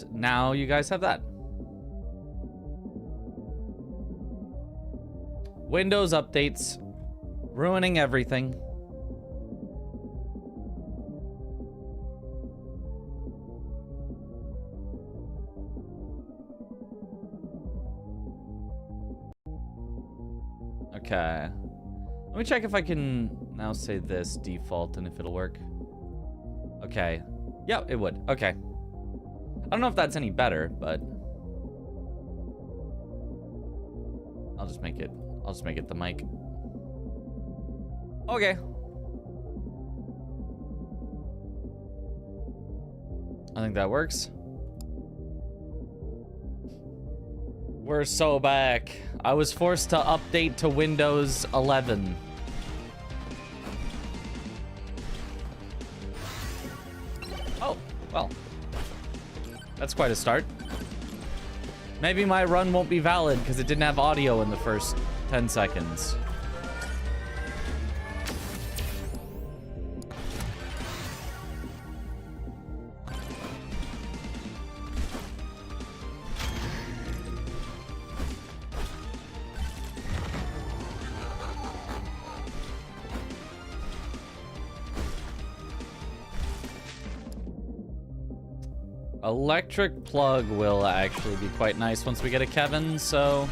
And now you guys have that. Windows updates, ruining everything. Okay. Let me check if I can now say this default and if it'll work. Okay. Yeah, it would. Okay. I don't know if that's any better, but I'll just make it the mic. Okay. I think that works. We're so back. I was forced to update to Windows 11. Oh, well. That's quite a start. Maybe my run won't be valid because it didn't have audio in the first 10 seconds. Electric plug will actually be quite nice once we get a Kevin, so...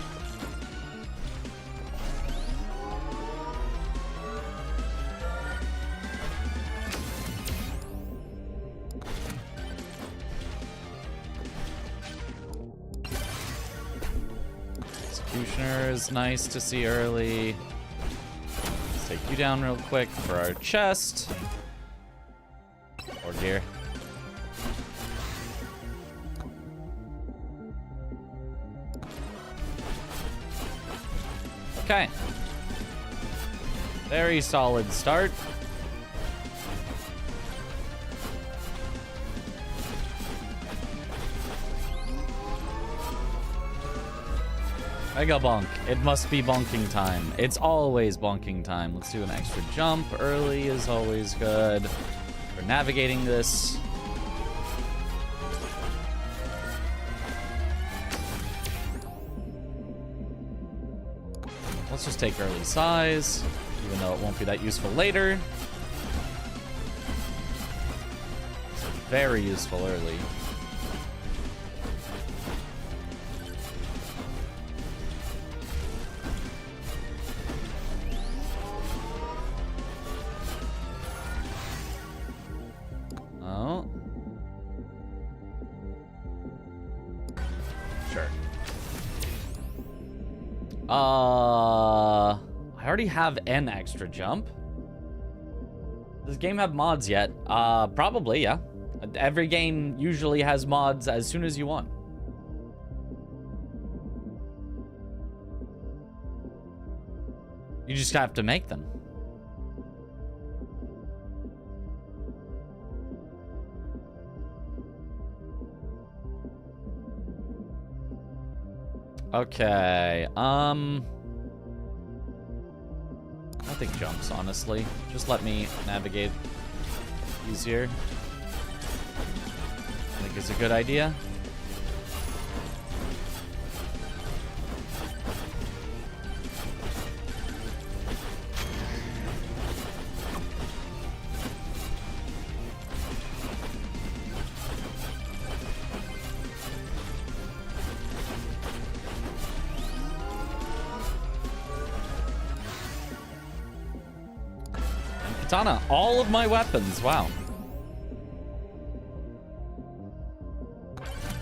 Executioner is nice to see early. Let's take you down real quick for our chest. Oh dear. Okay. Very solid start. Mega bonk. It must be bonking time. It's always bonking time. Let's do an extra jump. Early is always good for navigating this. Let's just take early size, even though it won't be that useful later. It's very useful early. Oh. Sure. I already have an extra jump. Does this game have mods yet? Probably, yeah. Every game usually has mods as soon as you want. You just have to make them. Okay, I think jumps, honestly. Just let me navigate easier. I think it's a good idea. Katana, all of my weapons, wow.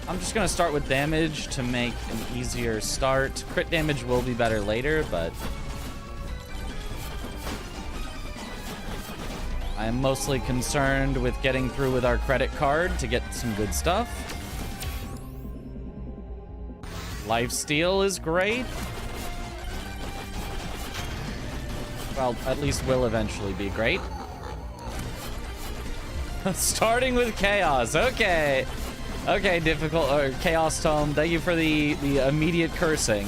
I'm just gonna start with damage to make an easier start. Crit damage will be better later, but I am mostly concerned with getting through with our credit card to get some good stuff. Lifesteal is great. Well, at least will eventually be great. Starting with chaos. Okay. Okay, difficult or chaos tome. Thank you for the immediate cursing.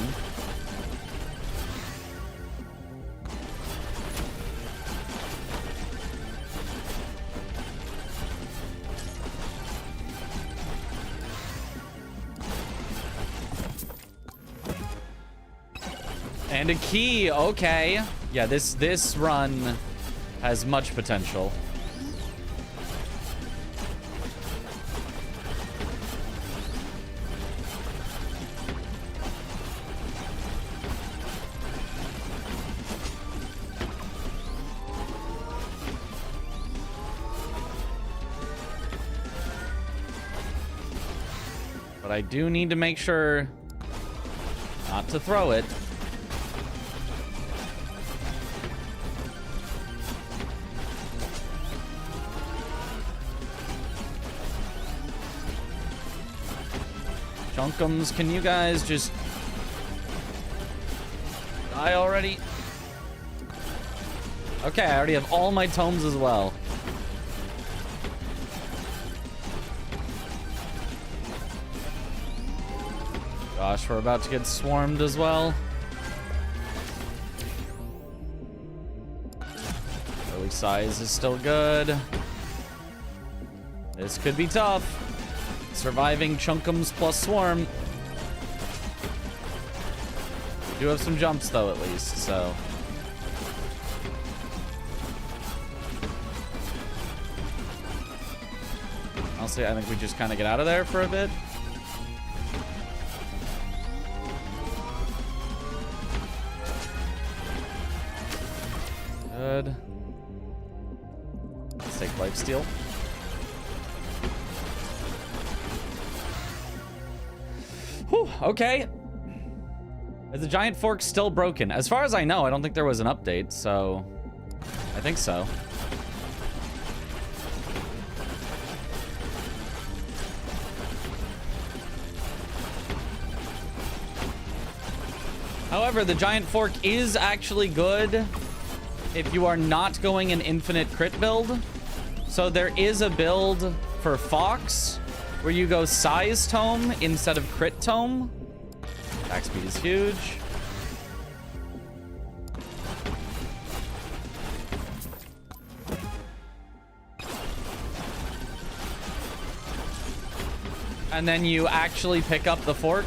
And a key, okay. Yeah, this run has much potential. But I do need to make sure not to throw it. Chunkums, can you guys just die already? Okay, I already have all my tomes as well. Gosh, we're about to get swarmed as well. Early size is still good. This could be tough. Surviving Chunkums plus swarm. We do have some jumps though, at least, so. Honestly, I think we just kind of get out of there for a bit. Good. Let's take lifesteal. Whew, okay. Is the giant fork still broken? As far as I know, I don't think there was an update, so I think so. However, the giant fork is actually good if you are not going an infinite crit build. So there is a build for Fox where you go size tome instead of crit tome. Attack speed is huge. And then you actually pick up the fork.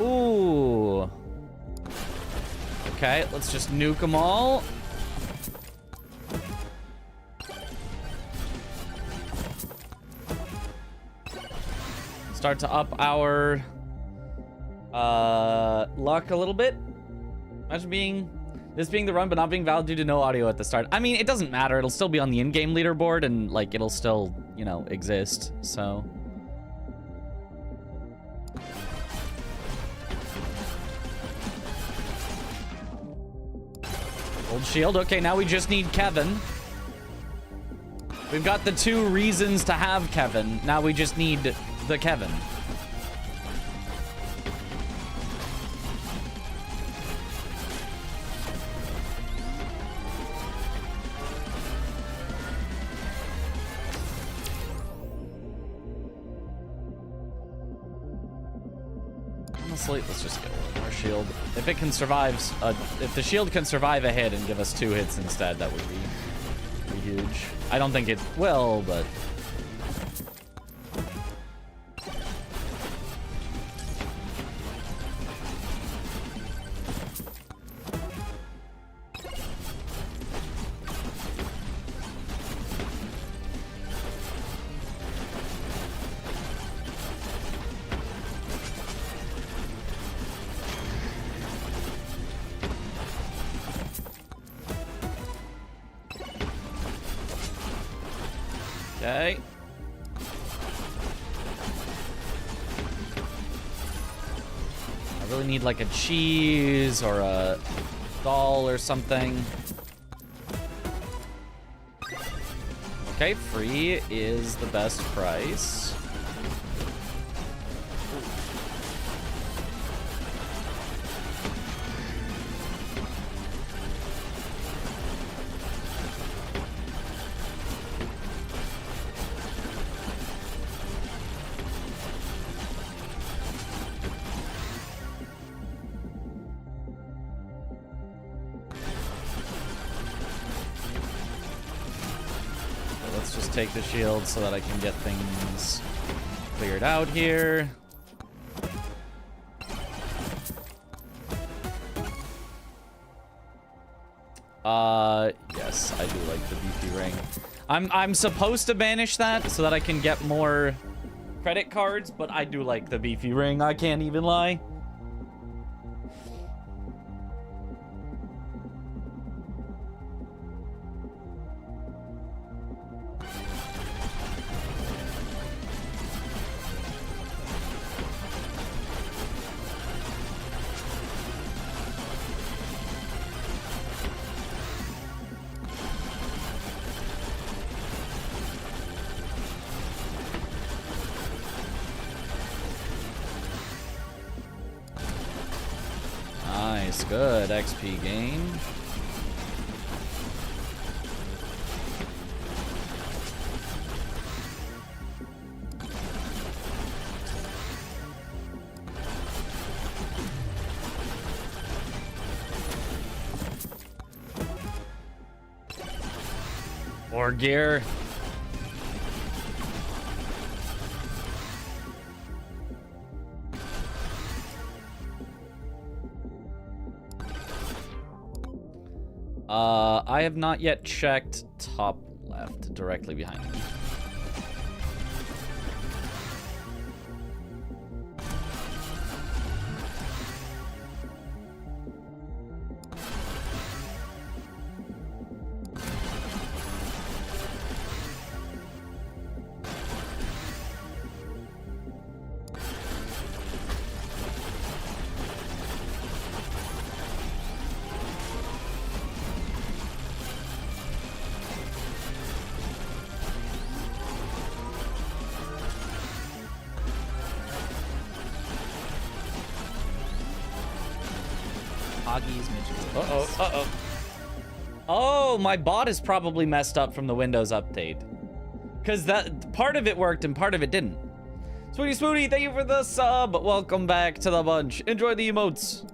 Ooh. Okay, let's just nuke them all. Start to up our luck a little bit. Imagine this being the run but not being valid due to no audio at the start. I mean, it doesn't matter. It'll still be on the in-game leaderboard and like it'll still, you know, exist. So old shield. Okay, now we just need Kevin. We've got the 2 reasons to have Kevin. Now we just need the Kevin. Honestly, let's just get one more shield. If it can survive, if the shield can survive a hit and give us 2 hits instead, that would be huge. I don't think it will, but okay. I really need like a cheese or a doll or something. Okay, free is the best price. just take the shield so that I can get things cleared out here. Yes, I do like the beefy ring. I'm supposed to banish that so that I can get more credit cards, but I do like the beefy ring. I can't even lie. Nice, good XP gain. More gear. I have not yet checked top left, directly behind me. Oh, my bot is probably messed up from the Windows update. Because that part of it worked and part of it didn't. Swooty Swooty, thank you for the sub. Welcome back to the bunch. Enjoy the emotes.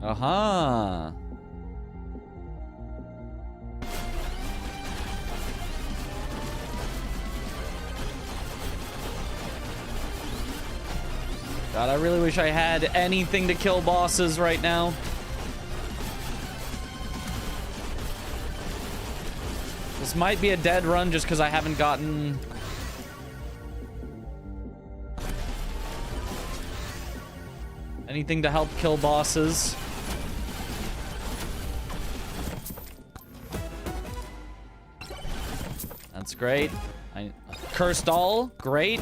Uh-huh. God, I really wish I had anything to kill bosses right now. This might be a dead run just because I haven't gotten... anything to help kill bosses. That's great. Cursed all, great.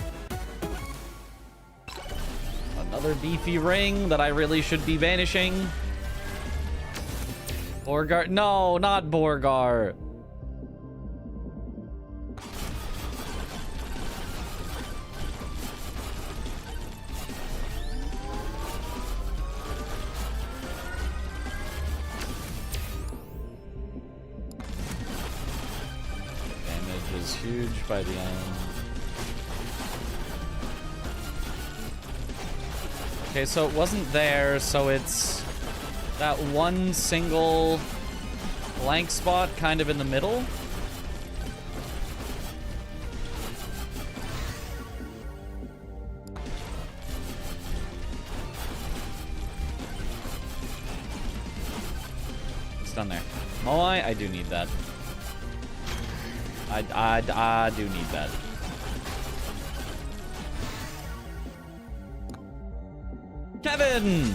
Another beefy ring that I really should be vanishing. Borgar, no, not Borgar. Damage is huge by the end. Okay, so it wasn't there, so it's that one single blank spot kind of in the middle. It's done there. Moai, I do need that. I do need that. Kevin!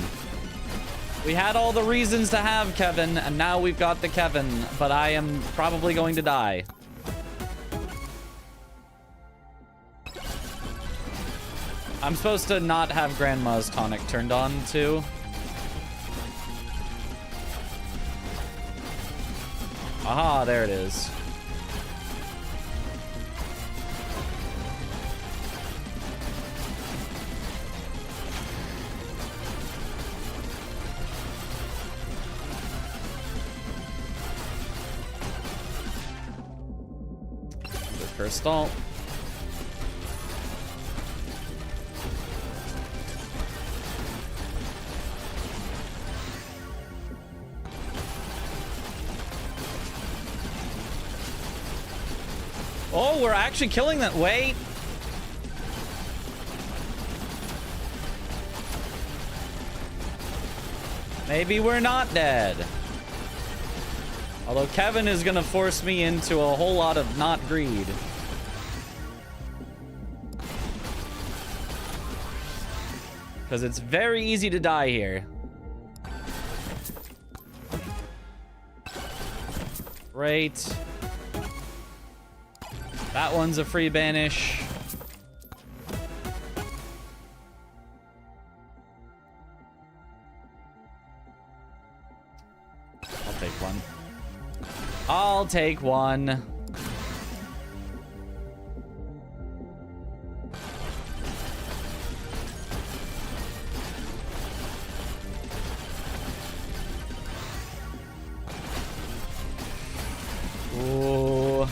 We had all the reasons to have Kevin, and now we've got the Kevin, but I am probably going to die. I'm supposed to not have Grandma's tonic turned on, too. Aha, there it is. Stall. Oh, we're actually killing that. Wait. Maybe we're not dead. Although Kevin is gonna force me into a whole lot of not greed. Because it's very easy to die here. Great. That one's a free banish. I'll take one. I'll take one. Ooh.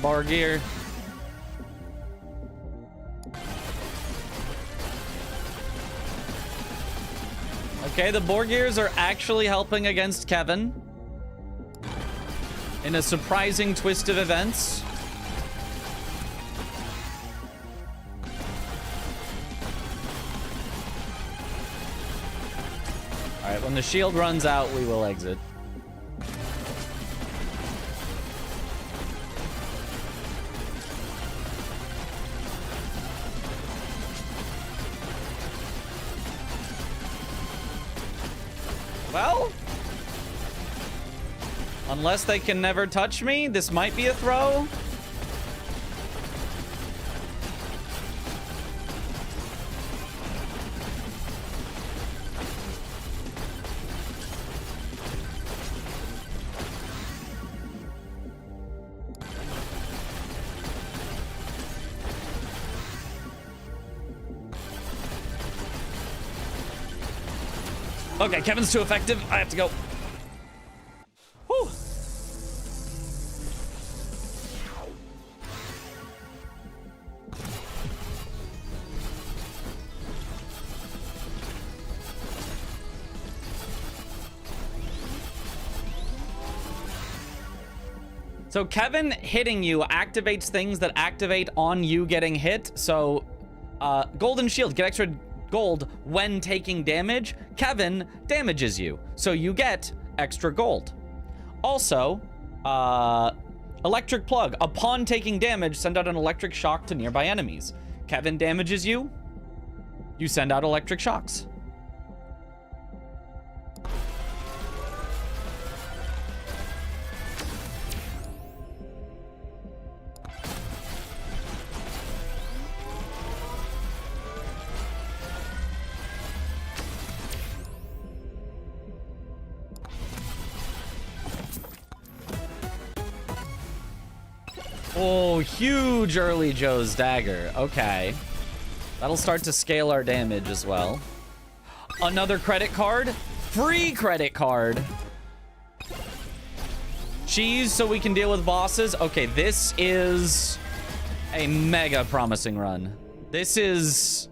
Bargear. Okay, the Borgirs are actually helping against Kevin. In a surprising twist of events. Alright, when the shield runs out, we will exit. Well, unless they can never touch me, this might be a throw. Okay, Kevin's too effective. I have to go. Whew. So Kevin hitting you activates things that activate on you getting hit. So golden shield, get extra gold when taking damage. Kevin damages you, so you get extra gold. Also, electric plug. Upon taking damage, send out an electric shock to nearby enemies. Kevin damages you, you send out electric shocks. Oh, huge early Joe's dagger. Okay. That'll start to scale our damage as well. Another credit card. Free credit card. Cheese so we can deal with bosses. Okay, this is a mega promising run. This is...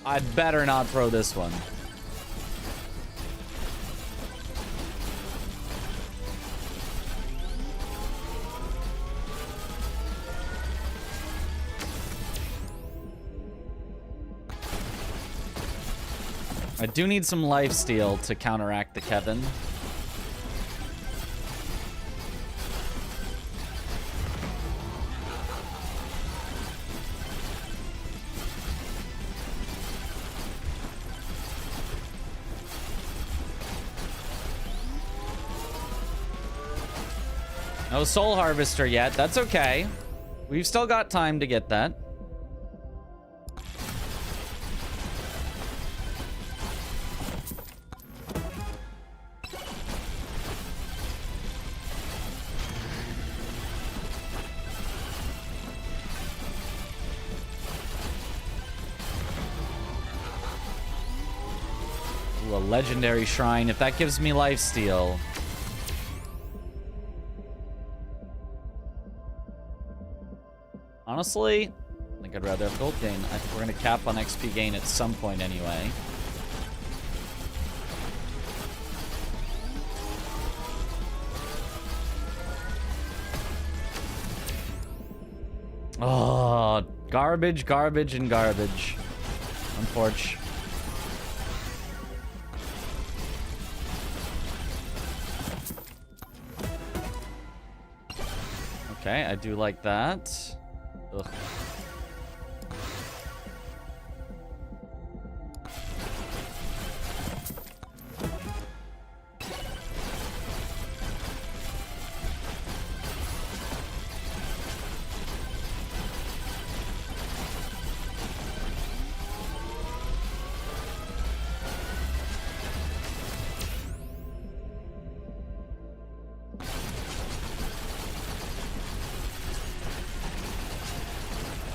I better not throw this one. I do need some lifesteal to counteract the Kevin. No soul harvester yet. That's okay. We've still got time to get that. Ooh, a legendary shrine. If that gives me lifesteal. Honestly, I think I'd rather have gold gain. I think we're going to cap on XP gain at some point anyway. Oh, garbage, garbage, and garbage. Unfortunate. Okay, I do like that. Ugh.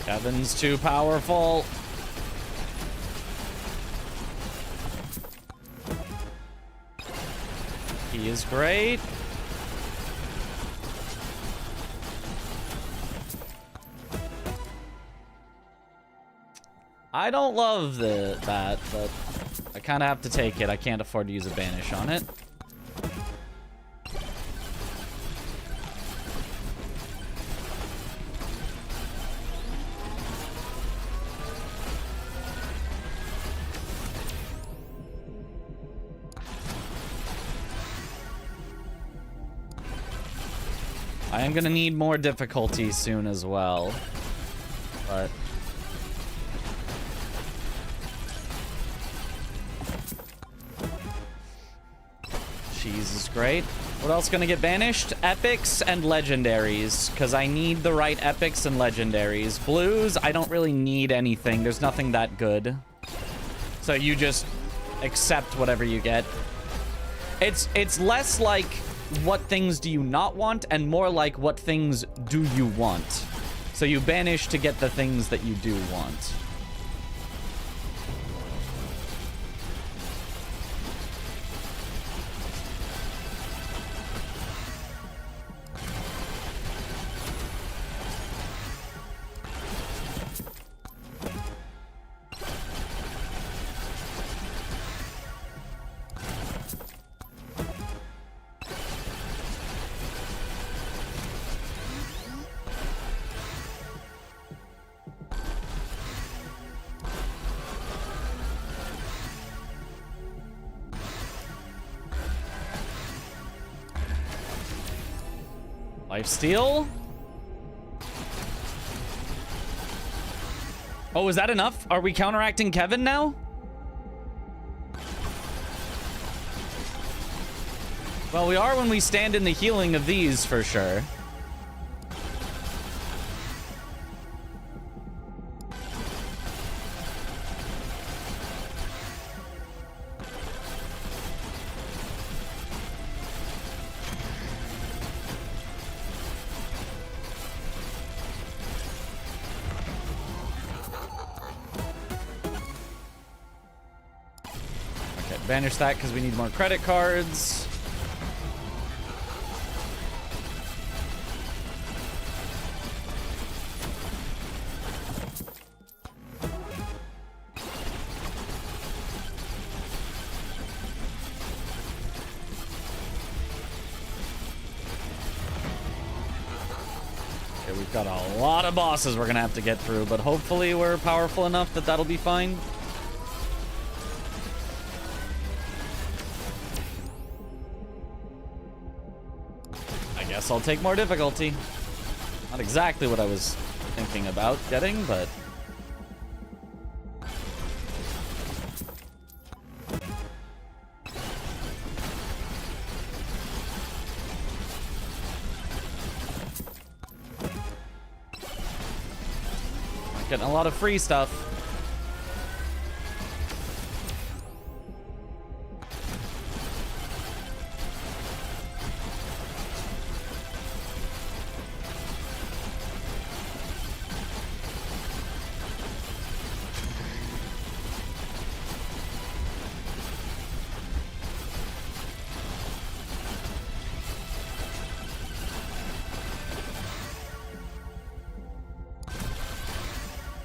Kevin's too powerful. He is great. I don't love that, but I kind of have to take it. I can't afford to use a banish on it. I am gonna need more difficulty soon as well, but cheese is great. What else gonna get banished? Epics and legendaries, because I need the right epics and legendaries. Blues, I don't really need anything. There's nothing that good, so you just accept whatever you get. It's less like what things do you not want and more like what things do you want. So you banish to get the things that you do want. Lifesteal? Oh, is that enough? Are we counteracting Kevin now? Well, we are when we stand in the healing of these, for sure. Banish that because we need more credit cards. Okay, we've got a lot of bosses we're gonna have to get through, but hopefully we're powerful enough that that'll be fine. I'll take more difficulty. Not exactly what I was thinking about getting, but getting a lot of free stuff.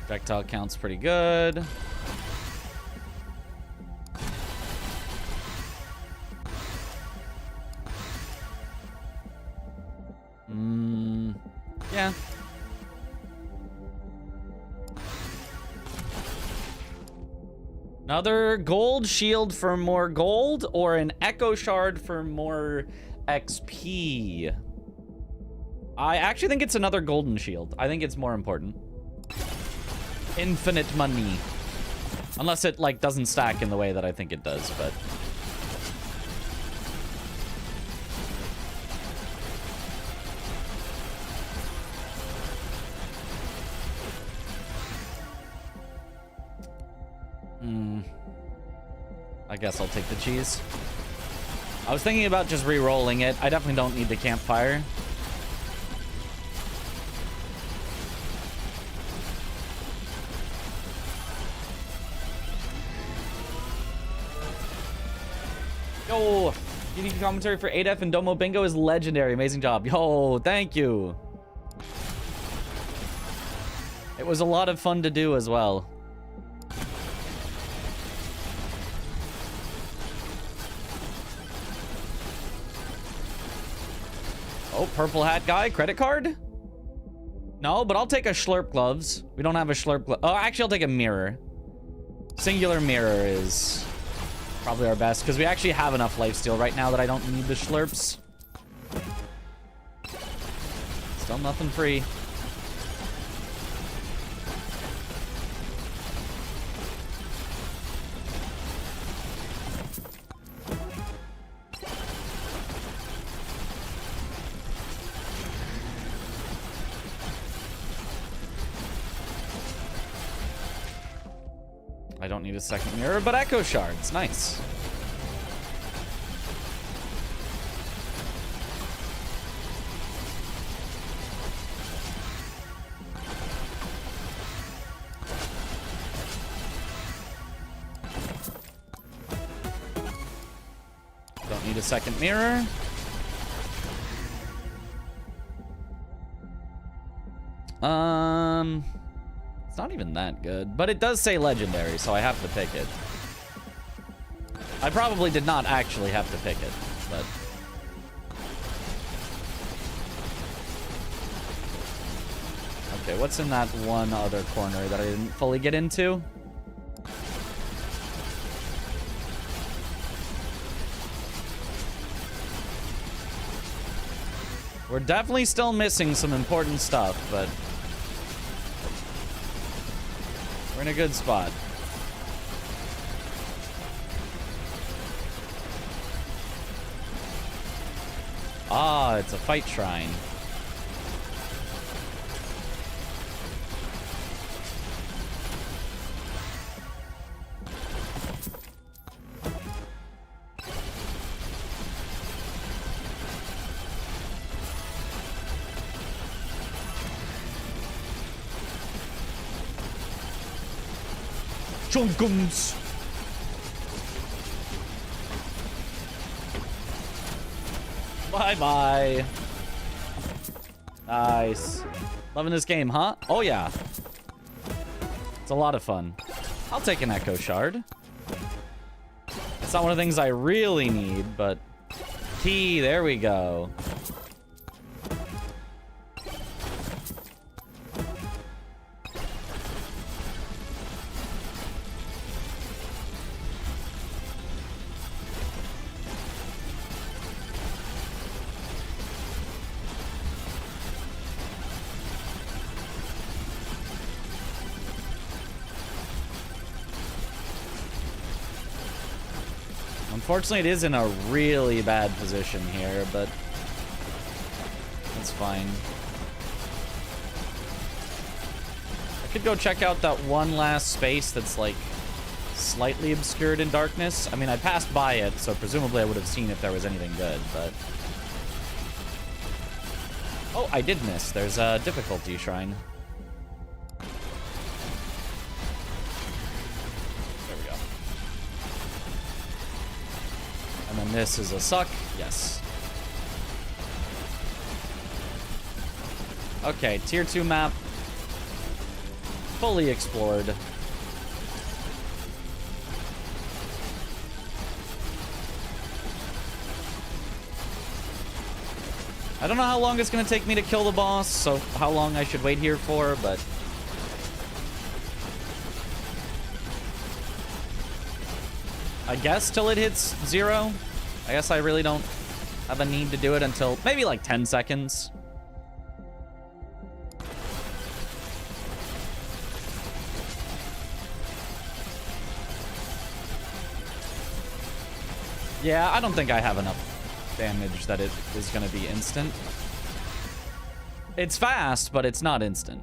Projectile count's pretty good. Yeah. Another gold shield for more gold, or an echo shard for more XP. I actually think it's another golden shield. I think it's more important. Infinite money. Unless it, like, doesn't stack in the way that I think it does, but... I guess I'll take the cheese. I was thinking about just re-rolling it. I definitely don't need the campfire. Yo, unique commentary for 8F and Domo Bingo is legendary. Amazing job. Yo, thank you. It was a lot of fun to do as well. Oh, purple hat guy, credit card? No, but I'll take a Schlurp gloves. We don't have a Schlurp glove. Oh, actually, I'll take a mirror. Singular mirror is probably our best, because we actually have enough lifesteal right now that I don't need the Schlurps. Still nothing free. I don't need a second mirror, but echo shards. Nice. Don't need a second mirror. It's not even that good, but it does say legendary, so I have to pick it. I probably did not actually have to pick it, but... Okay, what's in that one other corner that I didn't fully get into? We're definitely still missing some important stuff, but... we're in a good spot. Ah, it's a fight shrine. Chunkums. Bye-bye. Nice. Loving this game, huh? Oh, yeah. It's a lot of fun. I'll take an Echo Shard. It's not one of the things I really need, but... key, there we go. Unfortunately, it is in a really bad position here, but that's fine. I could go check out that one last space that's, like, slightly obscured in darkness. I mean, I passed by it, so presumably I would have seen if there was anything good, but... oh, I did miss. There's a difficulty shrine. And then this is a suck. Yes. Okay, tier 2 map. fully explored. I don't know how long it's going to take me to kill the boss, so how long I should wait here for, but... I guess till it hits 0. I guess I really don't have a need to do it until maybe like 10 seconds. Yeah, I don't think I have enough damage that it is going to be instant. It's fast, but it's not instant.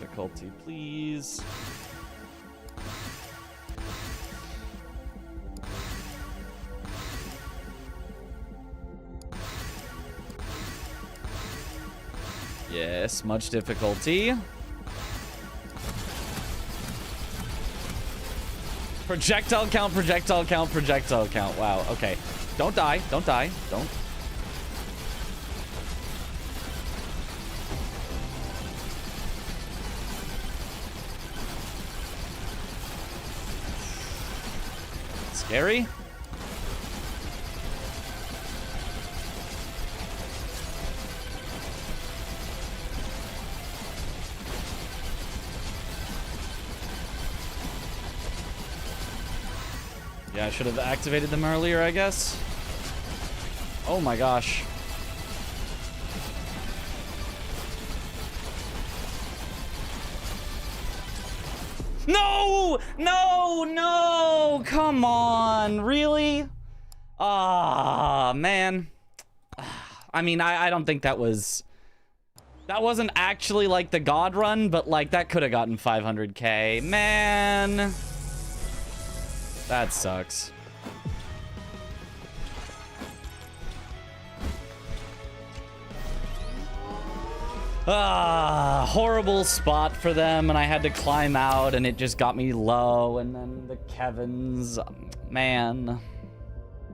Difficulty, please. Yes, much difficulty. Projectile count, projectile count, projectile count. Wow, okay. Don't die, don't die, don't. Scary. Yeah, I should have activated them earlier, I guess. Oh my gosh. No! No! No! Come on. Really? Ah, man. I mean, I don't think that was... That wasn't actually like the God run, but like that could have gotten 500k. Man. That sucks. Ah, horrible spot for them, and I had to climb out, and it just got me low, and then the Kevins, man.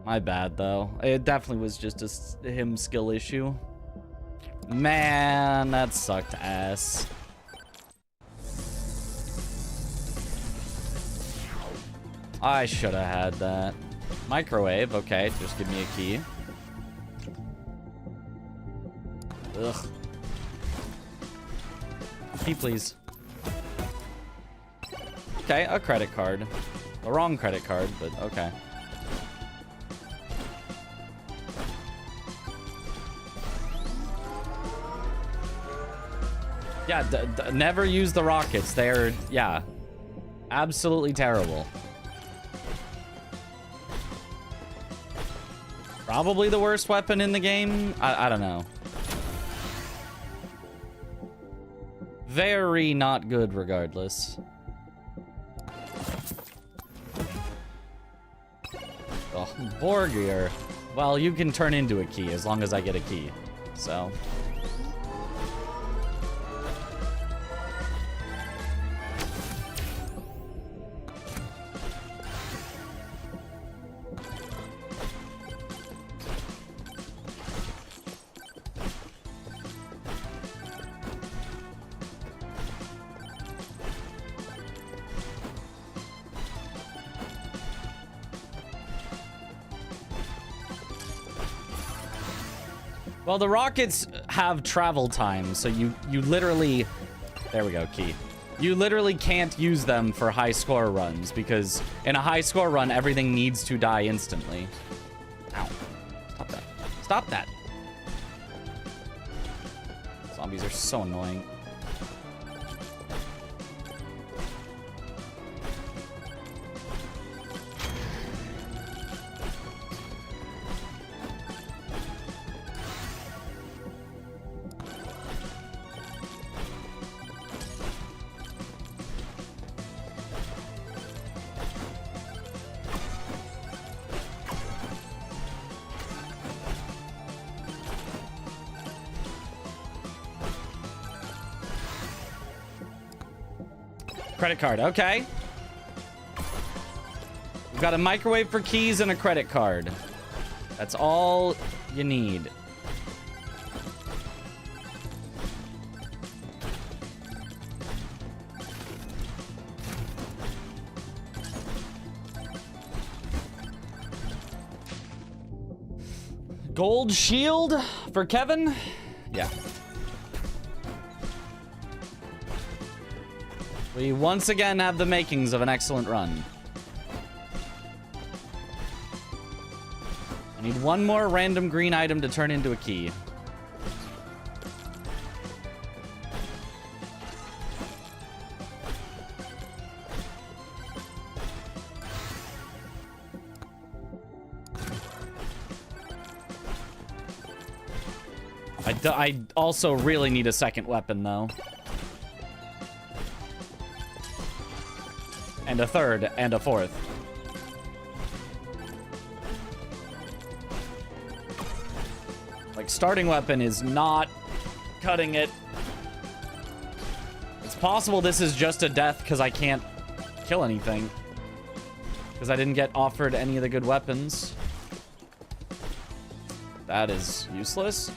My bad, though. It definitely was just a him skill issue. Man, that sucked ass. I should have had that. Microwave, okay, just give me a key. Ugh. Key, please. Okay, a credit card. The wrong credit card, but okay. Yeah, never use the rockets. They're, yeah, absolutely terrible. Probably the worst weapon in the game. I don't know. Very not good regardless. Oh, Borgir. Well, you can turn into a key as long as I get a key. So... Well, the rockets have travel time, so you literally... There we go, key. You literally can't use them for high score runs, because in a high score run, everything needs to die instantly. Ow. Stop that. Stop that. Zombies are so annoying. Credit card, okay. We've got a microwave for keys and a credit card. That's all you need. Gold shield for Kevin? Yeah. We once again have the makings of an excellent run. I need one more random green item to turn into a key. I also really need a second weapon, though. And a third, and a fourth. Like, starting weapon is not cutting it. It's possible this is just a death because I can't kill anything. Because I didn't get offered any of the good weapons. That is useless.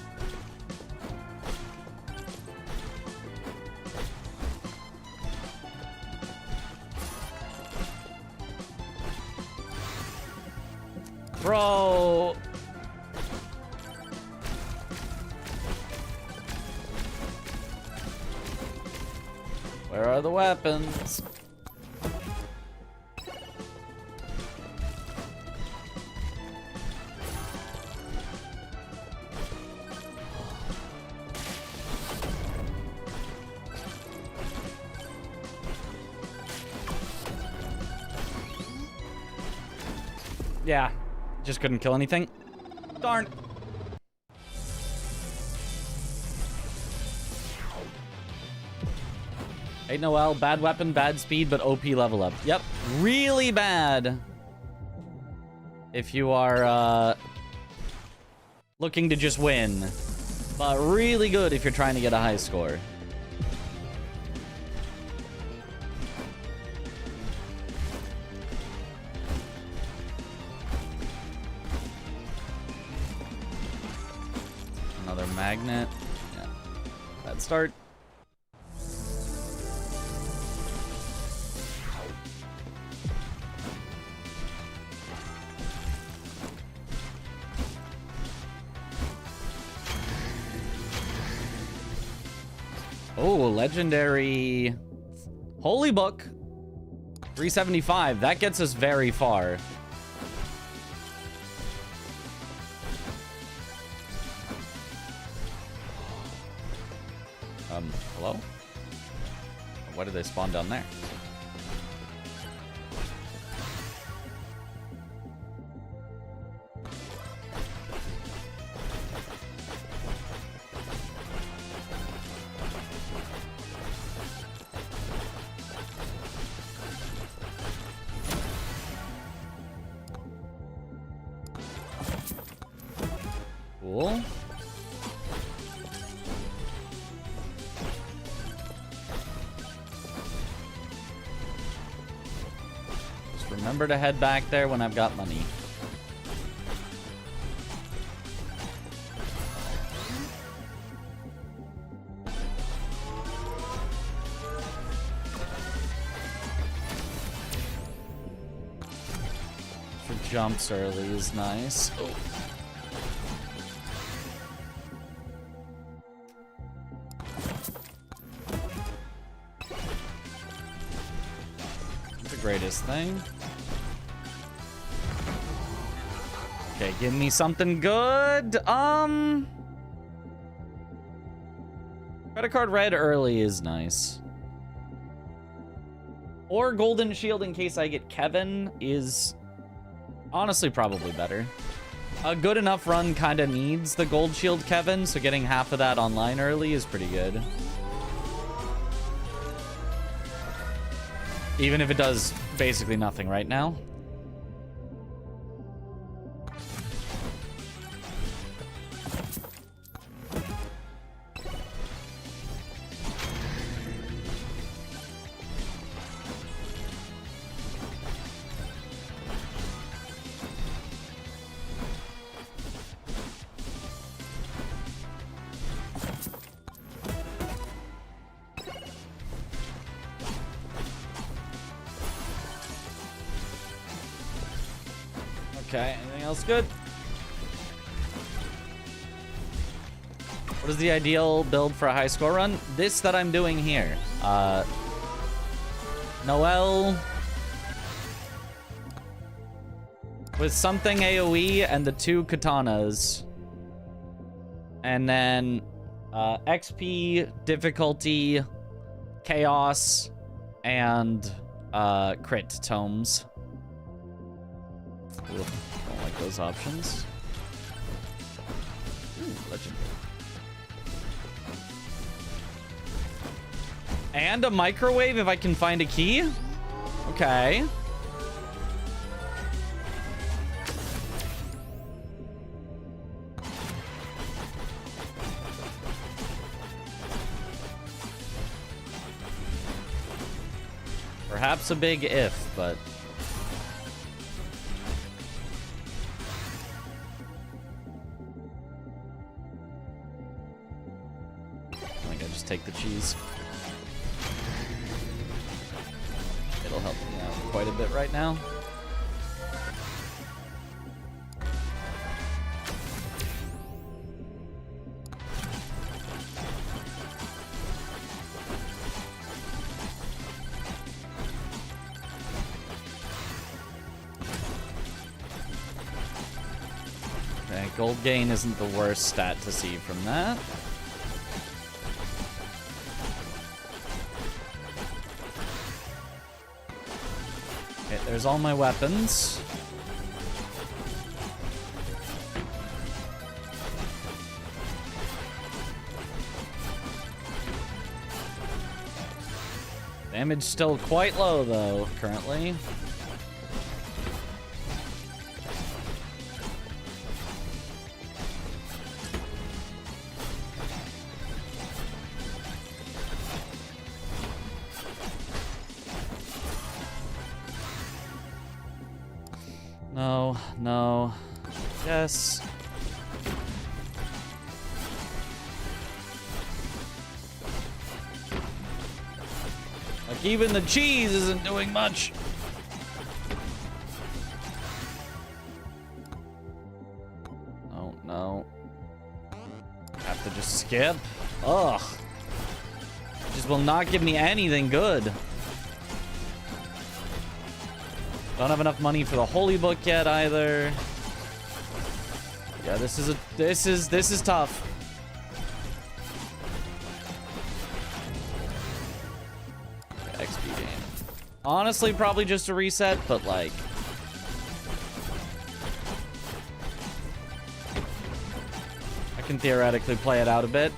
Bro. Where are the weapons? Yeah. Just couldn't kill anything. Darn. Hey, Noel, bad weapon, bad speed, but OP level up. Yep, really bad. If you are looking to just win. But really good if you're trying to get a high score. Magnet. Yeah. Bad start. Oh, legendary Holy Book. 375. That gets us very far. Hello? Why did they spawn down there? Cool. Remember to head back there when I've got money. For jumps early is nice. Oh. The greatest thing. Okay, give me something good. Credit card red early is nice. Or golden shield in case I get Kevin is honestly probably better. A good enough run kind of needs the gold shield Kevin, so getting half of that online early is pretty good. Even if it does basically nothing right now. Okay, anything else good? What is the ideal build for a high score run? This that I'm doing here. Noelle with something AoE and the 2 katanas. And then XP, difficulty, chaos, and crit tomes. Ugh, don't like those options. Ooh, legendary. And a microwave if I can find a key? Okay. Perhaps a big if, but... I think I just take the cheese. It'll help me out quite a bit right now. Okay, gold gain isn't the worst stat to see from that. Okay, there's all my weapons. Damage still quite low, though, currently. No, no. Yes. Like, even the cheese isn't doing much. Oh, no. Have to just skip. Ugh. Just will not give me anything good. Don't have enough money for the holy book yet either. Yeah, this is tough. Okay, XP gain. Honestly, probably just a reset, but like I can theoretically play it out a bit.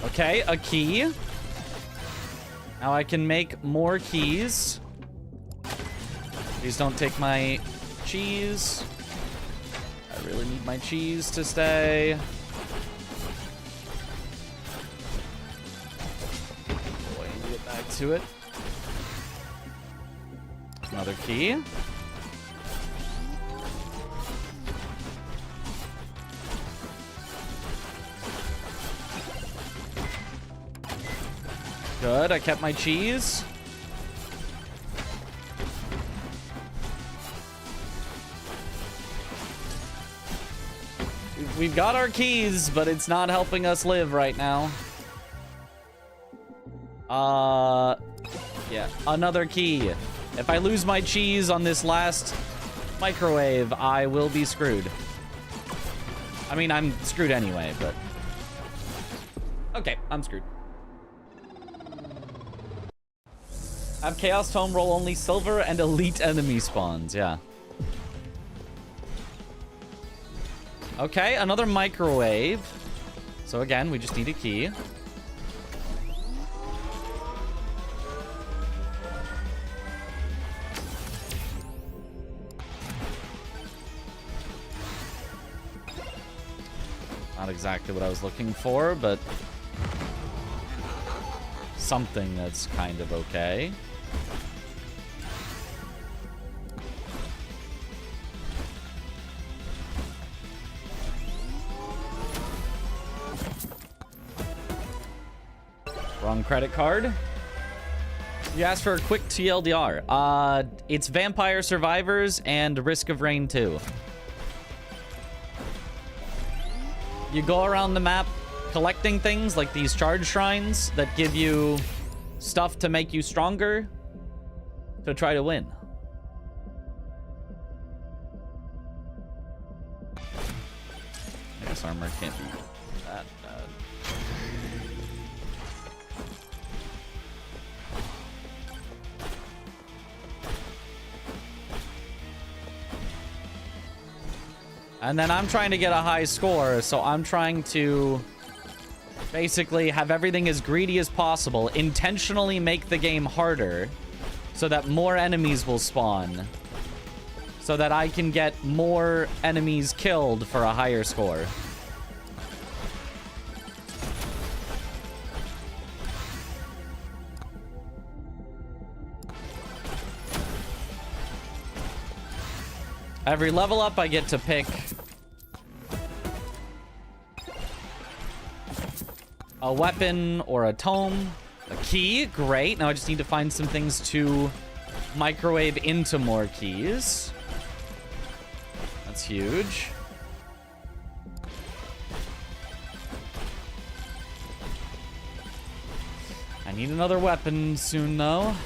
Okay, a key. Now I can make more keys. Please don't take my cheese. I really need my cheese to stay. Oh, I need to get back to it. Another key. Good, I kept my cheese. We've got our keys, but it's not helping us live right now. Yeah, another key. If I lose my cheese on this last microwave, I will be screwed. I mean, I'm screwed anyway, but... Okay, I'm screwed. Have Chaos Tome roll only silver and elite enemy spawns, yeah. Okay, another microwave. So again, we just need a key. Not exactly what I was looking for, but something that's kind of okay. Wrong credit card. You asked for a quick TLDR. It's Vampire Survivors and Risk of Rain 2. You go around the map collecting things like these charge shrines that give you stuff to make you stronger to try to win. I guess armor can't be that bad. And then I'm trying to get a high score, so I'm trying to basically have everything as greedy as possible, intentionally make the game harder so that more enemies will spawn, so that I can get more enemies killed for a higher score. Every level up, I get to pick a weapon or a tome. A key, great. Now I just need to find some things to microwave into more keys. That's huge. I need another weapon soon, though.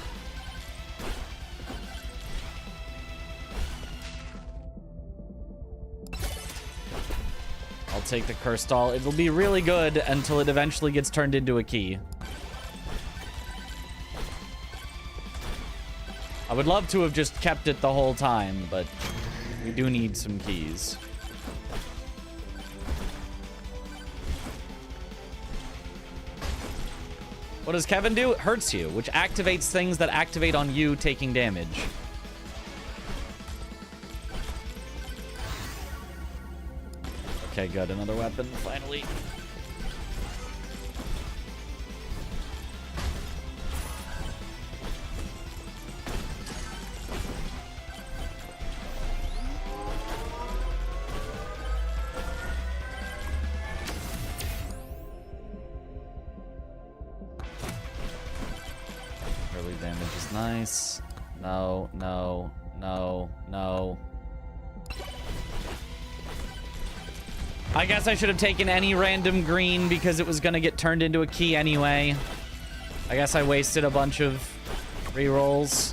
I'll take the cursed doll. It'll be really good until it eventually gets turned into a key. I would love to have just kept it the whole time, but we do need some keys. What does Kevin do? It hurts you, which activates things that activate on you taking damage. Okay, good. Another weapon, finally. Early damage is nice. No, no, no, no. I guess I should have taken any random green because it was going to get turned into a key anyway. I guess I wasted a bunch of rerolls.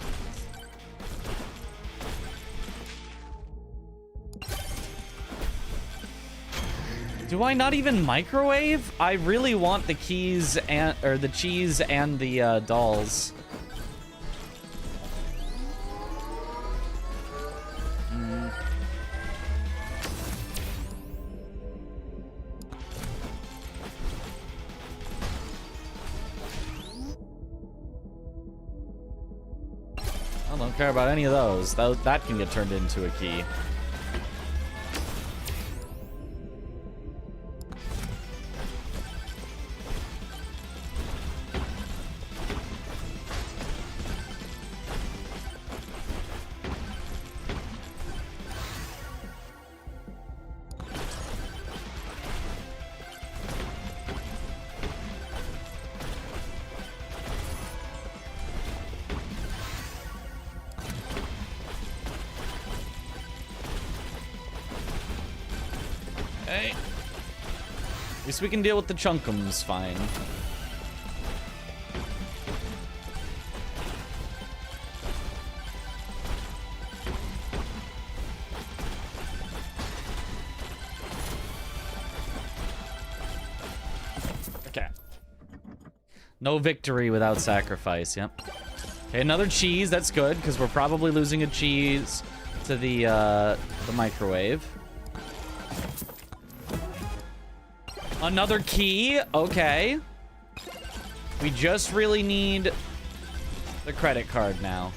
Do I not even microwave? I really want the keys and or the cheese and the dolls. I don't care about any of those. That can get turned into a key. Okay. At least we can deal with the chunkums fine. Okay. No victory without sacrifice, yep. Okay, another cheese, that's good, because we're probably losing a cheese to the microwave. Another key, okay. We just really need the credit card now.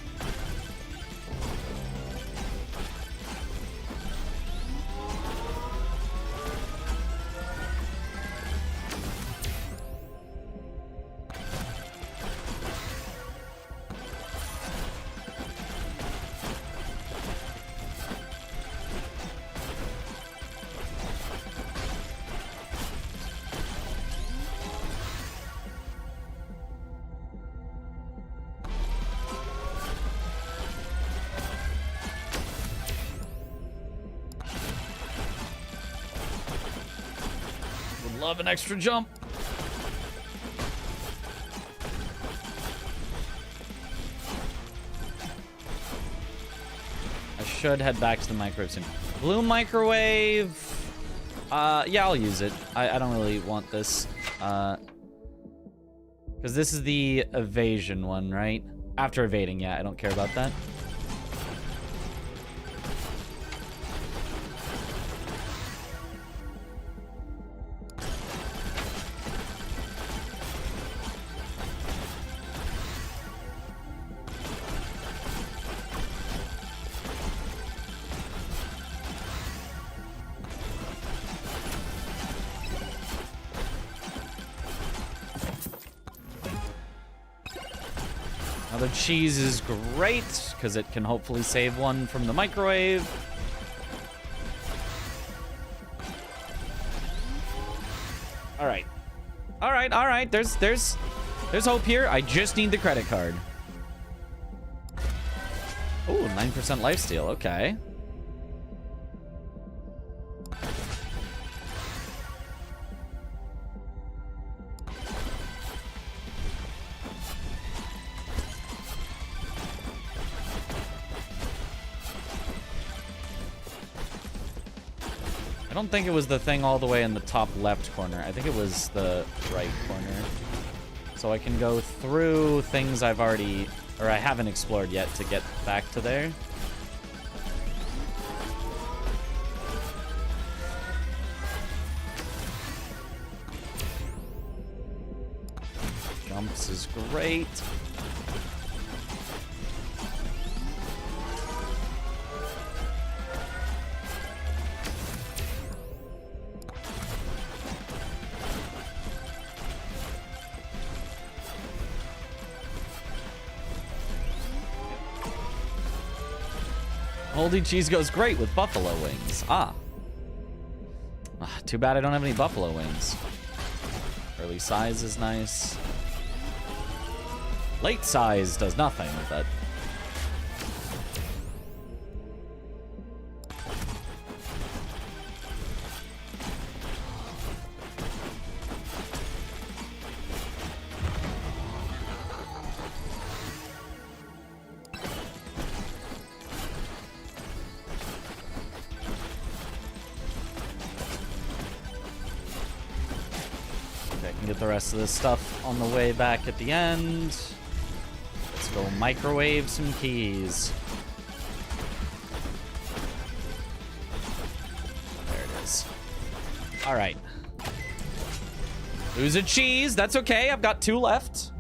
love an extra jump. I should head back to the microwave soon. Blue microwave. Yeah, I'll use it. I don't really want this. Because this is the evasion one, right? After evading, yeah, I don't care about that. Another cheese is great, because it can hopefully save one from the microwave. All right. All right, all right. There's hope here. I just need the credit card. Oh, 9% lifesteal. Okay. I don't think it was the thing all the way in the top left corner. I think it was the right corner. So I can go through things I've already, or I haven't explored yet to get back to there. Jumps is great. Moldy cheese goes great with buffalo wings. Too bad I don't have any buffalo wings. Early size is nice. Late size does nothing, but... get the rest of this stuff on the way back at the end. Let's go microwave some keys. There it is. All right. Lose a cheese. That's okay. I've got 2 left.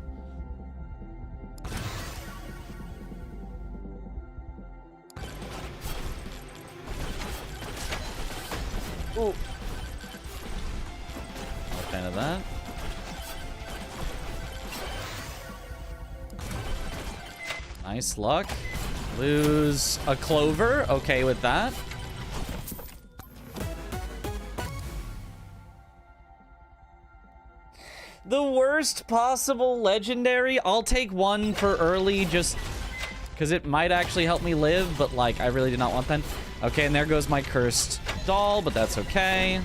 Ooh. Not a fan of that. Nice luck. Lose a clover. Okay with that. The worst possible legendary. I'll take 1 for early just because it might actually help me live, but like I really did not want that. Okay, and there goes my cursed doll, but that's okay.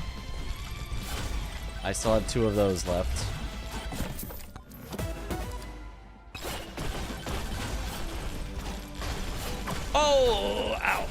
I still have 2 of those left. Oh, ow.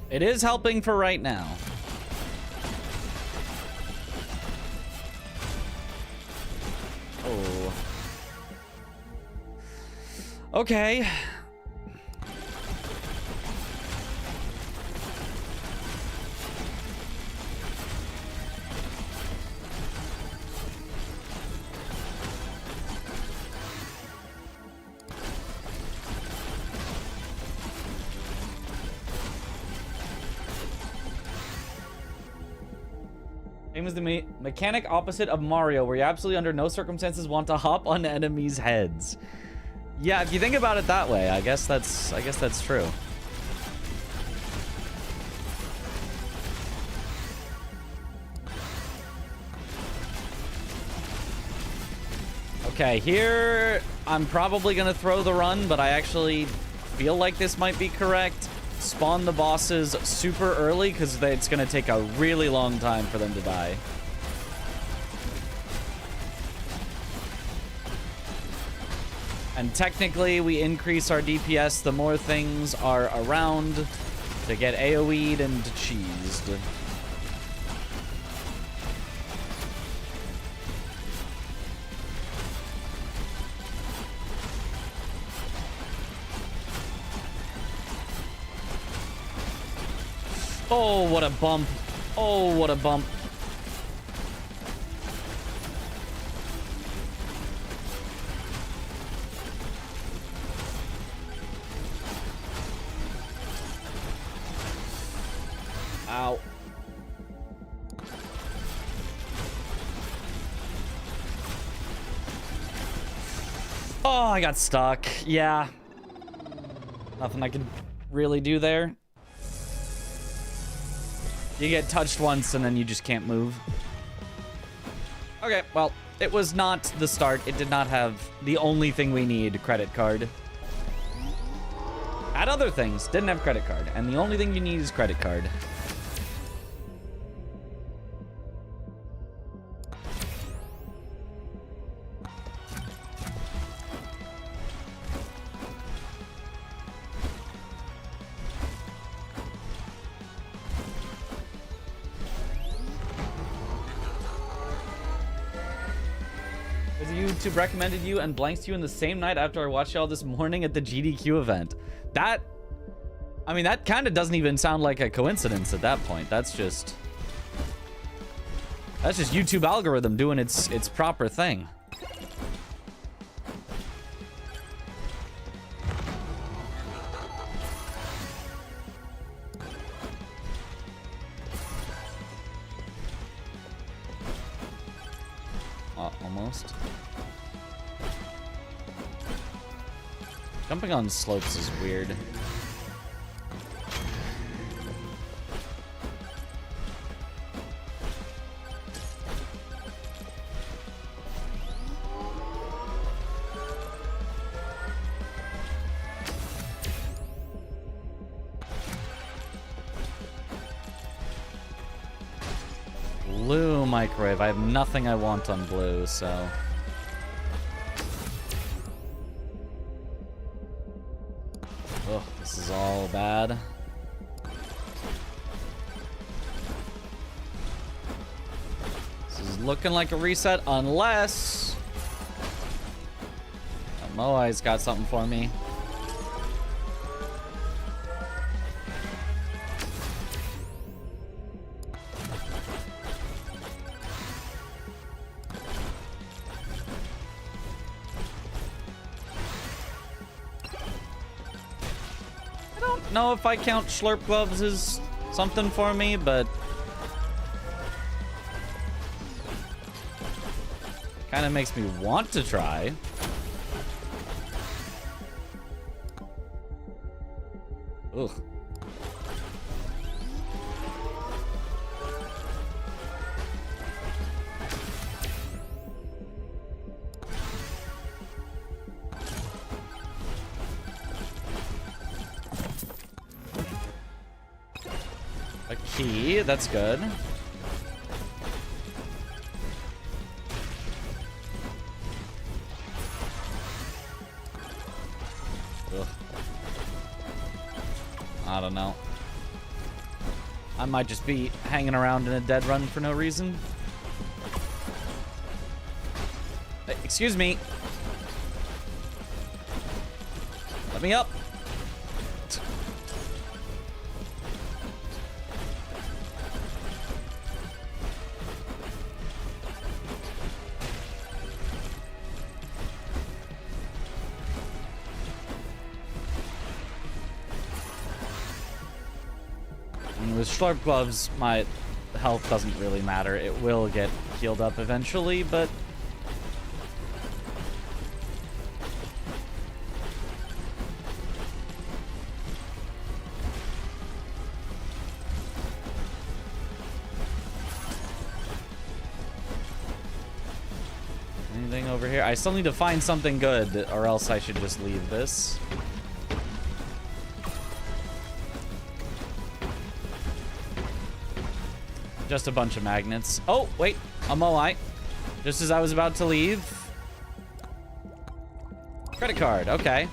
It is helping for right now. Oh. Okay. Game is the mechanic opposite of Mario, where you absolutely under no circumstances want to hop on enemies' heads. Yeah, if you think about it that way, I guess that's true. Okay, here I'm probably gonna throw the run, but I actually feel like this might be correct. Spawn the bosses super early, because it's gonna take a really long time for them to die. And technically, we increase our DPS the more things are around to get AoE'd and cheesed. Oh, what a bump. Oh, what a bump. Ow. Oh, I got stuck. Yeah. Nothing I could really do there. You get touched once and then you just can't move. Okay, well, it was not the start. It did not have the only thing we need, credit card. Had other things, didn't have credit card. And the only thing you need is credit card. YouTube recommended you and blanks you in the same night after I watched y'all this morning at the GDQ event. That, I mean, that kind of doesn't even sound like a coincidence at that point. That's just YouTube algorithm doing its proper thing. Almost. Jumping on slopes is weird. Blue microwave. I have nothing I want on blue, so... Oh, this is all bad. This is looking like a reset, unless... Moai's got something for me. Know if I count Slurp Gloves as something for me, but kind of makes me want to try. Ugh. A key, that's good. Ugh. I don't know. I might just be hanging around in a dead run for no reason. Hey, excuse me. Let me up. With Slurp Gloves, my health doesn't really matter. It will get healed up eventually, but... Anything over here? I still need to find something good, or else I should just leave this. Just a bunch of magnets. Oh, wait. A Moai. Just as I was about to leave. Credit card. Okay.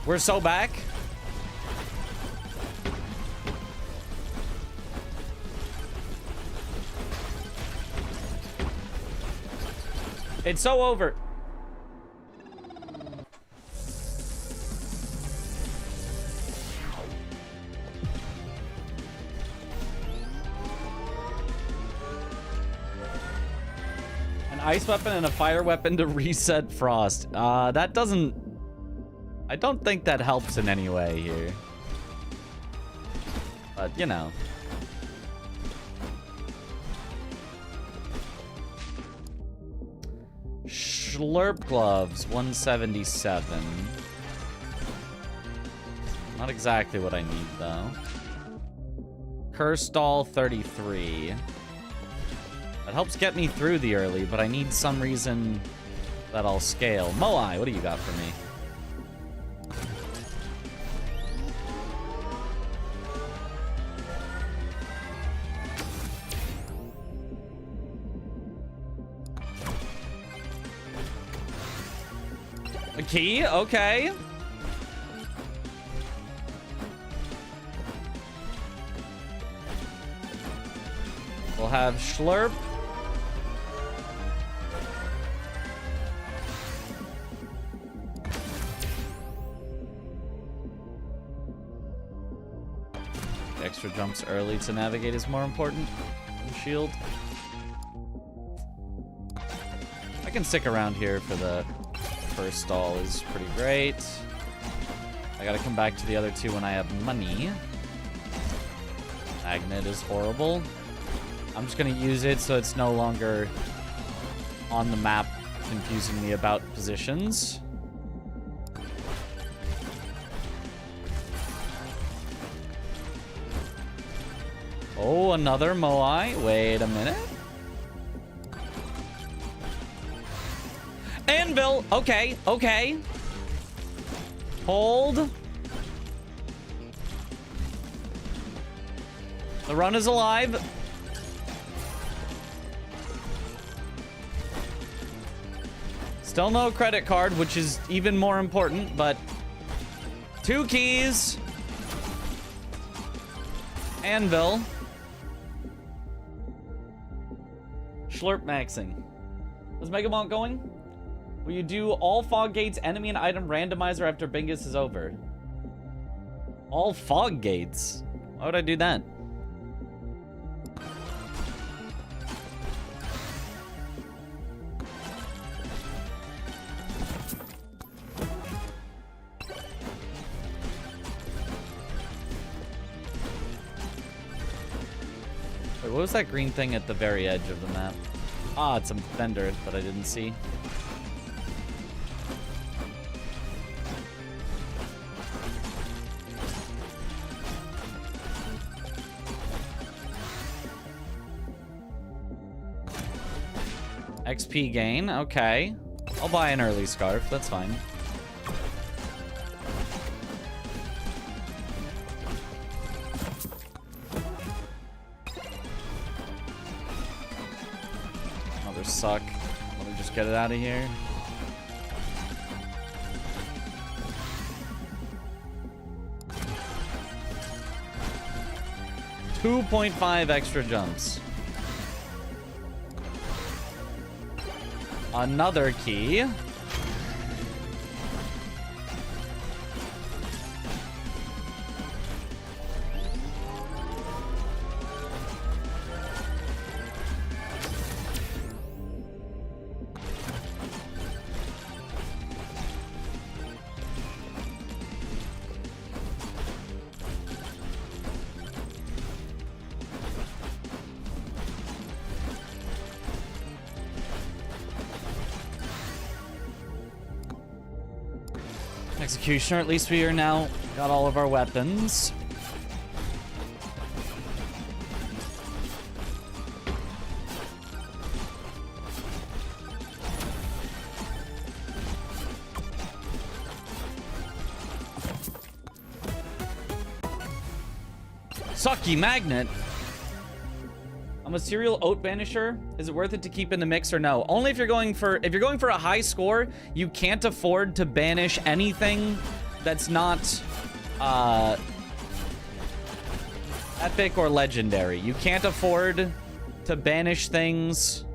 We're so back. It's so over. Ice weapon and a fire weapon to reset frost. That doesn't... I don't think that helps in any way here. But, you know. Schlurp gloves, 177. Not exactly what I need, though. Curse doll, 33. That helps get me through the early, but I need some reason that I'll scale. Moai, what do you got for me? A key? Okay. We'll have Schlurp. Extra jumps early to navigate is more important than shield. I can stick around here for the first stall is pretty great. I gotta come back to the other two when I have money. Magnet is horrible. I'm just gonna use it so it's no longer on the map confusing me about positions. Oh, another Moai. Wait a minute. Anvil. Okay, okay. Hold. The run is alive. Still no credit card, which is even more important, but 2 keys. Anvil. Schlurp maxing. Is Megabonk going? Will you do all fog gates, enemy and item randomizer after Bingus is over? All fog gates? Why would I do that? Wait, what was that green thing at the very edge of the map? Ah, it's a vendor that I didn't see. XP gain, okay. I'll buy an early scarf, that's fine. Another suck. Let me just get it out of here. $2.5 extra jumps. Another key. Executioner, at least we are now got all of our weapons. Sucky magnet. I'm a serial oat banisher. Is it worth it to keep in the mix or no? Only if you're going for a high score. You can't afford to banish anything that's not epic or legendary. You can't afford to banish things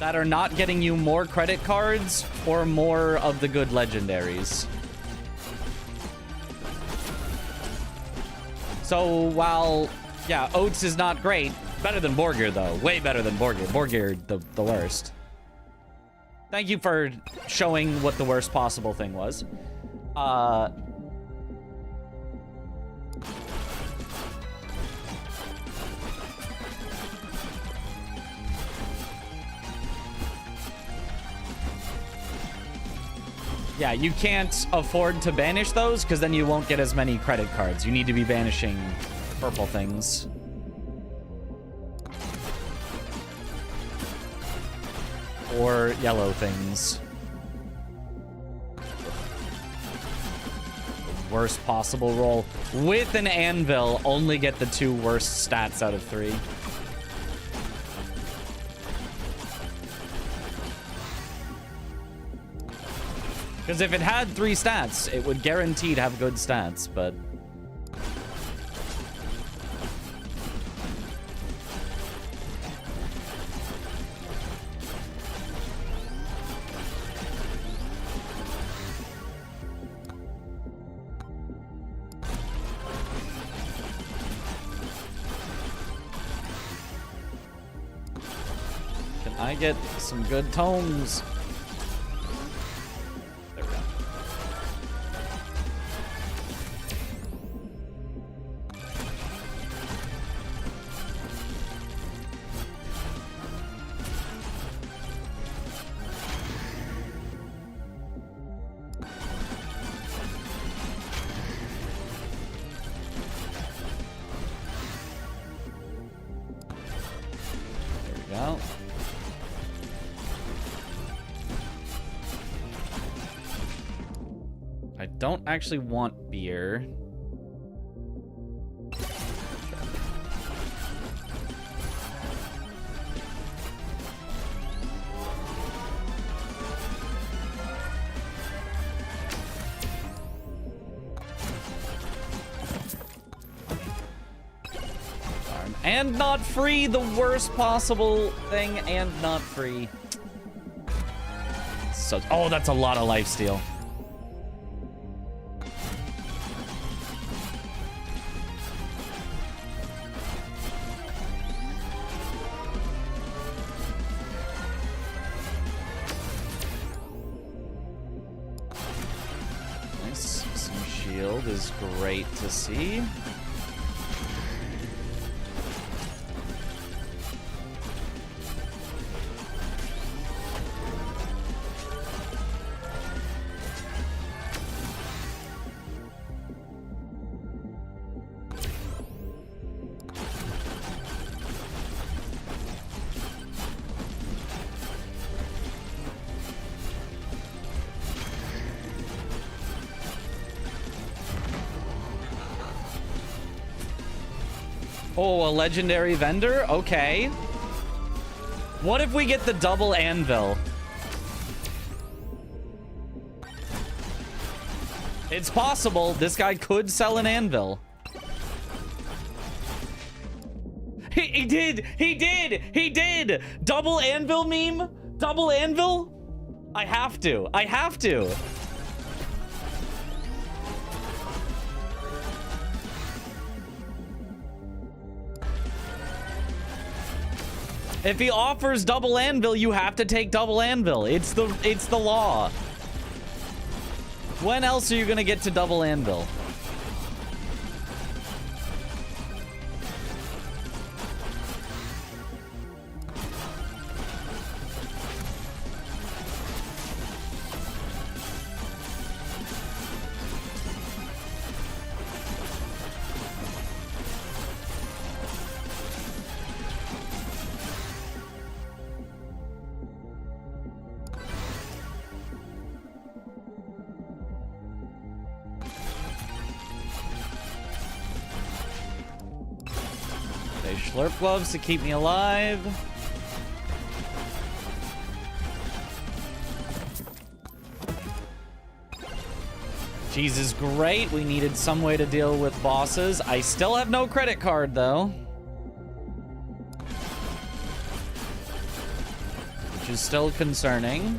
that are not getting you more credit cards or more of the good legendaries. So while, yeah, Oats is not great, better than Borgir though. Way better than Borgir. Borgir, the worst. Thank you for showing what the worst possible thing was. Yeah, you can't afford to banish those because then you won't get as many credit cards. You need to be banishing purple things. Or yellow things. Worst possible roll. With an anvil, only get the 2 worst stats out of 3. Because if it had 3 stats, it would guaranteed have good stats, but... Can I get some good tomes? Don't actually want beer. And not free, the worst possible thing, and not free. So, oh, that's a lot of lifesteal. Is great to see. Oh, a legendary vendor? Okay. What if we get the double anvil? It's possible. This guy could sell an anvil. He did! He did! He did! Double anvil meme? Double anvil? I have to. I have to. If he offers double anvil, you have to take double anvil. It's the law. When else are you gonna get to double anvil? Slurp gloves to keep me alive. Jesus, great. We needed some way to deal with bosses. I still have no credit card, though. Which is still concerning.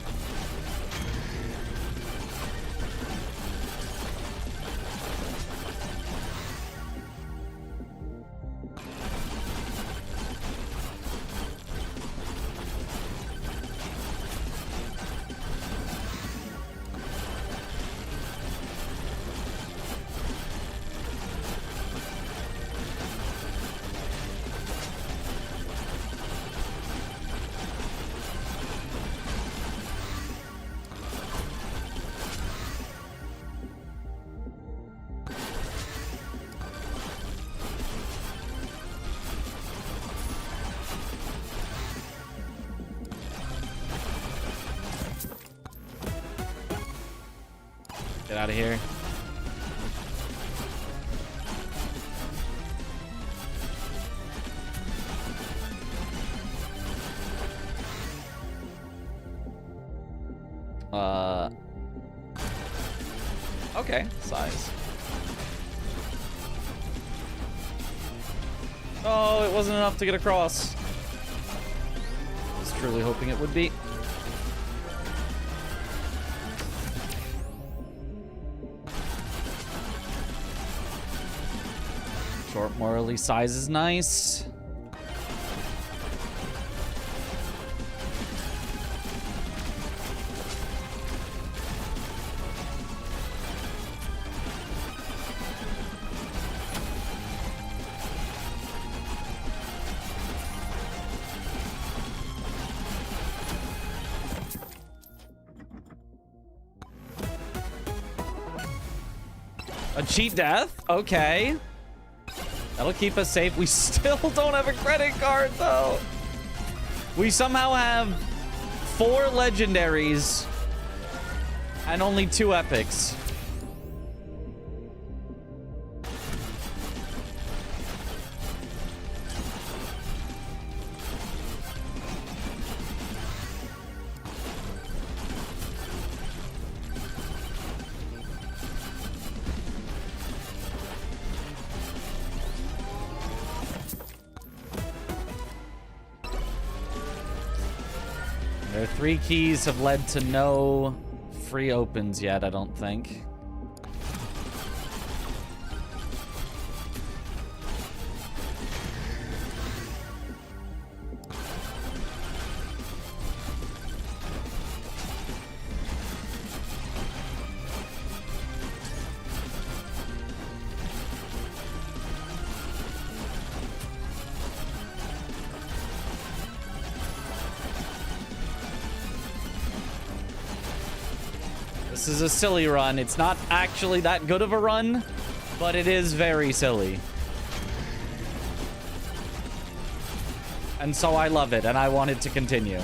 Get out of here. Okay, size. Oh, it wasn't enough to get across. I was truly hoping it would be. Short morally size is nice. A cheat death? Okay. That'll keep us safe. We still don't have a credit card, though. We somehow have 4 legendaries and only 2 epics. Their 3 keys have led to no free opens yet, I don't think. This is a silly run. It's not actually that good of a run, but it is very silly. And so I love it, and I want it to continue.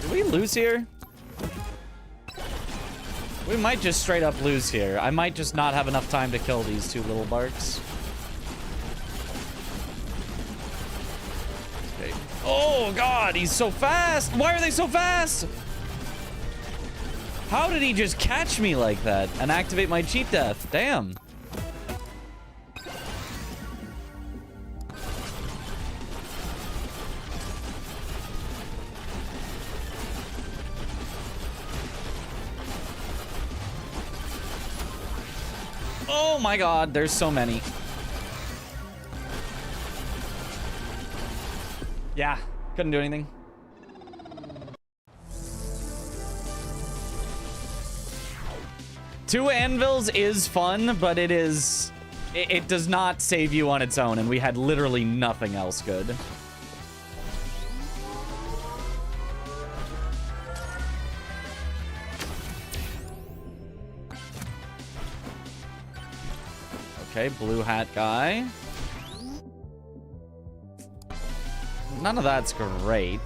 Did we lose here? We might just straight up lose here. I might just not have enough time to kill these 2 little barks. Okay. Oh, God, he's so fast. Why are they so fast? How did he just catch me like that and activate my cheat death? Damn. Oh my god, there's so many. Yeah, couldn't do anything. Two anvils is fun, but it does not save you on its own, and we had literally nothing else good. Okay, blue hat guy. None of that's great.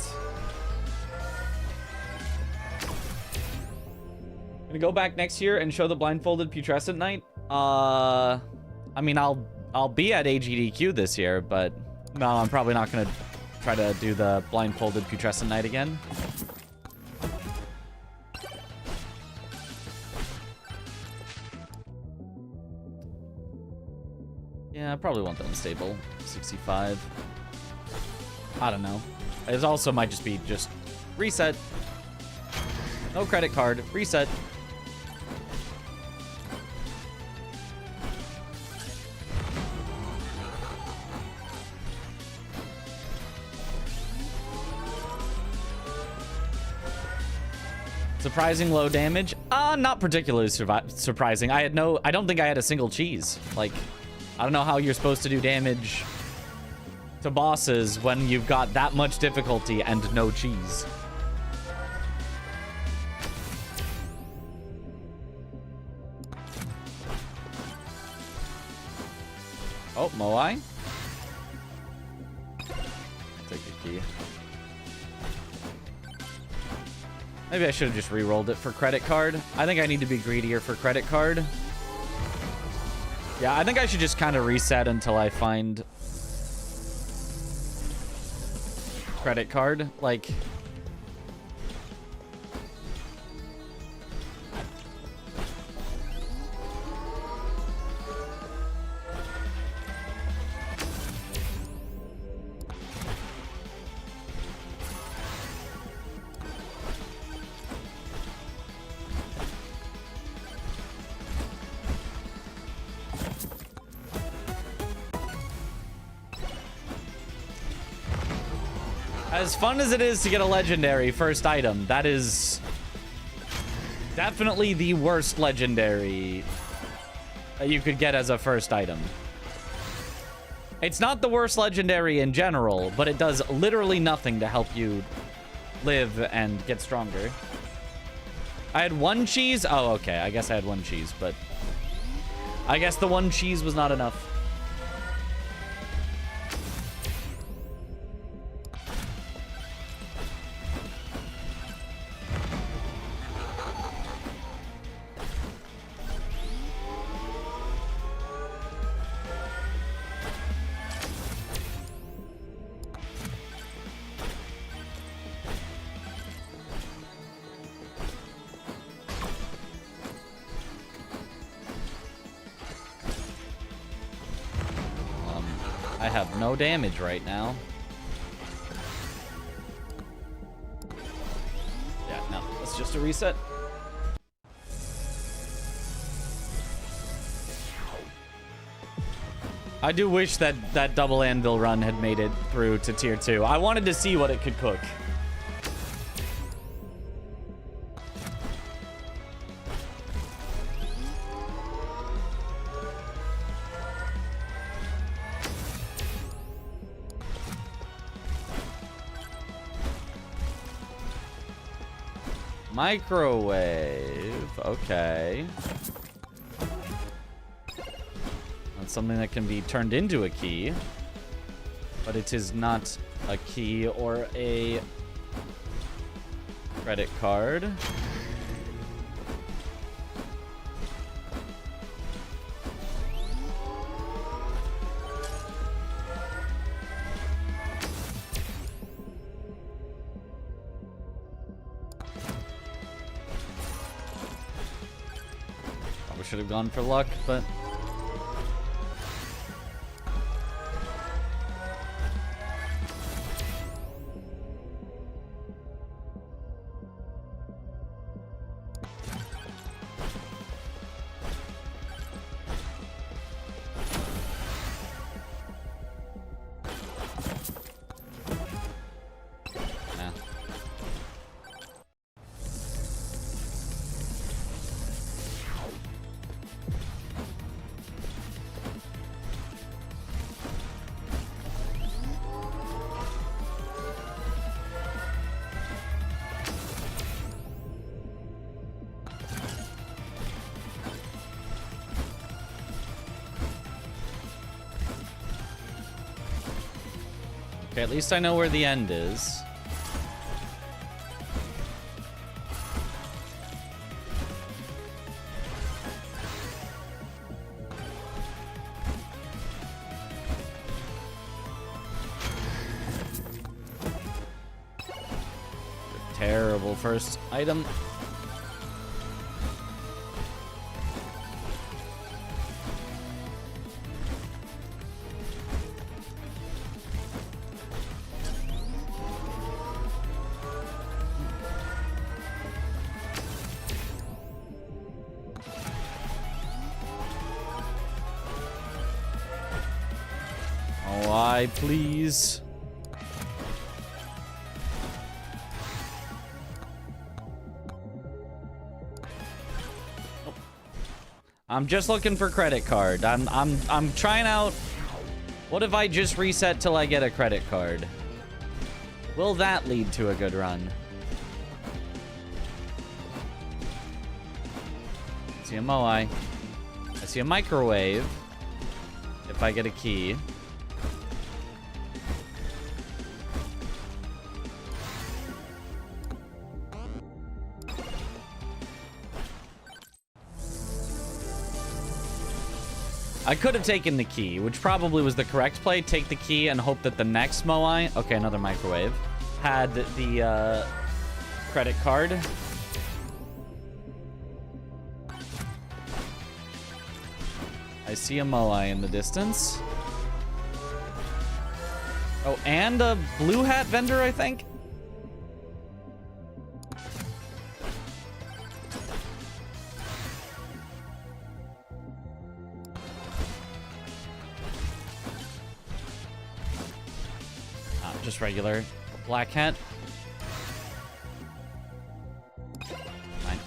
Gonna go back next year and show the blindfolded putrescent night. I mean, I'll be at AGDQ this year, but no, I'm probably not gonna try to do the blindfolded putrescent night again. Yeah, I probably want the unstable 65. I don't know. It also might just be just reset. No credit card. Reset. Surprising low damage? Not particularly surprising. I don't think I had a single cheese. Like, I don't know how you're supposed to do damage to bosses when you've got that much difficulty and no cheese. Oh, Moai. Take the key. Maybe I should have just re-rolled it for credit card. I think I need to be greedier for credit card. Yeah, I think I should just kind of reset until I find credit card. Like, as fun as it is to get a legendary first item, that is definitely the worst legendary that you could get as a first item. It's not the worst legendary in general, but it does literally nothing to help you live and get stronger. I had one cheese. Oh, okay. I guess I had one cheese, but I guess the one cheese was not enough. I have no damage right now. Yeah, no, it's just a reset. I do wish that that double anvil run had made it through to tier 2. I wanted to see what it could cook. Microwave. Okay. That's something that can be turned into a key. But it is not a key or a credit card. Should have gone for luck, but Okay, at least I know where the end is. Terrible first item. Oh, please. I'm just looking for credit card. I'm trying out. What if I just reset till I get a credit card? Will that lead to a good run? I see a Moai. I see a microwave. If I get a key. I could have taken the key, which probably was the correct play. Take the key and hope that the next Moai... Okay, another microwave. Had the credit card. I see a Moai in the distance. Oh, and a blue hat vendor, I think? Just regular black hat. Fine.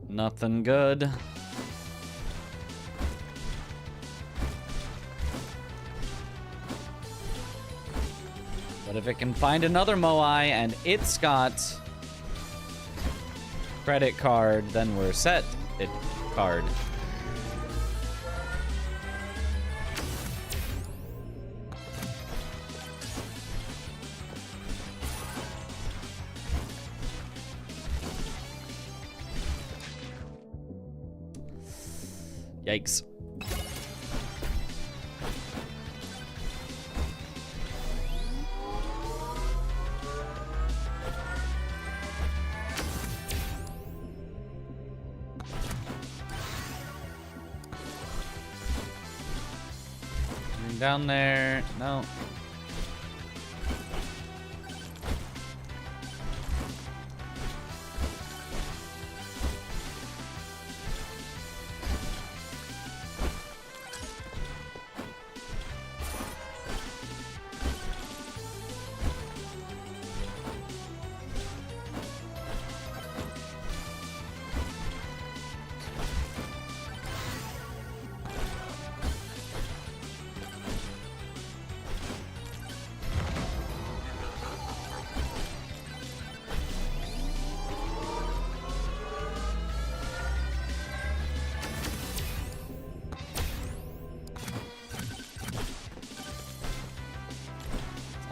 Nothing good. But if it can find another Moai and it's got credit card, then we're set. It card. Yikes. Down there. No.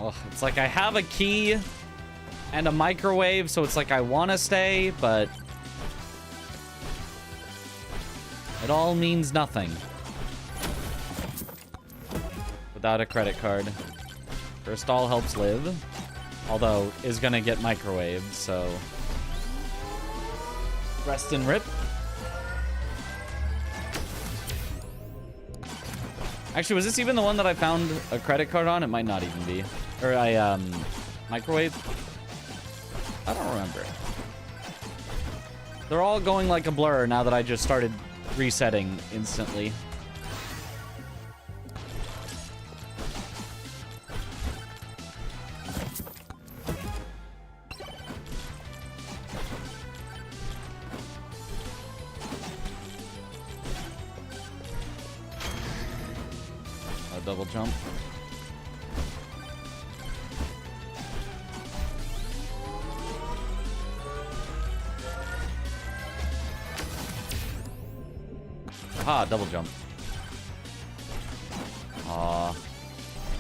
Oh, it's like I have a key and a microwave, so it's like I want to stay, but it all means nothing without a credit card. First all helps live, although is gonna get microwaved, so rest and rip. Actually, was this even the one that I found a credit card on? It might not even be. Or I, microwave? I don't remember. They're all going like a blur now that I just started resetting instantly. Double jump. Aha, double jump.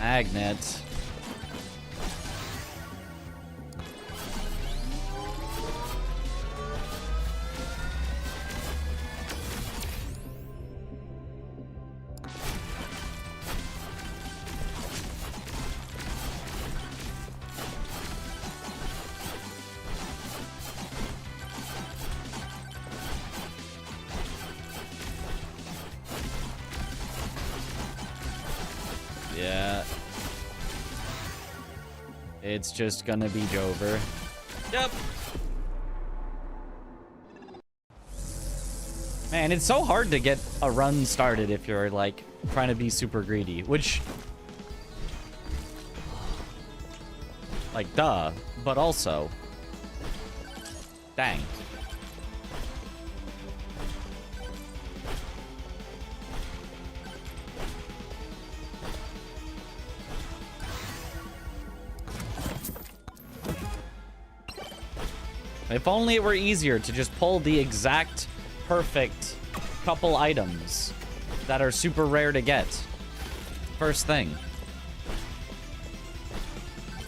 Magnet. Yeah. It's just gonna be Jover. Yep. Man, it's so hard to get a run started if you're, like, trying to be super greedy, which... Like, duh. But also... Dang. If only it were easier to just pull the exact perfect couple items that are super rare to get. First thing.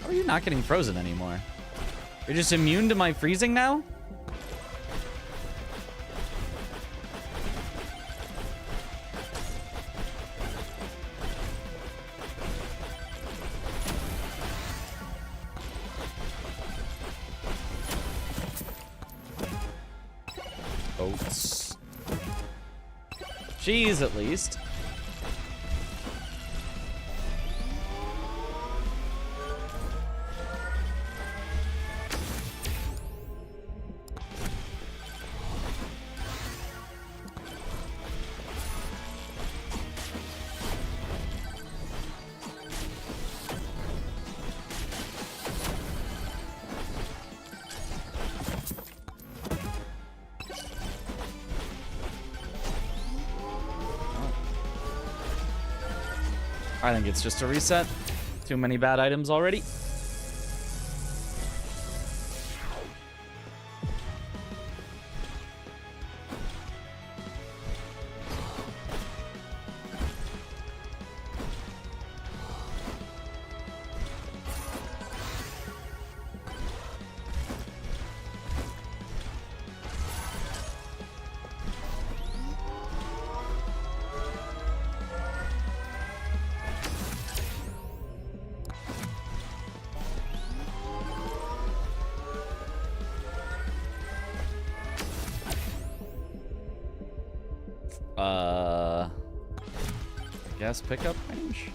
How are you not getting frozen anymore? You're just immune to my freezing now? Oats. Cheese, at least. I think it's just a reset. Too many bad items already. Guess pickup range?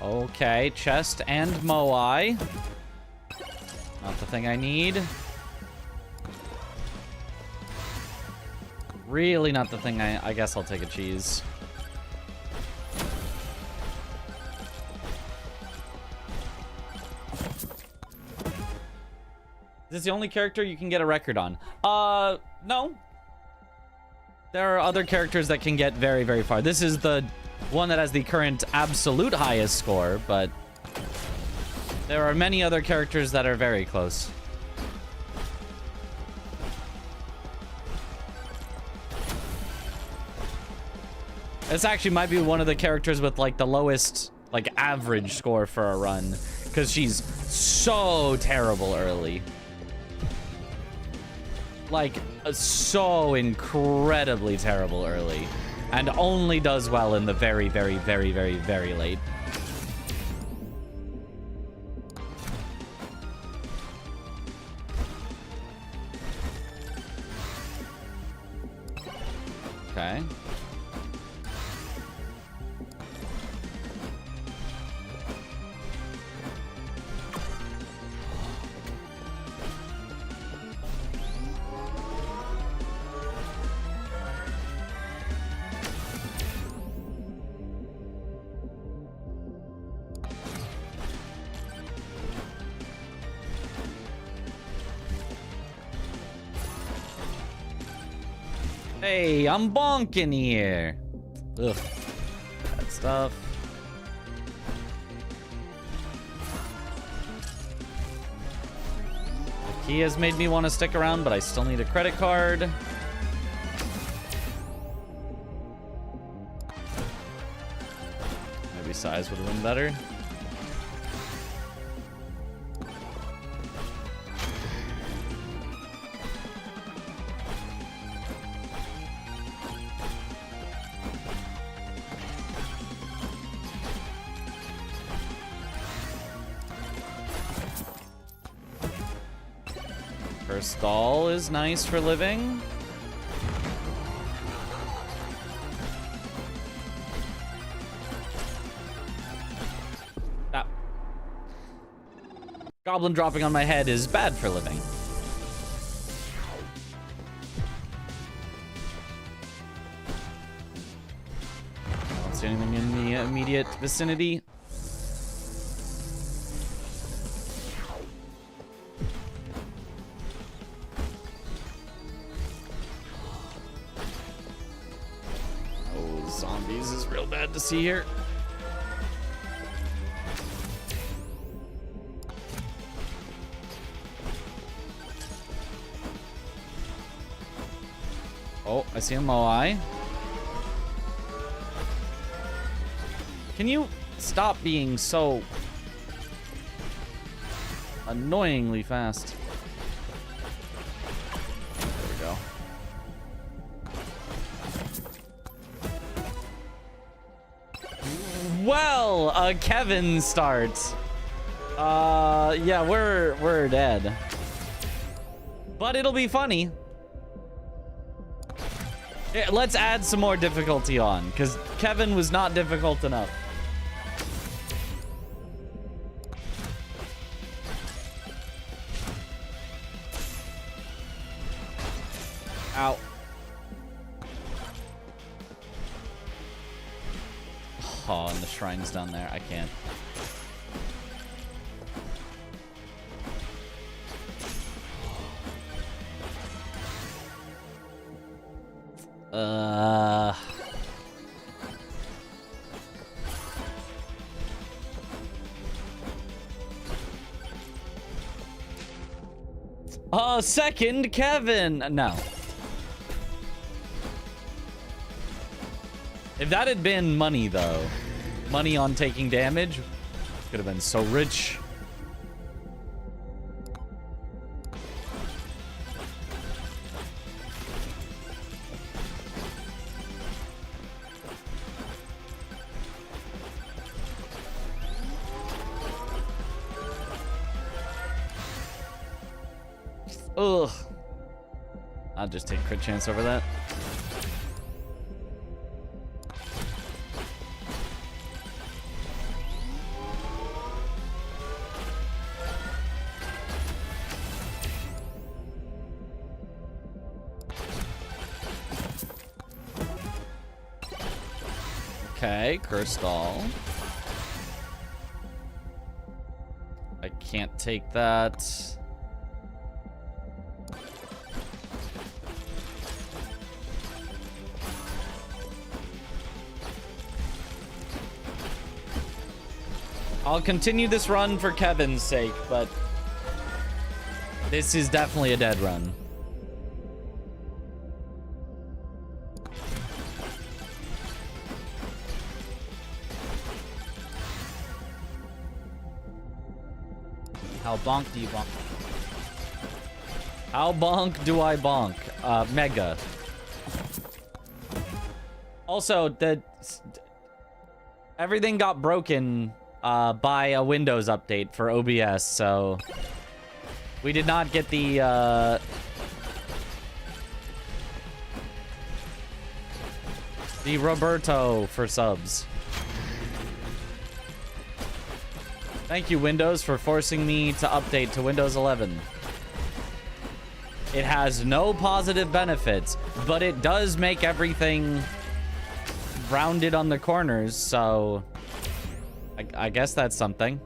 Okay, chest and Moai. Not the thing I need. Really not the thing I guess I'll take a cheese. Is this the only character you can get a record on? No. There are other characters that can get very, very far. This is the one that has the current absolute highest score, but there are many other characters that are very close. This actually might be one of the characters with, like, the lowest, like, average score for a run, because she's so terrible early. Like, so incredibly terrible early. And only does well in the very, very, very, very, very late. Okay. Hey, I'm bonking here. Ugh. Bad stuff. The key has made me want to stick around, but I still need a credit card. Maybe size would have been better. Stall is nice for living. Ah. Goblin dropping on my head is bad for living. I don't see anything in the immediate vicinity. To see here. Oh, I see a Moai. Can you stop being so annoyingly fast? There we go. Well, Kevin starts. Yeah, we're dead. But it'll be funny. Yeah, let's add some more difficulty on, because Kevin was not difficult enough. Ow. Oh, and the shrine's down there. I can't. Second Kevin. No. If that had been money, though, money on taking damage, could have been so rich. Ugh. I'll just take crit chance over that. Okay, curse stall. I can't take that. I'll continue this run for Kevin's sake, but this is definitely a dead run. How bonk do you bonk? How bonk do I bonk? Mega. Also, everything got broken by a Windows update for OBS, so we did not get the Roberto for subs. Thank you, Windows, for forcing me to update to Windows 11. It has no positive benefits, but it does make everything rounded on the corners, so I guess that's something.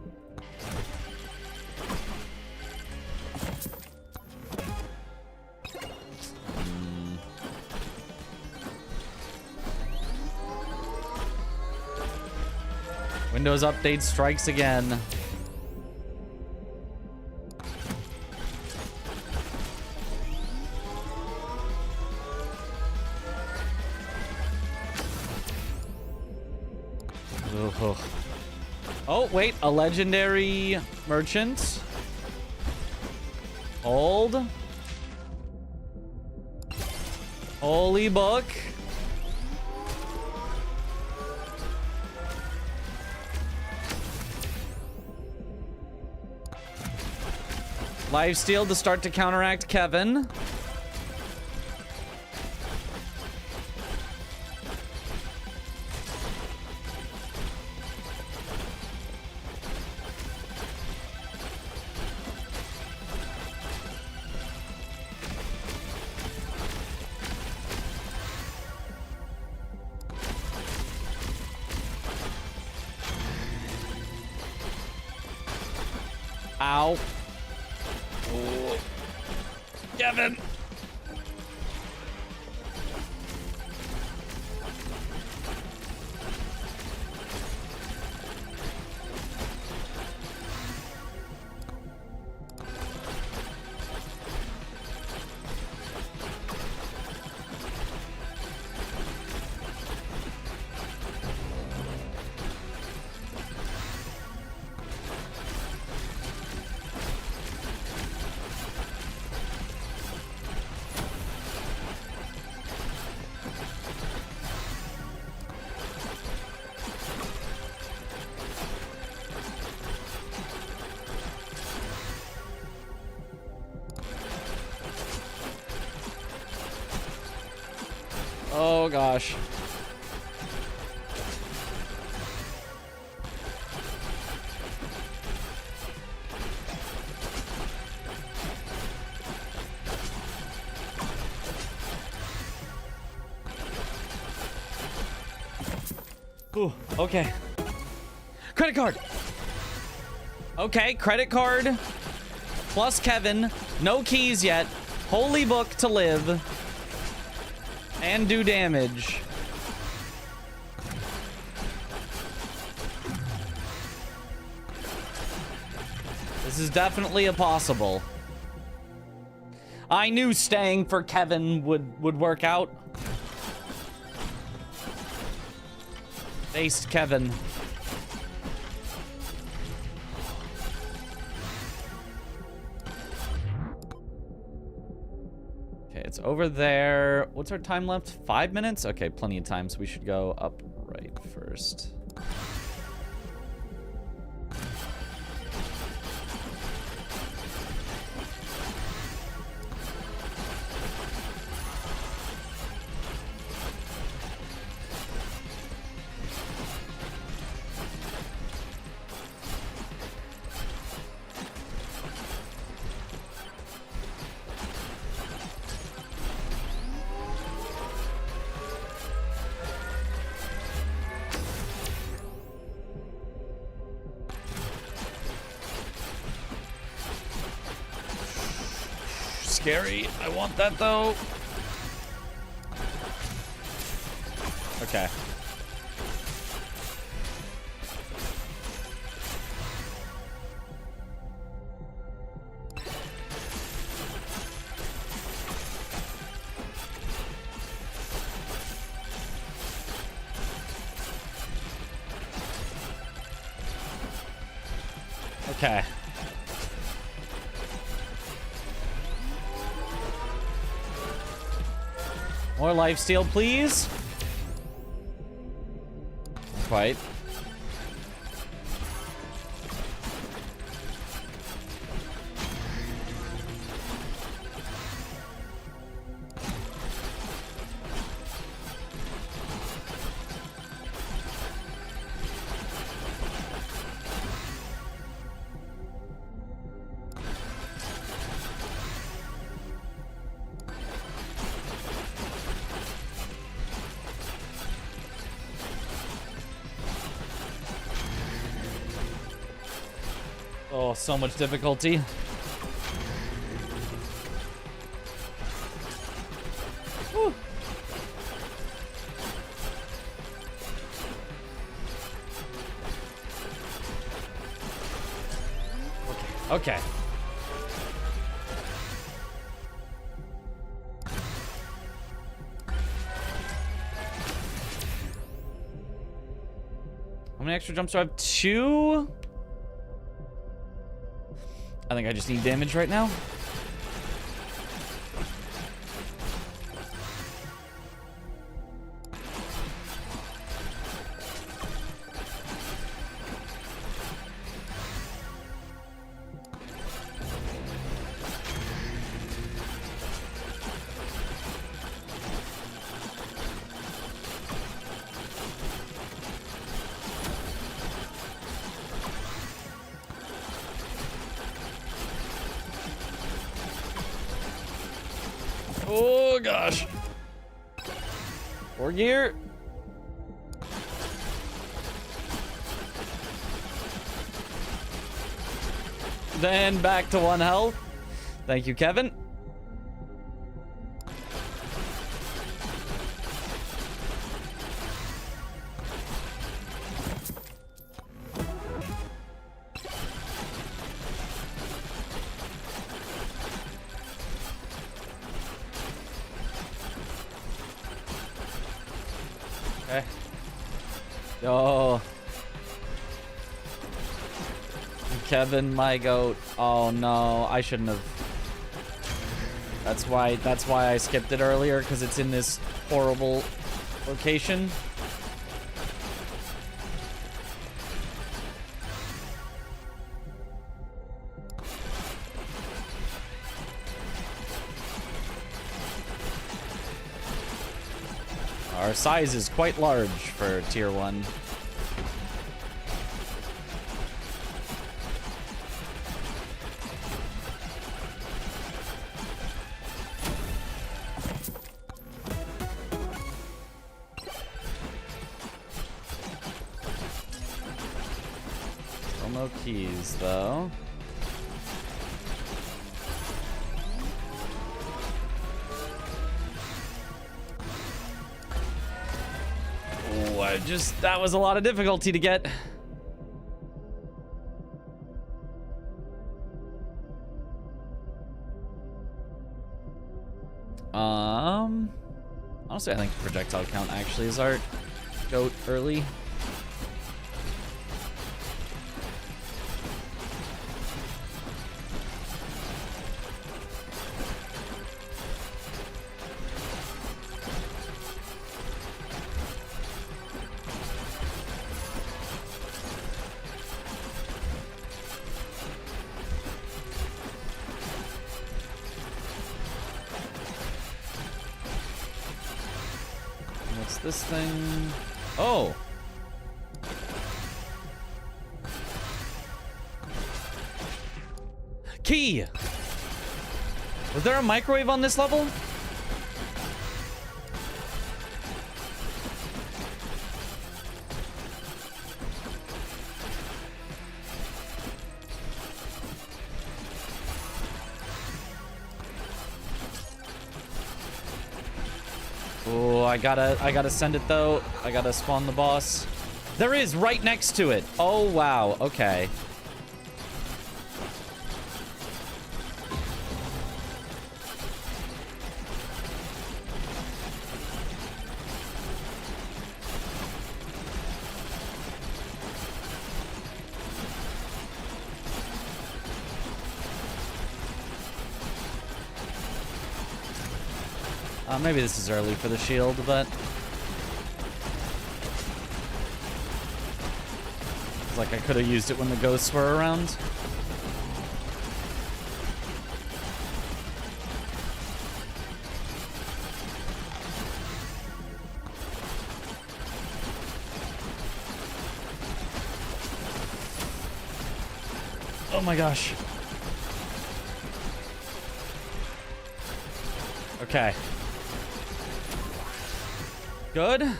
Windows Update strikes again. Ugh. Oh, wait. A legendary merchant. Hold. Holy book. Lifesteal to start to counteract Kevin. Ow. Oh. Kevin. Oh gosh. Ooh, okay. Credit card. Okay, credit card. Plus Kevin. No keys yet. Holy book to live. And do damage. This is definitely a possible. I knew staying for Kevin would work out. Faced Kevin. Okay, it's over there. What's our time left? 5 minutes? Okay, plenty of time, so we should go up right first. Scary. I want that though. Okay. Okay. More lifesteal, please. Not quite. Oh, so much difficulty. Whew. Okay. How many extra jumps do I have? 2? I think I just need damage right now. Oh gosh. 4 gear. Then back to 1 health. Thank you, Kevin. Okay. Oh. Kevin, my goat. Oh no, I shouldn't have. That's why I skipped it earlier, because it's in this horrible location. Our size is quite large for tier 1. Still no keys though. That was a lot of difficulty to get. Honestly, I think projectile count actually is our goat early. This thing. Oh. Key. Was there a microwave on this level? I gotta send it though. I gotta spawn the boss. There is right next to it. Oh wow. Okay. Maybe this is early for the shield, but it's like I could have used it when the ghosts were around. Oh my gosh. Okay. Good. Okay,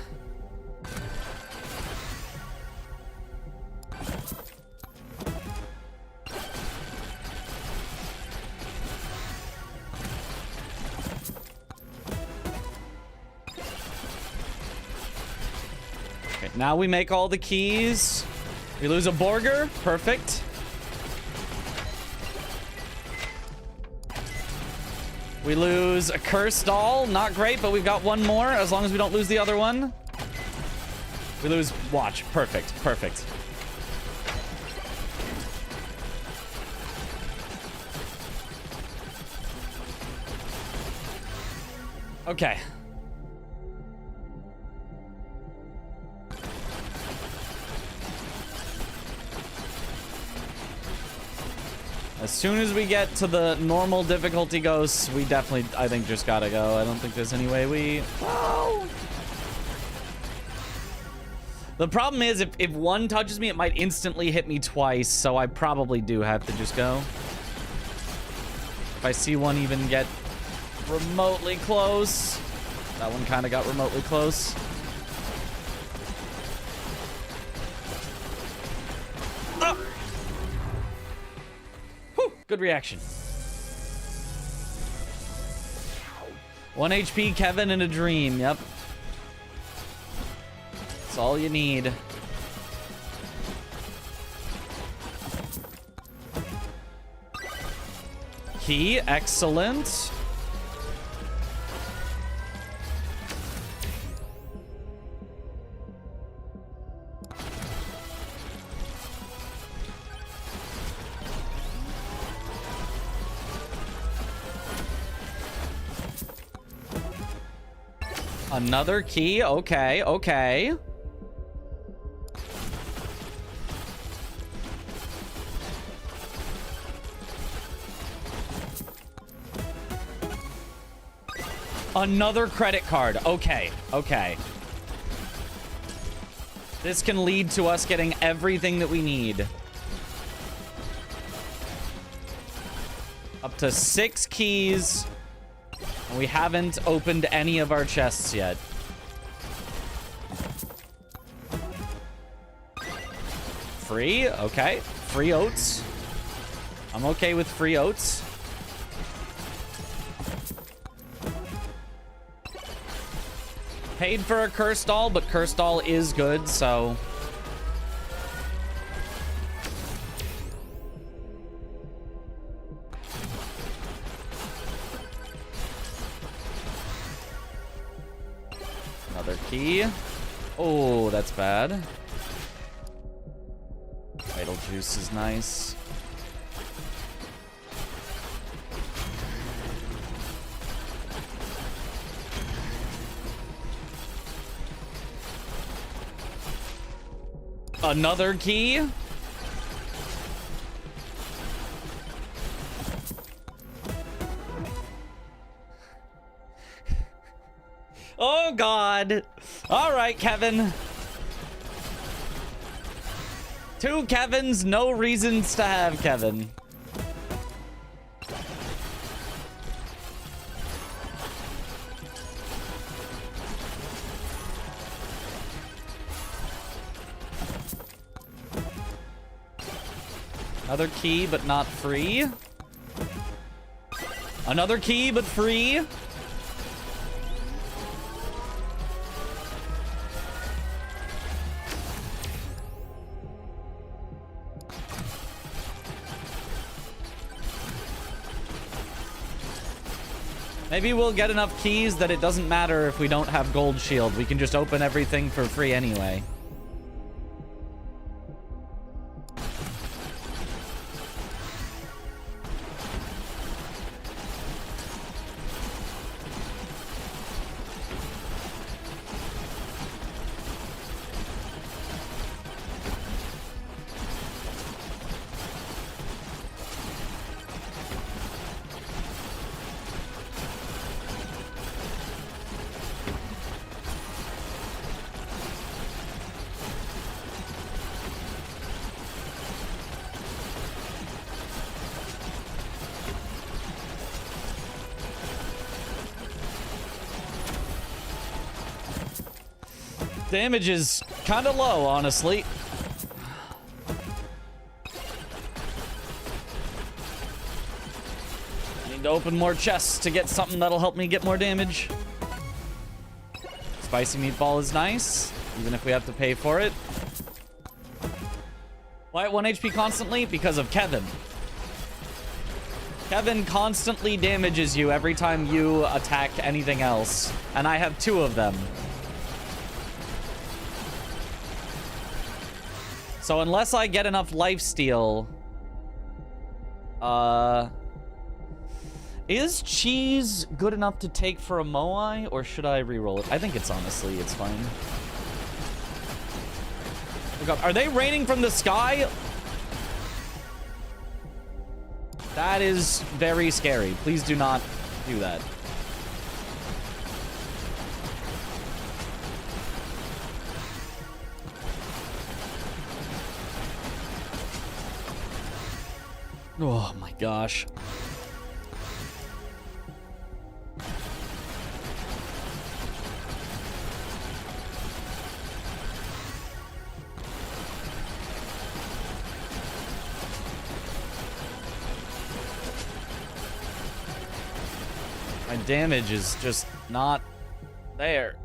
now we make all the keys. We lose a Borger. Perfect. We lose a cursed doll. Not great, but we've got one more as long as we don't lose the other one. We lose watch. Perfect. Perfect. Okay. As soon as we get to the normal difficulty ghosts, we definitely, I think, just gotta go. I don't think there's any way we... Oh! The problem is, if one touches me, it might instantly hit me twice, so I probably do have to just go. If I see one even get remotely close. That one kind of got remotely close. Oh! Whew, good reaction. 1 HP, Kevin, in a dream. Yep. That's all you need. Key, excellent. Another key. Okay, okay. Another credit card. Okay, okay. This can lead to us getting everything that we need. Up to 6 keys. And we haven't opened any of our chests yet. Free? Okay. Free oats. I'm okay with free oats. Paid for a cursed doll, but cursed doll is good, so... Another key. Oh, that's bad. Vital juice is nice. Another key. Oh, God. All right, Kevin. 2 Kevins, no reasons to have Kevin. Another key, but not free. Another key, but free. Maybe we'll get enough keys that it doesn't matter if we don't have gold shield. We can just open everything for free anyway. Damage is kind of low, honestly. Need to open more chests to get something that'll help me get more damage. Spicy meatball is nice, even if we have to pay for it. Why at 1 HP constantly? Because of Kevin. Kevin constantly damages you every time you attack anything else. And I have 2 of them. So unless I get enough lifesteal... Is cheese good enough to take for a Moai? Or should I reroll it? I think it's honestly, it's fine. Oh God, are they raining from the sky? That is very scary. Please do not do that. Oh my gosh. My damage is just not there.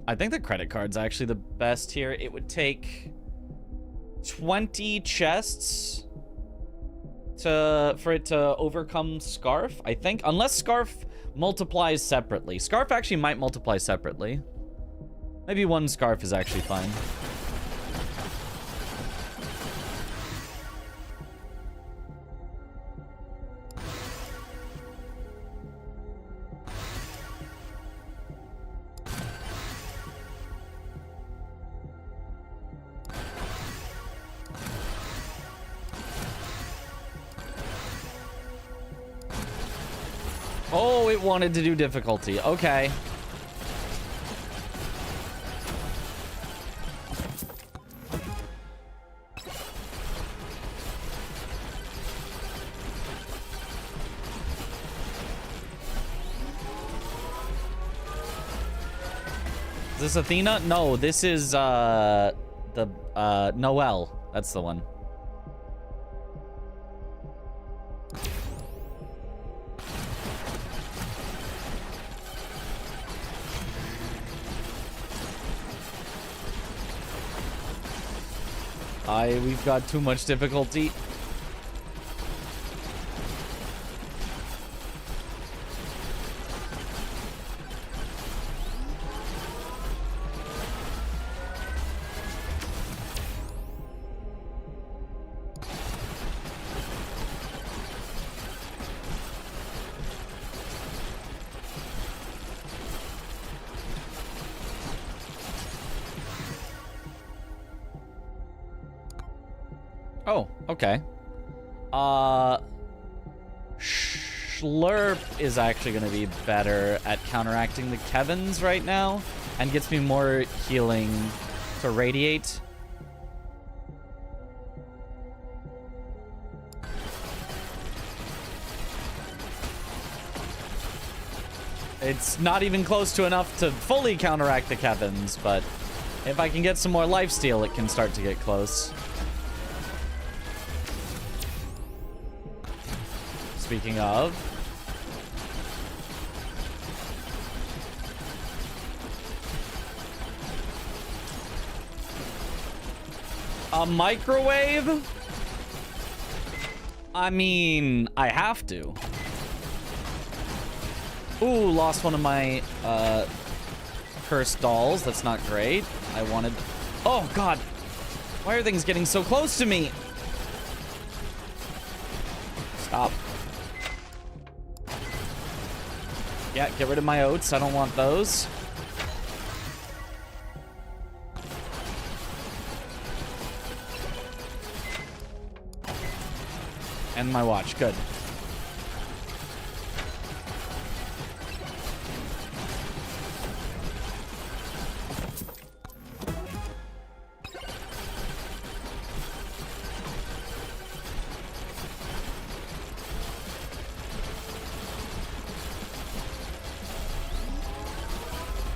I think the credit card's actually the best here. It would take 20 chests for it to overcome Scarf, I think. Unless Scarf multiplies separately. Scarf actually might multiply separately. Maybe 1 Scarf is actually fine. Oh, it wanted to do difficulty. Okay. Is this Athena? No, this is Noelle. That's the one. We've got too much difficulty. Oh, okay. Slurp is actually going to be better at counteracting the Kevins right now and gets me more healing to radiate. It's not even close to enough to fully counteract the Kevins, but if I can get some more lifesteal, it can start to get close. Speaking of, a microwave? I mean, I have to. Ooh, lost one of my cursed dolls. That's not great. I wanted... Oh, God. Why are things getting so close to me? Stop. Yeah, get rid of my oats. I don't want those. And my watch. Good.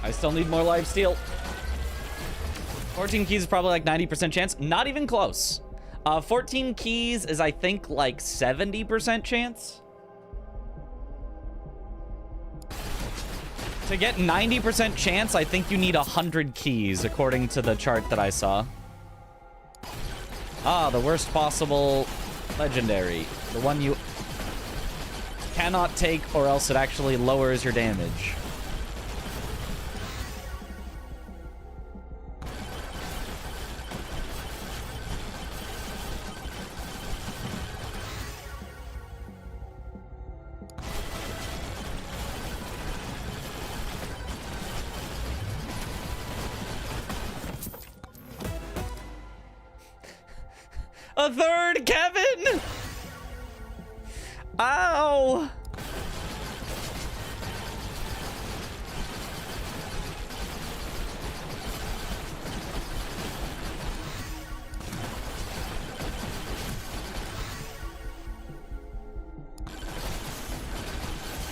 I still need more lifesteal. 14 keys is probably like 90% chance. Not even close. 14 keys is, I think, like 70% chance. To get 90% chance, I think you need 100 keys, according to the chart that I saw. Ah, the worst possible legendary. The one you cannot take, or else it actually lowers your damage. A third, Kevin! Ow!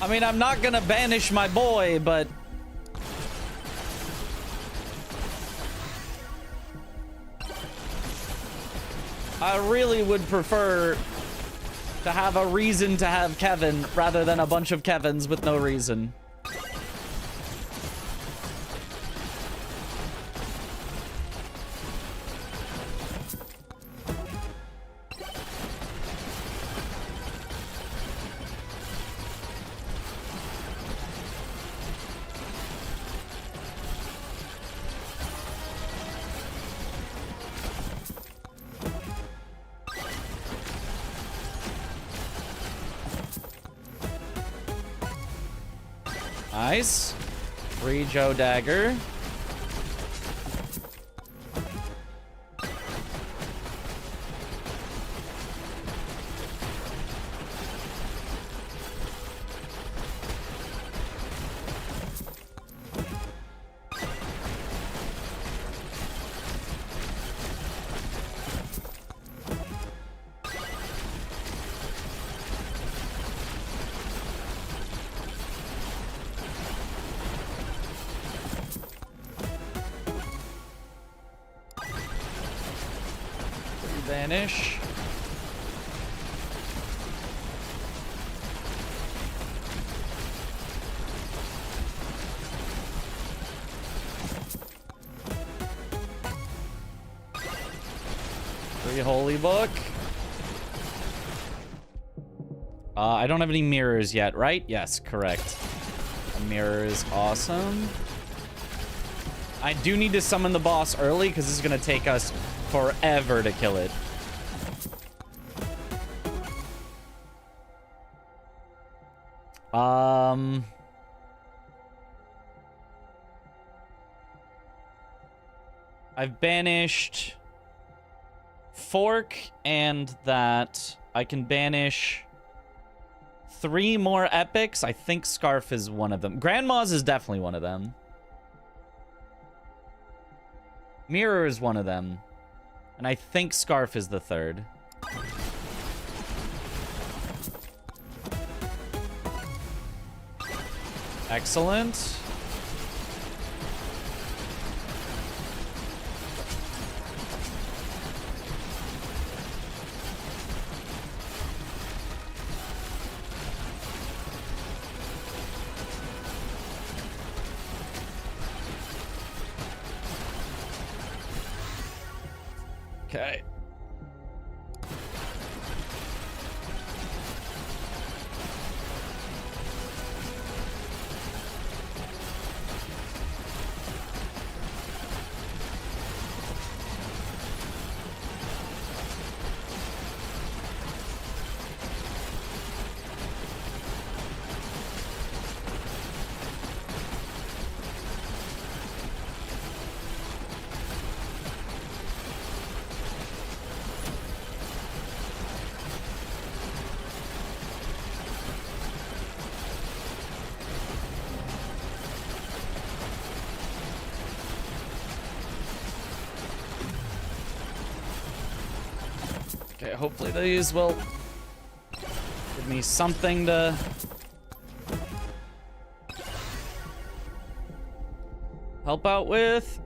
I mean, I'm not gonna banish my boy, but... I really would prefer to have a reason to have Kevin rather than a bunch of Kevins with no reason. Nice. Free Joe Dagger. Vanish. Free Holy Book. I don't have any mirrors yet, right? Yes, correct. A mirror is awesome. I do need to summon the boss early because this is going to take us forever to kill it. I've banished Fork and that. I can banish 3 more epics. I think Scarf is one of them. Grandma's is definitely one of them. Mirror is one of them. And I think Scarf is the third. Excellent. Okay. Okay, hopefully these will give me something to help out with.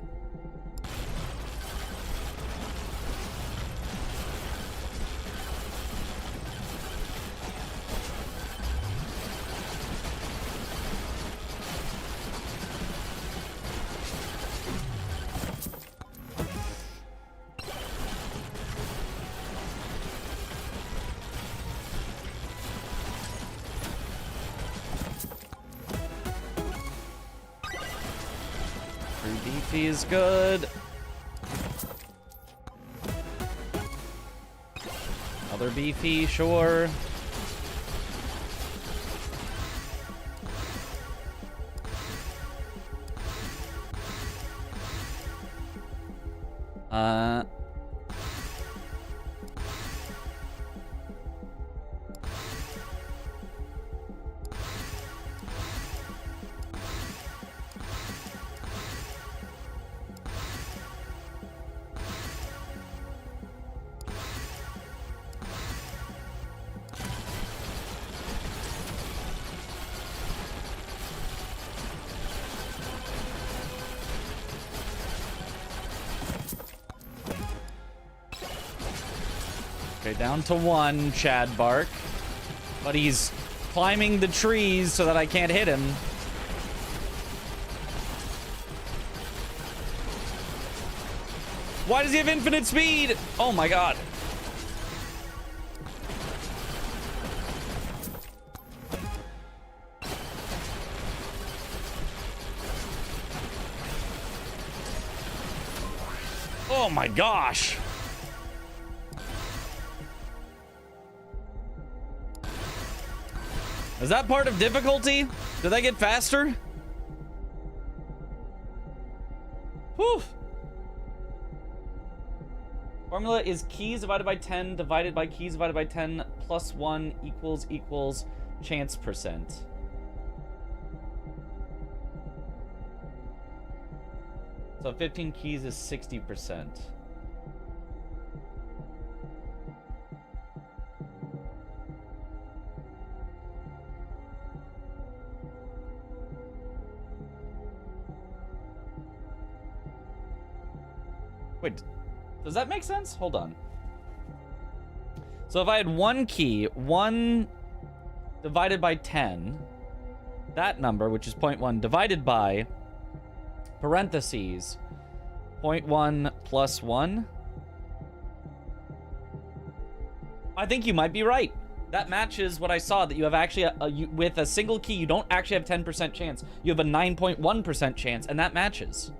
beefy is good. Another beefy, sure. Okay, down to 1, Chad Bark. But he's climbing the trees so that I can't hit him. Why does he have infinite speed? Oh my god. Oh my gosh. Is that part of difficulty? Did they get faster? Whew. Formula is keys divided by 10 divided by keys divided by 10 plus 1 equals chance percent. So 15 keys is 60%. Wait, does that make sense? Hold on. So if I had 1 key, 1 divided by 10, that number, which is 0.1, divided by parentheses 0.1 plus 1. I think you might be right. That matches what I saw, that you have actually, with a single key, you don't actually have 10% chance. You have a 9.1% chance, and that matches.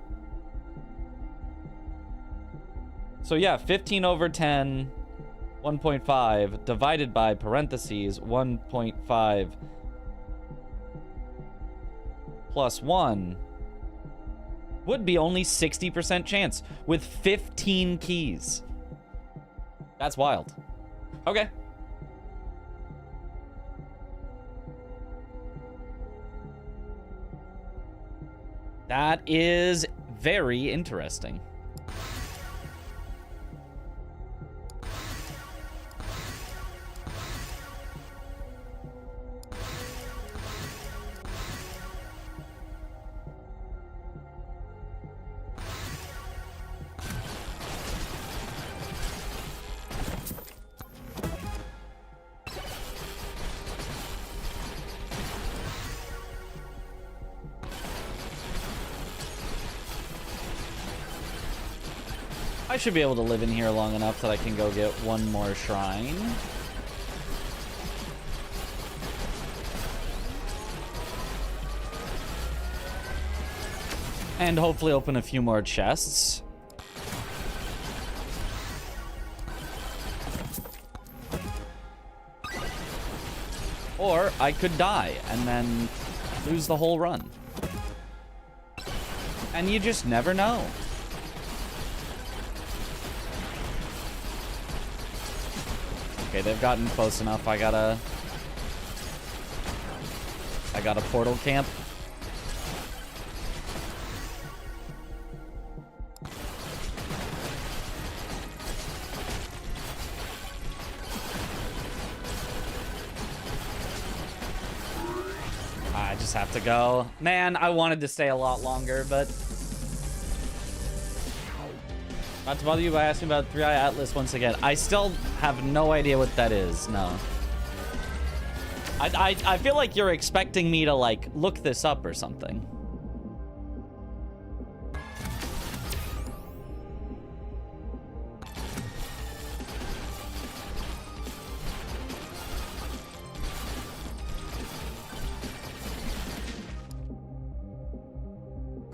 So yeah, 15 over 10, 1.5, divided by parentheses 1.5 plus 1 would be only 60% chance with 15 keys. That's wild. Okay. That is very interesting. I should be able to live in here long enough that I can go get one more shrine. And hopefully open a few more chests. Or I could die and then lose the whole run. And you just never know. Okay, they've gotten close enough. I gotta portal camp. I just have to go. Man, I wanted to stay a lot longer, but not to bother you by asking about 3-Eye Atlas once again. I still have no idea what that is. No. I feel like you're expecting me to, like, look this up or something.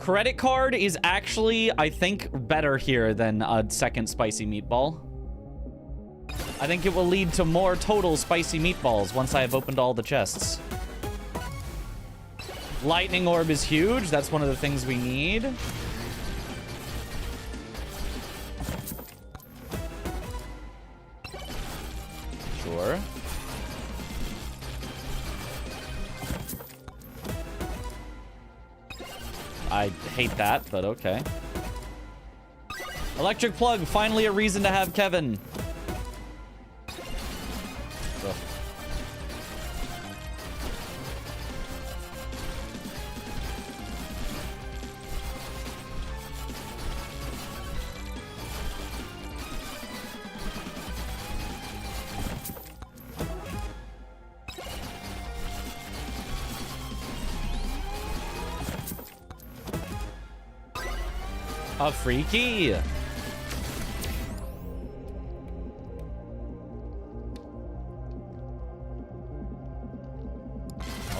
Credit card is actually, I think, better here than a second spicy meatball. I think it will lead to more total spicy meatballs once I have opened all the chests. Lightning orb is huge. That's one of the things we need. Sure. I hate that, but okay. Electric plug, finally a reason to have Kevin. Ugh. A free key. I'll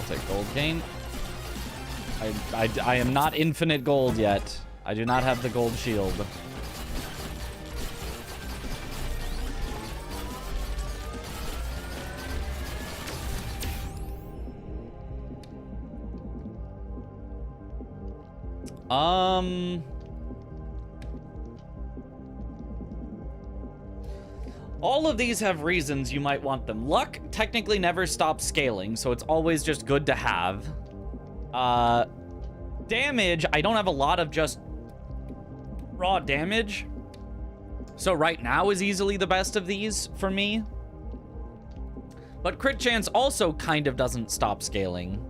take gold cane. I am not infinite gold yet. I do not have the gold shield. All of these have reasons you might want them. Luck technically never stops scaling, so it's always just good to have. Damage, I don't have a lot of just raw damage. So right now is easily the best of these for me. But crit chance also kind of doesn't stop scaling.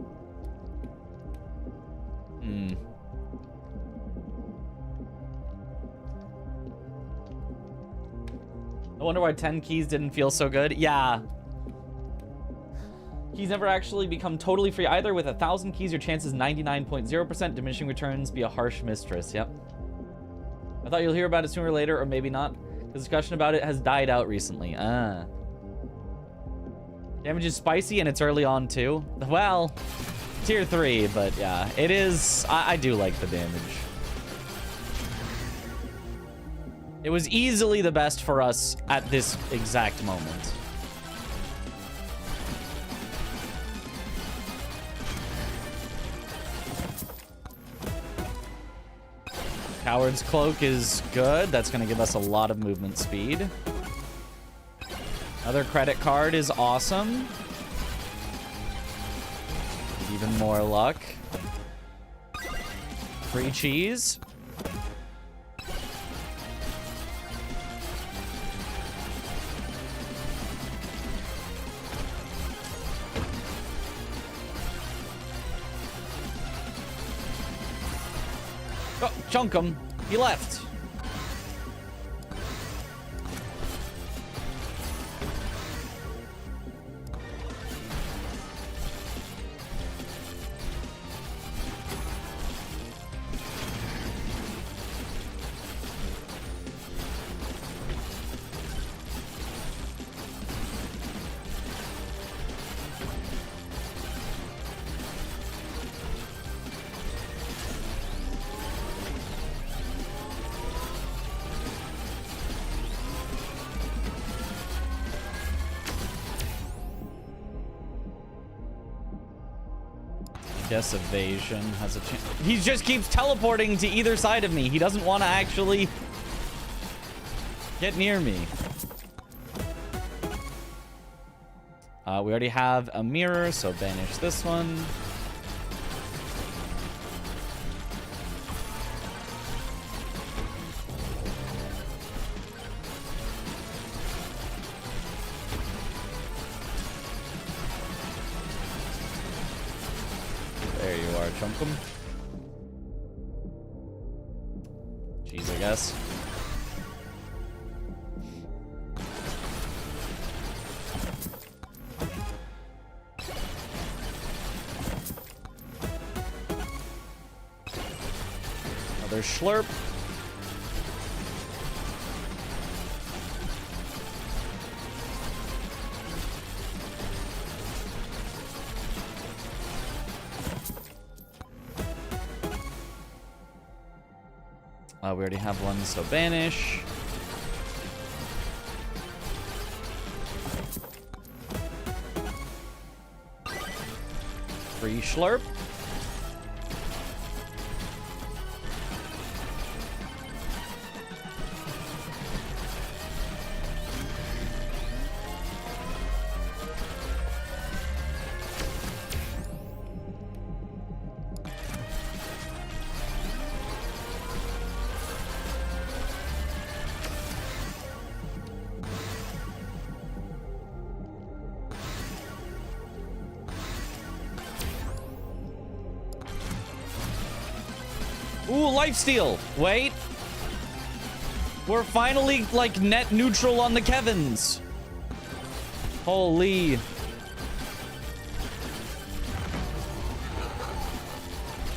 I wonder why 10 keys didn't feel so good. Yeah. Keys never actually become totally free either. With 1,000 keys, your chance is 99.0%. Diminishing returns. Be a harsh mistress. Yep. I thought you'll hear about it sooner or later, or maybe not. The discussion about it has died out recently. Damage is spicy, and it's early on, too. Well, tier 3, but yeah. It is... I do like the damage. It was easily the best for us at this exact moment. Coward's Cloak is good. That's going to give us a lot of movement speed. Another credit card is awesome. Even more luck. Free cheese. Oh, chunk him. He left. Guess evasion has a chance. He just keeps teleporting to either side of me. He doesn't want to actually get near me. We already have a mirror, so banish this one. There you are, Chunkum. Jeez, I guess. Another Schlurp. We already have one, so banish. Free Schlurp. Ooh, lifesteal. Wait. We're finally, like, net neutral on the Kevins. Holy.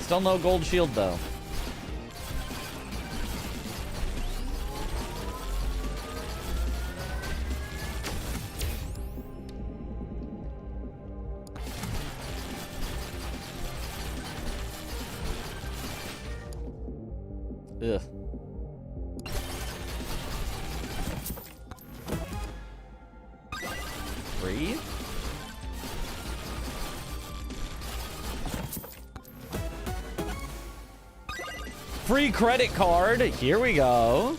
Still no gold shield, though. Ugh. Free? Free credit card. Here we go.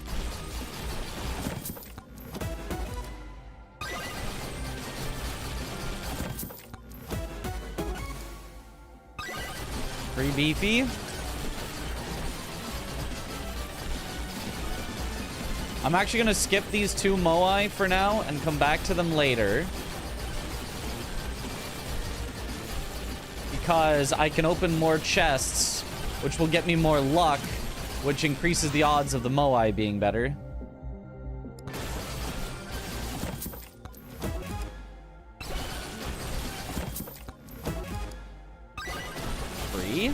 Free beefy. I'm actually going to skip these two Moai for now and come back to them later. Because I can open more chests, which will get me more luck, which increases the odds of the Moai being better. Free.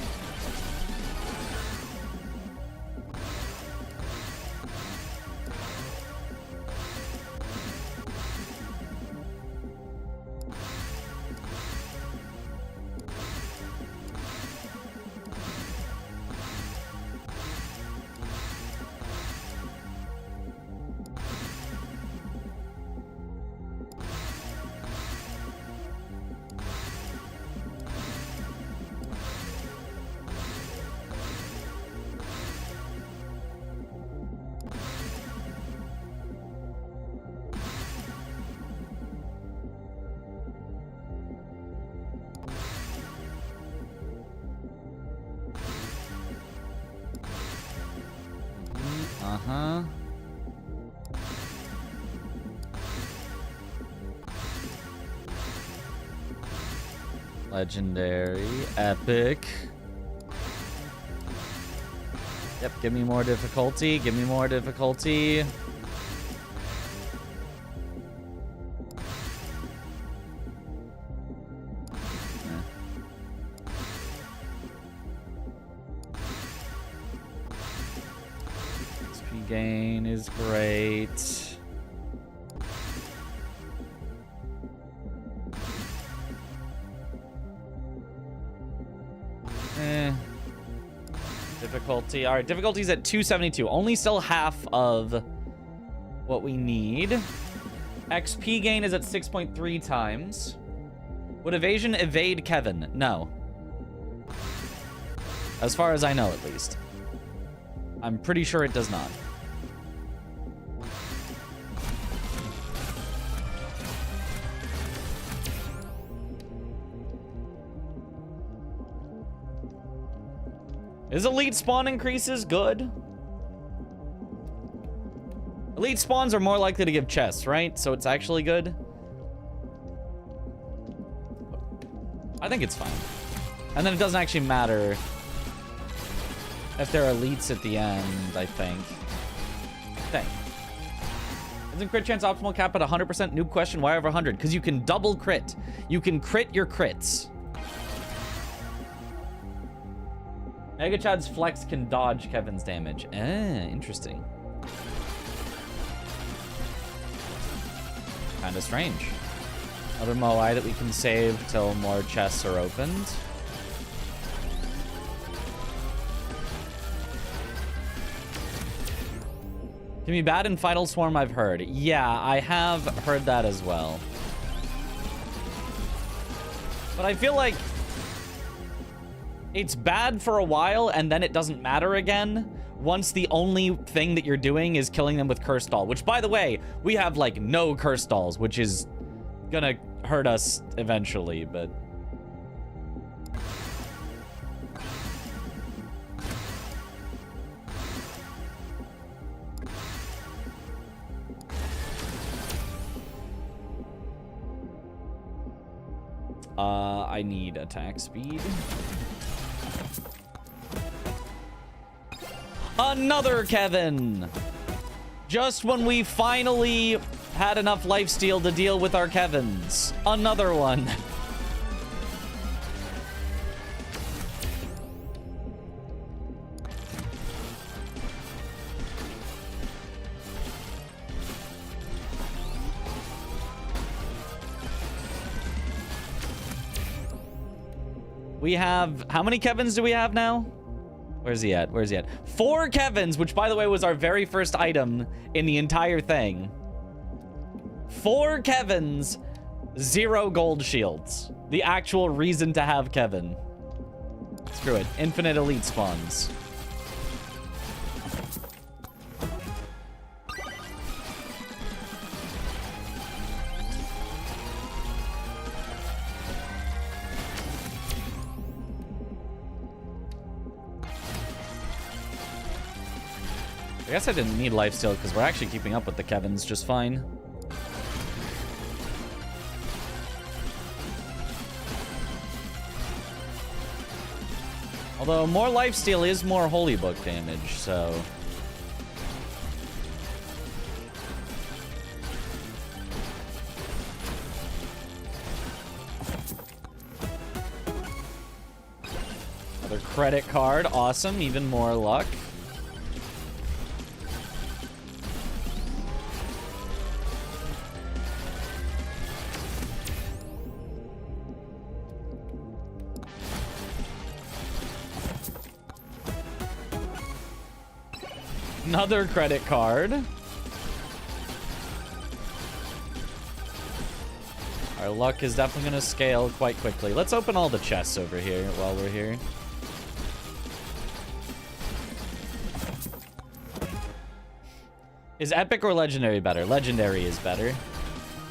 Uh-huh. Legendary. Epic. Yep, give me more difficulty. Give me more difficulty. Gain is great. Difficulty. All right, difficulty's at 272. Only still half of what we need. XP gain is at 6.3 times. Would evasion evade Kevin? No. As far as I know, at least. I'm pretty sure it does not. Is elite spawn increases good? Elite spawns are more likely to give chests, right? So it's actually good. I think it's fine. And then it doesn't actually matter if they're elites at the end, I think. Dang. Isn't crit chance optimal cap at 100%? Noob question, why over 100? Because you can double crit. You can crit your crits. Mega Chad's flex can dodge Kevin's damage. Interesting. Kinda strange. Another Moai that we can save till more chests are opened. Can be bad in Vital Swarm, I've heard. Yeah, I have heard that as well. But I feel like it's bad for a while and then it doesn't matter again once the only thing that you're doing is killing them with Cursed Doll. Which, by the way, we have, like, no Cursed Dolls, which is gonna hurt us eventually, but... I need attack speed. Another Kevin! Just when we finally had enough lifesteal to deal with our Kevins. Another one. We have... How many Kevins do we have now? Where's he at? Where's he at? 4 Kevins, which, by the way, was our very first item in the entire thing. 4 Kevins, 0 gold shields. The actual reason to have Kevin. Screw it. Infinite elite spawns. I guess I didn't need lifesteal because we're actually keeping up with the Kevins just fine. Although more lifesteal is more holy book damage, so... Another credit card, awesome, even more luck. Another credit card. Our luck is definitely going to scale quite quickly. Let's open all the chests over here while we're here. Is epic or legendary better? Legendary is better.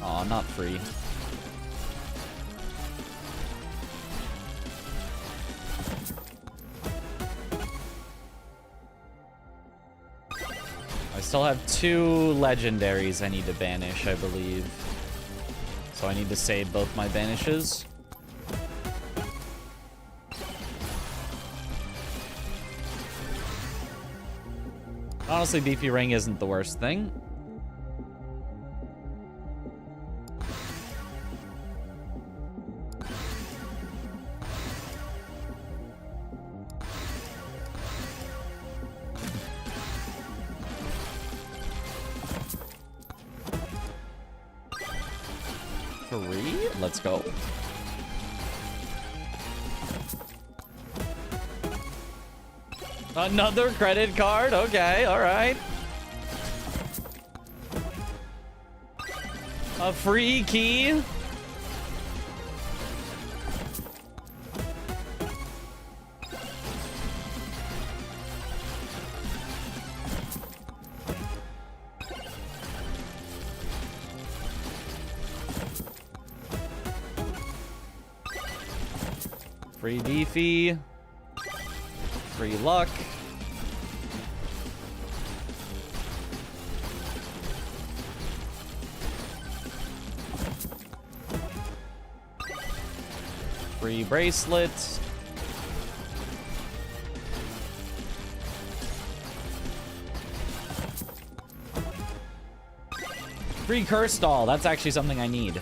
Aw, not free. I still have 2 legendaries I need to banish, I believe. So I need to save both my banishes. Honestly, beefy ring isn't the worst thing. Let's go. Another credit card. Okay, all right. A free key. Free beefy. Free luck. Free bracelet. Free curse doll. That's actually something I need.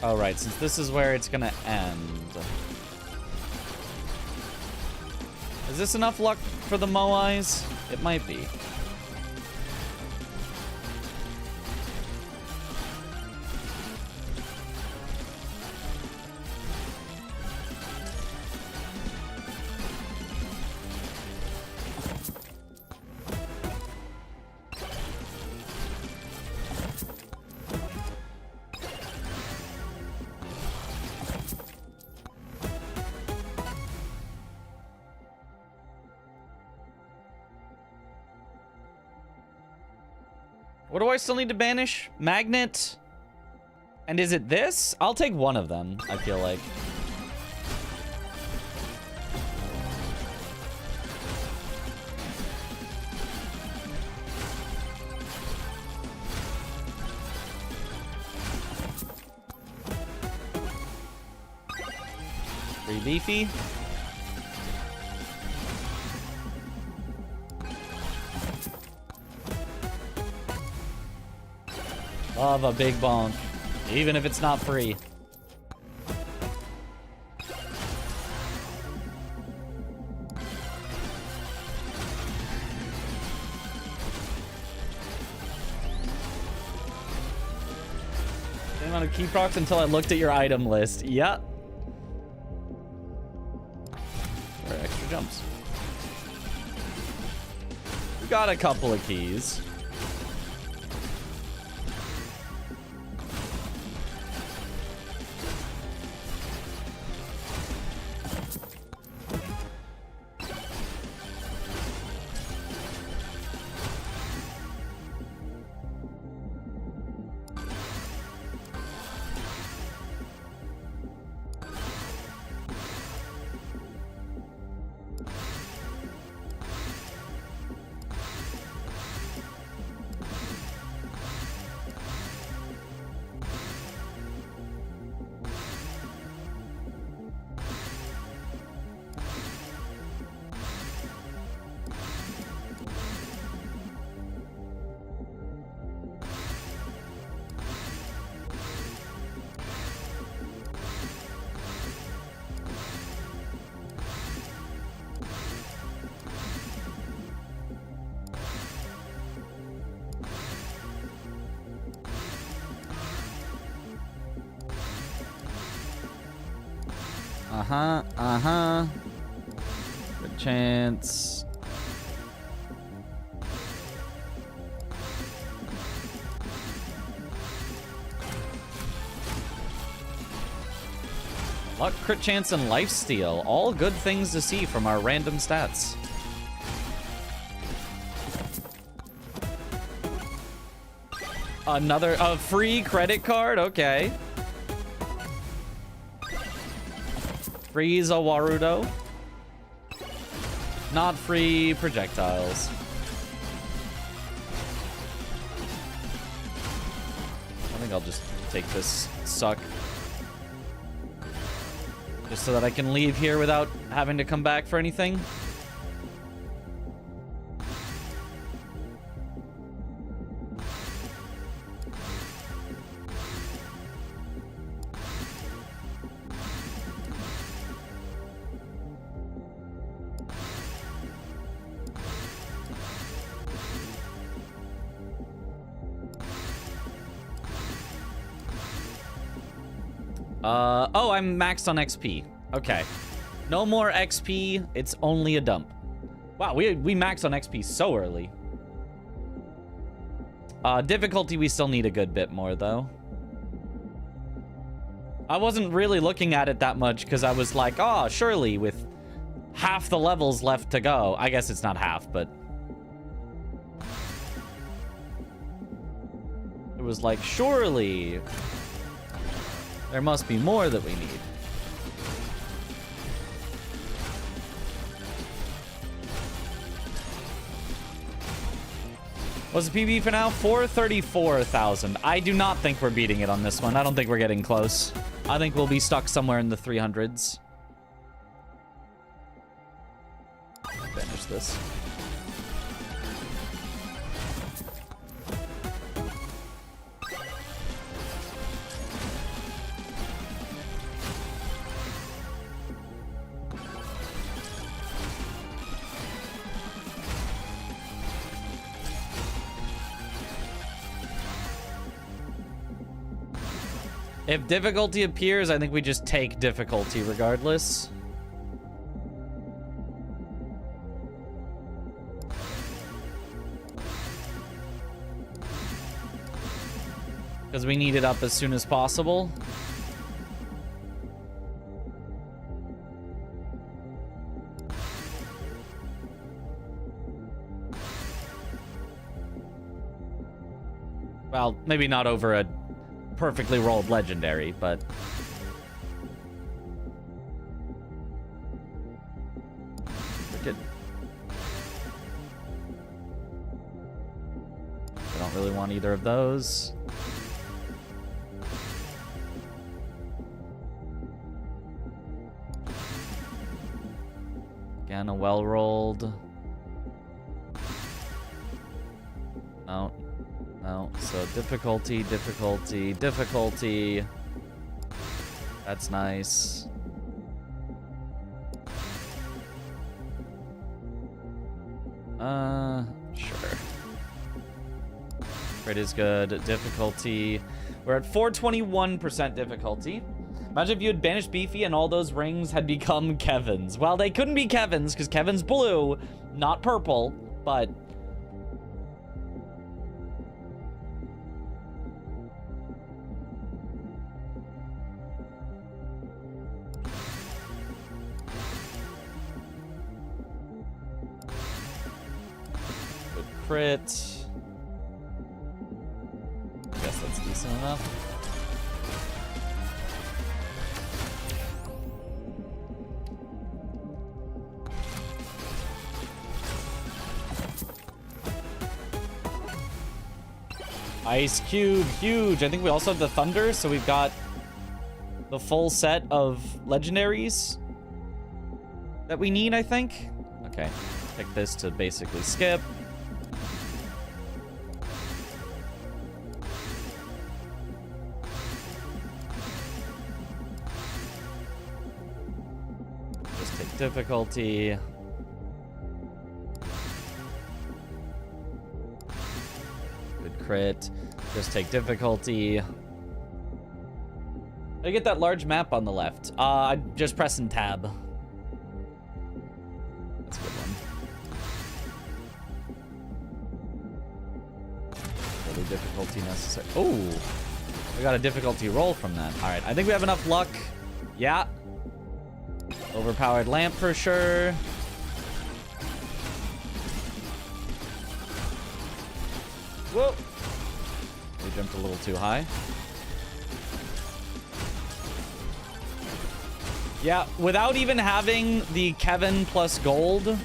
Oh, right, since this is where it's gonna end. Is this enough luck for the Moais? It might be. What do I still need to banish? Magnet. And is it this? I'll take one of them, I feel like. Pretty beefy. Love a big bonk, even if it's not free. Same amount of key procs until I looked at your item list. Yep. Or extra jumps. We got a couple of keys. Good chance. Luck, crit chance, and lifesteal. All good things to see from our random stats. A free credit card? Okay. Freeze a Warudo. Not free projectiles. I think I'll just take this suck. Just so that I can leave here without having to come back for anything. Oh, I'm maxed on XP. Okay. No more XP. It's only a dump. Wow, we maxed on XP so early. Difficulty, we still need a good bit more, though. I wasn't really looking at it that much because I was like, oh, surely with half the levels left to go. I guess it's not half, but... it was like, surely... there must be more that we need. What's the PB for now? 434,000. I do not think we're beating it on this one. I don't think we're getting close. I think we'll be stuck somewhere in the 300s. Finish this. If difficulty appears, I think we just take difficulty regardless. Because we need it up as soon as possible. Well, maybe not over a perfectly rolled legendary, but... Freaking... I don't really want either of those. Again, a well-rolled. No. No. So difficulty, difficulty, difficulty. That's nice. Sure. Crit is good. Difficulty. We're at 421% difficulty. Imagine if you had banished Beefy and all those rings had become Kevin's. Well, they couldn't be Kevin's because Kevin's blue, not purple, but... Good crit. I guess that's decent enough. Ice Cube, huge. I think we also have the Thunder, so we've got the full set of legendaries that we need, I think. Okay, pick this to basically skip. Just take difficulty. Crit. Just take difficulty. I get that large map on the left. Just pressing tab. That's a good one. Really difficulty necessary. Oh, we got a difficulty roll from that. All right, I think we have enough luck. Yeah. Overpowered lamp for sure. Whoa. We jumped a little too high. Yeah, without even having the Kevin plus gold,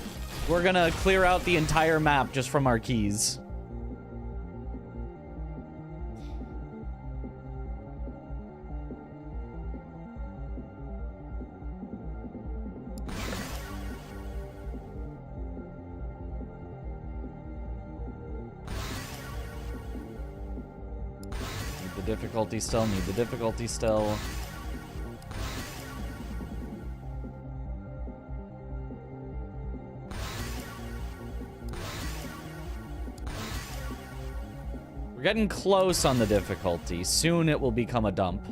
we're gonna clear out the entire map just from our keys. Difficulty still, need the difficulty still. We're getting close on the difficulty. Soon it will become a dump.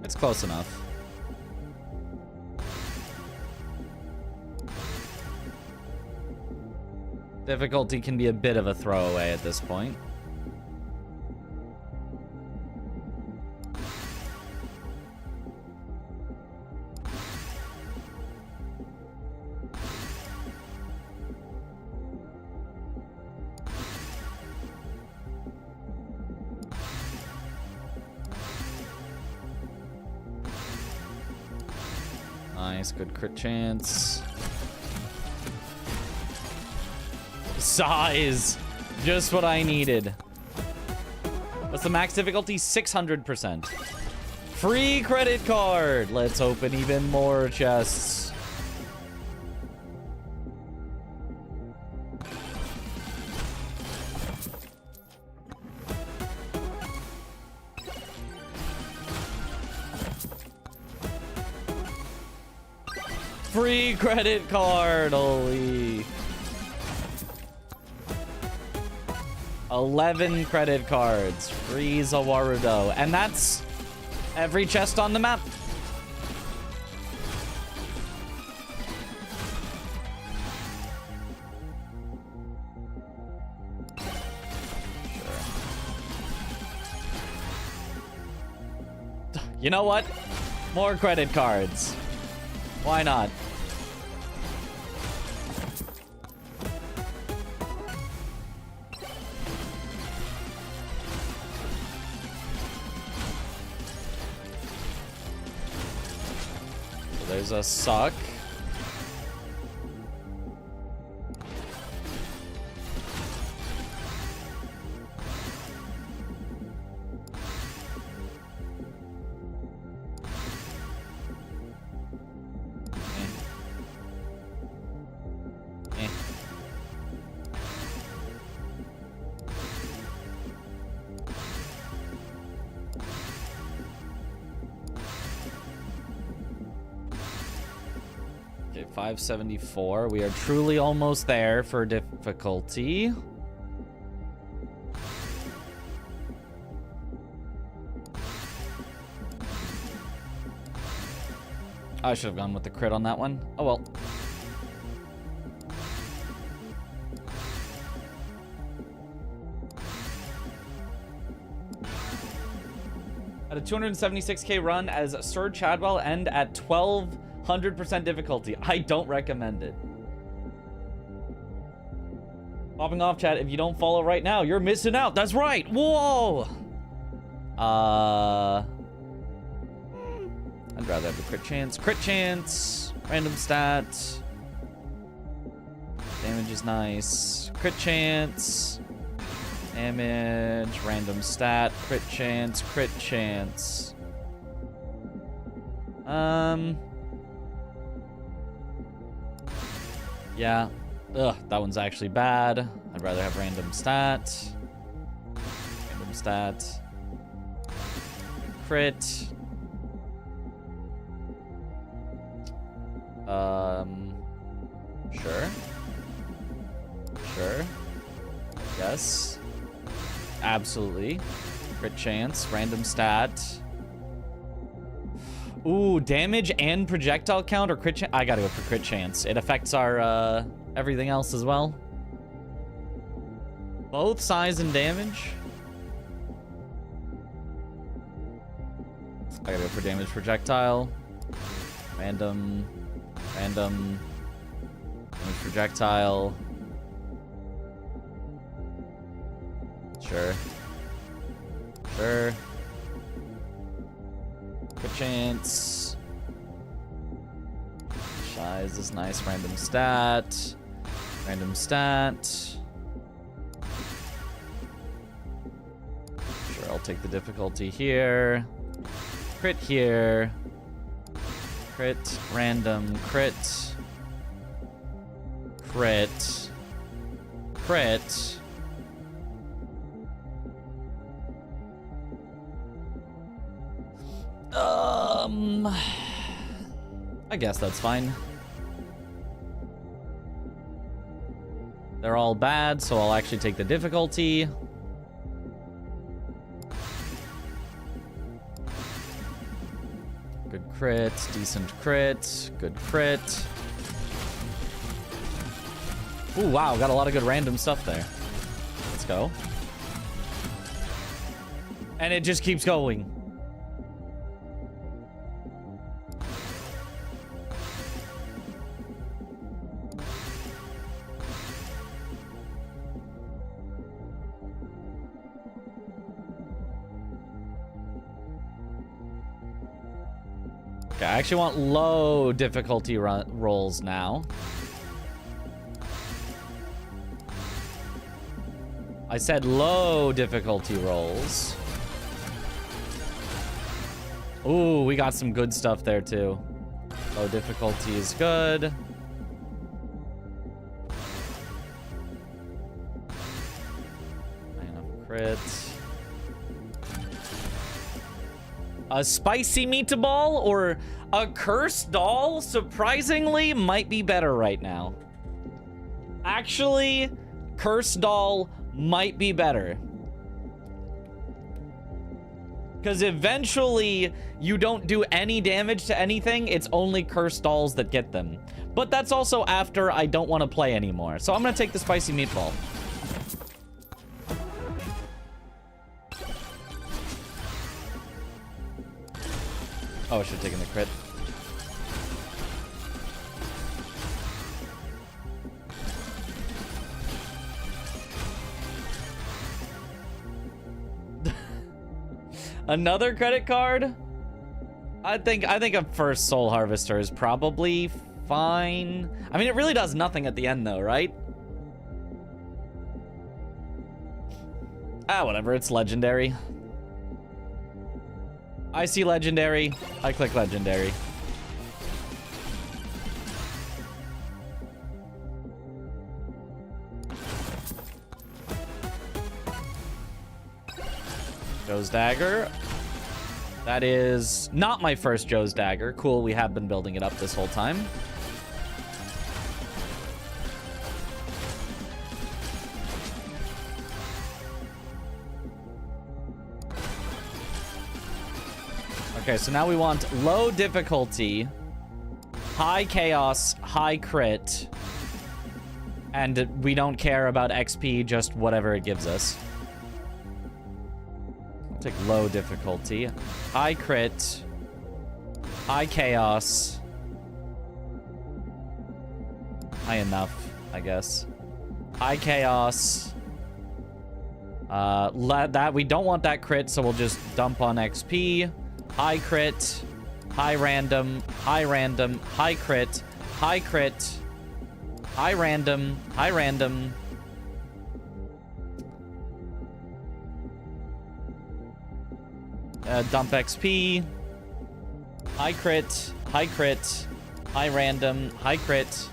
It's close enough. Difficulty can be a bit of a throwaway at this point. Nice, good crit chance. Size! Just what I needed. What's the max difficulty? 600%. Free credit card. Let's open even more chests. Free credit card. Holy. 11 credit cards. Free Zawarudo. And that's every chest on the map. Sure. You know what? More credit cards. Why not? There's a suck. Okay, 574. We are truly almost there for difficulty. I should have gone with the crit on that one. Oh well. At a 276k run as Sir Chadwell and at 1200% difficulty. I don't recommend it. Popping off, chat. If you don't follow right now, you're missing out. That's right. Whoa. I'd rather have the crit chance. Crit chance. Random stat. Damage is nice. Crit chance. Damage. Random stat. Crit chance. Crit chance. Yeah. Ugh, that one's actually bad. I'd rather have random stat. Random stat. Crit. Sure. Sure. Yes. Absolutely. Crit chance. Random stat. Ooh, damage and projectile count or crit chance? I gotta go for crit chance. It affects our, everything else as well. Both size and damage. I gotta go for damage projectile. Random. Random. Damage projectile. Sure. Sure. Crit chance. Size is nice. Random stat. Random stat. Sure, I'll take the difficulty here. Crit here. Crit. Random. Crit. Crit. Crit. I guess that's fine. They're all bad, so I'll actually take the difficulty. Good crit, decent crit, good crit. Ooh, wow, got a lot of good random stuff there. Let's go. And it just keeps going. Okay, I actually want low difficulty rolls now. I said low difficulty rolls. Ooh, we got some good stuff there too. Low difficulty is good. Crit. A spicy meatball or a cursed doll, surprisingly, might be better right now. Actually, cursed doll might be better. Because eventually, you don't do any damage to anything. It's only cursed dolls that get them. But that's also after I don't want to play anymore. So I'm going to take the spicy meatball. Oh, I should have taken the crit. Another credit card? I think a first soul harvester is probably fine. I mean, it really does nothing at the end though, right? Ah, whatever, it's legendary. I see legendary. I click legendary. Joe's dagger. That is not my first Joe's dagger. Cool, we have been building it up this whole time. Okay, so now we want low difficulty, high chaos, high crit, and we don't care about XP, just whatever it gives us. I'll take low difficulty, high crit, high chaos, high enough, I guess. High chaos. That we don't want that crit, so we'll just dump on XP. High crit, high random, high random, high crit, high crit, high random, high random. Dump XP, high crit, high crit, high random, high crit.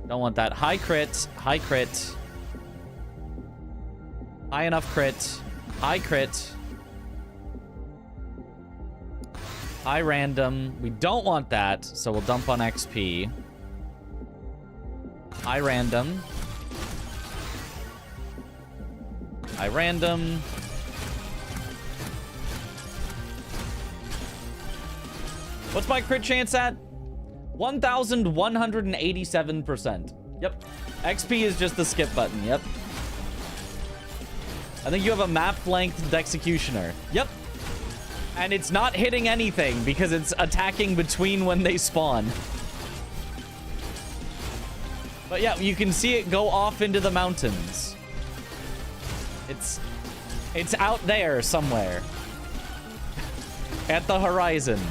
Don't want that. High crit, high crit, high enough crit, high crit. High random. We don't want that, so we'll dump on XP. High random. High random. What's my crit chance at? 1,187%. Yep. XP is just the skip button. Yep. I think you have a map-length executioner. Yep. And it's not hitting anything because it's attacking between when they spawn. But yeah, you can see it go off into the mountains. It's out there somewhere. At the horizon.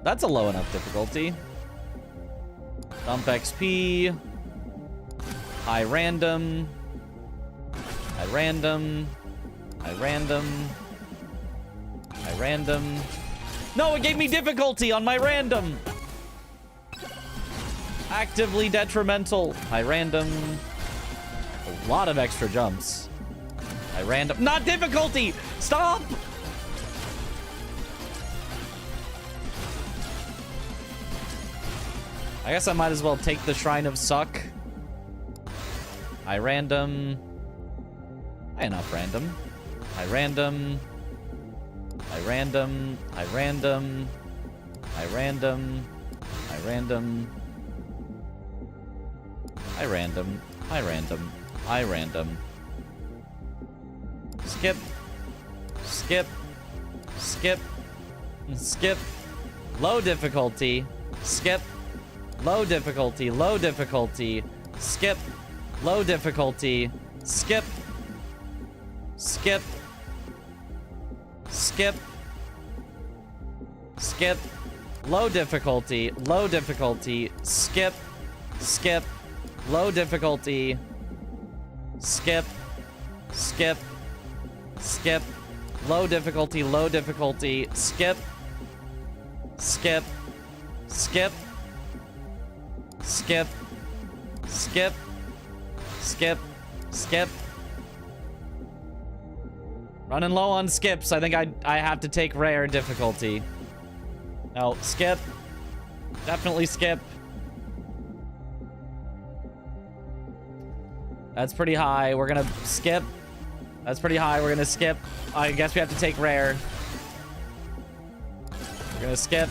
That's a low enough difficulty. Dump XP. High random. High random. High random. High random. No, it gave me difficulty on my random. Actively detrimental. High random. A lot of extra jumps. High random. Not difficulty! Stop! I guess I might as well take the Shrine of Suck. High random. High enough random. High random. High random. High random. High random. High random. High random. High random. High random. Skip. Skip. Skip. Skip. Low difficulty. Skip. Low difficulty. Low difficulty. Skip. Low difficulty. Skip. Skip. Skip. Skip. Low difficulty. Low difficulty. Skip. Skip. Low difficulty. skip, skip, skip, low difficulty, skip, skip, skip, skip, skip, skip, skip. Running low on skips. I think I have to take rare difficulty. No, skip. Definitely skip. That's pretty high. We're gonna skip. That's pretty high. We're gonna skip. I guess we have to take rare. We're gonna skip.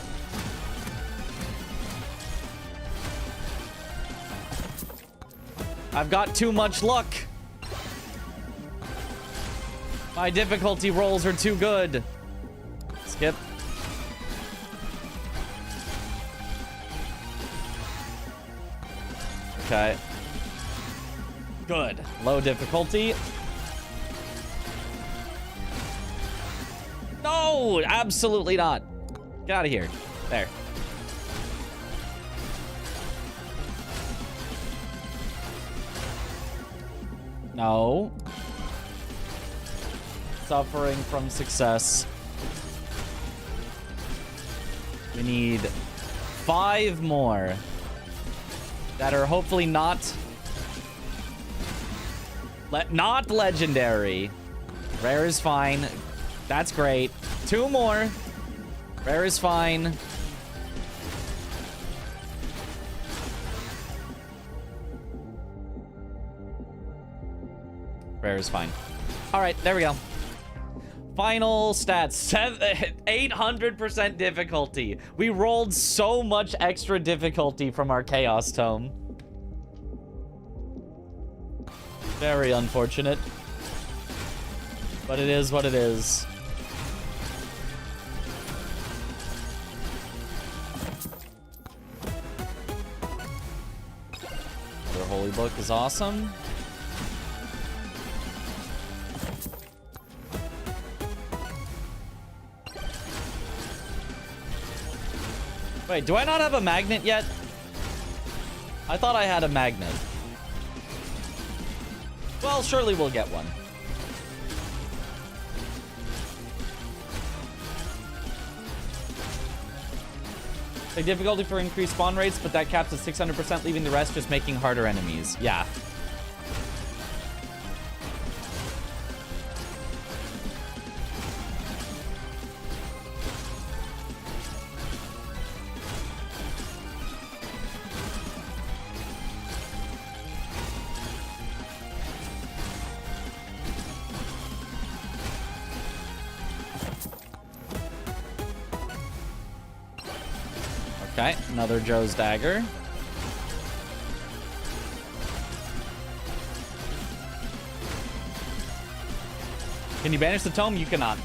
I've got too much luck. My difficulty rolls are too good. Skip. Okay. Good. Low difficulty. No, absolutely not. Get out of here. There. No. Suffering from success. We need 5 more that are hopefully not legendary. Rare is fine. That's great. 2 more. Rare is fine. Rare is fine. All right, there we go. Final stats, 800% difficulty. We rolled so much extra difficulty from our Chaos Tome. Very unfortunate. But it is what it is. Their Holy Book is awesome. Wait, do I not have a magnet yet? I thought I had a magnet. Well, surely we'll get one. The difficulty for increased spawn rates, but that caps at 600%, leaving the rest just making harder enemies. Yeah. Okay, another Joe's Dagger. Can you banish the tome? You cannot.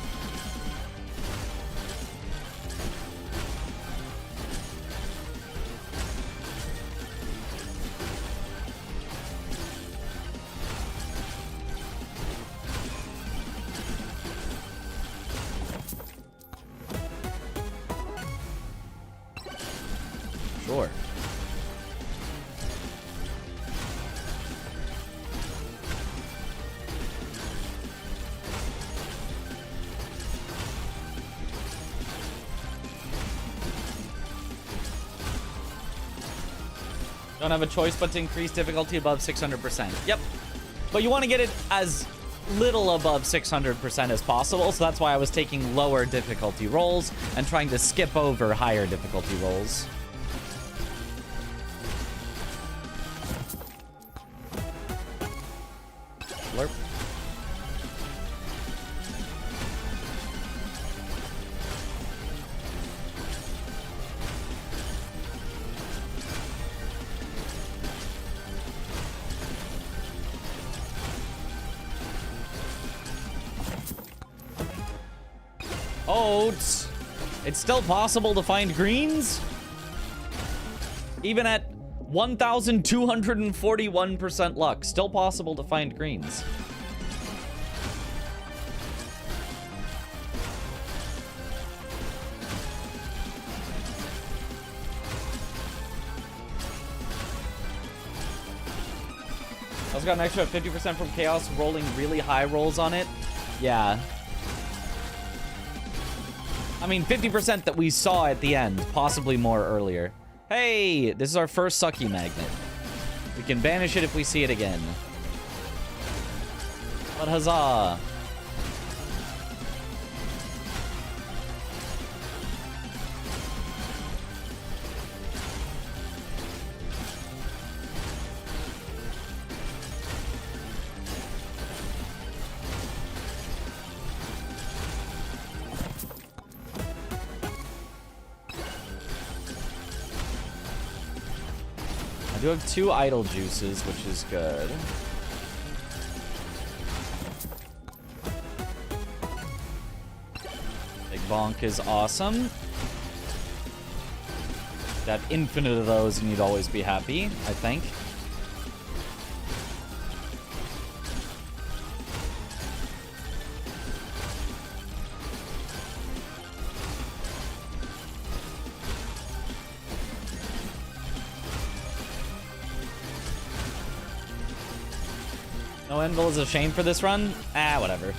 Sure. Don't have a choice but to increase difficulty above 600%. Yep. But you want to get it as little above 600% as possible, so that's why I was taking lower difficulty rolls and trying to skip over higher difficulty rolls. Slurp. Oats. It's still possible to find greens? Even at 1,241% luck, still possible to find greens. Also got an extra 50% from Chaos rolling really high rolls on it. Yeah. I mean, 50% that we saw at the end, possibly more earlier. Hey, this is our first sucky magnet. We can banish it if we see it again. But huzzah! I do have 2 idle juices, which is good. Big Bonk is awesome. You have infinite of those and you'd always be happy, I think. No Anvil is a shame for this run? Ah, whatever.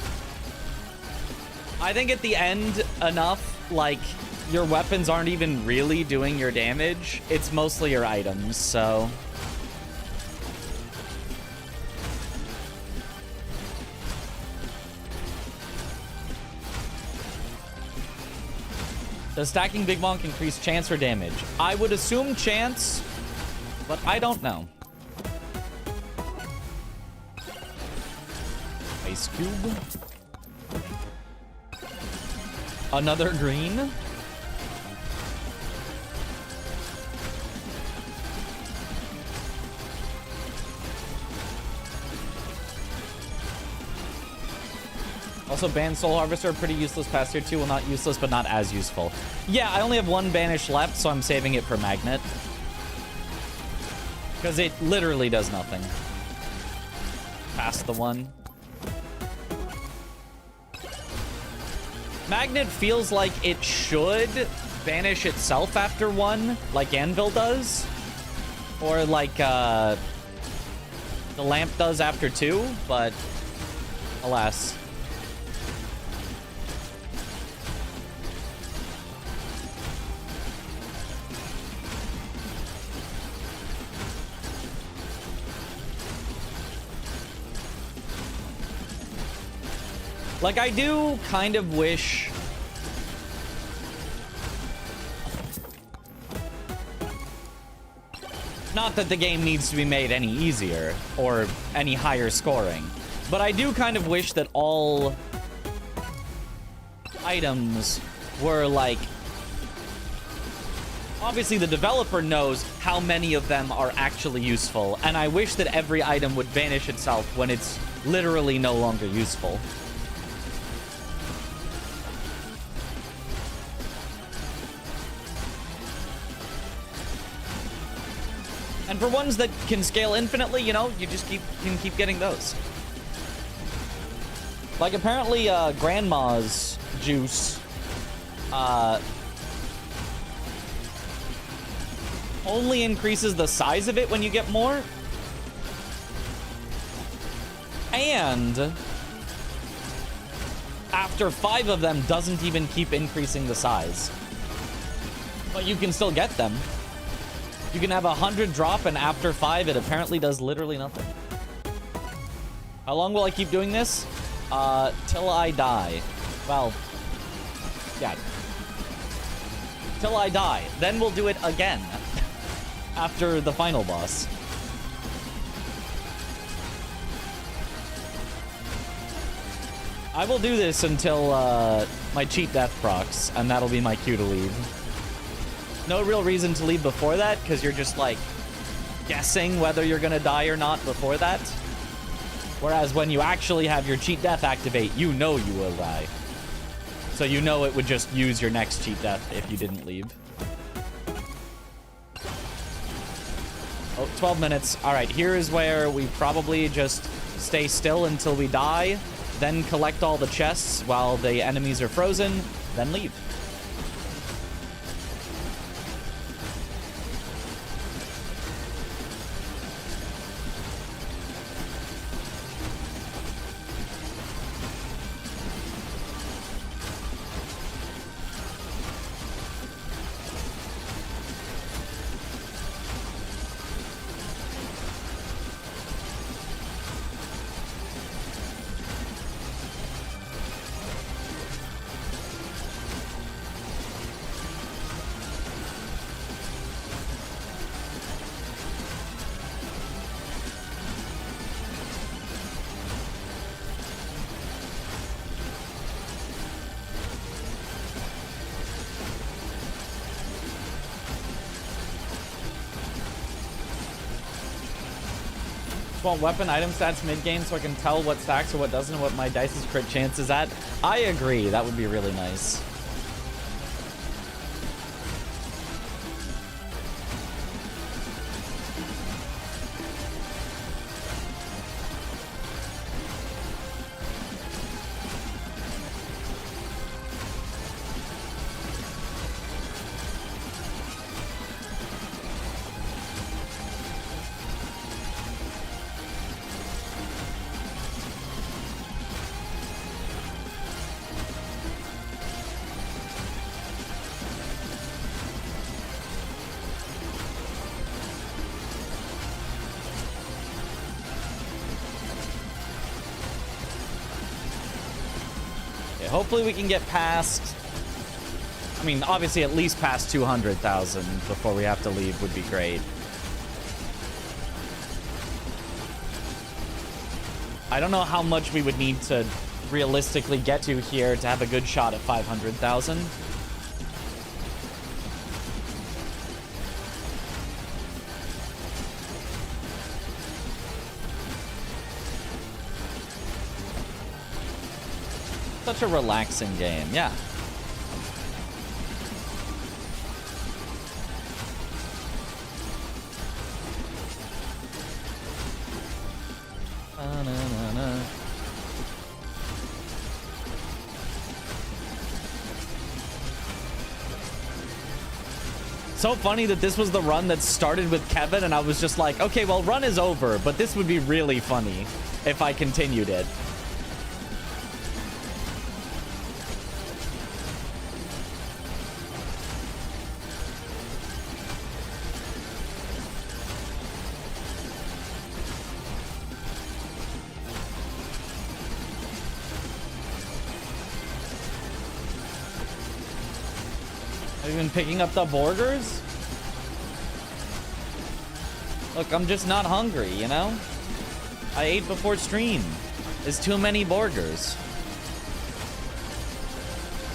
I think at the end, enough, like, your weapons aren't even really doing your damage. It's mostly your items, so... Does stacking Big Bonk increase chance or damage? I would assume chance, but I don't know. Ice cube. Another green. Also, banned Soul Harvester, pretty useless past tier 2. Well, not useless, but not as useful. Yeah, I only have 1 banish left, so I'm saving it for Magnet. Because it literally does nothing. Past the 1. Magnet feels like it should banish itself after 1, like Anvil does. Or like the lamp does after 2, but alas. Like, I do kind of wish... Not that the game needs to be made any easier or any higher scoring, but I do kind of wish that all items were like... Obviously, the developer knows how many of them are actually useful, and I wish that every item would vanish itself when it's literally no longer useful. And for ones that can scale infinitely, you know, you just can keep getting those. Like, apparently, Grandma's juice, only increases the size of it when you get more. And after 5 of them, doesn't even keep increasing the size. But you can still get them. You can have 100 drop, and after 5, it apparently does literally nothing. How long will I keep doing this? Till I die. Well, yeah. Till I die. Then we'll do it again. After the final boss. I will do this until my cheat death procs, and that'll be my cue to leave. No real reason to leave before that, because you're just, like, guessing whether you're gonna die or not before that. Whereas when you actually have your cheat death activate, you know you will die. So you know it would just use your next cheat death if you didn't leave. Oh, 12 minutes. Alright, here is where we probably just stay still until we die, then collect all the chests while the enemies are frozen, then leave. Just want weapon item stats mid-game so I can tell what stacks or what doesn't and what my dice's crit chance is at. I agree. That would be really nice. Hopefully we can get past, I mean, obviously at least past 200,000 before we have to leave would be great. I don't know how much we would need to realistically get to here to have a good shot at 500,000. Such a relaxing game, yeah. So funny that this was the run that started with Kevin, and I was just like, okay, well, run is over, but this would be really funny if I continued it. Even picking up the burgers? Look, I'm just not hungry, you know? I ate before stream. There's too many burgers.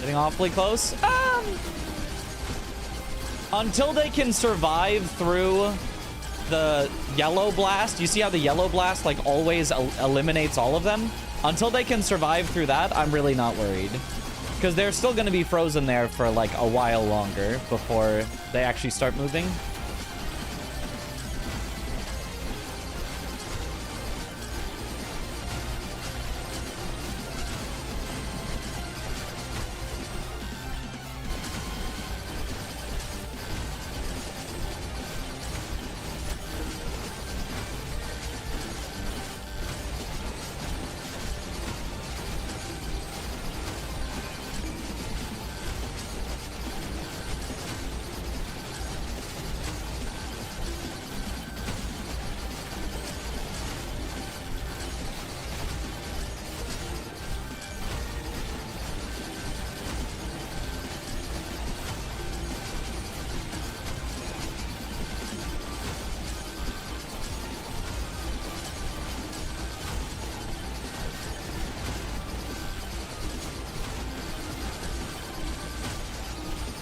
Getting awfully close? Until they can survive through the yellow blast. You see how the yellow blast, like, always eliminates all of them? Until they can survive through that, I'm really not worried. Because they're still going to be frozen there for like a while longer before they actually start moving.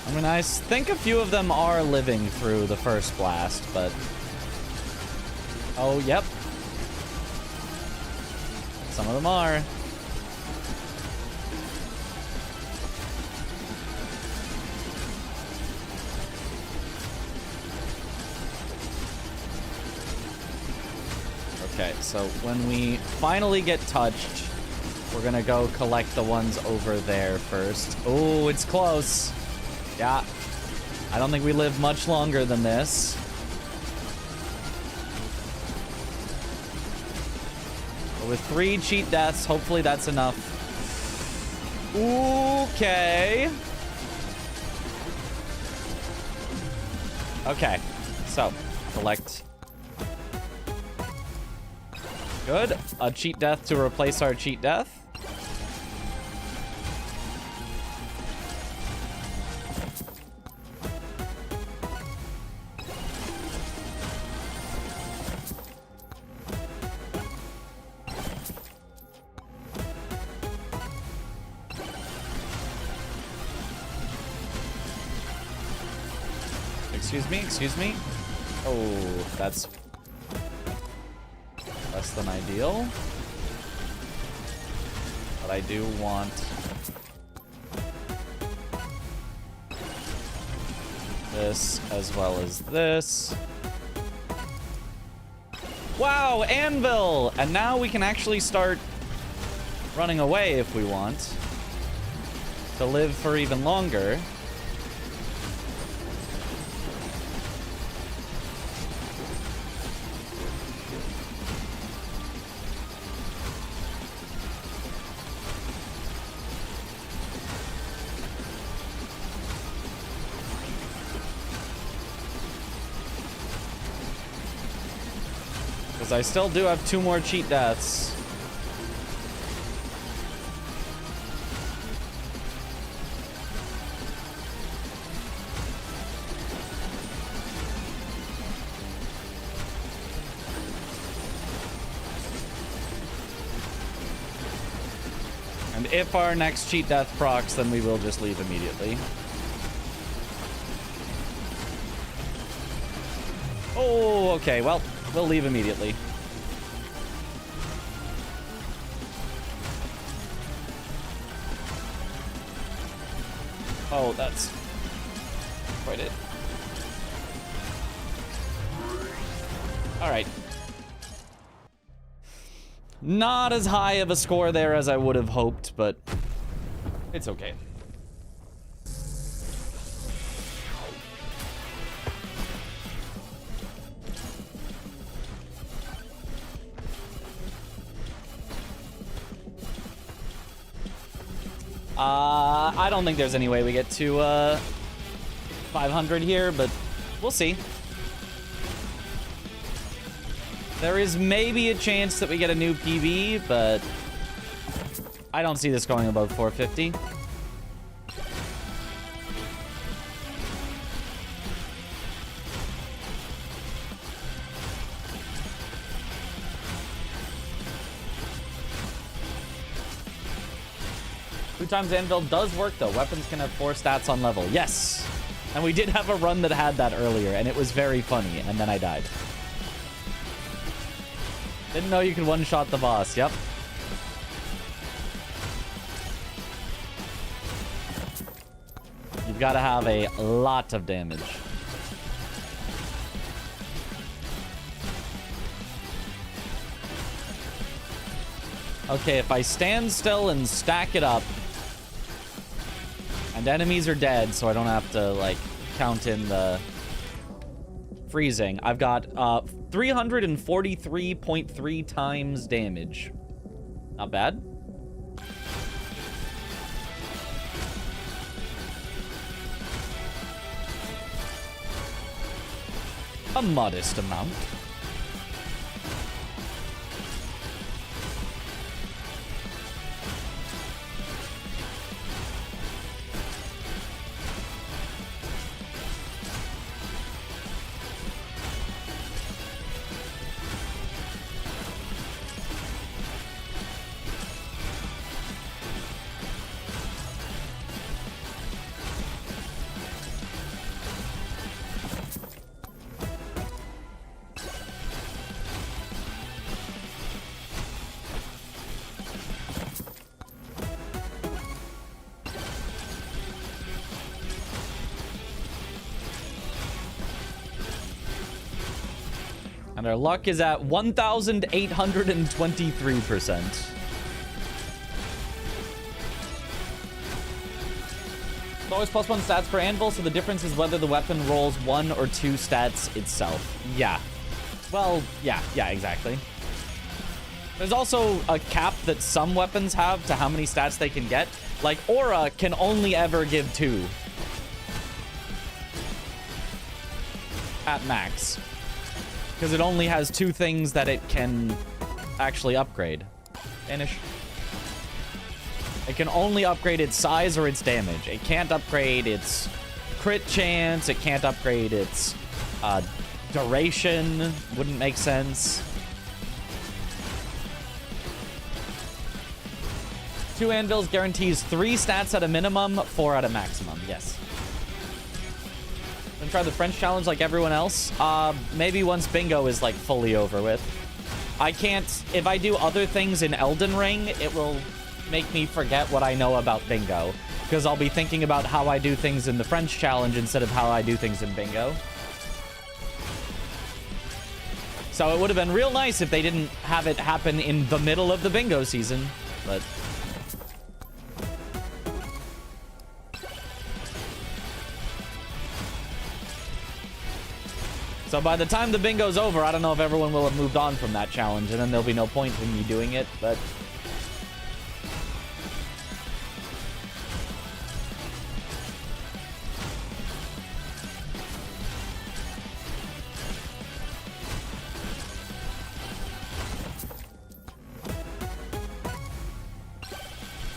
I mean, I think a few of them are living through the first blast, but... Oh, yep. Some of them are. Okay, so when we finally get touched, we're gonna go collect the ones over there first. Oh, it's close. Yeah, I don't think we live much longer than this. But with 3 cheat deaths, hopefully that's enough. Okay. Okay, so collect. Good. A cheat death to replace our cheat death. Excuse me. Oh, that's Less than ideal. But I do want this as well as this. Wow, anvil! And now we can actually start running away if we want to live for even longer. Because I still do have 2 more cheat deaths. And if our next cheat death procs, then we will just leave immediately. Oh, okay, well, we'll leave immediately. Oh, that's quite it. All right. Not as high of a score there as I would have hoped, but it's okay. I don't think there's any way we get to 500 here, but we'll see. There is maybe a chance that we get a new PB, but I don't see this going above 450. Two times anvil does work though. Weapons can have 4 stats on level. Yes. And we did have a run that had that earlier, and it was very funny, and then I died. Didn't know you could one-shot the boss. Yep. You've got to have a lot of damage. Okay, if I stand still and stack it up, and enemies are dead, so I don't have to, like, count in the freezing. I've got 343.3 times damage. Not bad. A modest amount. And our luck is at 1,823%. It's always +1 stats per anvil, so the difference is whether the weapon rolls 1 or 2 stats itself. Yeah. Well, yeah, exactly. There's also a cap that some weapons have to how many stats they can get. Like, Aura can only ever give 2. At max. Because it only has 2 things that it can actually upgrade. Vanish. It can only upgrade its size or its damage. It can't upgrade its crit chance. It can't upgrade its duration. Wouldn't make sense. 2 anvils guarantees 3 stats at a minimum, 4 at a maximum. Yes. Try the French challenge like everyone else. Maybe once bingo is like fully over with. I can't... If I do other things in Elden Ring, it will make me forget what I know about bingo. Because I'll be thinking about how I do things in the French challenge instead of how I do things in bingo. So it would have been real nice if they didn't have it happen in the middle of the bingo season. But... So by the time the bingo's over, I don't know if everyone will have moved on from that challenge, and then there'll be no point in me doing it, but...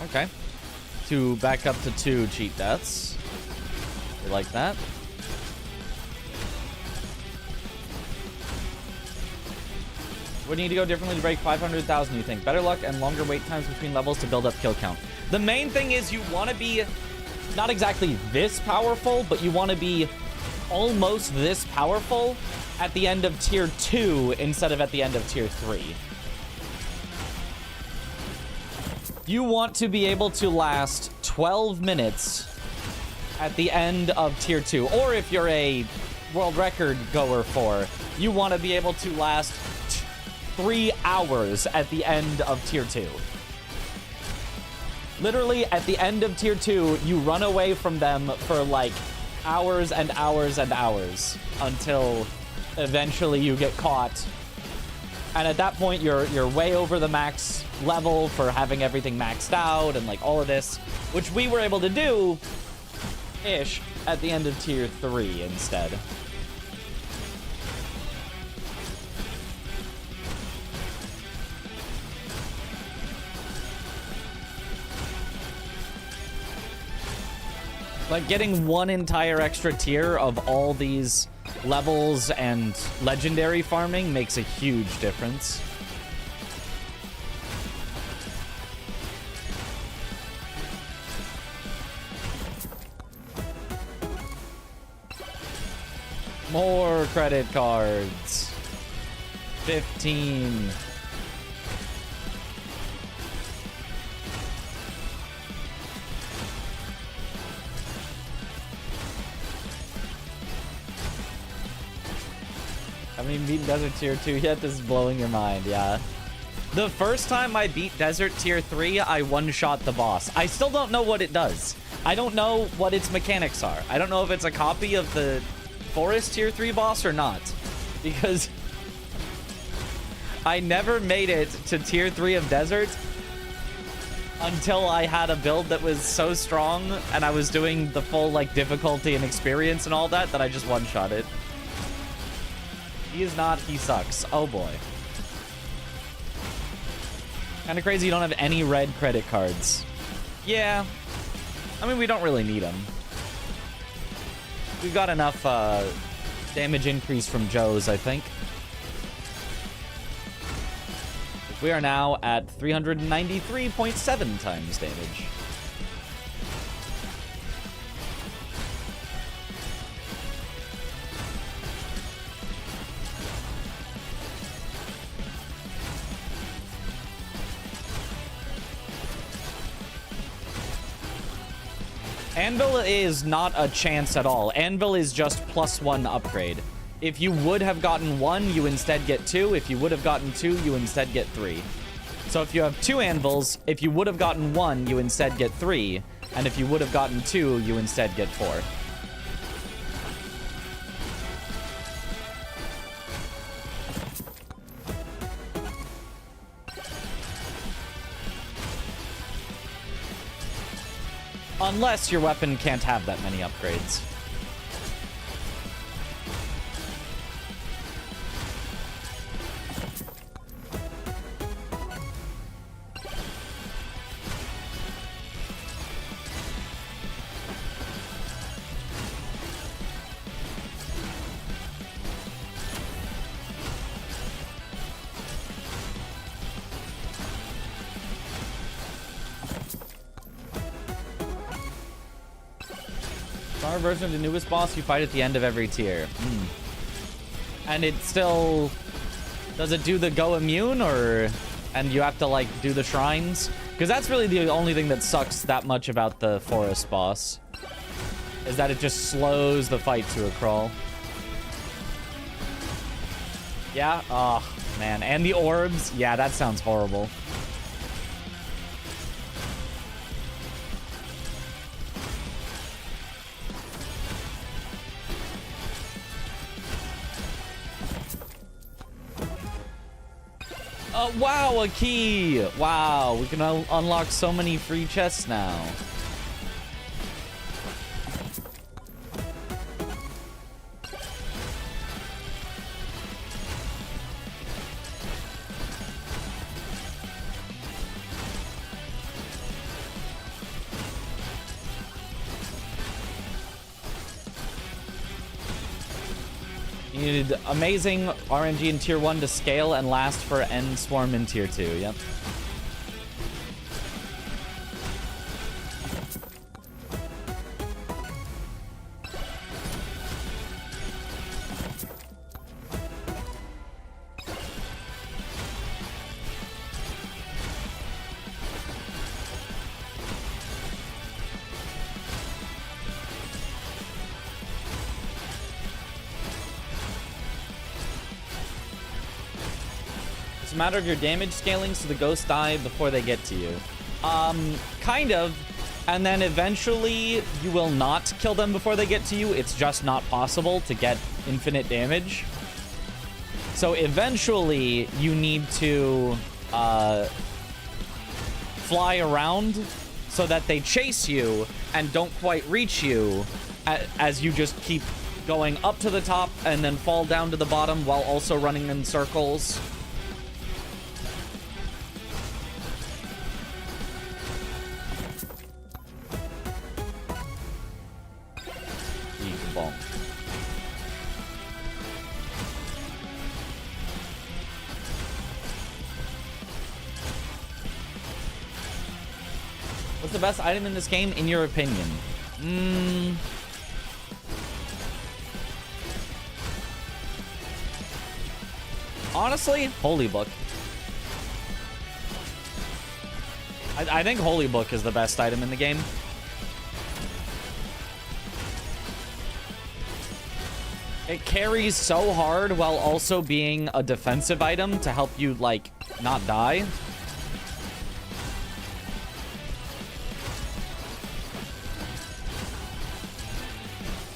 Okay. 2 back up to 2 cheat deaths. We like that. Would need to go differently to break 500,000, you think? Better luck and longer wait times between levels to build up kill count. The main thing is you want to be not exactly this powerful, but you want to be almost this powerful at the end of tier 2 instead of at the end of tier 3. You want to be able to last 12 minutes at the end of tier 2. Or if you're a world record goer for, you want to be able to last 3 hours at the end of tier 2. Literally, at the end of tier 2, you run away from them for like hours and hours and hours until eventually you get caught. And at that point, you're way over the max level for having everything maxed out and like all of this, which we were able to do ish at the end of tier 3 instead. Like, getting one entire extra tier of all these levels and legendary farming makes a huge difference. More credit cards. 15. I mean, beat Desert Tier 2 yet? This is blowing your mind, yeah. The first time I beat Desert Tier 3, I one-shot the boss. I still don't know what it does. I don't know what its mechanics are. I don't know if it's a copy of the Forest Tier 3 boss or not. Because I never made it to Tier 3 of Desert until I had a build that was so strong and I was doing the full, like, difficulty and experience and all that I just one-shot it. He is not, he sucks. Oh boy. Kind of crazy you don't have any red credit cards. Yeah. I mean, we don't really need them. We've got enough damage increase from Joe's, I think. We are now at 393.7 times damage. Anvil is not a chance at all. Anvil is just +1 upgrade. If you would have gotten 1, you instead get 2. If you would have gotten 2, you instead get 3. So if you have 2 anvils, if you would have gotten 1, you instead get 3. And if you would have gotten 2, you instead get 4. Unless your weapon can't have that many upgrades. Our version of the newest boss you fight at the end of every tier. And it still Does it do the go immune, or... And you have to, like, do the shrines? Because that's really the only thing that sucks that much about the forest boss. Is that it just slows the fight to a crawl. Yeah? Oh, man. And the orbs? Yeah, that sounds horrible. Wow, a key! Wow, we can unlock so many free chests now. You needed amazing RNG in tier 1 to scale and last for end swarm in tier 2. Yep. A matter of your damage scaling so the ghosts die before they get to you. Kind of. And then eventually you will not kill them before they get to you. It's just not possible to get infinite damage. So eventually you need to fly around so that they chase you and don't quite reach you as you just keep going up to the top and then fall down to the bottom while also running in circles. What's the best item in this game, in your opinion? Honestly, Holy Book. I think Holy Book is the best item in the game. It carries so hard while also being a defensive item to help you, like, not die.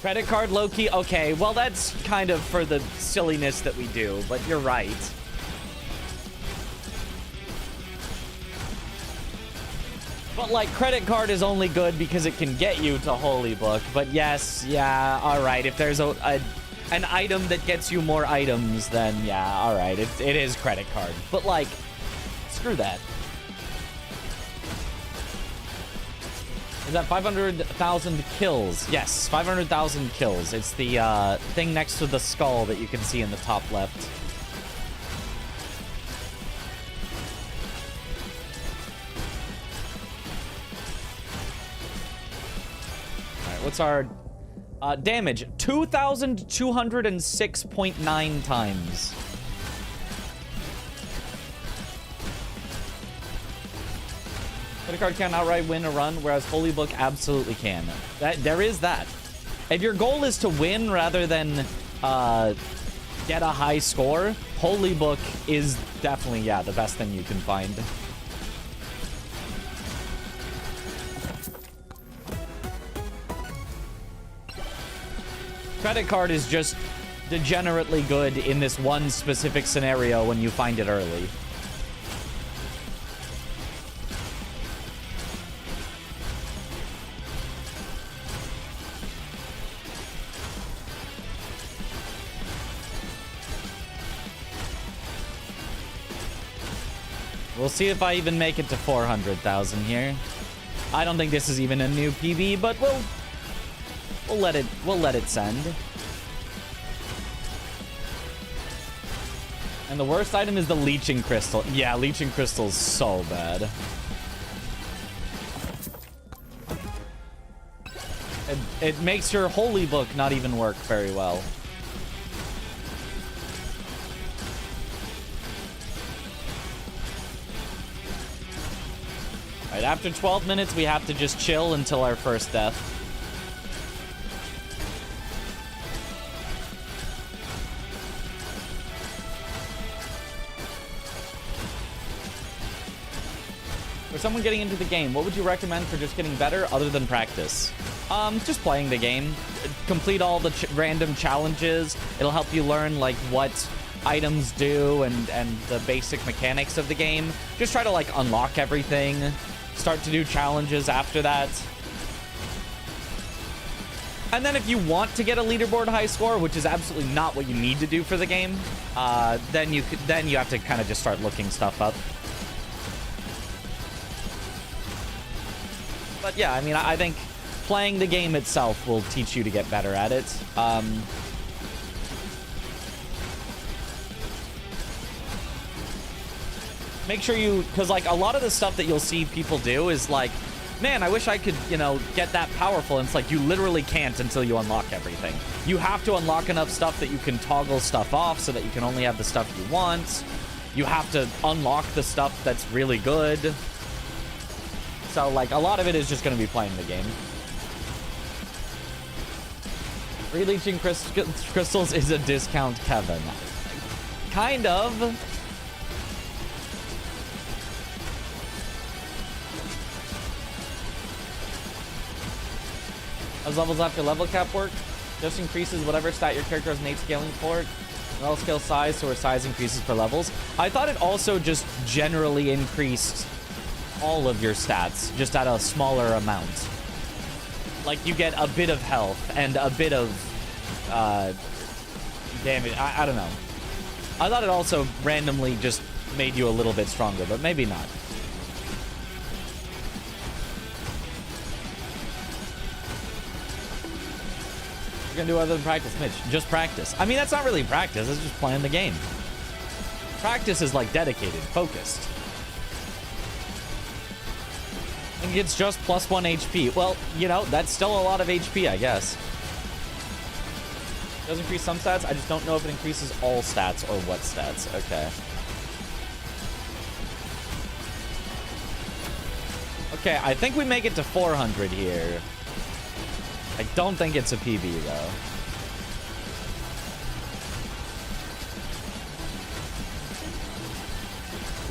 Credit card low-key? Okay, well, that's kind of for the silliness that we do, but you're right. But, like, credit card is only good because it can get you to Holy Book. But yes, yeah, all right. If there's an item that gets you more items, then yeah, all right. It is credit card. But, like, screw that. Is that 500,000 kills? Yes, 500,000 kills. It's the thing next to the skull that you can see in the top left. All right, what's our damage? 2,206.9 times. Credit card can't outright win a run, whereas Holy Book absolutely can. There is that. If your goal is to win rather than get a high score, Holy Book is definitely, yeah, the best thing you can find. Credit card is just degenerately good in this one specific scenario when you find it early. We'll see if I even make it to 400,000 here. I don't think this is even a new PB, but we'll let it send. And the worst item is the Leeching Crystal. Yeah, Leeching Crystal's so bad. It makes your Holy Book not even work very well. All right, after 12 minutes, we have to just chill until our first death. For someone getting into the game, what would you recommend for just getting better other than practice? Just playing the game. Complete all the random challenges. It'll help you learn, like, what items do and the basic mechanics of the game. Just try to, like, unlock everything. Start to do challenges after that. And then if you want to get a leaderboard high score, which is absolutely not what you need to do for the game, then you have to kind of just start looking stuff up. But yeah, I mean, I think playing the game itself will teach you to get better at it. Make sure you, because like a lot of the stuff that you'll see people do is like, man, I wish I could, you know, get that powerful. And it's like, you literally can't until you unlock everything. You have to unlock enough stuff that you can toggle stuff off so that you can only have the stuff you want. You have to unlock the stuff that's really good. So, like, a lot of it is just going to be playing the game. Releaching crystals is a discount, Kevin. Kind of. As levels after level cap work, just increases whatever stat your character has innate scaling for. Level scale size, so our size increases per levels. I thought it also just generally increased all of your stats, just at a smaller amount. Like, you get a bit of health and a bit of damage. I don't know. I thought it also randomly just made you a little bit stronger, but maybe not. You're gonna do other than practice, Mitch. Just practice. I mean, that's not really practice. It's just playing the game. Practice is like dedicated, focused. I think it's just +1 HP. Well, you know, that's still a lot of HP, I guess. Does increase some stats. I just don't know if it increases all stats or what stats. Okay. Okay, I think we make it to 400 here. I don't think it's a PB, though.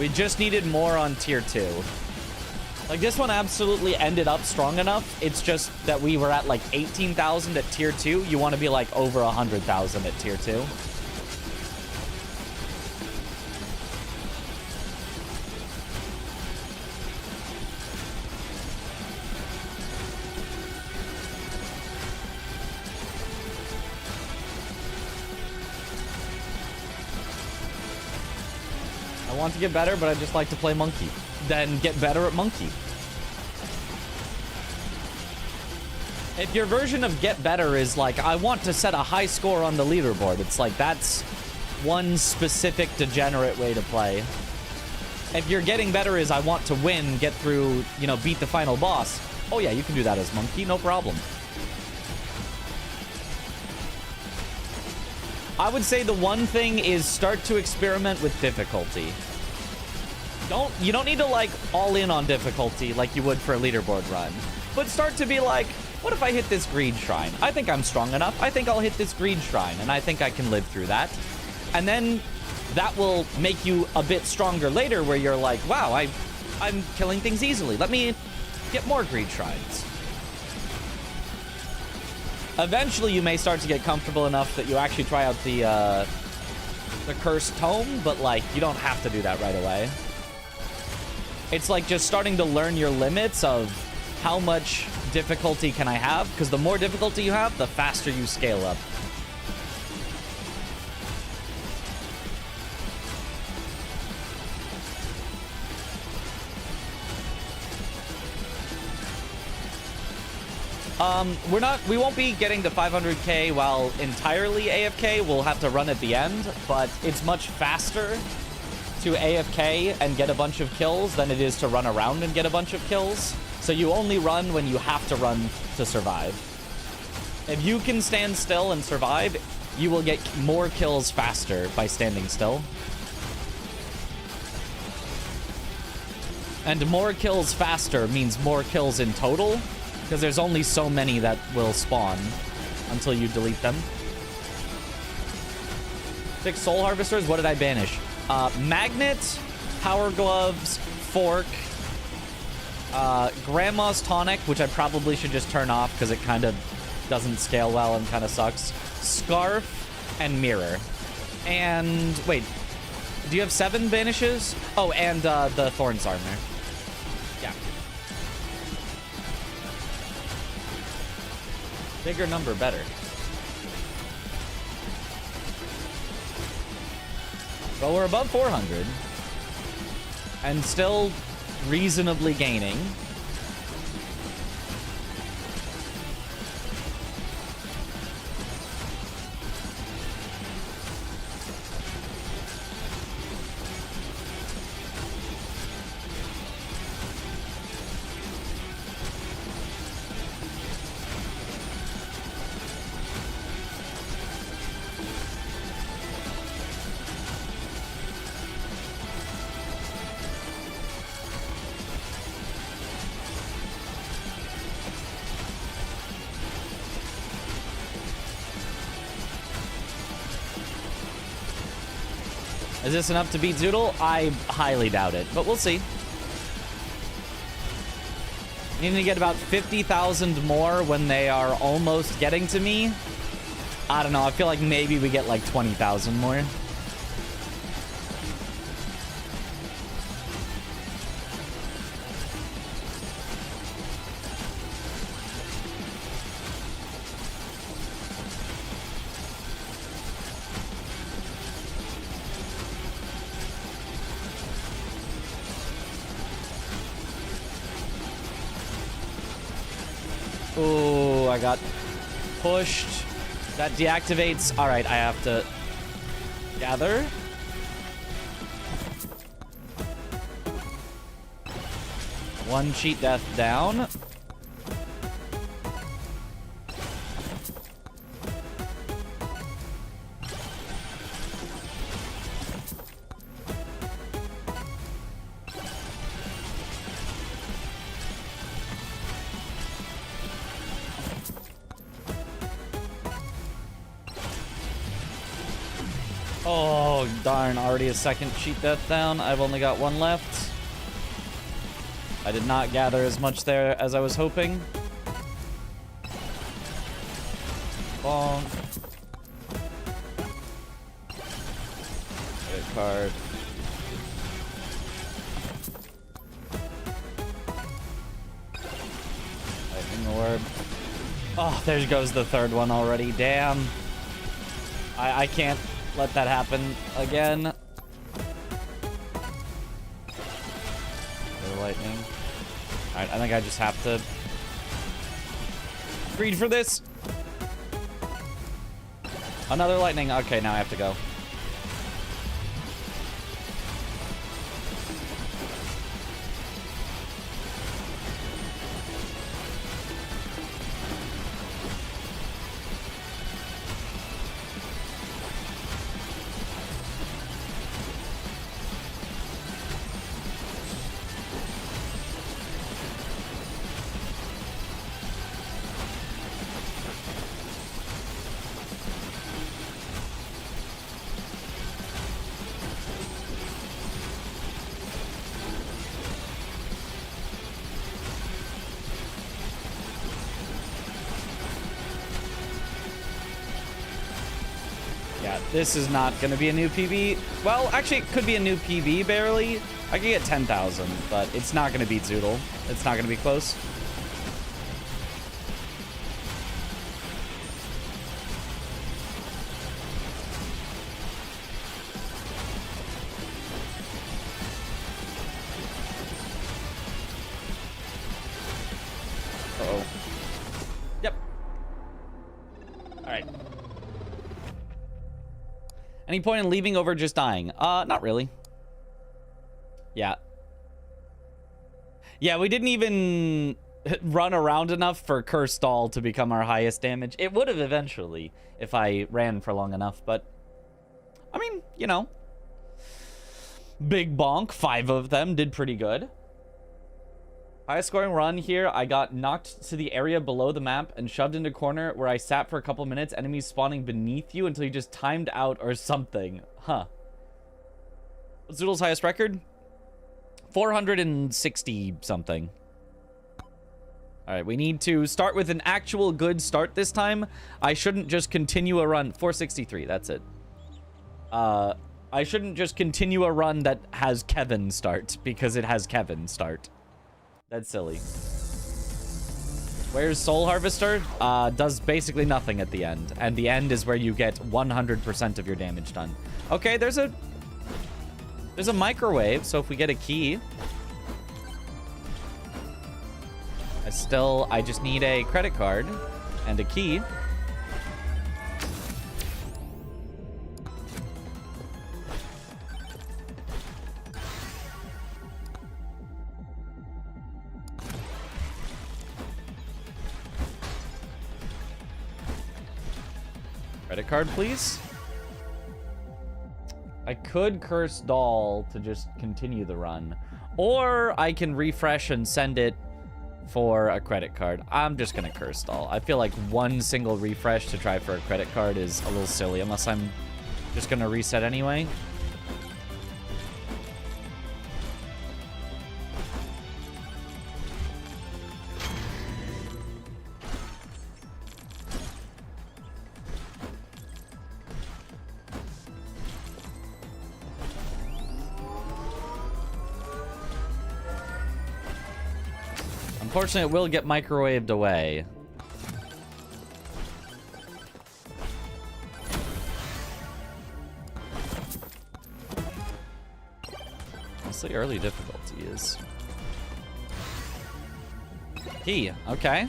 We just needed more on tier 2. Like, this one absolutely ended up strong enough. It's just that we were at, like, 18,000 at tier 2. You want to be, like, over 100,000 at tier 2. I want to get better, but I just like to play monkey. Then get better at monkey. If your version of get better is like, I want to set a high score on the leaderboard, it's like, that's one specific degenerate way to play. If your getting better is, I want to win, get through, you know, beat the final boss, oh yeah, you can do that as monkey, no problem. I would say the one thing is start to experiment with difficulty. You don't need to, like, all in on difficulty like you would for a leaderboard run. But start to be like, what if I hit this greed shrine? I think I'm strong enough. I think I'll hit this greed shrine, and I think I can live through that. And then that will make you a bit stronger later, where you're like, wow, I'm killing things easily. Let me get more greed shrines. Eventually, you may start to get comfortable enough that you actually try out the cursed tome, but, like, you don't have to do that right away. It's like just starting to learn your limits of how much difficulty can I have, because the more difficulty you have, the faster you scale up. We won't be getting to 500k while entirely AFK. We'll have to run at the end, but it's much faster to AFK and get a bunch of kills than it is to run around and get a bunch of kills. So you only run when you have to run to survive. If you can stand still and survive, you will get more kills faster by standing still. And more kills faster means more kills in total, because there's only so many that will spawn until you delete them. 6 soul harvesters. What did I banish? Magnet, power gloves, fork, grandma's tonic, which I probably should just turn off because it kind of doesn't scale well and kind of sucks. Scarf and mirror. And wait, do you have 7 banishes? Oh, and the thorns armor. Yeah. Bigger number, better. But we're above 400. And still reasonably gaining. Is this enough to beat Zoodle? I highly doubt it, but we'll see. Needing to get about 50,000 more when they are almost getting to me. I don't know. I feel like maybe we get like 20,000 more. Oh, I got pushed. That deactivates. All right, I have to gather. One cheat death down. Oh, darn. Already a second cheat death down. I've only got 1 left. I did not gather as much there as I was hoping. Bonk. Credit card. Lightning orb. Oh, there goes the 3rd one already. Damn. I can't let that happen again. Lightning. Alright, I think I just have to greed for this. Another lightning. Okay, now I have to go. Yeah, this is not going to be a new PB. Well, actually, it could be a new PB, barely. I could get 10,000, but it's not going to beat Zoodle. It's not going to be close. Uh-oh. Yep. All right. Any point in leaving over just dying? Not really. Yeah. Yeah, we didn't even run around enough for Curse Stall to become our highest damage. It would have eventually if I ran for long enough, but I mean, you know. Big bonk, 5 of them did pretty good. Highest scoring run here, I got knocked to the area below the map and shoved into a corner where I sat for a couple minutes, enemies spawning beneath you until you just timed out or something. Huh. What's Zoodle's highest record? 460 something. All right, we need to start with an actual good start this time. I shouldn't just continue a run. 463, that's it. I shouldn't just continue a run that has Kevin start because it has Kevin start. That's silly. Where's Soul Harvester? Does basically nothing at the end. And the end is where you get 100% of your damage done. Okay, there's a microwave, so if we get a key... I just need a credit card and a key. Credit card, please. I could curse doll to just continue the run, or I can refresh and send it for a credit card. I'm just gonna curse doll. I feel like one single refresh to try for a credit card is a little silly, unless I'm just gonna reset anyway. Unfortunately, it will get microwaved away. Honestly, early difficulty is... Key, okay.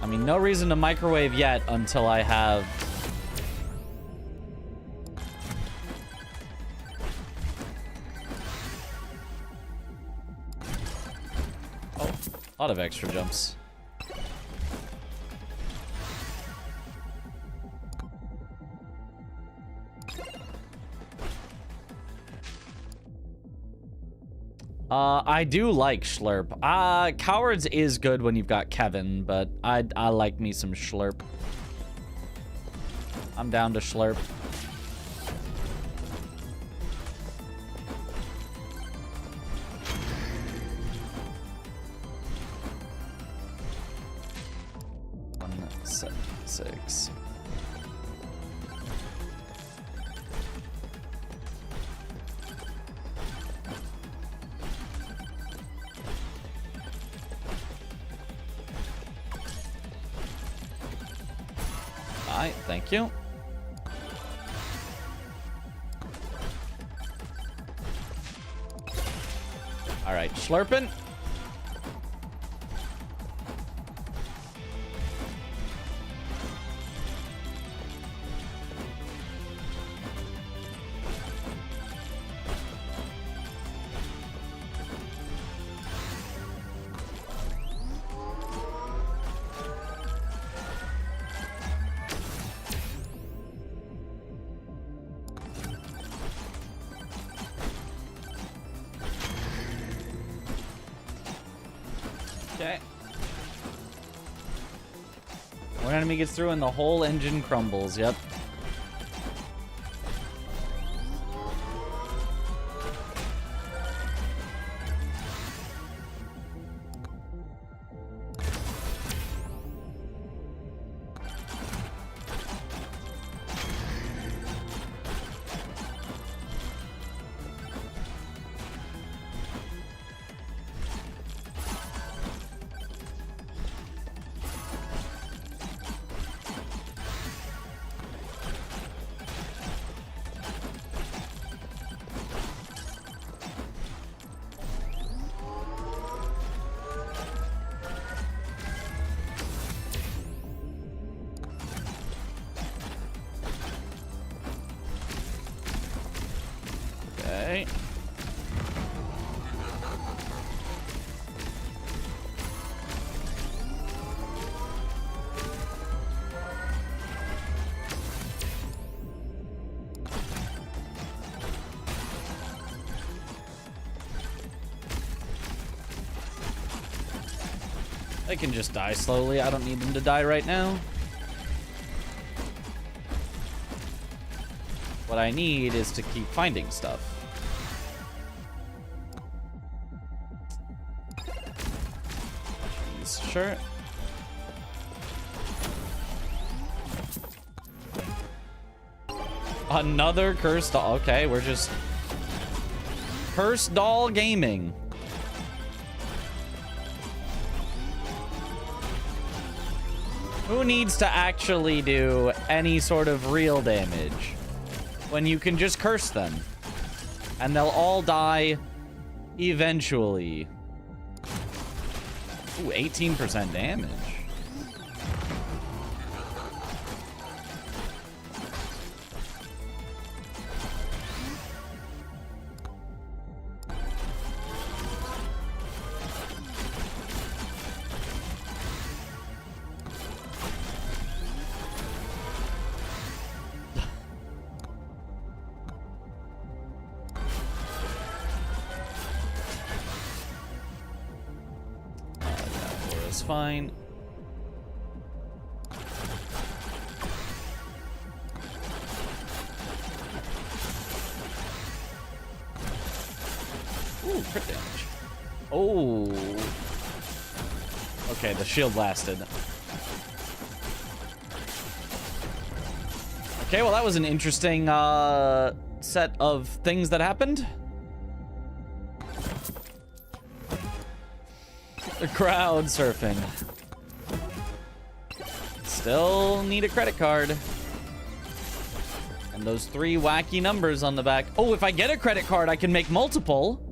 I mean, no reason to microwave yet until I have... A lot of extra jumps. I do like Schlurp. Cowards is good when you've got Kevin, but I like me some Schlurp. I'm down to Schlurp. Six. All right, thank you. All right, Schlurpin'. Okay. One enemy gets through and the whole engine crumbles. Yep. They can just die slowly. I don't need them to die right now. What I need is to keep finding stuff. Jeez, sure. Another cursed doll. Okay, we're just... Cursed doll gaming. Who needs to actually do any sort of real damage when you can just curse them? And they'll all die eventually. Ooh, 18% damage. Fine. Ooh, crit damage. Oh. Okay, the shield blasted. Okay, well, that was an interesting set of things that happened. The crowd surfing. Still need a credit card. And those 3 wacky numbers on the back. Oh, if I get a credit card, I can make multiple.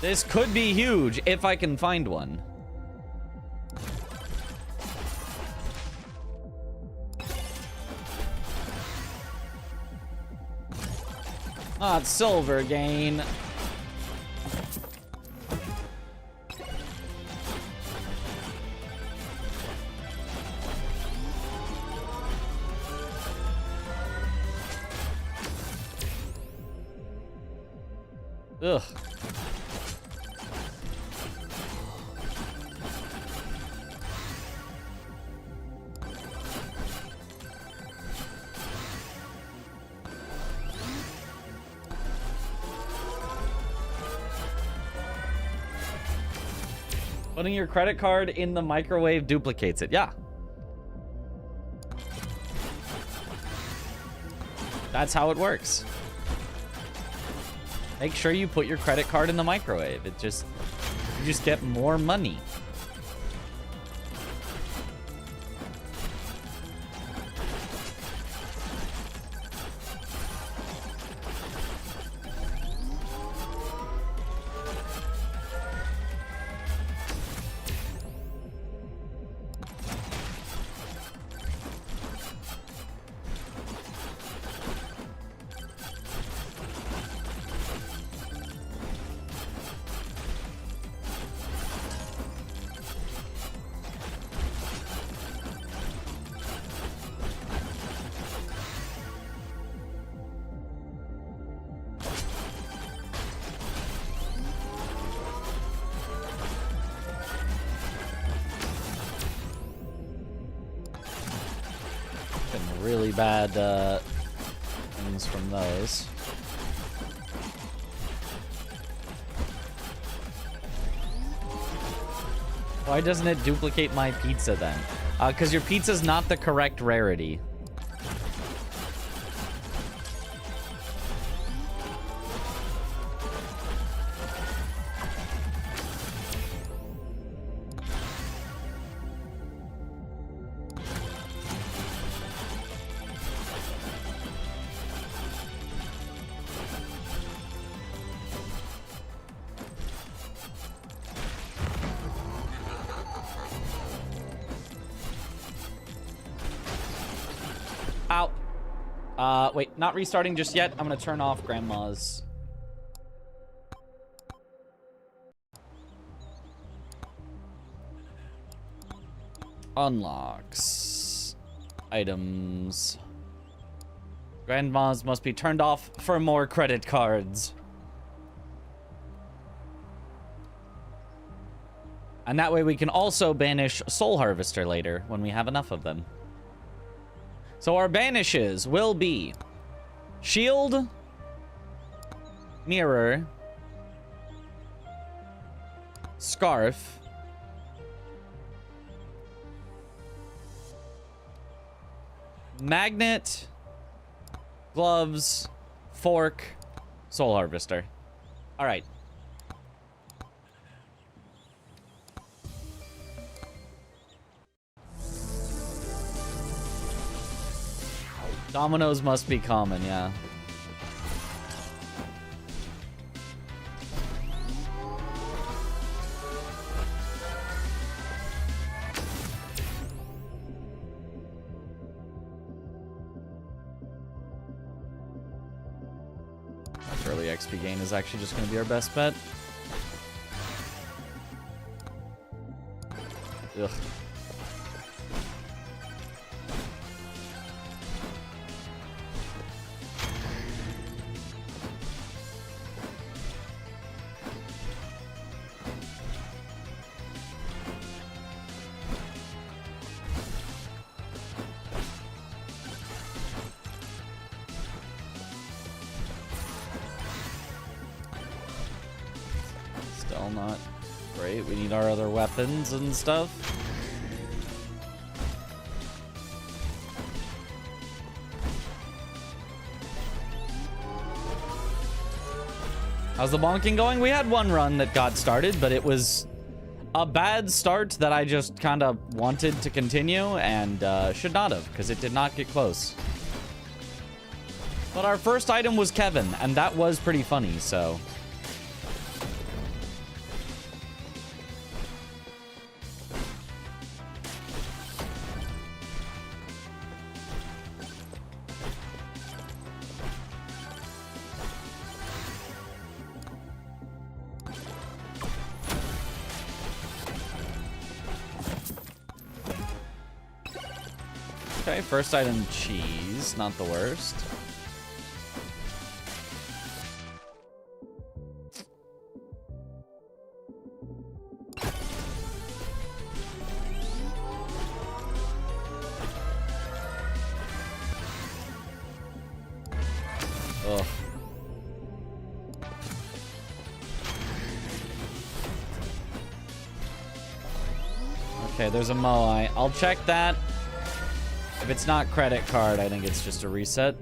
This could be huge if I can find one. Ah, it's silver gain. Ugh. Putting your credit card in the microwave duplicates it. Yeah. That's how it works. Make sure you put your credit card in the microwave. You just get more money. Really bad things from those. Why doesn't it duplicate my pizza then? Because your pizza's not the correct rarity. Wait, not restarting just yet. I'm gonna turn off Grandma's. Unlocks. Items. Grandmas must be turned off for more credit cards. And that way we can also banish Soul Harvester later when we have enough of them. So our banishes will be Shield, Mirror, Scarf, Magnet, Gloves, Fork, Soul Harvester. All right. Dominoes must be common, yeah. Early XP gain is actually just going to be our best bet. Ugh. Still not great. We need our other weapons and stuff. How's the bonking going? We had one run that got started, but it was a bad start that I just kind of wanted to continue and should not have, because it did not get close. But our first item was Kevin, and that was pretty funny, so... Okay, first item, cheese. Not the worst. Ugh. Okay, there's a Moai. I'll check that. If it's not credit card, I think it's just a reset.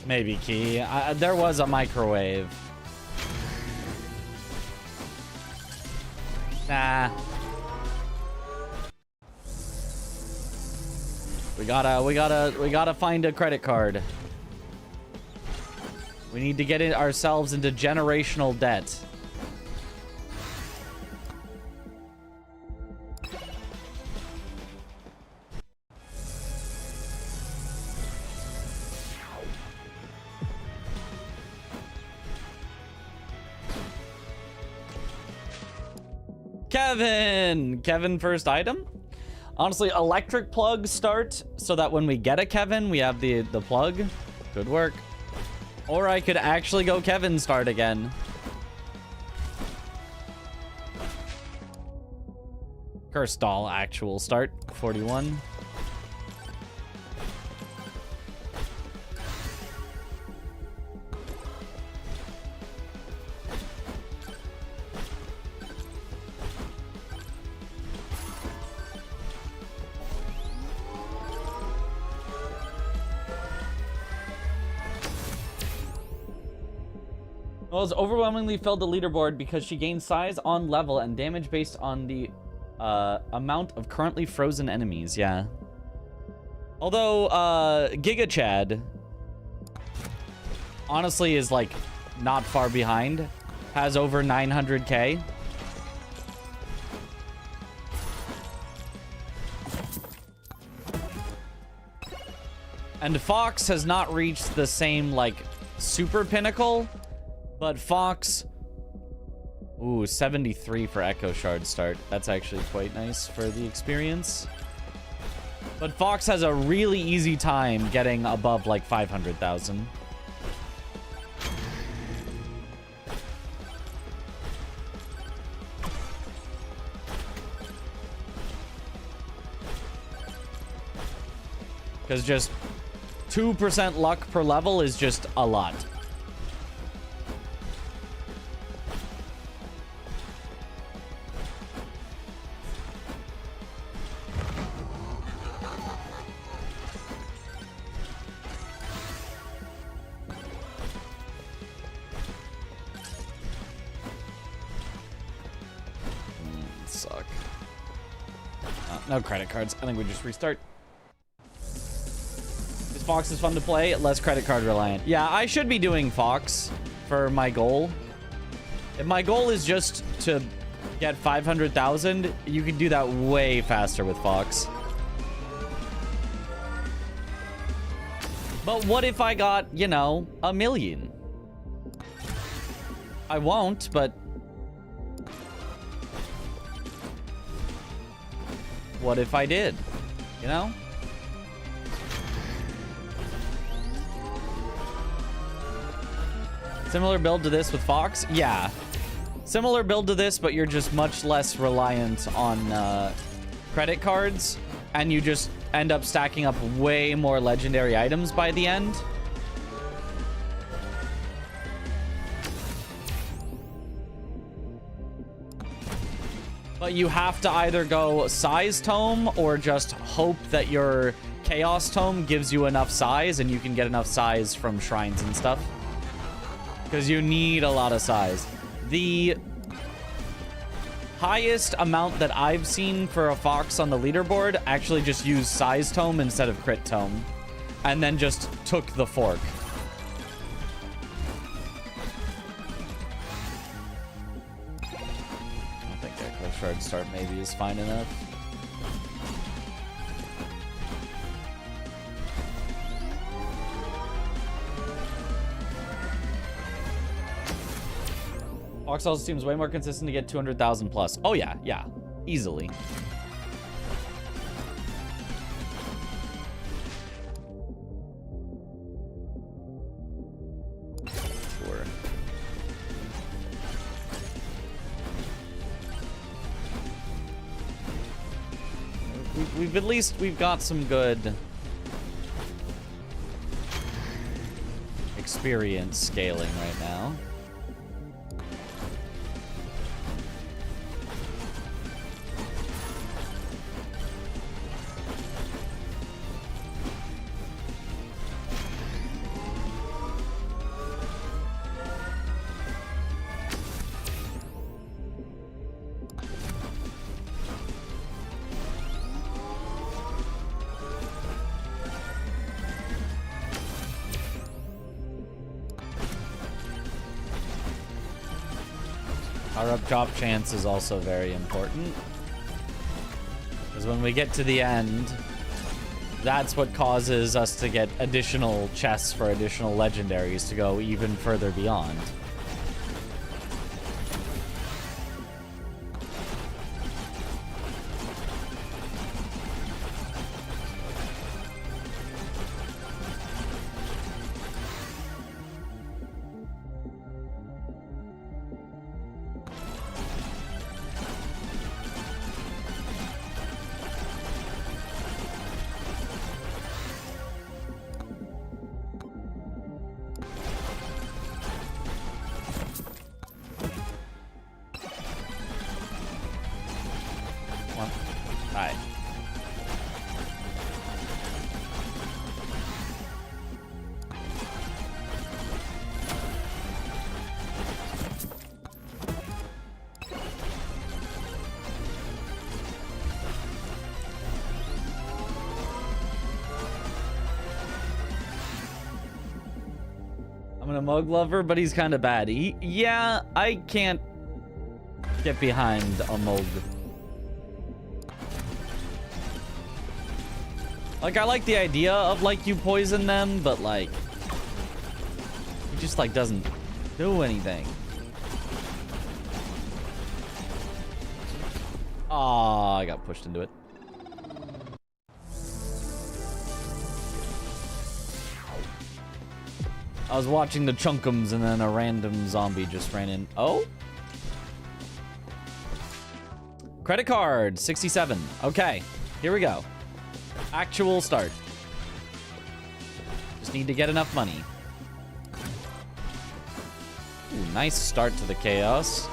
Maybe key. There was a microwave. Nah. We gotta find a credit card. We need to get ourselves into generational debt. Kevin first item. Honestly, electric plug start so that when we get a Kevin, we have the plug. Good work. Or I could actually go Kevin start again. Curse doll actual start. 41. Well, it's overwhelmingly filled the leaderboard because she gains size on level and damage based on the amount of currently frozen enemies. Yeah. Although Giga Chad honestly is like not far behind, has over 900k. And Fox has not reached the same, like, super pinnacle, but Fox... Ooh, 73 for Echo Shard start. That's actually quite nice for the experience. But Fox has a really easy time getting above, like, 500,000. Because just 2% luck per level is just a lot. Suck. No credit cards. I think we just restart. Fox is fun to play, less credit card reliant. Yeah, I should be doing Fox for my goal. If my goal is just to get 500,000, you can do that way faster with Fox. But what if I got, you know, 1 million? I won't, but... what if I did? You know? Similar build to this with Fox? Yeah. Similar build to this, but you're just much less reliant on credit cards. And you just end up stacking up way more legendary items by the end. But you have to either go size tome or just hope that your chaos tome gives you enough size and you can get enough size from shrines and stuff. Because you need a lot of size. The highest amount that I've seen for a Fox on the leaderboard actually just used size tome instead of crit tome. And then just took the fork. I think Echo Shard start maybe is fine enough. Fox also seems way more consistent to get 200,000 plus. Oh yeah, yeah, easily. Sure. We've at least we've got some good experience scaling right now. Our up drop chance is also very important. Because when we get to the end, that's what causes us to get additional chests for additional legendaries to go even further beyond. Alright. I'm an Amog lover, but he's kind of bad. Yeah, I can't get behind Amog. Like, I like the idea of, like, you poison them, but, like, it just, like, doesn't do anything. Aw, I got pushed into it. I was watching the chunkums and then a random zombie just ran in. Oh? Credit card, 67. Okay, here we go. Actual start. Just need to get enough money. Ooh, nice start to the chaos.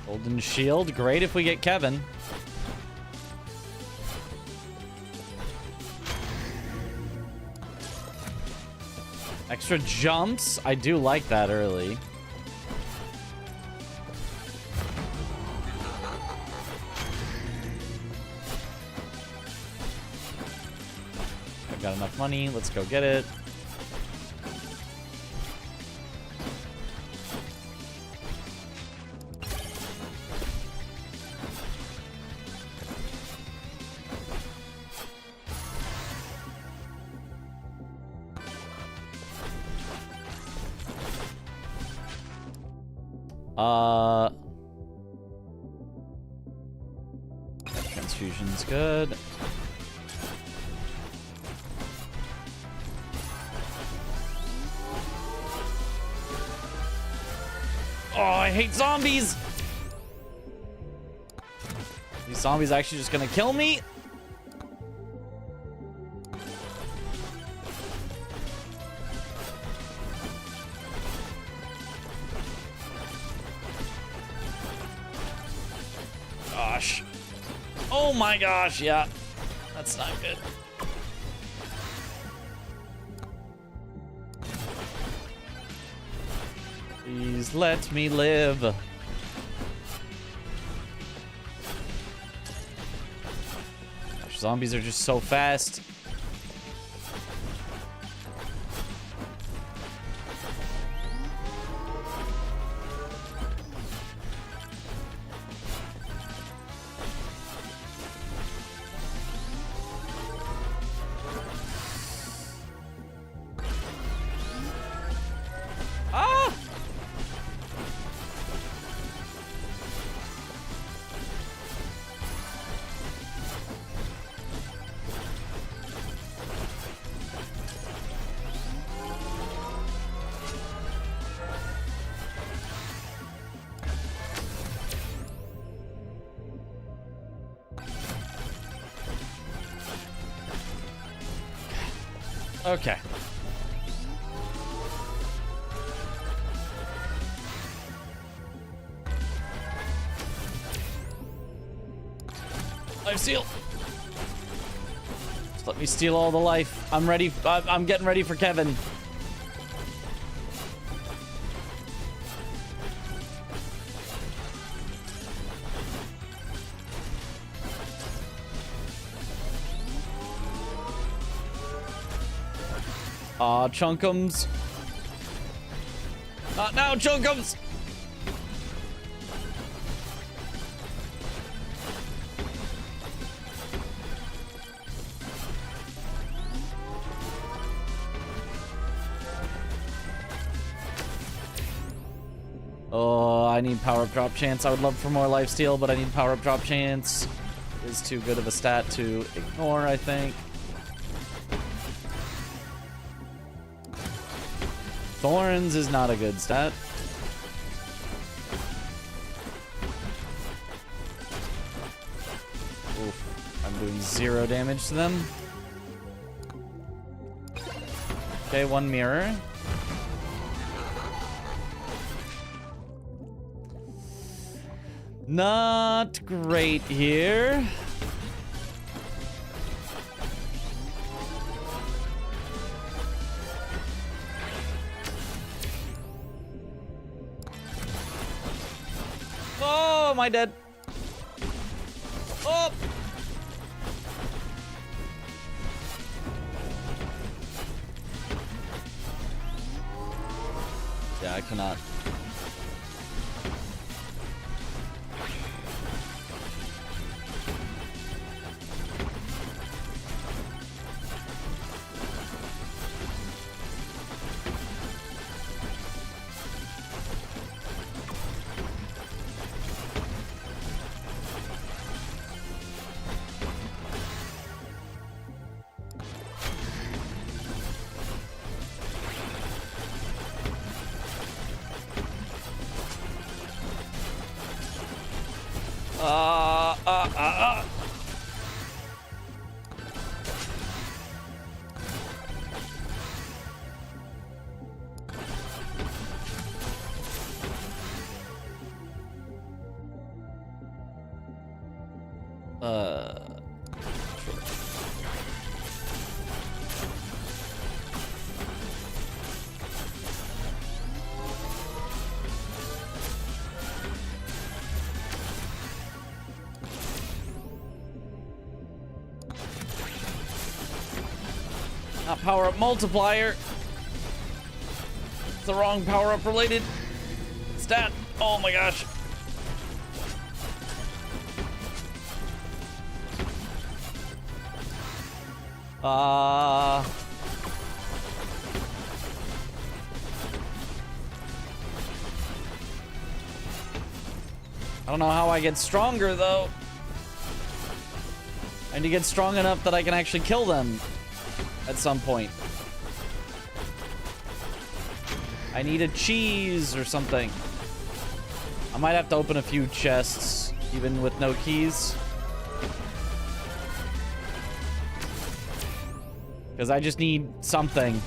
Golden shield. Great if we get Kevin. Extra jumps. I do like that early. I've got enough money. Let's go get it. Transfusion's good. Oh, I hate zombies! These zombies actually just gonna kill me? Gosh. Oh my gosh, yeah. That's not good. Please let me live. Gosh, zombies are just so fast. Okay. Life steal. Just let me steal all the life. I'm ready. I'm getting ready for Kevin. Aw, chunkums. Not now, chunkums! Oh, I need power-up drop chance. I would love for more lifesteal, but I need power-up drop chance. Is too good of a stat to ignore, I think. Thorns is not a good stat. Oof. I'm doing 0 damage to them. Okay, 1 mirror. Not great here. am I dead? Oh! Yeah, I cannot. Not power up multiplier. It's the wrong power up related stat. Oh my gosh. I don't know how I get stronger though. I need to get strong enough that I can actually kill them at some point. I need a cheese or something. I might have to open a few chests even with no keys. Because I just need something.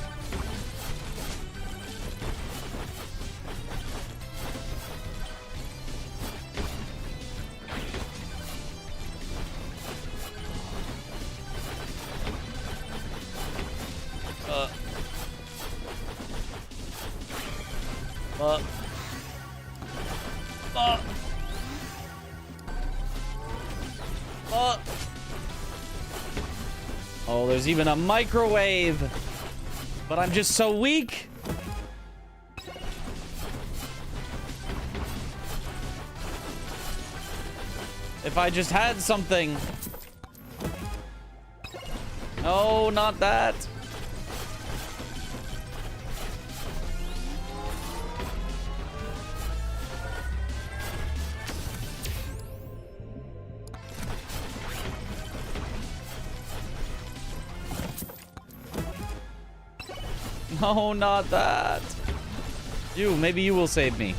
Oh, there's even a microwave. But I'm just so weak. If I just had something. No, not that. No, not that. You, maybe you will save me.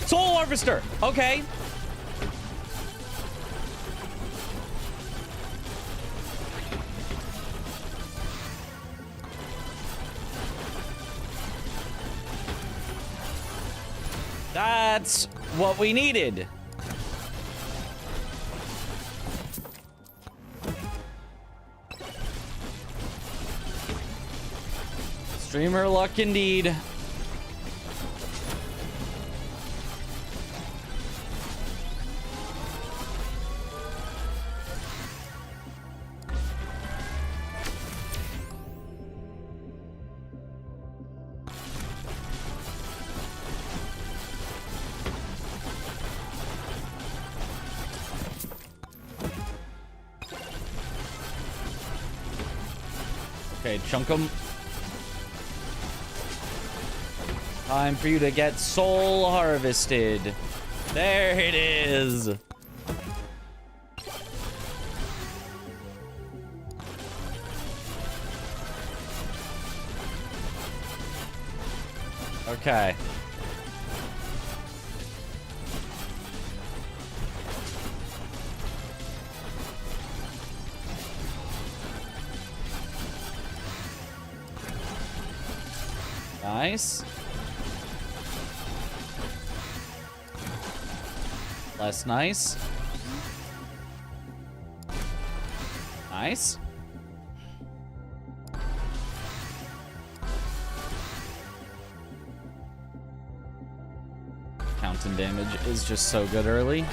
Soul Harvester. Okay. That's what we needed. Streamer luck indeed. Okay, chunk 'em. Time for you to get soul harvested. There it is. Okay. Nice. Less nice. Nice. fountain damage is just so good early.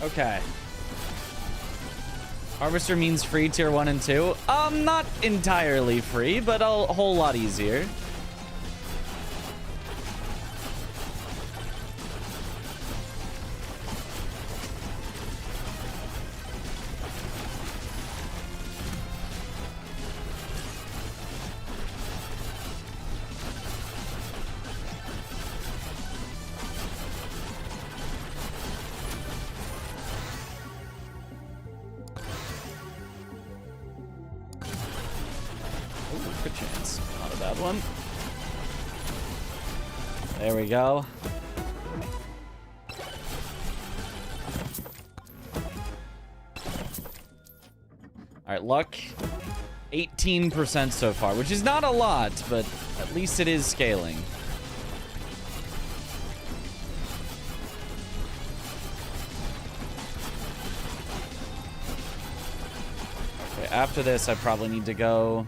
Okay. Harvester means free tier 1 and 2. Not entirely free, but a whole lot easier. Good chance. Not a bad one. There we go. All right, luck. 18% so far, which is not a lot, but at least it is scaling. Okay, after this, I probably need to go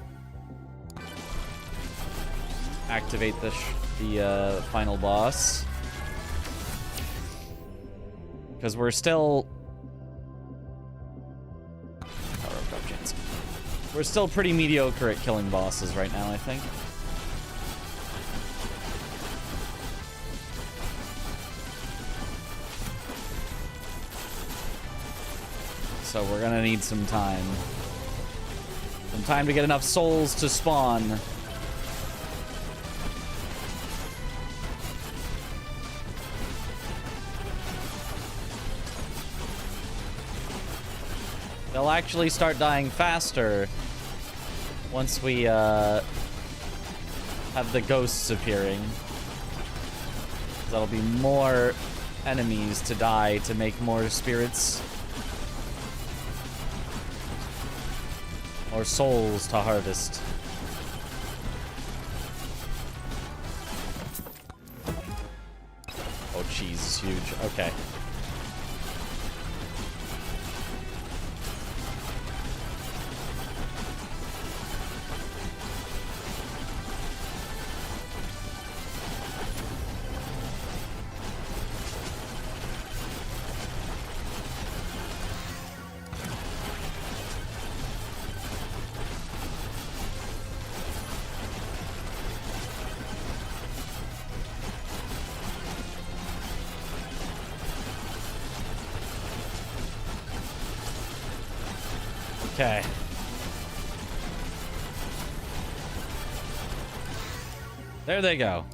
activate the final boss, because we're still pretty mediocre at killing bosses right now, I think. So we're gonna need some time to get enough souls to spawn. They'll actually start dying faster once we have the ghosts appearing. That'll be more enemies to die to make more spirits. Or souls to harvest. Oh, cheese is huge. Okay. Okay. There they go.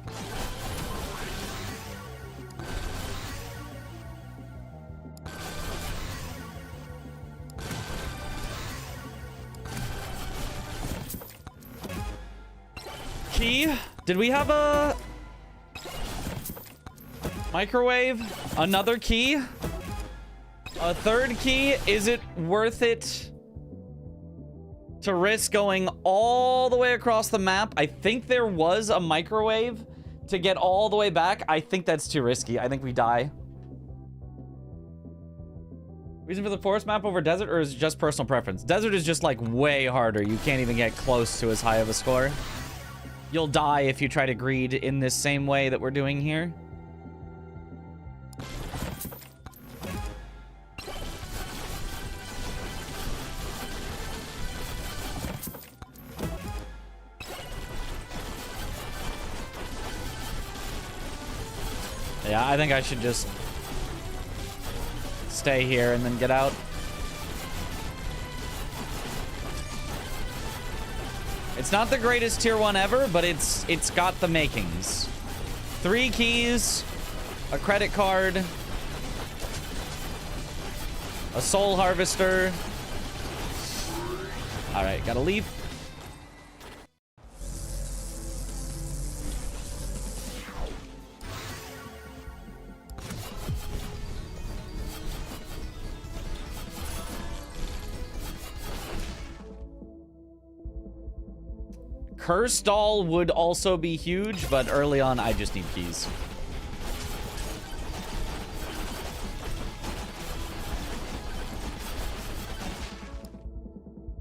Key? Did we have a microwave? Another key? A third key? Is it worth it to risk going all the way across the map? I think there was a microwave to get all the way back. I think that's too risky. I think we die. Reason for the forest map over desert, or is it just personal preference? Desert is just like way harder. You can't even get close to as high of a score. You'll die if you try to greed in this same way that we're doing here. Yeah, I think I should just stay here and then get out. It's not the greatest tier 1 ever, but it's got the makings. 3 keys, a credit card, a soul harvester. All right, gotta leave. Curse doll would also be huge, but early on, I just need keys.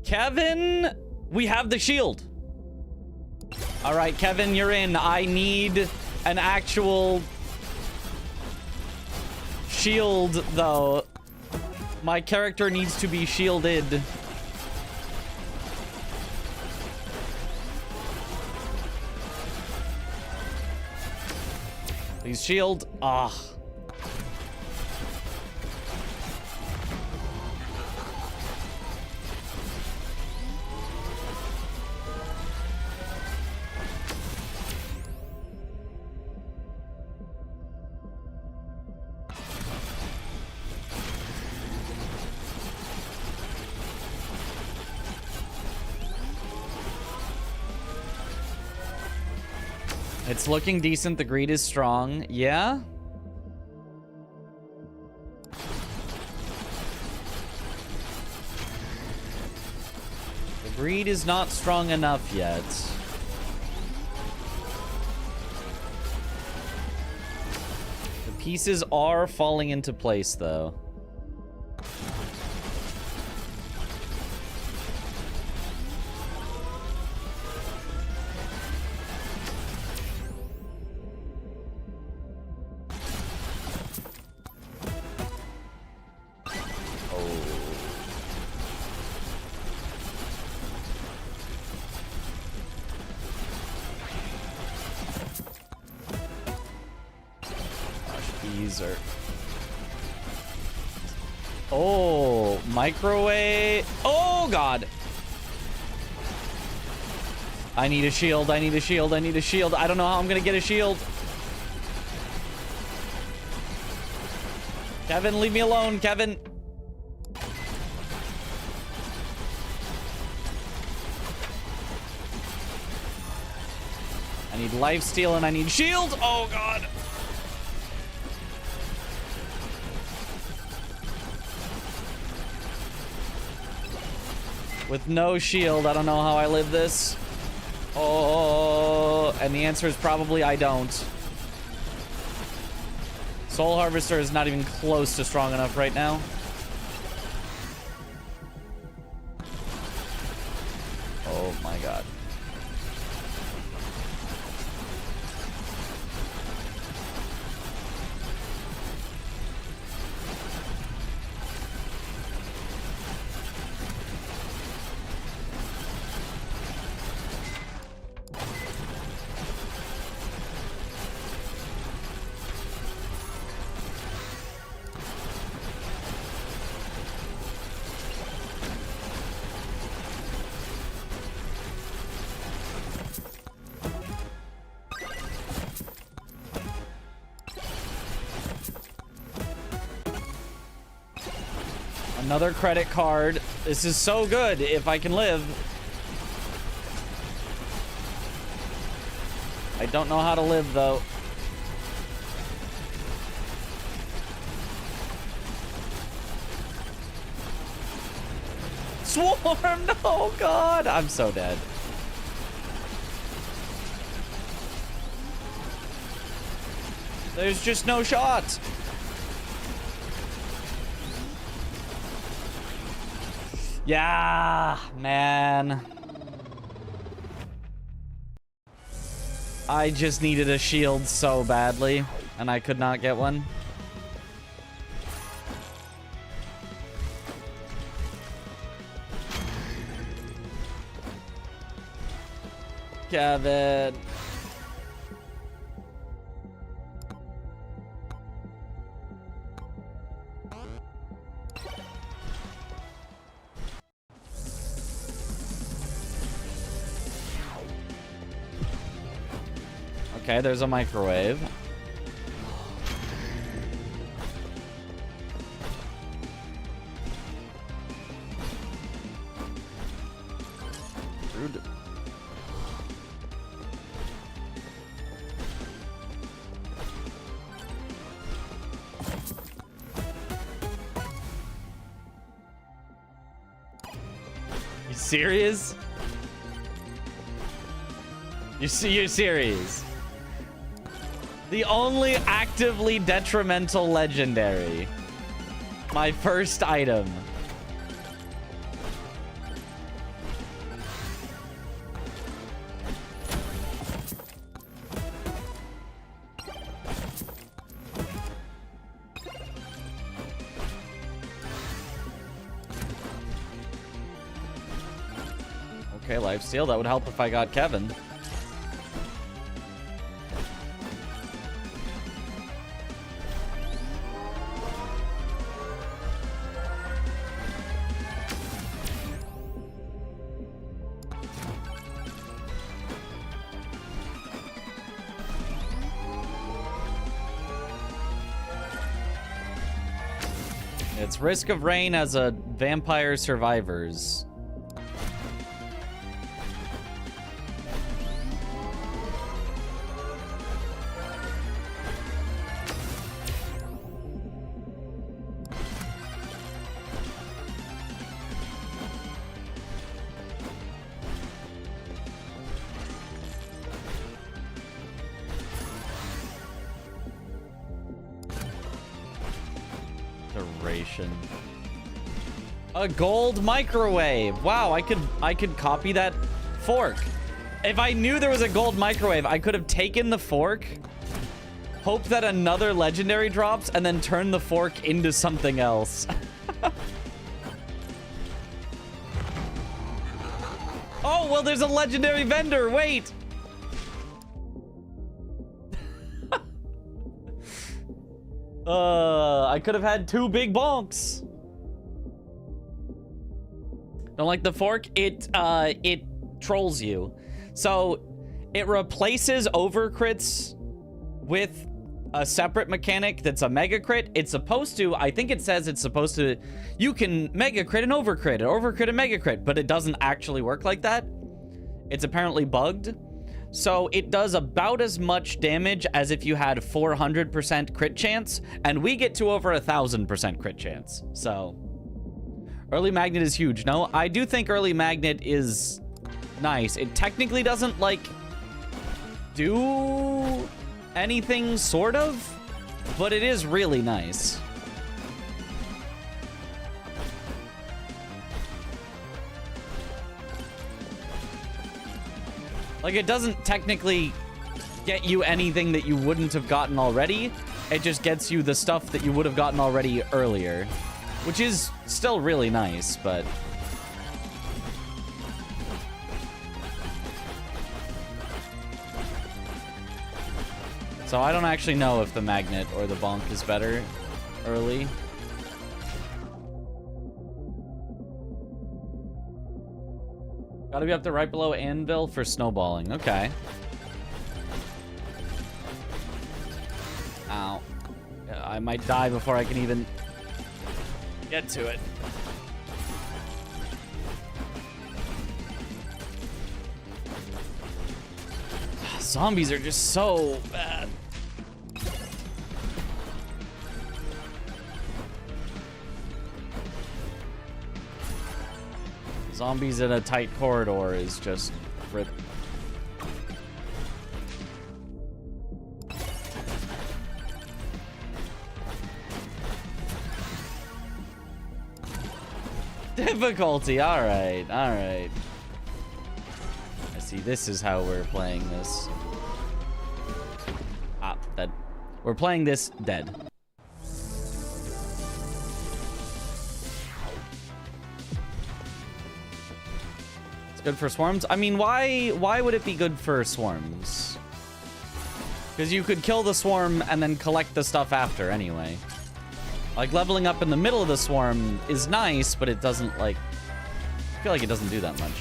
Kevin, we have the shield. All right, Kevin, you're in. I need an actual shield, though. My character needs to be shielded. Please shield. Ah. It's looking decent. The greed is strong. Yeah? The greed is not strong enough yet. The pieces are falling into place, though. Oh, microwave. Oh, God. I need a shield. I need a shield. I need a shield. I don't know how I'm going to get a shield. Kevin, leave me alone, Kevin. I need lifesteal and I need shield. Oh, God. With no shield, I don't know how I live this. Oh, and the answer is probably I don't. Soul Harvester is not even close to strong enough right now. Oh my God. Another credit card. This is so good if I can live. I don't know how to live, though. Swarm! No, God! I'm so dead. There's just no shot. Yeah, man. I just needed a shield so badly, and I could not get one. Kevin. Okay, there's a microwave. Rude. You serious? You're serious? The only actively detrimental legendary. My first item. Okay, lifesteal. That would help if I got Kevin. It's Risk of Rain as a Vampire Survivors. A gold microwave. Wow, I could copy that fork. If I knew there was a gold microwave, I could have taken the fork, hope that another legendary drops, and then turn the fork into something else. Oh, well, there's a legendary vendor. Wait. I could have had 2 big bonks. Don't like the fork? It trolls you. So it replaces overcrits with a separate mechanic that's a mega crit. It's supposed to, I think it says it's supposed to, you can mega crit and overcrit and mega crit, but it doesn't actually work like that. It's apparently bugged. So it does about as much damage as if you had 400% crit chance, and we get to over 1,000% crit chance. So early magnet is huge. No, I do think early magnet is nice. It technically doesn't, like, do anything, sort of, but it is really nice. Like, it doesn't technically get you anything that you wouldn't have gotten already. It just gets you the stuff that you would have gotten already earlier, which is still really nice, but... So I don't actually know if the magnet or the bonk is better early. Gotta be up there right below Anvil for snowballing. Okay. Ow. I might die before I can even get to it. Zombies are just so bad. Zombies in a tight corridor is just rip. Difficulty, alright, alright. I see, this is how we're playing this. Ah, dead. We're playing this dead. Good for swarms? I mean, why would it be good for swarms? Because you could kill the swarm and then collect the stuff after anyway. Like, leveling up in the middle of the swarm is nice, but it doesn't, like... I feel like it doesn't do that much.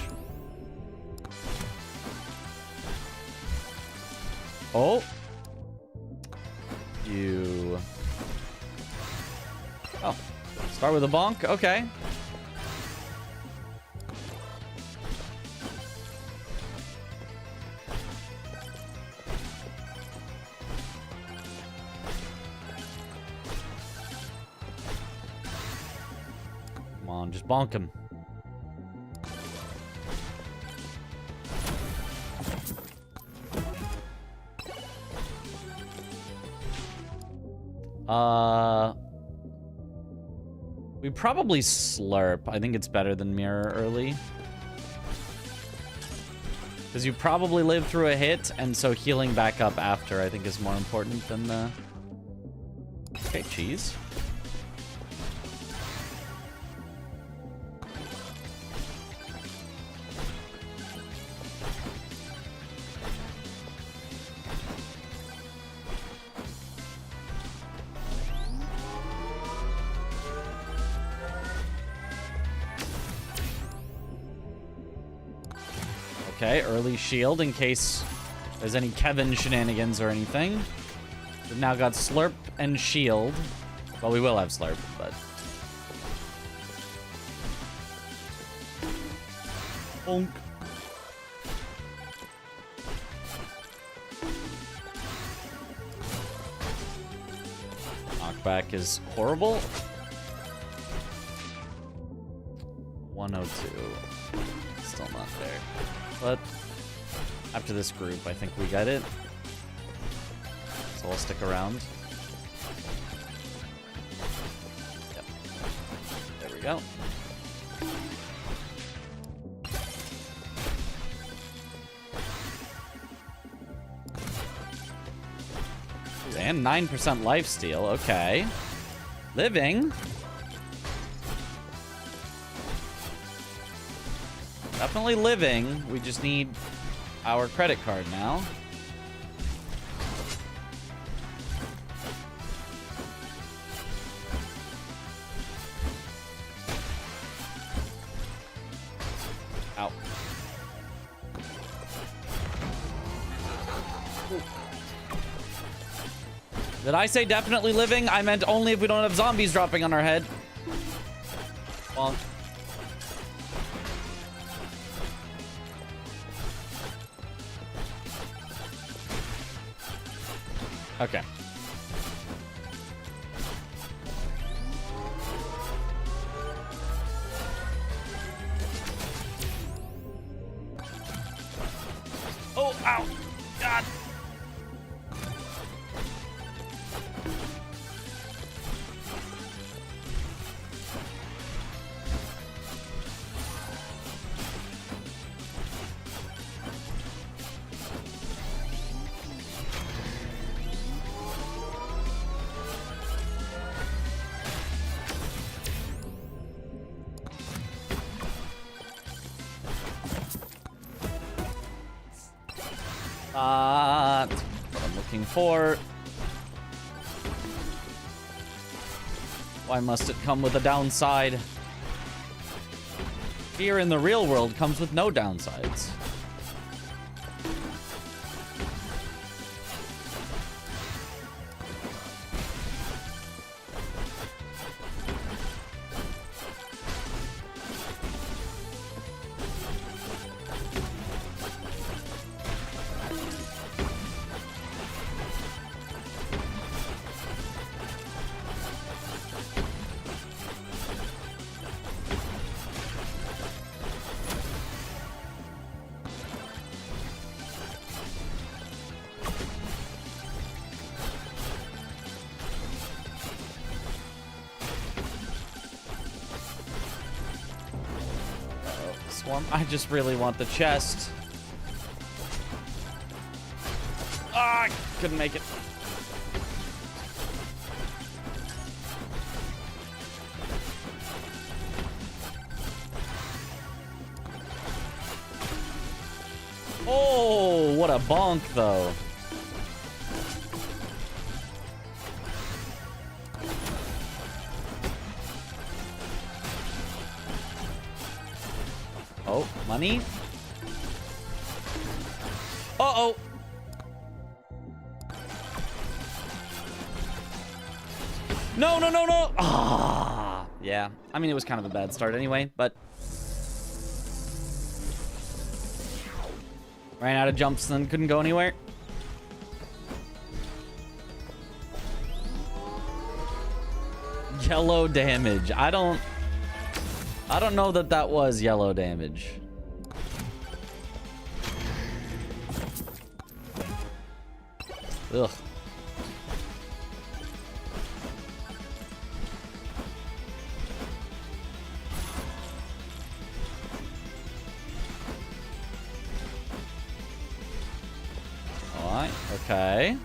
Oh. You... Oh. Start with a bonk? Okay. Just bonk him. We probably slurp. I think it's better than mirror early. Because you probably live through a hit, and so healing back up after I think is more important than the... Okay, cheese. Okay, early shield in case there's any Kevin shenanigans or anything. We've now got Slurp and shield. Well, we will have Slurp, but... Bonk. Knockback is horrible. 102. Still not there. But after this group, I think we got it. So I'll stick around. Yep. There we go. And 9% lifesteal. Okay. Living. Definitely living. We just need our credit card now. Ow. Did I say definitely living? I meant only if we don't have zombies dropping on our head. Bonk. Okay. Oh, ow. God. What I'm looking for. Why must it come with a downside? Fear in the real world comes with no downsides. I just really want the chest. Ah, couldn't make it. Oh, what a bonk, though. Oh, money. Uh-oh. No, no, no, no. Ah, yeah. I mean, it was kind of a bad start anyway, but ran out of jumps and couldn't go anywhere. Yellow damage. I don't know that that was yellow damage. Ugh. All right. Okay.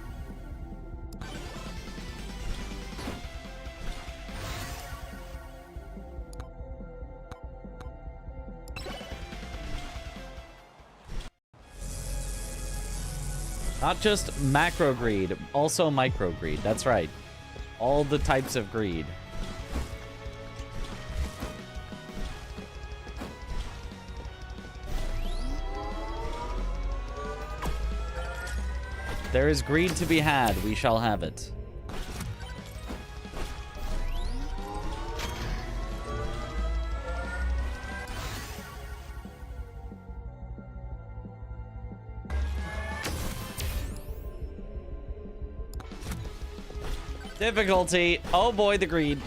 Not just macro greed, also micro greed. That's right. All the types of greed. There is greed to be had. We shall have it. Difficulty. Oh boy, the greed.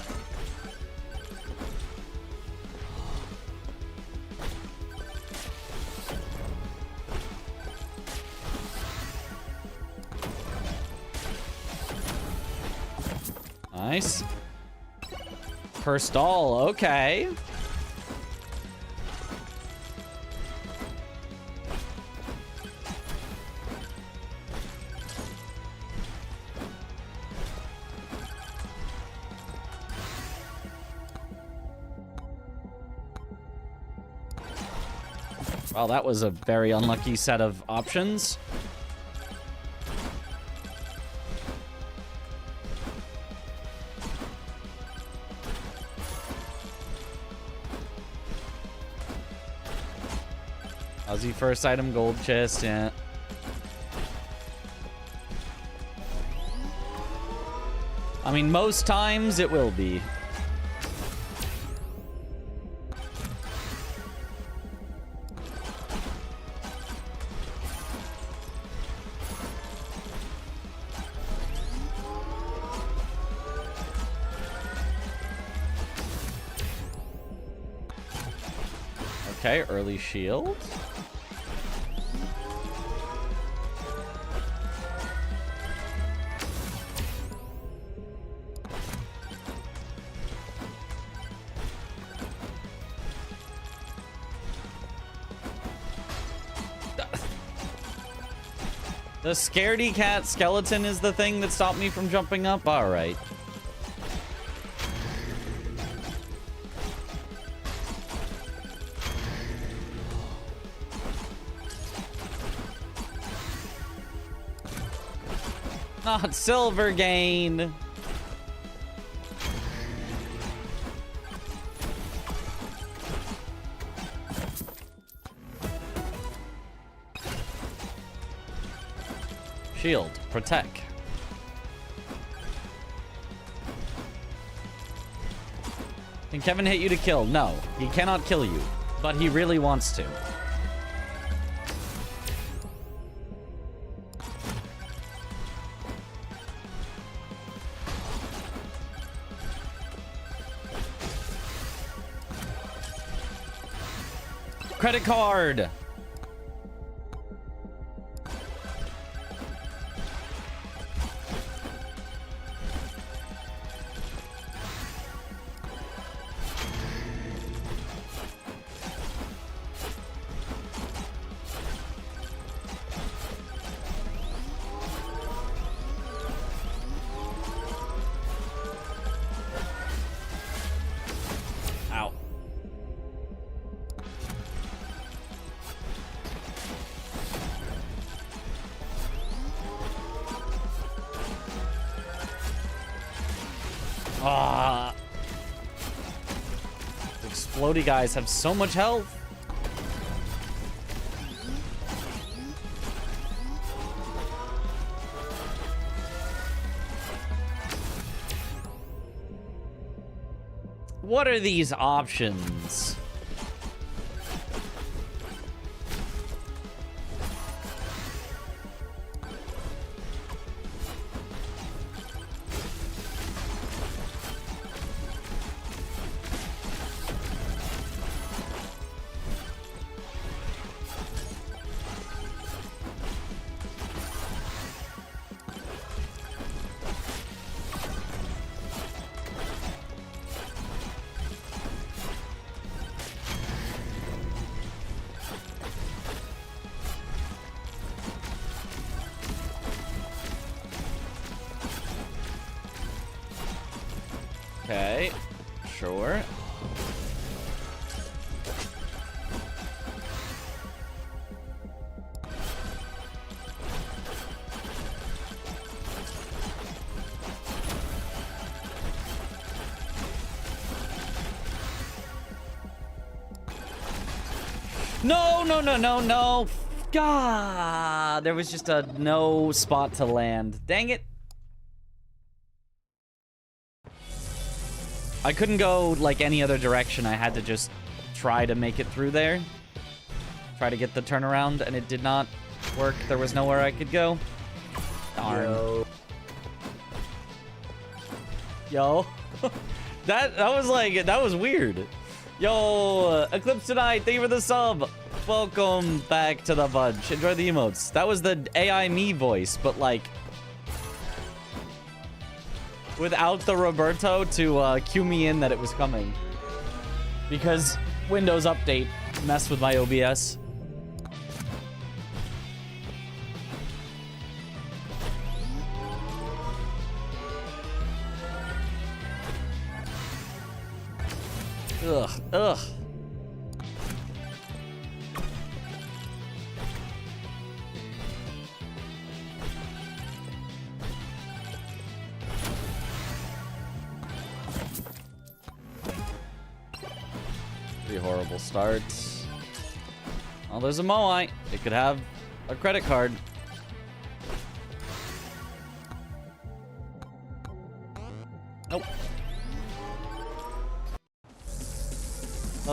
Nice. Per stall, okay. Well, that was a very unlucky set of options. Aussie first item gold chest, yeah. I mean, most times it will be. Okay, early shield. The scaredy cat skeleton is the thing that stopped me from jumping up? All right. Not silver gain. Shield, protect. Can Kevin hit you to kill? No, he cannot kill you, but he really wants to. Credit card. Explodey guys have so much health. What are these options? Okay, sure. No, no, no, no, no. God, there was just a no spot to land. Dang it. I couldn't go like any other direction. I had to just try to make it through there. Try to get the turnaround, and it did not work. There was nowhere I could go. Darn. Yo. that was weird. Yo, Eclipse tonight, thank you for the sub. Welcome back to the bunch. Enjoy the emotes. That was the AI me voice, but like without the Roberto to cue me in that it was coming. Because Windows Update messed with my OBS. Ugh. Pretty horrible start. Oh, there's a Moai. It could have a credit card. Nope.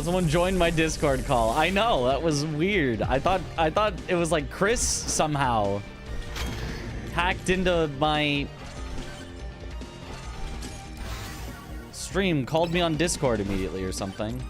Someone joined my Discord call. I know, that was weird. I thought it was like Chris somehow hacked into my stream, called me on Discord immediately or something.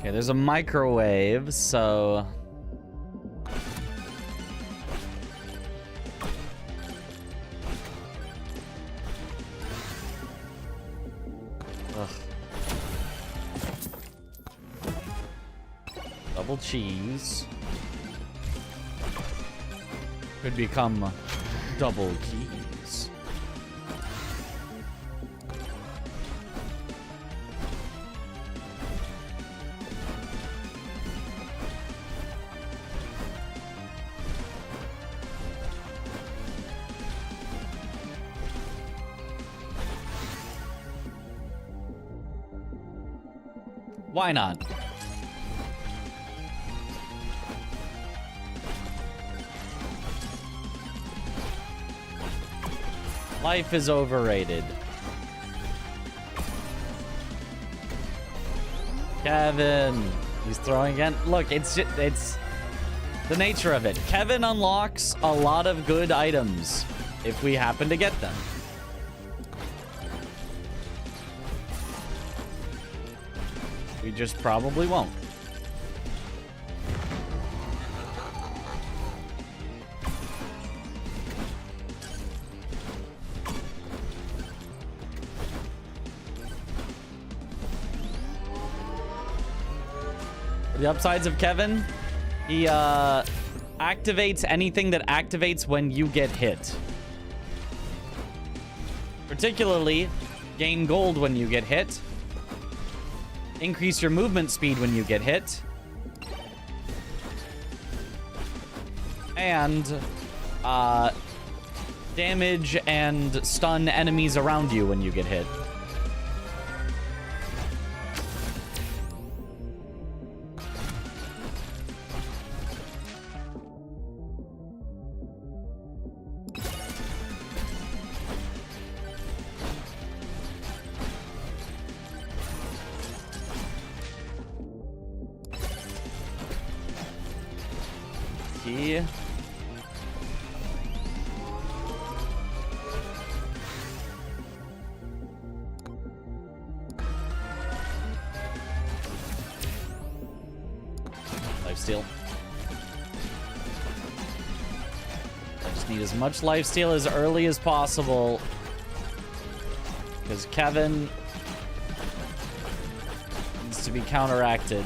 Okay, there's a microwave, so... Ugh. Double cheese. Could become double keys. Why not? Life is overrated. Kevin, he's throwing again. Look, it's the nature of it. Kevin unlocks a lot of good items if we happen to get them. We just probably won't. The upsides of Kevin, he activates anything that activates when you get hit. Particularly, gain gold when you get hit. Increase your movement speed when you get hit. And damage and stun enemies around you when you get hit. Key. Lifesteal. I just need as much lifesteal as early as possible. Because Kevin needs to be counteracted.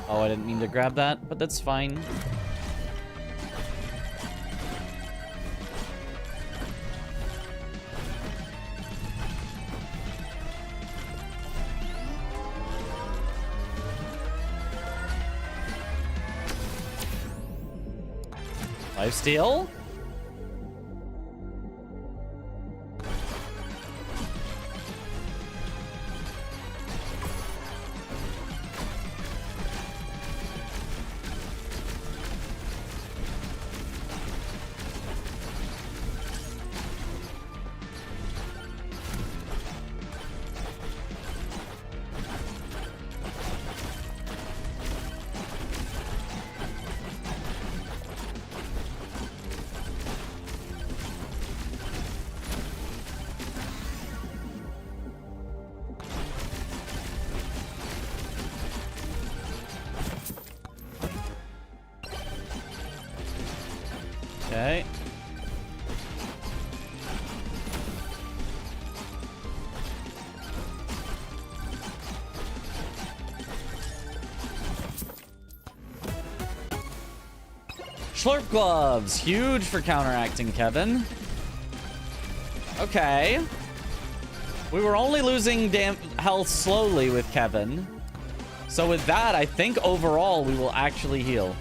Oh, I didn't mean to grab that, but that's fine. Lifesteal. Okay. Slurp gloves, huge for counteracting Kevin. Okay. We were only losing health slowly with Kevin. So with that, I think overall we will actually heal.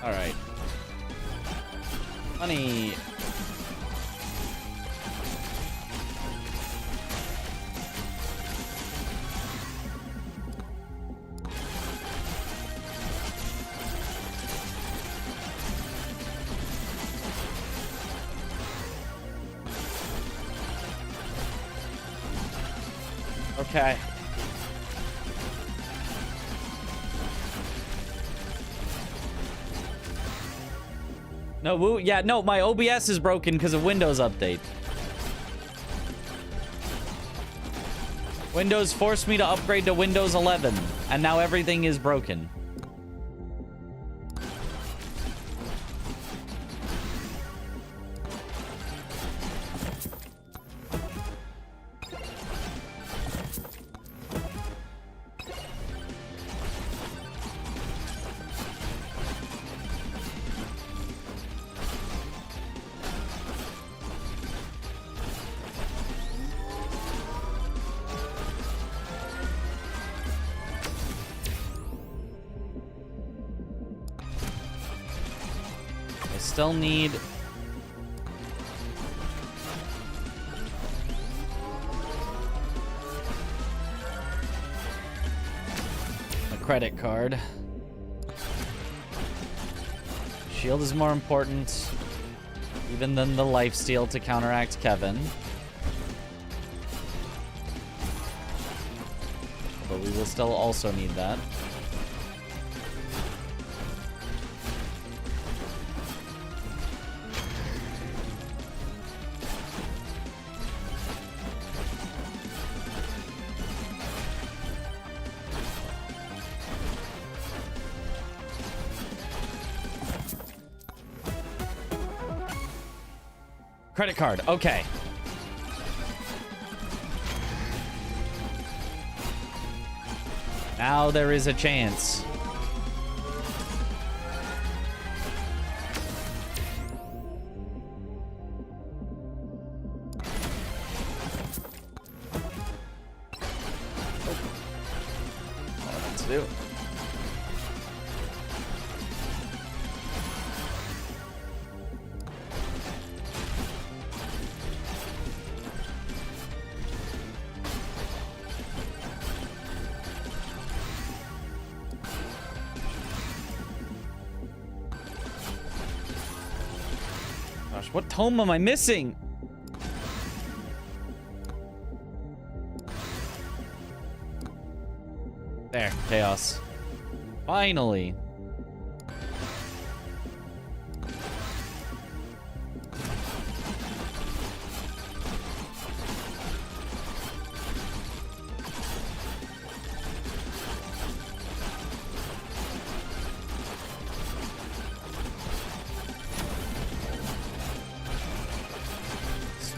All right. Money. Okay. No, woo, yeah, no, my OBS is broken because of Windows update. Windows forced me to upgrade to Windows 11, and now everything is broken. Still need a credit card. Shield is more important even than the lifesteal to counteract Kevin. But we will still also need that. Credit card, okay. Now there is a chance. Let's do. What tome am I missing? There, chaos. Finally.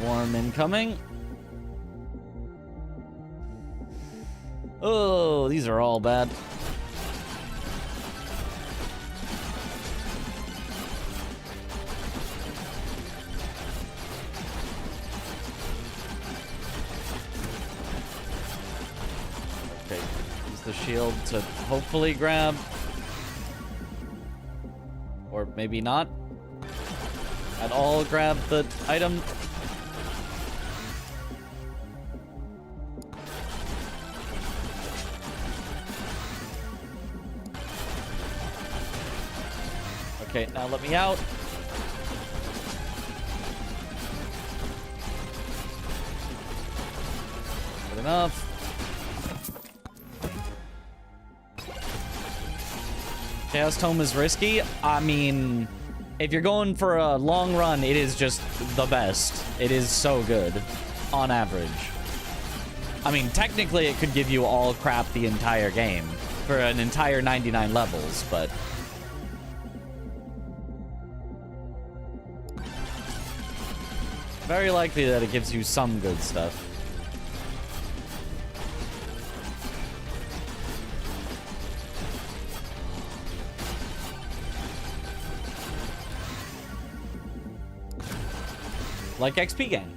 Swarm incoming. Oh, these are all bad. Okay, use the shield to hopefully grab. Or maybe not. At all grab the item. Okay, now let me out. Good enough. Chaos Tome is risky. I mean, if you're going for a long run, it is just the best. It is so good, on average. I mean, technically, it could give you all crap the entire game for an entire 99 levels, but... very likely that it gives you some good stuff. Like XP gain.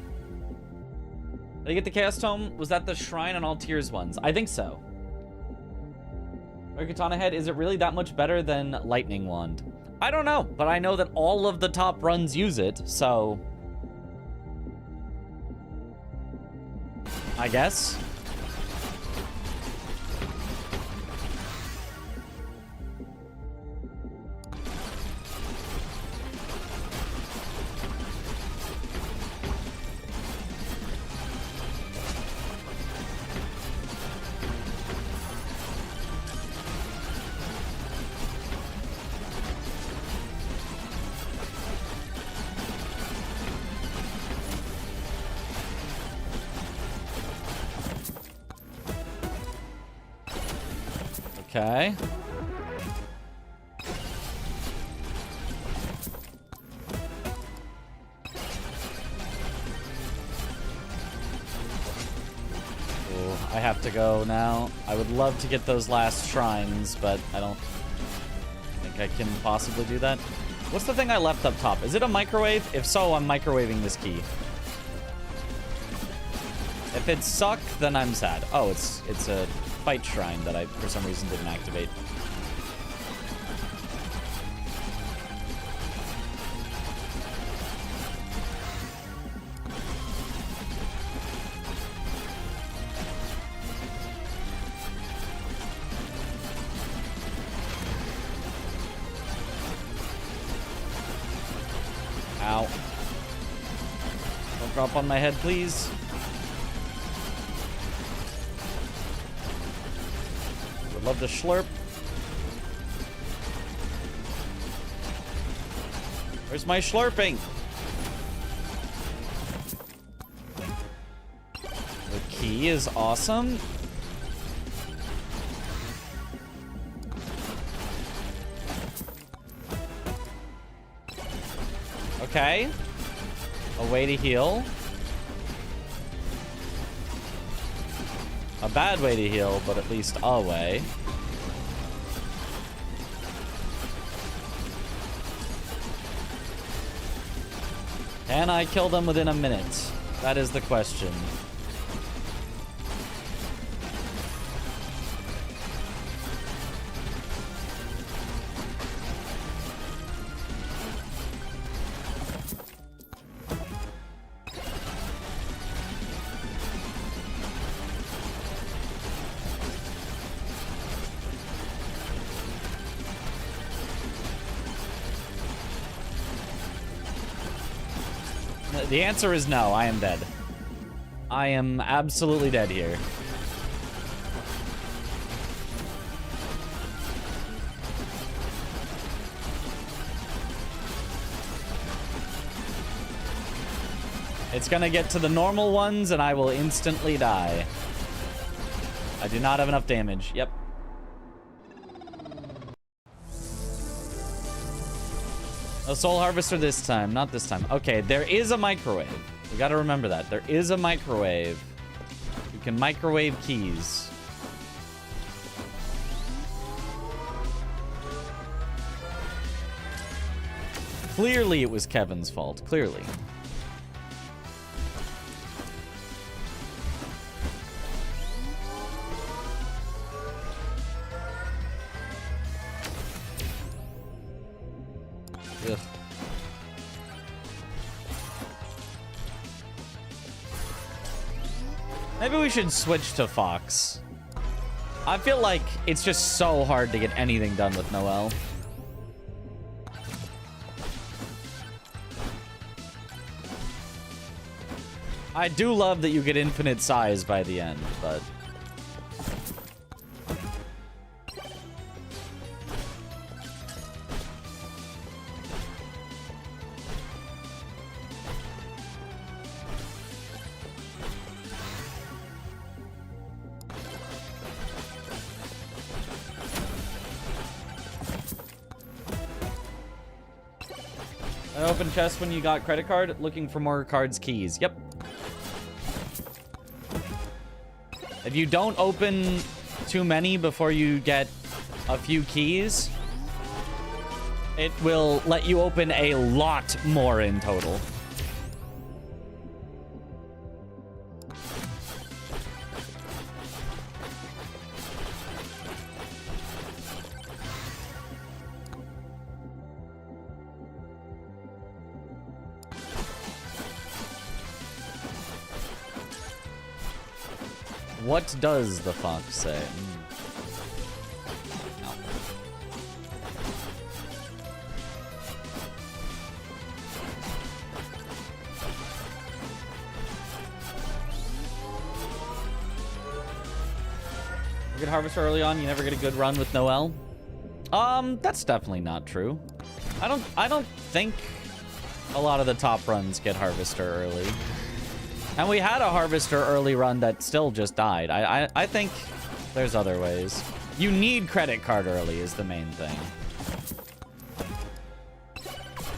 Did I get the Chaos Tome? Was that the Shrine on all tiers ones? I think so. Or Katana Head, is it really that much better than Lightning Wand? I don't know, but I know that all of the top runs use it, so... I guess. Okay. Oh, I have to go now. I would love to get those last shrines, but I don't think I can possibly do that. What's the thing I left up top? Is it a microwave? If so, I'm microwaving this key. If it sucked, then I'm sad. Oh, it's a fight shrine that I, for some reason, didn't activate. Ow. Don't drop on my head, please. Would love to slurp. Where's my slurping? The key is awesome. Okay. A way to heal. A bad way to heal, but at least a way. Can I kill them within a minute? That is the question. The answer is no, I am dead. I am absolutely dead here. It's gonna get to the normal ones and I will instantly die. I do not have enough damage. Yep. A soul harvester this time, not this time. Okay, there is a microwave. We gotta remember that. There is a microwave. You can microwave keys. Clearly it was Kevin's fault. Clearly. Ugh. Maybe we should switch to Fox. I feel like it's just so hard to get anything done with Noelle. I do love that you get infinite size by the end, but... An open chest when you got credit card, looking for more cards keys. Yep. If you don't open too many before you get a few keys, it will let you open a lot more in total. What does the fox say? No. You get harvest early on, you never get a good run with Noelle. That's definitely not true. I don't think a lot of the top runs get harvester early. And we had a harvester early run that still just died. I think there's other ways. You need credit card early is the main thing.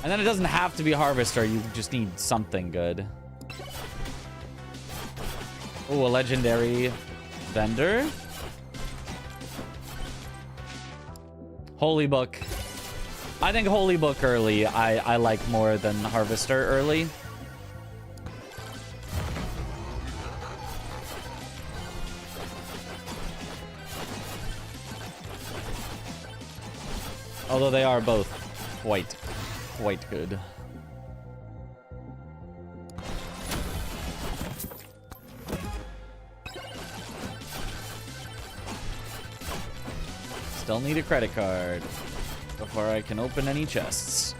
And then it doesn't have to be harvester. You just need something good. Oh, a legendary vendor. Holy Book. I think Holy Book early I like more than harvester early. Although they are both quite good. Still need a credit card before I can open any chests.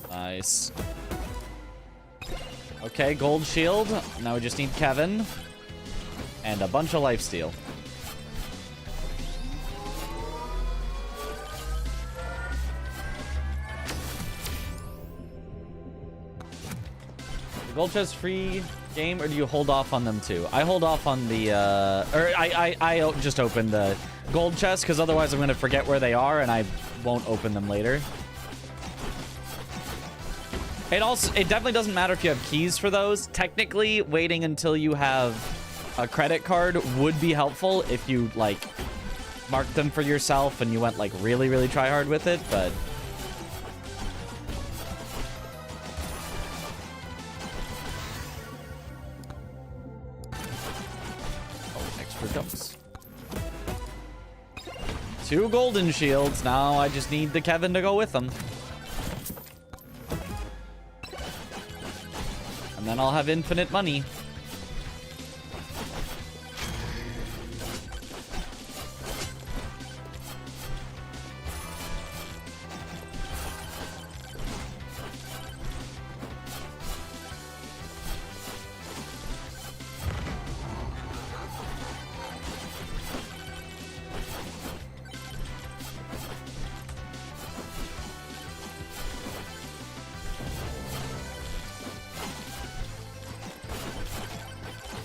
Nice. Okay, gold shield. Now we just need Kevin. And a bunch of lifesteal. The gold chest free game, or do you hold off on them too? I hold off on the, I just open the gold chest, because otherwise I'm going to forget where they are, and I won't open them later. It definitely doesn't matter if you have keys for those. Technically, waiting until you have a credit card would be helpful if you, like, marked them for yourself and you went, like, really, really try hard with it, but... Oh, extra jumps. 2 golden shields. Now I just need the Kevin to go with them. And then I'll have infinite money.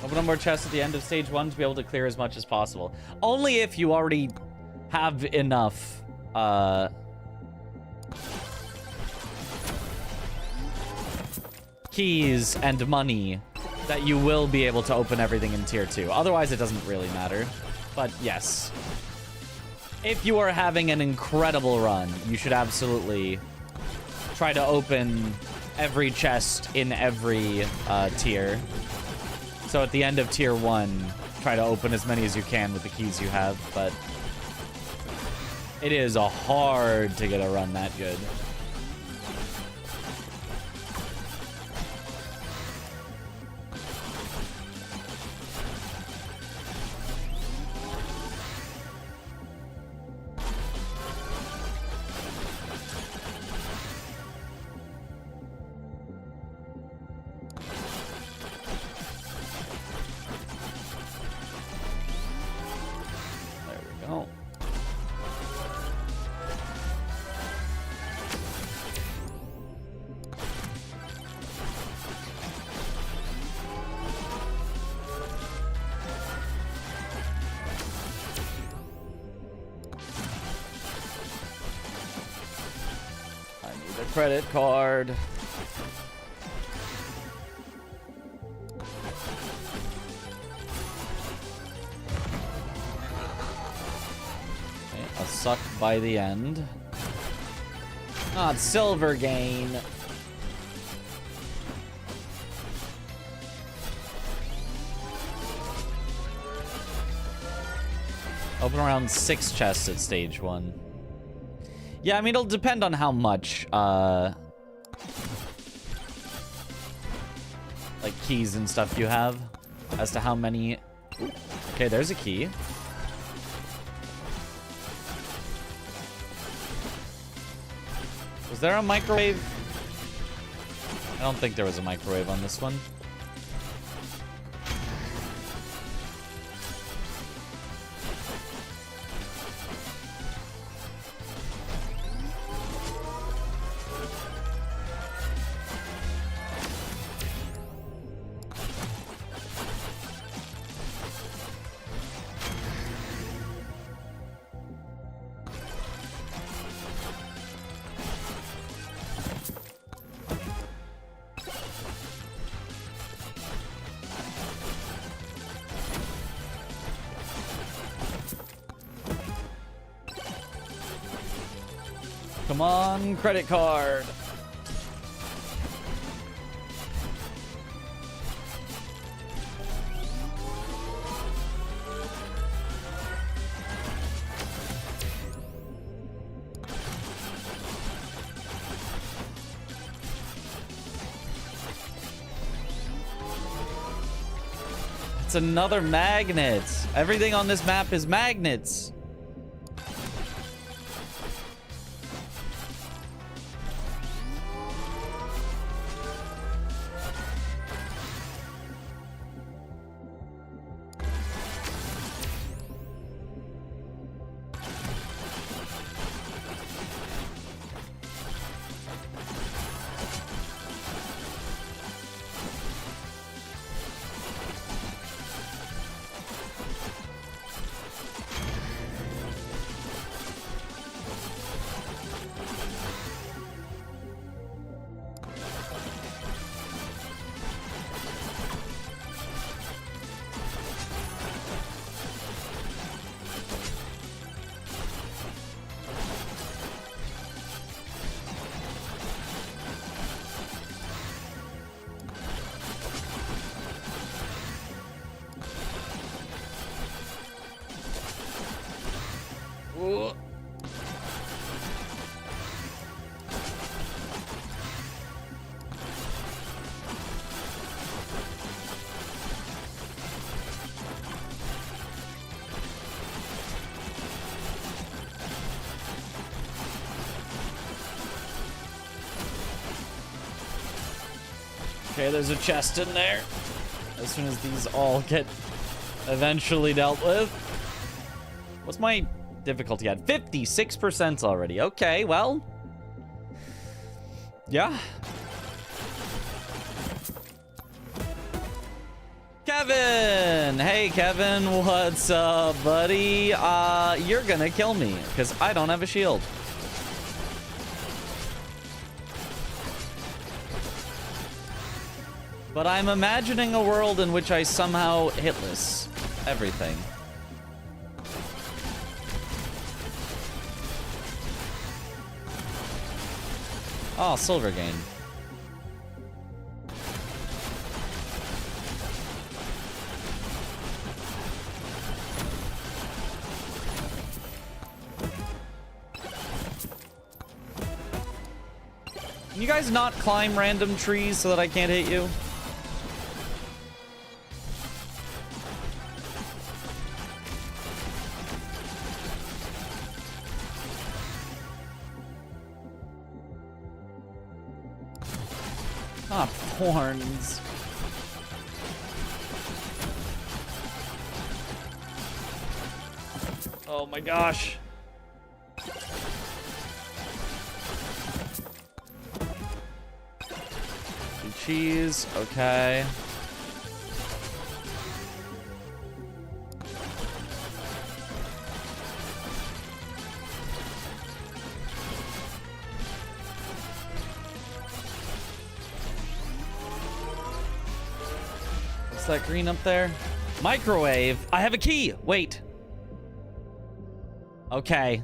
Open up more chests at the end of stage 1 to be able to clear as much as possible. Only if you already have enough, keys and money that you will be able to open everything in tier 2. Otherwise, it doesn't really matter. But yes, if you are having an incredible run, you should absolutely try to open every chest in every tier. So at the end of tier 1, try to open as many as you can with the keys you have, but it is hard to get a run that good. Credit card. Okay, a suck by the end. Not silver gain. Open around 6 chests at stage 1. Yeah, I mean, it'll depend on how much, like, keys and stuff you have, as to how many... Okay, there's a key. Was there a microwave? I don't think there was a microwave on this one. Come on, credit card. It's another magnet. Everything on this map is magnets. Okay, there's a chest in there. As soon as these all get eventually dealt with. What's my difficulty at? 56% already. Okay, well. Yeah. Kevin! Hey, Kevin, what's up, buddy? You're gonna kill me, because I don't have a shield. But I'm imagining a world in which I somehow hitless everything. Oh, silver gain. Can you guys not climb random trees so that I can't hit you? Ah, horns. Oh my gosh. Cheese, okay. What's that green up there? Microwave. I have a key. Wait. Okay.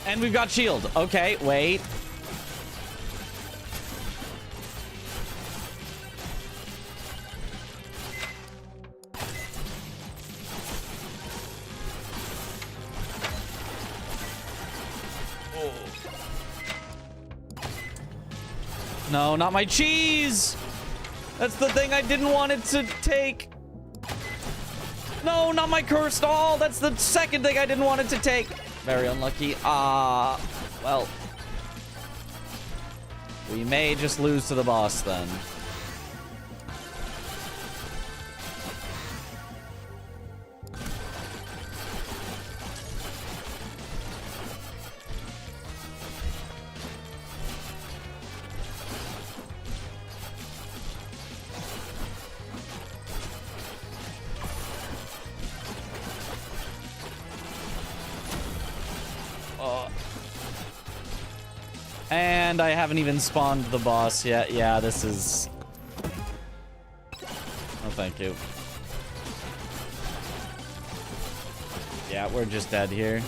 And we've got shield. Okay, wait. No, not my cheese! That's the thing I didn't want it to take. No, not my cursed all. That's the second thing I didn't want it to take. Very unlucky. Well. We may just lose to the boss then. And I haven't even spawned the boss yet. Yeah, this is... Oh, thank you. Yeah, we're just dead here.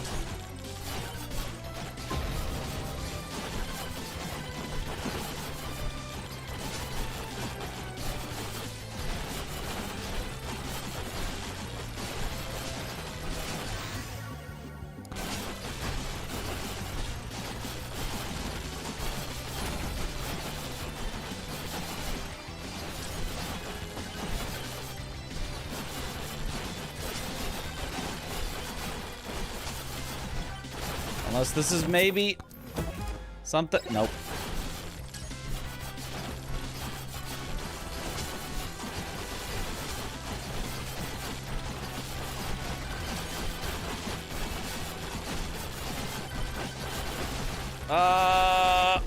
Unless this is maybe something. Nope.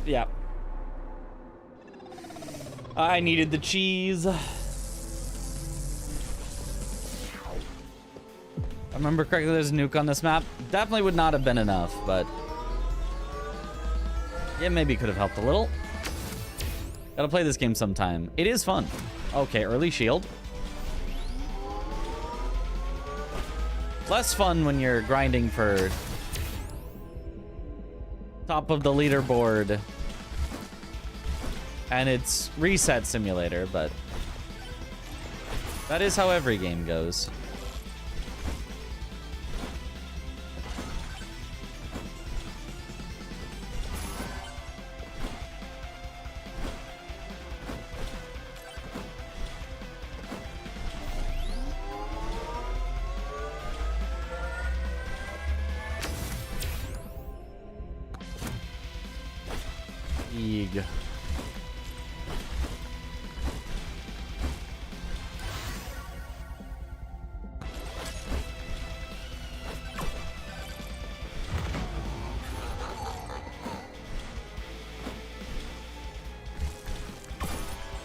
Yeah. I needed the cheese. I remember correctly, there's a nuke on this map. Definitely would not have been enough, but yeah, maybe could have helped a little. Gotta play this game sometime. It is fun. Okay, early shield. Less fun when you're grinding for top of the leaderboard and it's reset simulator, but that is how every game goes. Eeg.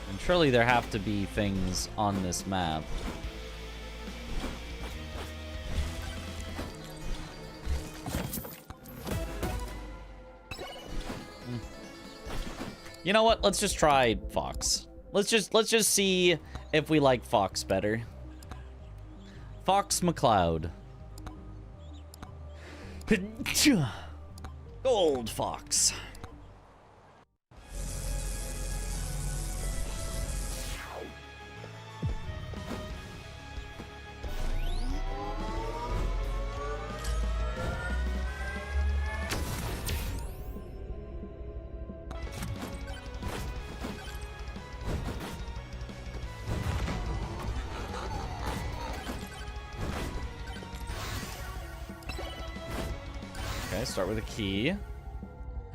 And surely there have to be things on this map. You know what? Let's just try Fox. Let's just see if we like Fox better. Fox McCloud. Gold Fox. Okay, start with a key.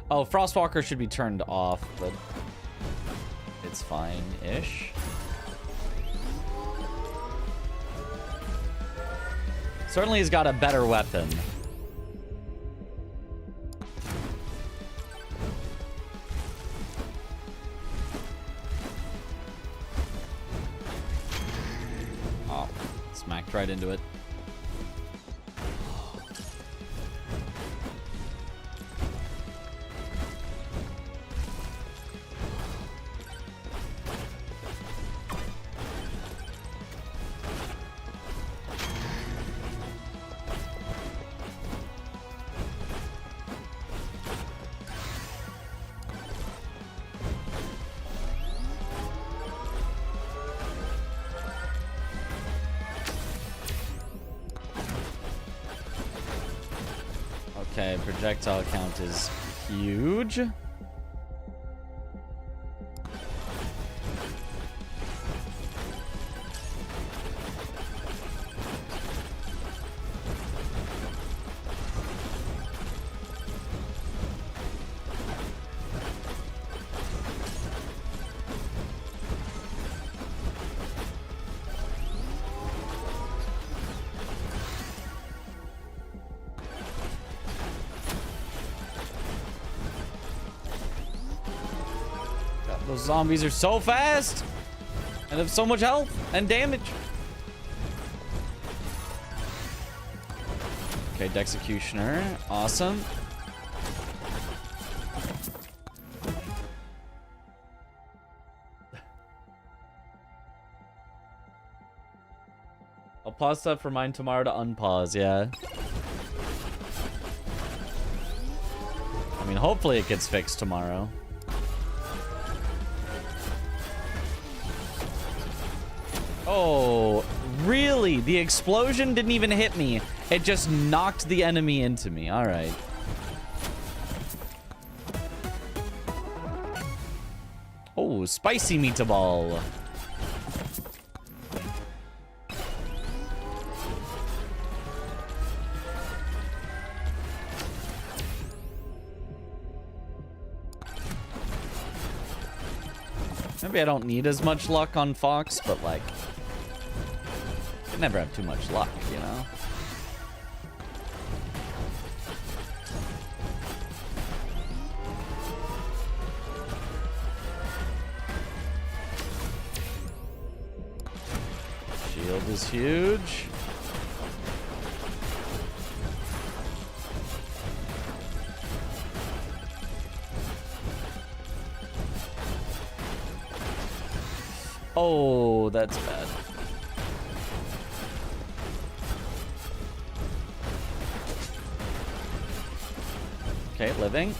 Oh, Frostwalker should be turned off, but it's fine-ish. Certainly has got a better weapon. Oh, smacked right into it. Okay, projectile count is huge. Those zombies are so fast and have so much health and damage. Okay, Dexecutioner. Awesome. I'll pause stuff for mine tomorrow to unpause, yeah. I mean, hopefully it gets fixed tomorrow. Oh, really? The explosion didn't even hit me. It just knocked the enemy into me. All right. Oh, spicy meatball. Maybe I don't need as much luck on Fox, but like, you can never have too much luck, you know? Shield is huge. Oh, that's bad. Okay, living.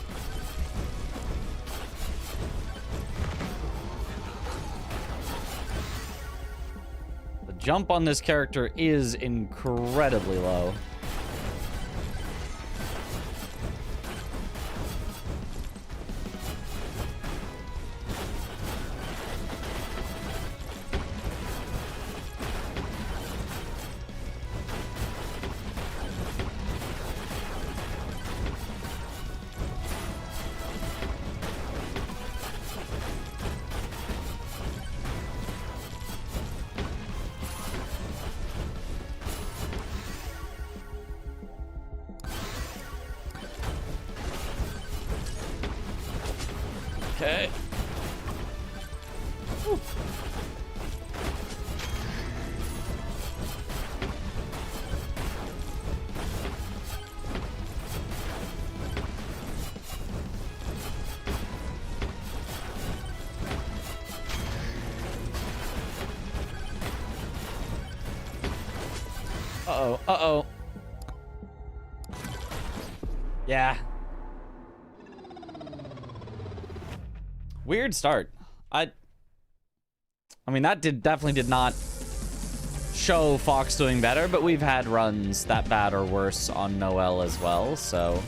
The jump on this character is incredibly low. Okay. Whew. Uh-oh. Uh-oh. Yeah. Weird start. I mean, that definitely did not show Fox doing better, but we've had runs that bad or worse on Noel as well, so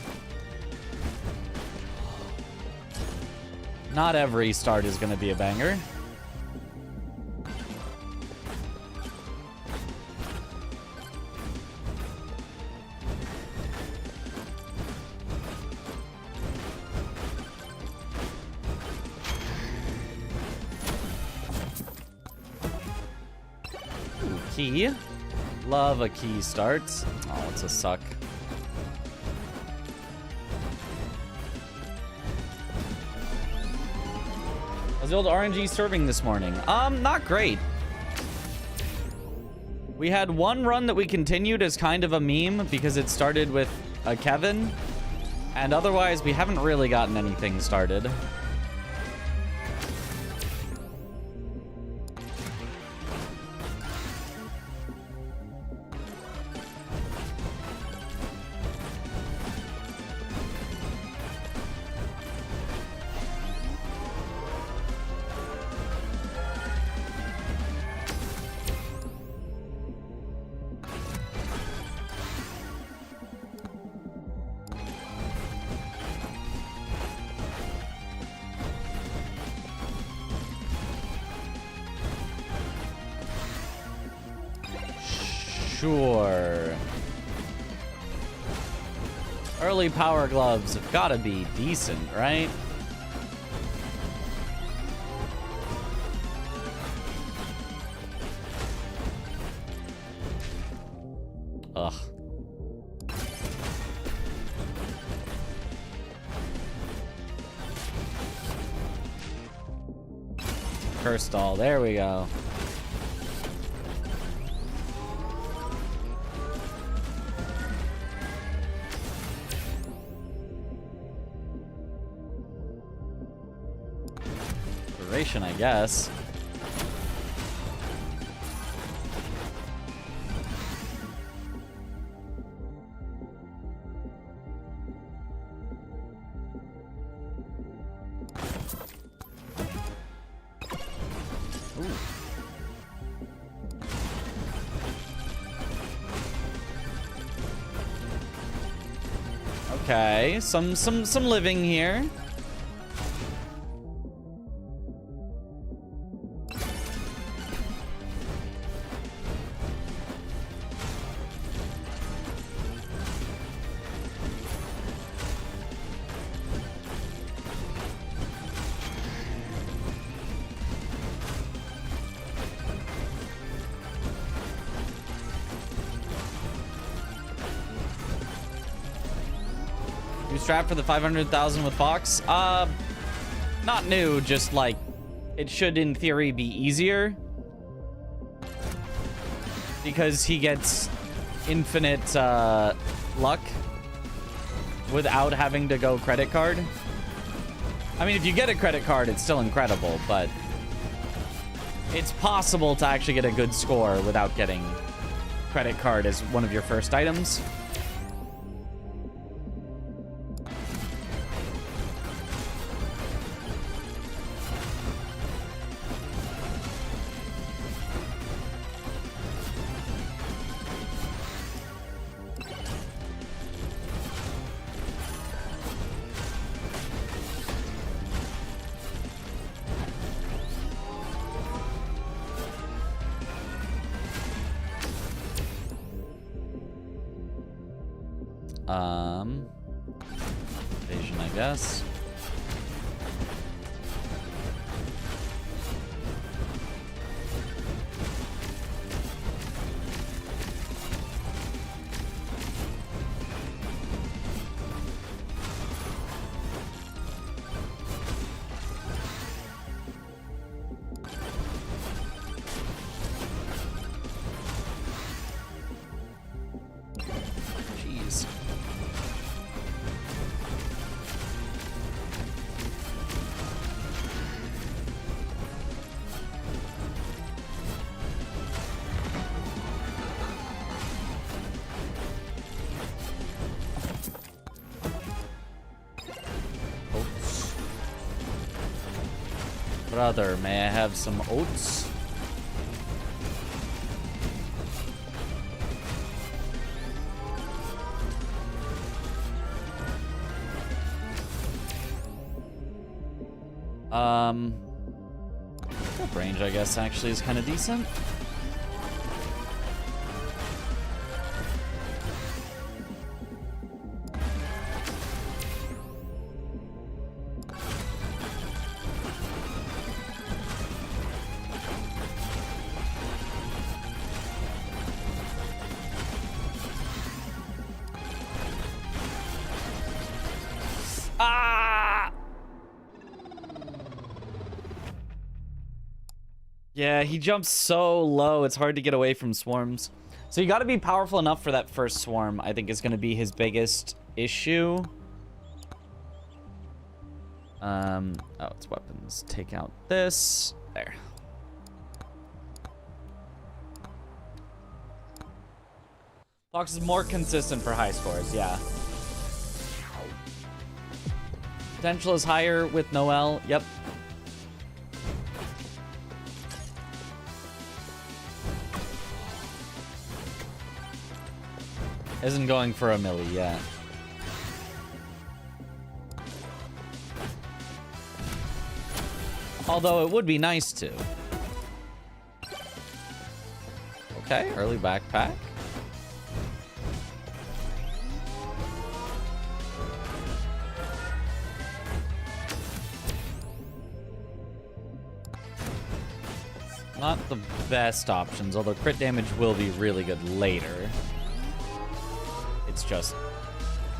not every start is going to be a banger. Key. Love a key start. Oh, it's a suck. How's the old RNG serving this morning? Not great. We had one run that we continued as kind of a meme because it started with a Kevin. And otherwise, we haven't really gotten anything started. Sure. Early power gloves have got to be decent, right? Ugh. Curse doll, there we go. I guess. Ooh. Okay, some living here. Strap for the 500,000 with Fox? Not new, just like it should in theory be easier because he gets infinite luck without having to go credit card. I mean, if you get a credit card, it's still incredible, but it's possible to actually get a good score without getting credit card as one of your first items. Evasion, I guess. Brother, may I have some oats? Trip range, I guess, actually is kind of decent. Yeah, he jumps so low, it's hard to get away from swarms. So you gotta be powerful enough for that first swarm, I think is gonna be his biggest issue. Oh, it's weapons. Take out this. There. Fox is more consistent for high scores, yeah. Potential is higher with Noel, yep. Isn't going for a milli yet. Although it would be nice to. Okay, early backpack. Not the best options, although crit damage will be really good later. It's just,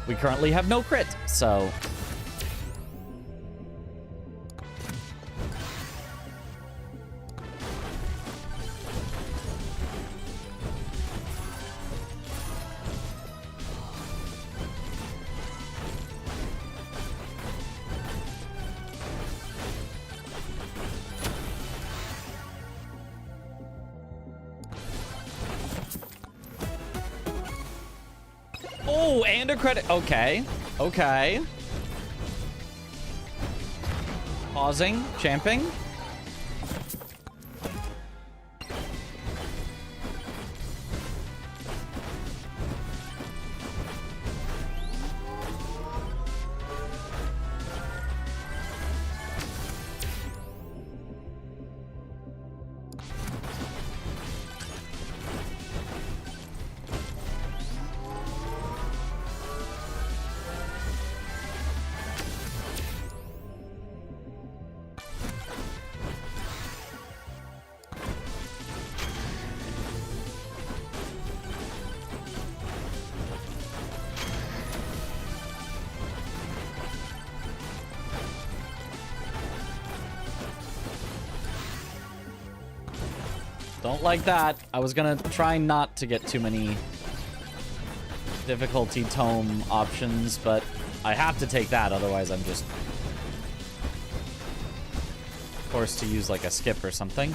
we currently have no crit, so. Oh, and a credit. Okay. Okay. Pausing. Champing. Don't like that. I was gonna try not to get too many difficulty tome options, but I have to take that, otherwise I'm just forced to use like a skip or something.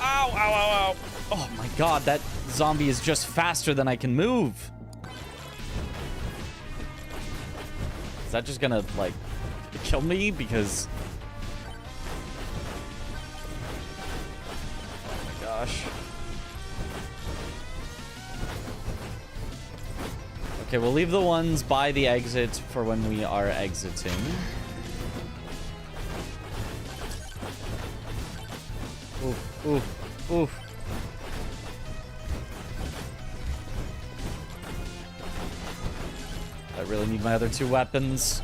Ow, ow, ow, ow. Oh my god, that zombie is just faster than I can move. Is that just gonna, like, kill me? Because... oh my gosh. Okay, we'll leave the ones by the exit for when we are exiting. Oof, oof, oof. I really need my other two weapons.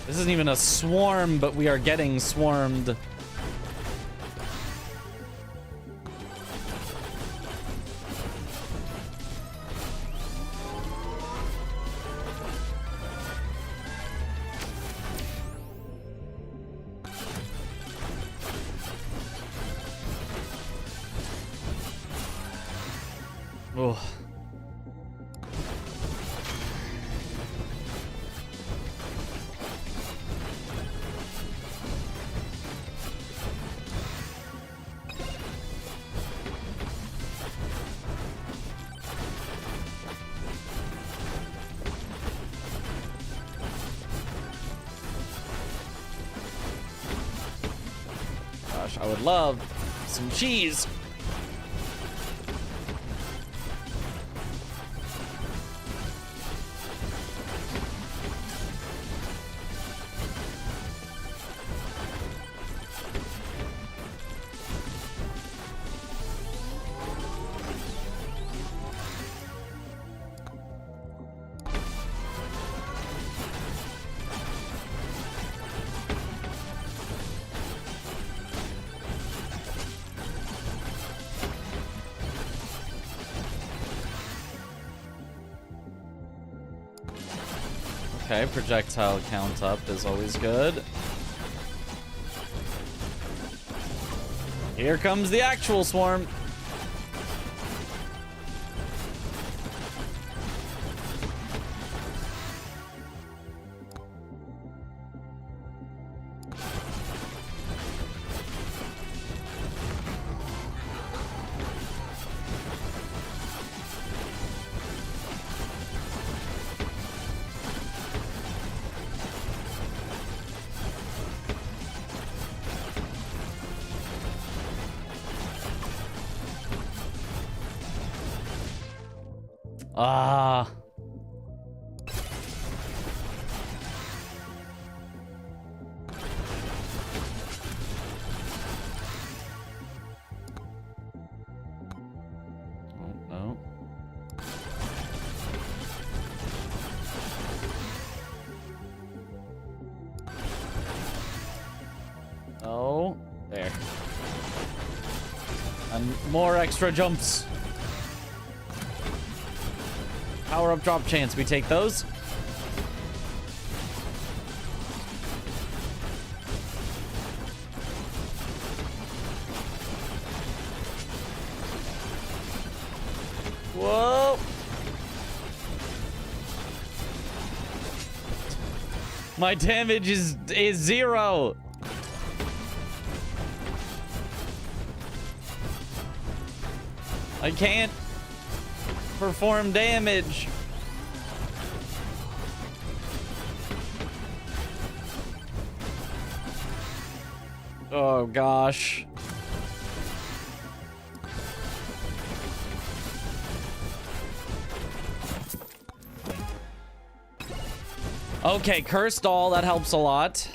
This isn't even a swarm, but we are getting swarmed. Oh. gosh, I would love some cheese. Okay, projectile count up is always good. Here comes the actual swarm. Ah. Oh, no. Oh, there. And more extra jumps. Power up drop chance. We take those. Whoa. My damage is 0. I can't perform damage. Oh gosh. Okay, cursed doll, that helps a lot.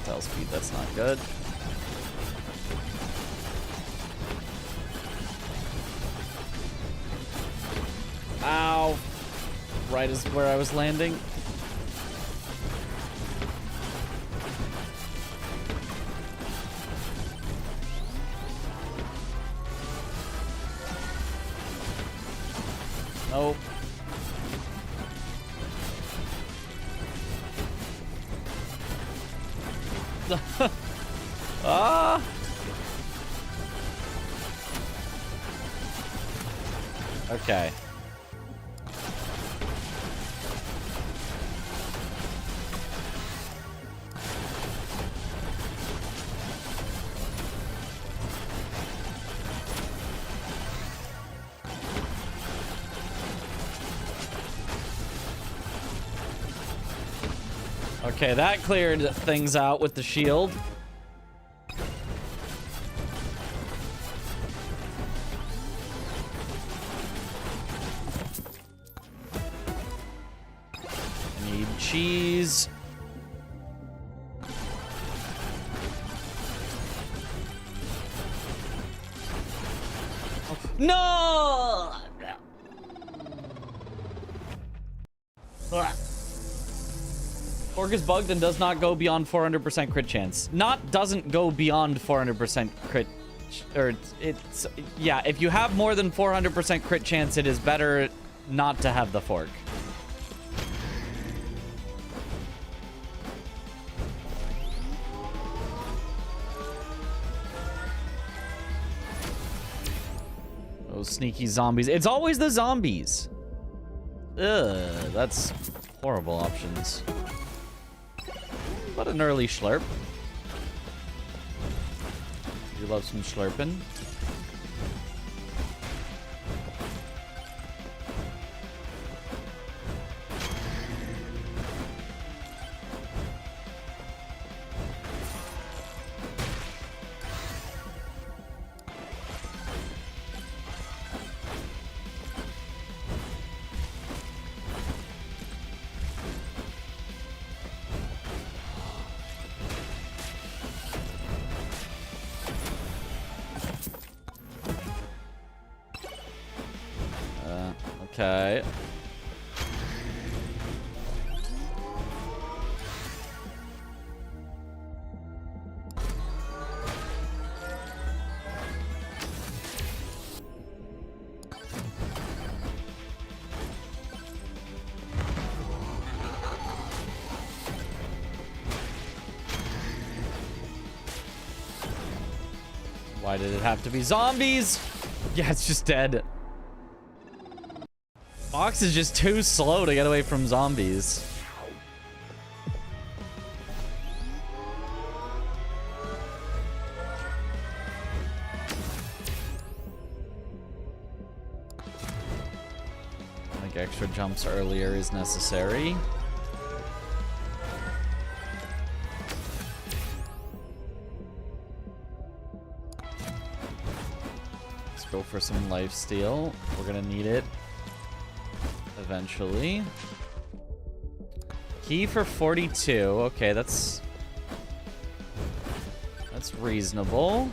Tell speed, that's not good. Ow. Right as where I was landing. Nope. Ah. Okay. Okay, that cleared things out with the shield. I need cheese. No! Orc is bugged and does not go beyond 400% crit chance. Not doesn't go beyond 400% crit. Or it's yeah, if you have more than 400% crit chance, it is better not to have the fork. Those sneaky zombies. It's always the zombies. Ugh, that's horrible options. What an early slurp. You love some slurping. Okay. Why did it have to be zombies? Yeah, it's just dead. Fox is just too slow to get away from zombies. I think extra jumps earlier is necessary. Go for some lifesteal. We're gonna need it eventually. Key for 42. Okay, that's reasonable.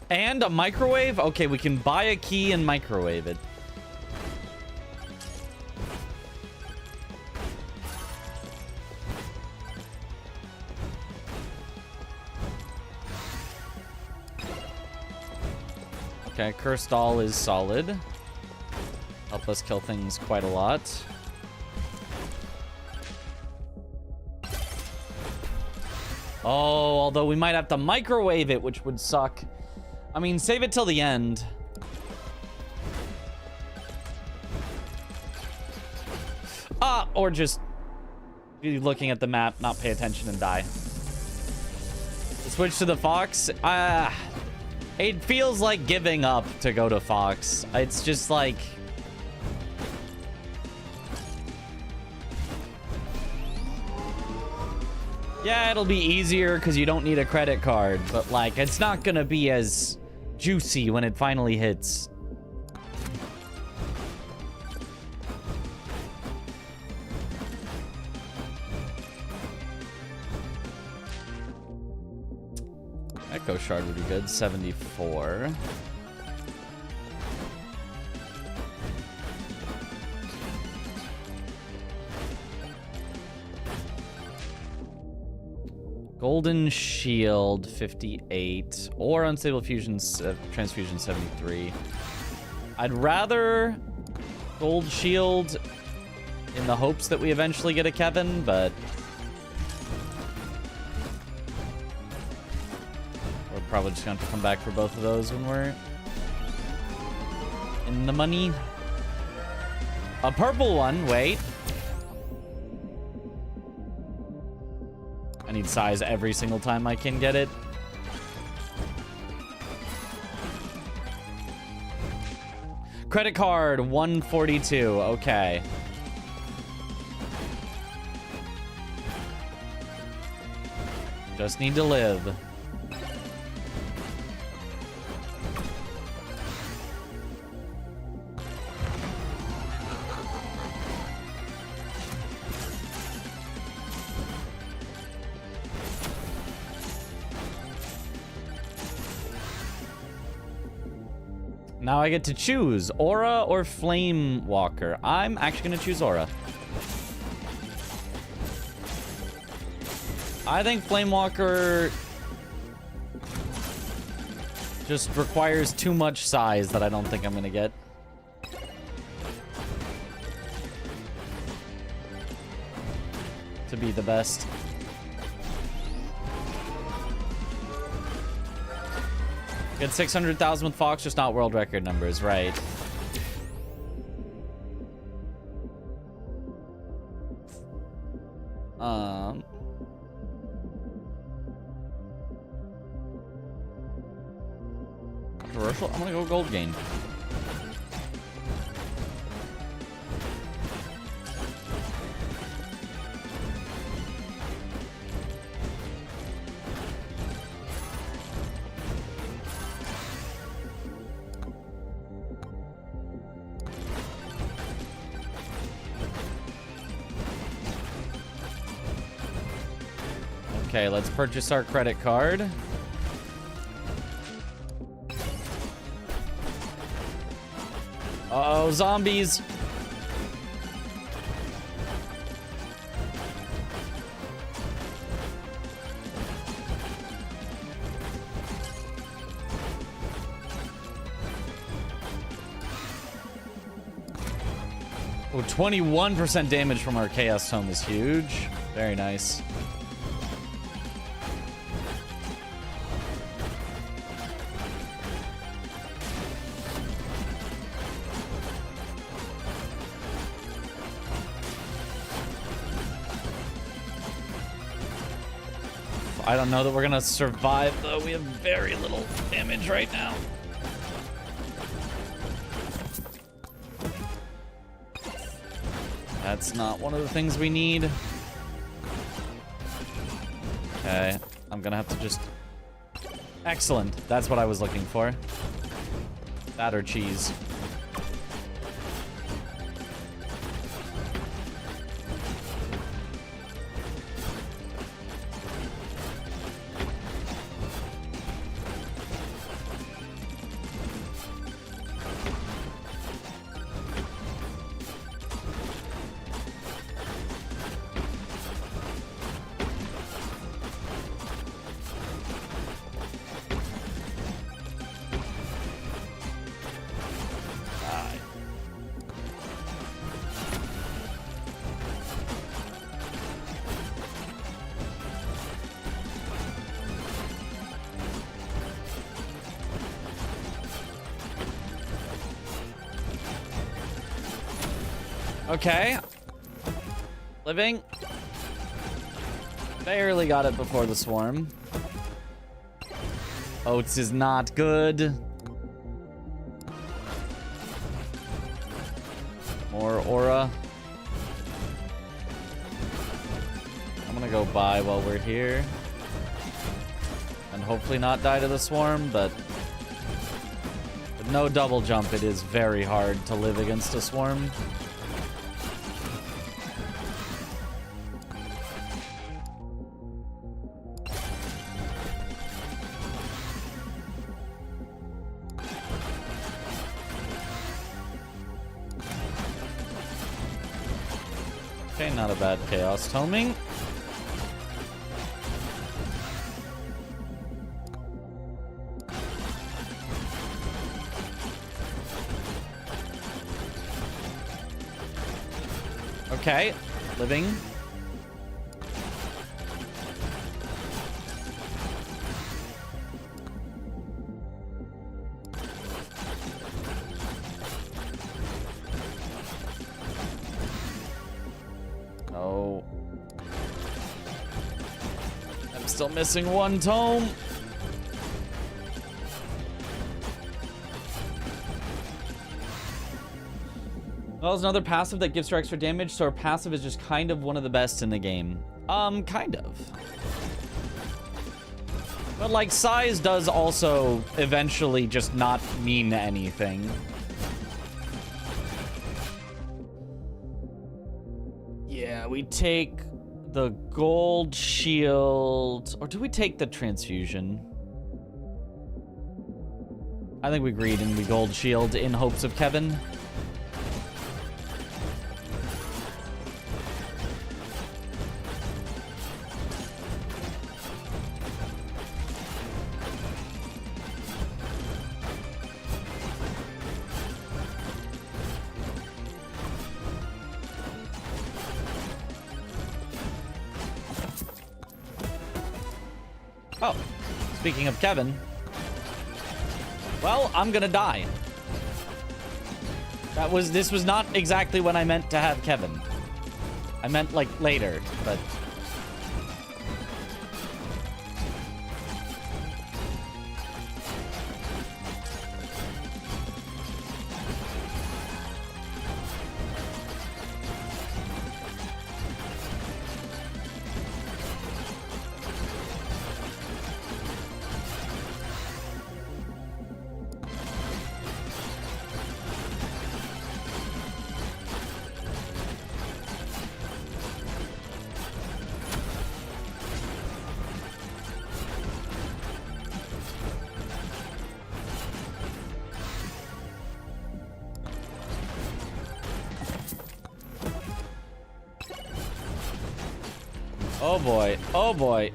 And a microwave? Okay, we can buy a key and microwave it. Okay, Cursed Doll is solid. Help us kill things quite a lot. Oh, although we might have to microwave it, which would suck. I mean, save it till the end. Or just be looking at the map, not pay attention and die. Switch to the Fox. It feels like giving up to go to Fox. It's just like... Yeah, it'll be easier because you don't need a credit card, but like, it's not gonna be as juicy when it finally hits. Echo Shard would be good. 74. Golden Shield 58 or Unstable Fusion Transfusion 73. I'd rather Gold Shield in the hopes that we eventually get a Kevin, but we're probably just going to come back for both of those when we're in the money. A purple one, wait. I need size every single time I can get it. Credit card, 142. Okay. Just need to live. Now I get to choose Aura or Flame Walker. I'm actually going to choose Aura. I think Flame Walker just requires too much size that I don't think I'm going to get. To be the best. Get 600,000 with Fox, just not world record numbers, right? Controversial? I'm gonna go Gold Gain. Okay, let's purchase our credit card. Uh-oh, zombies. Oh, 21% damage from our Chaos Tome is huge. Very nice. I don't know that we're gonna survive, though. We have very little damage right now. That's not one of the things we need. Okay, I'm gonna have to just... Excellent. That's what I was looking for. That or cheese. Okay. Living. Barely got it before the swarm. Oats is not good. More aura. I'm gonna go buy while we're here. And hopefully not die to the swarm, but with no double jump, it is very hard to live against a swarm. Okay, not a bad chaos toming. Okay, living. Oh. I'm still missing one tome. Well, it's another passive that gives her extra damage, so her passive is just kind of one of the best in the game. Kind of. But, like, size does also eventually just not mean anything. Yeah, we take the gold shield. Or do we take the transfusion? I think we agreed and we gold shield in hopes of Kevin. Oh, speaking of Kevin. Well, I'm gonna die. This was not exactly when I meant to have Kevin. I meant, like, later, but... Oh boy. Oh boy.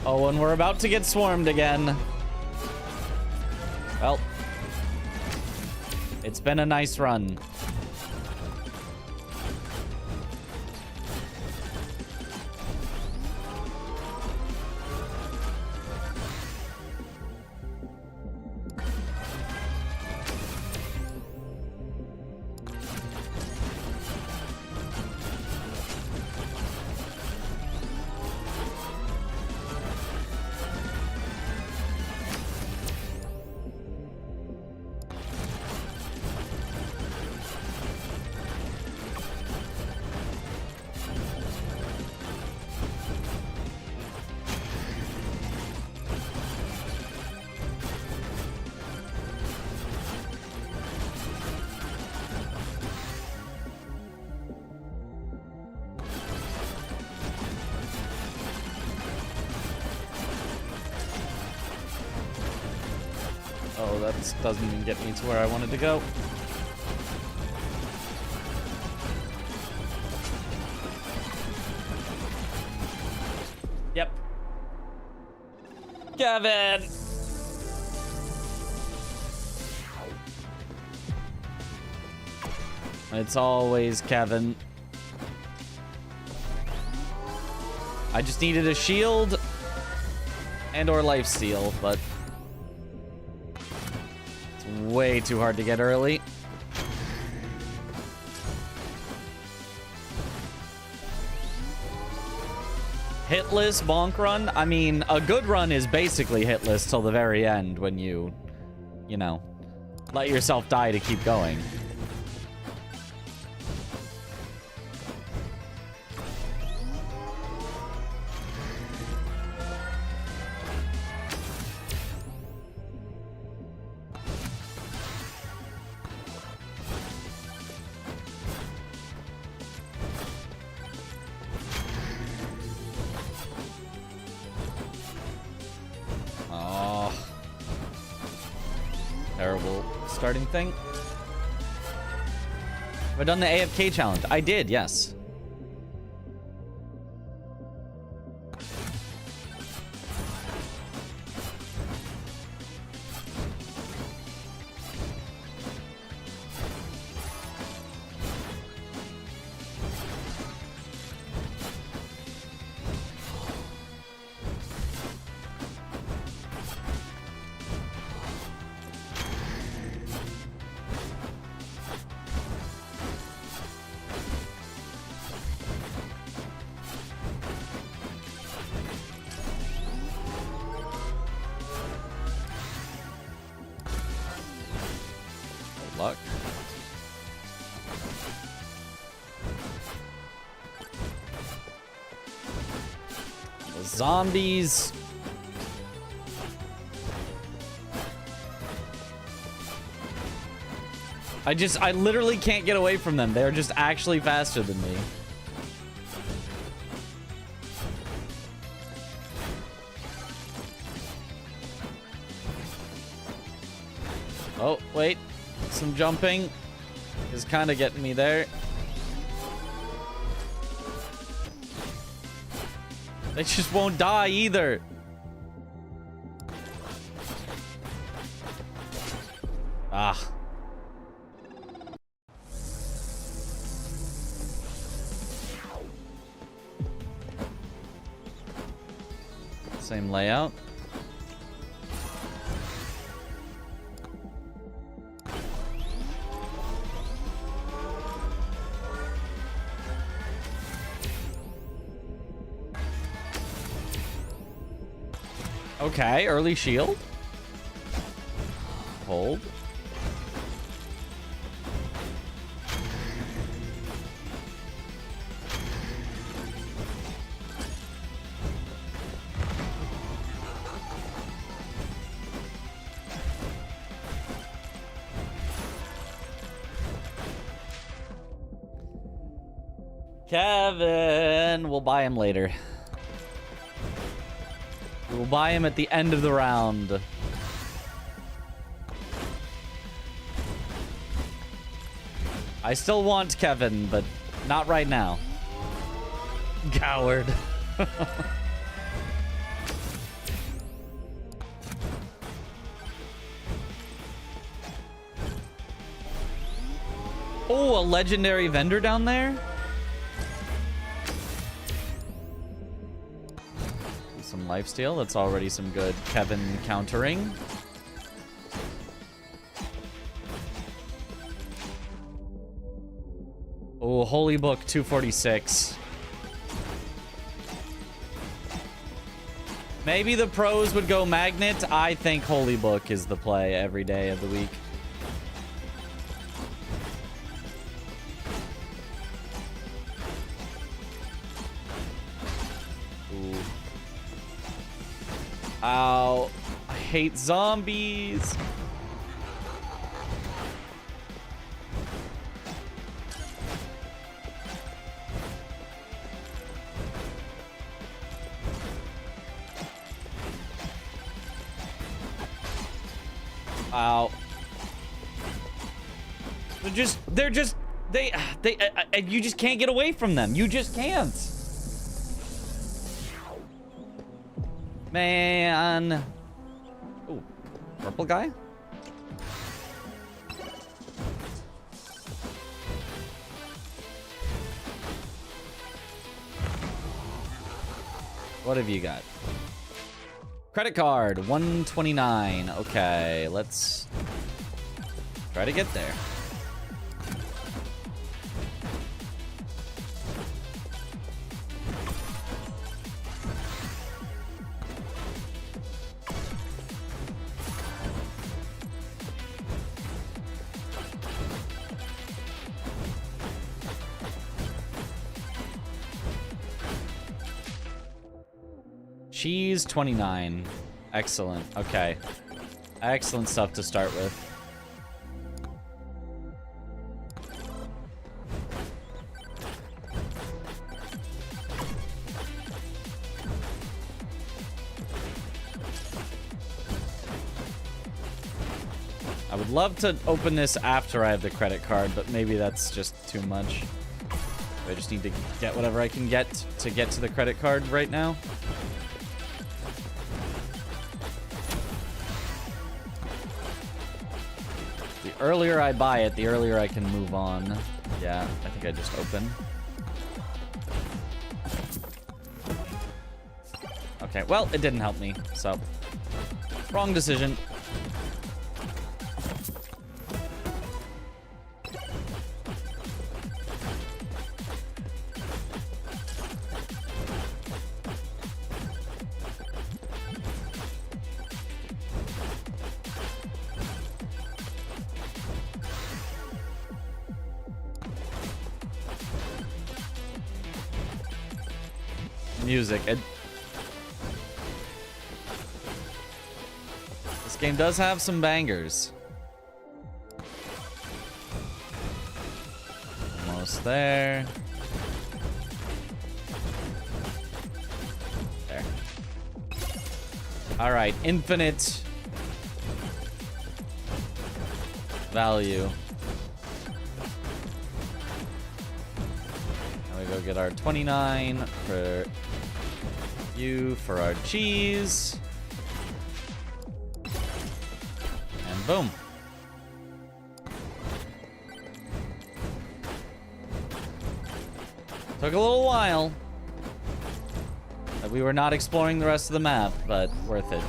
Oh, and we're about to get swarmed again. Well, it's been a nice run. Oh, that doesn't even get me to where I wanted to go. Yep. Kevin! It's always Kevin. I just needed a shield and or lifesteal, but it's way too hard to get early. Hitless bonk run? I mean, a good run is basically hitless till the very end when you know, let yourself die to keep going. Starting thing. Have I done the AFK challenge? I did, yes. Luck. The zombies. I literally can't get away from them. They're just actually faster than me. Oh, wait. Some jumping is kind of getting me there. They just won't die either. Ah. Same layout. Okay, early shield. Hold. Kevin, we'll buy him later. We will buy him at the end of the round. I still want Kevin, but not right now. Coward. Oh, a legendary vendor down there? Some lifesteal. That's already some good Kevin countering. Oh, Holy Book 246. Maybe the pros would go Magnet. I think Holy Book is the play every day of the week. Ooh. Ow. I hate zombies. Ow. You just can't get away from them. You just can't. Man. Ooh, purple guy? What have you got? Credit card, 129. Okay, let's try to get there. Cheese 29. Excellent. Okay. Excellent stuff to start with. I would love to open this after I have the credit card, but maybe that's just too much. I just need to get whatever I can get to the credit card right now. The earlier I buy it, the earlier I can move on. Yeah, I think I just open. Okay, well, it didn't help me, so wrong decision. Music. This game does have some bangers. Almost there. There. All right, infinite value. Now we go get our 29 for you for our cheese. And boom. Took a little while. We were not exploring the rest of the map, but worth it.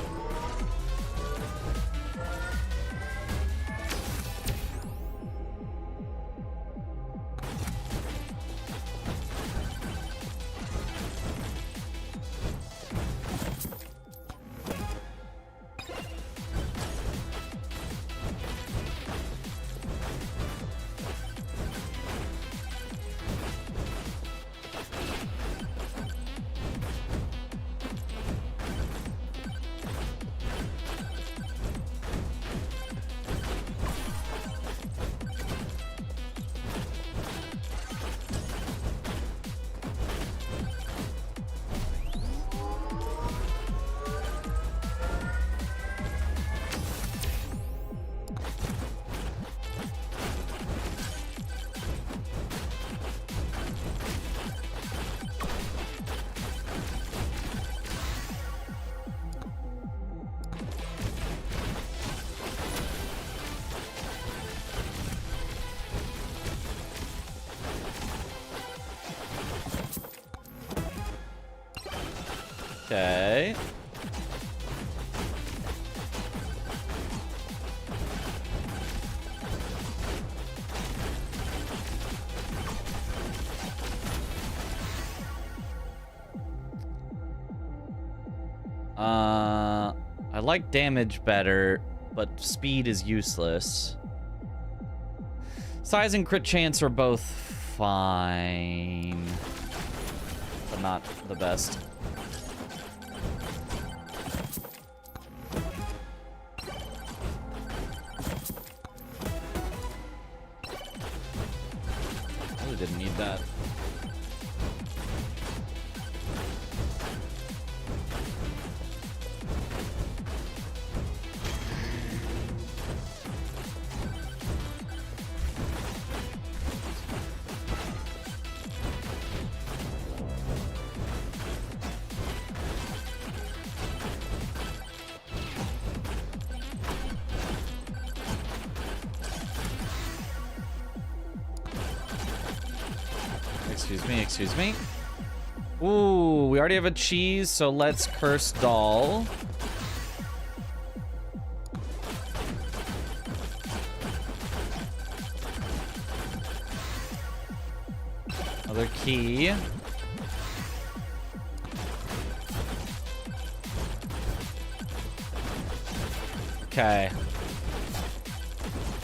Okay. I like damage better, but speed is useless. Size and crit chance are both fine, but not the best. Really didn't need that. Excuse me. Ooh, we already have a cheese, so let's curse doll. Another key. Okay.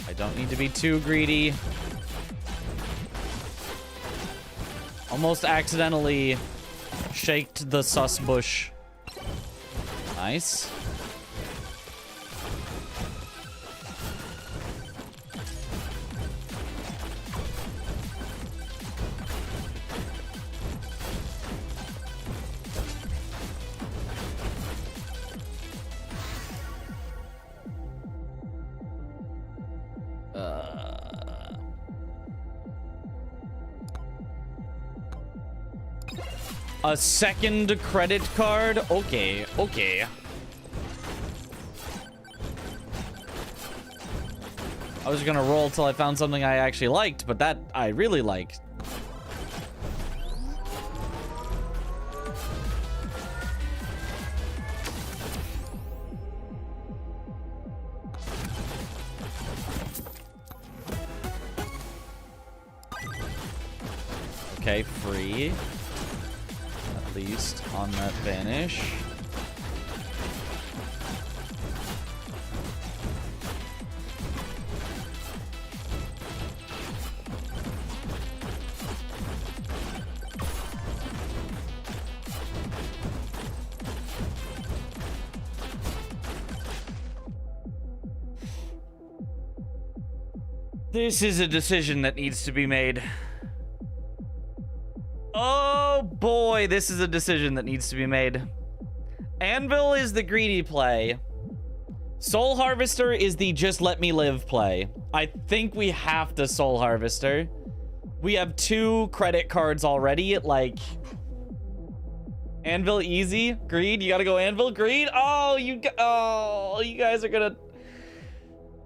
I don't need to be too greedy. Almost accidentally shaked the sus bush. Nice. A second credit card? Okay, okay. I was gonna roll till I found something I actually liked, but that I really liked. Okay, free. At least on that vanish. This is a decision that needs to be made. Oh boy, this is a decision that needs to be made. Anvil is the greedy play. Soul Harvester is the just let me live play. I think we have to Soul Harvester. We have 2 credit cards already. Like, Anvil easy. Greed, you gotta go Anvil. Greed. Oh, you guys are gonna.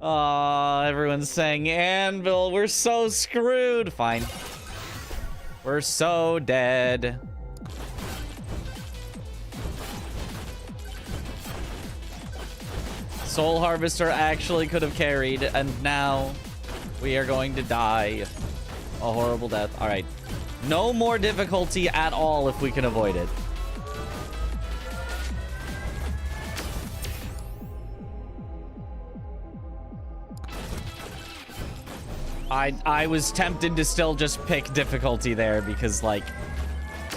Oh, everyone's saying Anvil. We're so screwed. Fine. We're so dead. Soul Harvester actually could have carried, and now we are going to die a horrible death. All right. No more difficulty at all if we can avoid it. I was tempted to still just pick difficulty there because, like,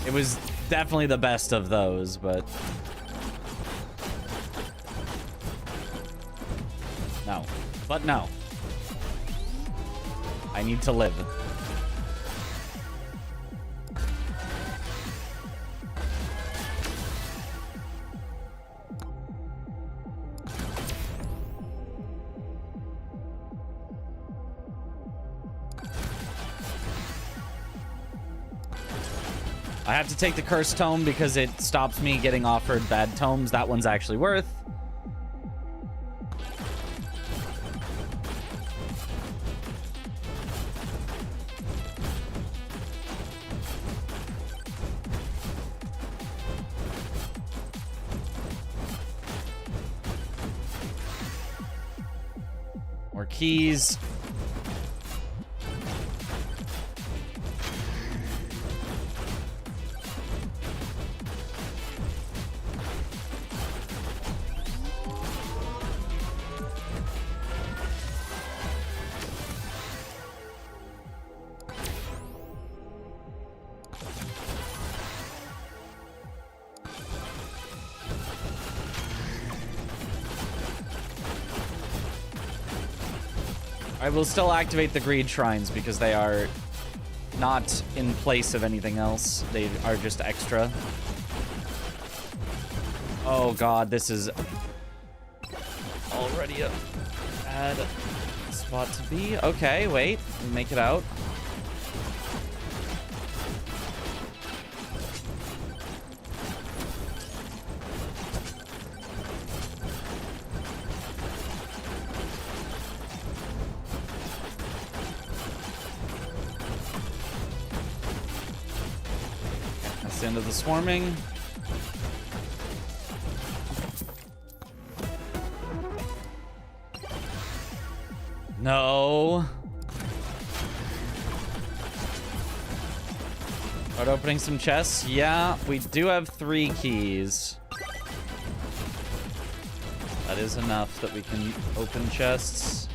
it was definitely the best of those, but no. But no. I need to live. I have to take the cursed tome because it stops me getting offered bad tomes. That one's actually worth. More keys. I will still activate the greed shrines because they are not in place of anything else. They are just extra. Oh god, this is already a bad spot to be. Okay, wait. Make it out. The end of the swarming. No. Start opening some chests. Yeah, we do have 3 keys. That is enough that we can open chests.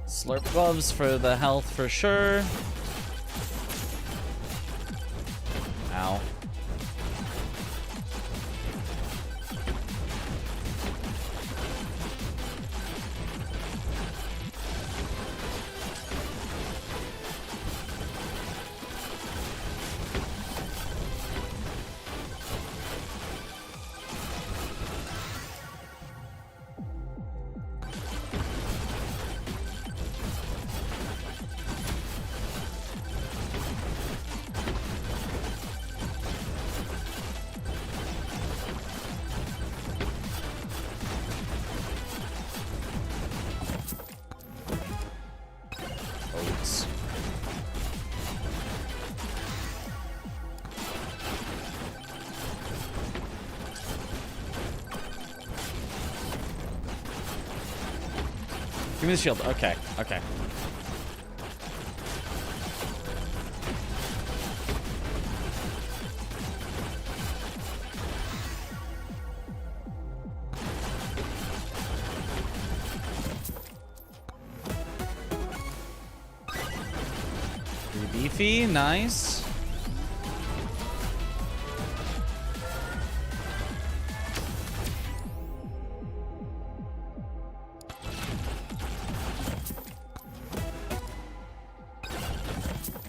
Slurp gloves for the health for sure. Ow. Give me the shield. Okay, okay. Pretty beefy, nice.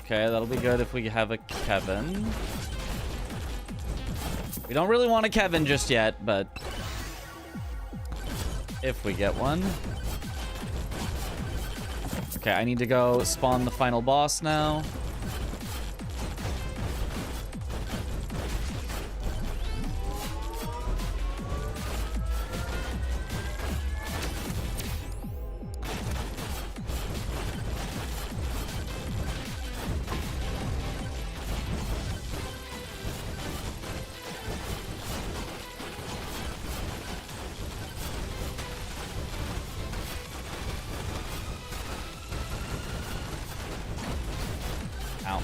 Okay, that'll be good if we have a Kevin. We don't really want a Kevin just yet, but if we get one. Okay, I need to go spawn the final boss now. Ow.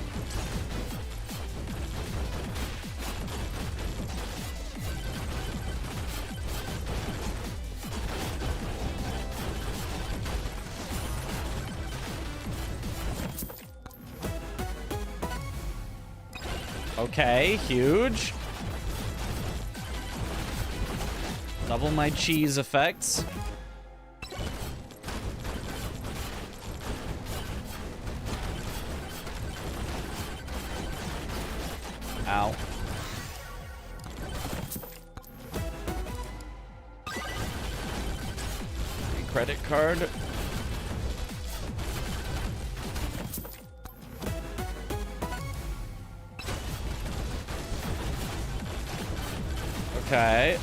Okay, huge. Double my cheese effects. Ow. Credit card. Okay.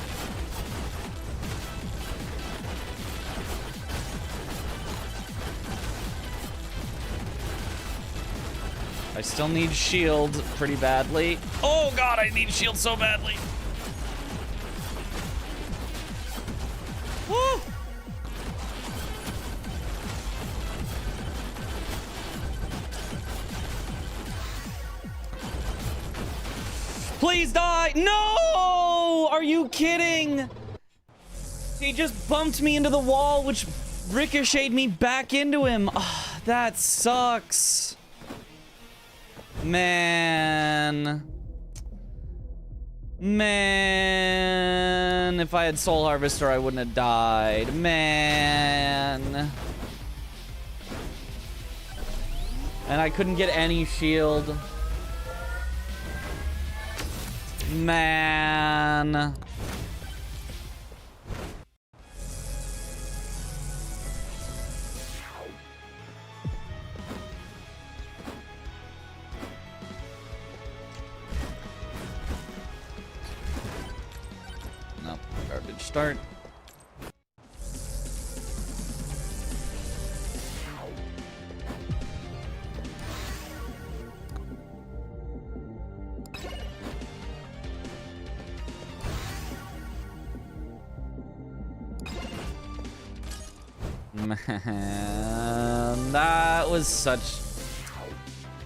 I still need shield pretty badly. Oh god, I need shield so badly. Woo! Please die. No! Are you kidding? He just bumped me into the wall, which ricocheted me back into him. Oh, that sucks. Man. Man. If I had Soul Harvester, I wouldn't have died. Man. And I couldn't get any shield. Man. Nope, garbage start. Man, that was such...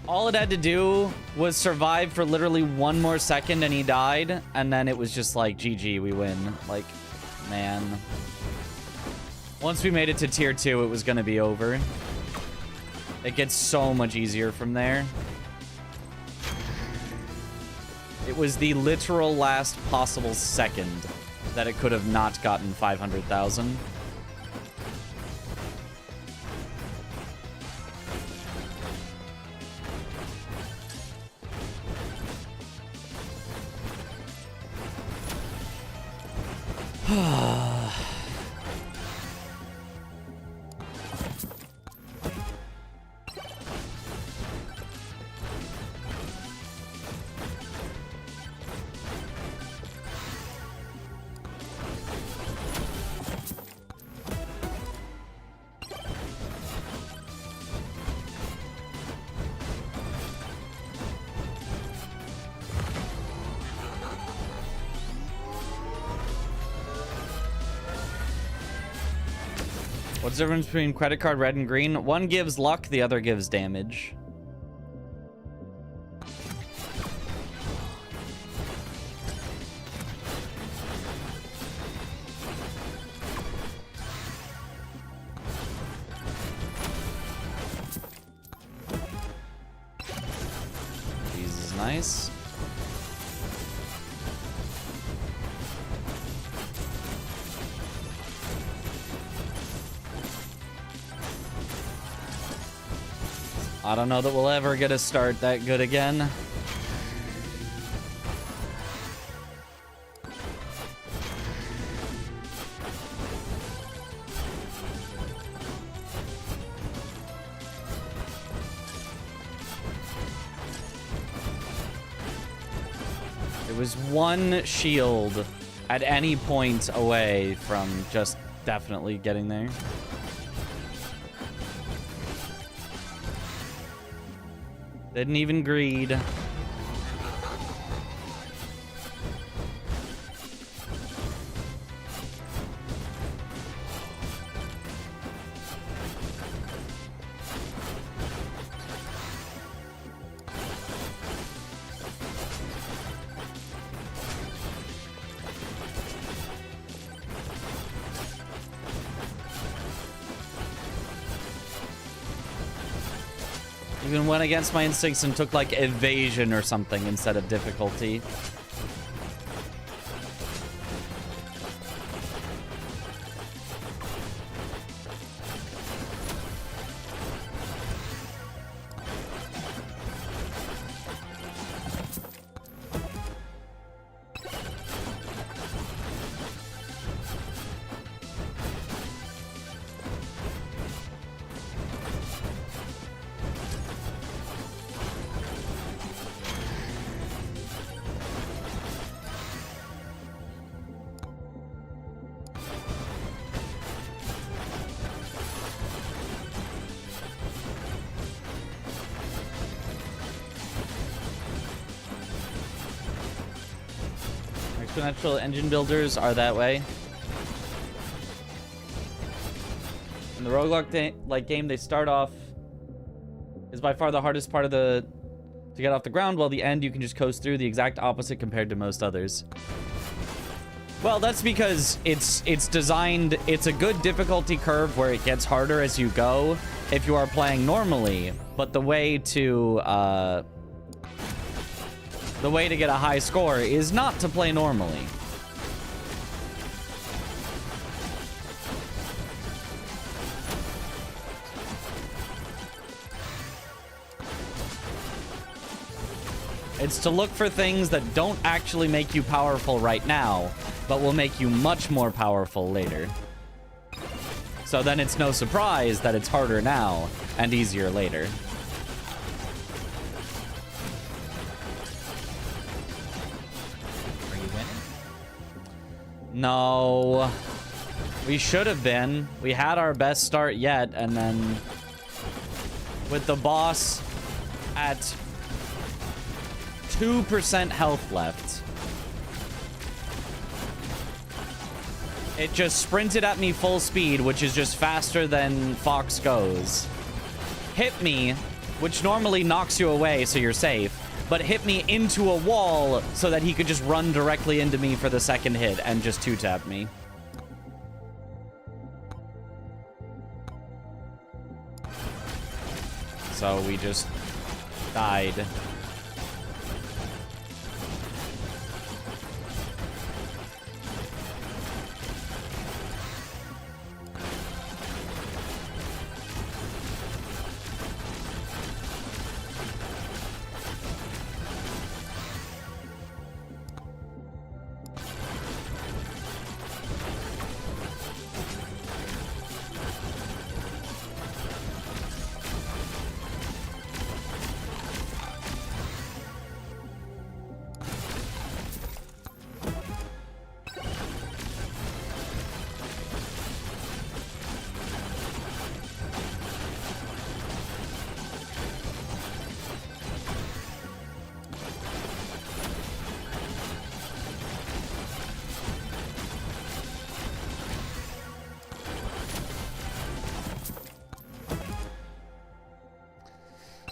All it had to do was survive for literally 1 more second and he died, and then it was just like, GG, we win. Like, man. Once we made it to tier 2, it was gonna be over. It gets so much easier from there. It was the literal last possible second that it could have not gotten 500,000. What's the difference between credit card red and green? One gives luck, the other gives damage. These is nice. I don't know that we'll ever get a start that good again. It was 1 shield at any point away from just definitely getting there. Didn't even greed. Even went against my instincts and took like evasion or something instead of difficulty. Exponential engine builders are that way. In the roguelike like game, they start off is by far the hardest part of to get off the ground, while the end you can just coast through, the exact opposite compared to most others. Well, that's because it's designed, it's a good difficulty curve where it gets harder as you go if you are playing normally, but the way to get a high score is not to play normally. It's to look for things that don't actually make you powerful right now, but will make you much more powerful later. So then it's no surprise that it's harder now and easier later. Are you winning? No. We should have been. We had our best start yet, and then with the boss at 2% health left, it just sprinted at me full speed, which is just faster than Fox goes. Hit me, which normally knocks you away so you're safe, but hit me into a wall so that he could just run directly into me for the second hit and just two-tap me. So we just died.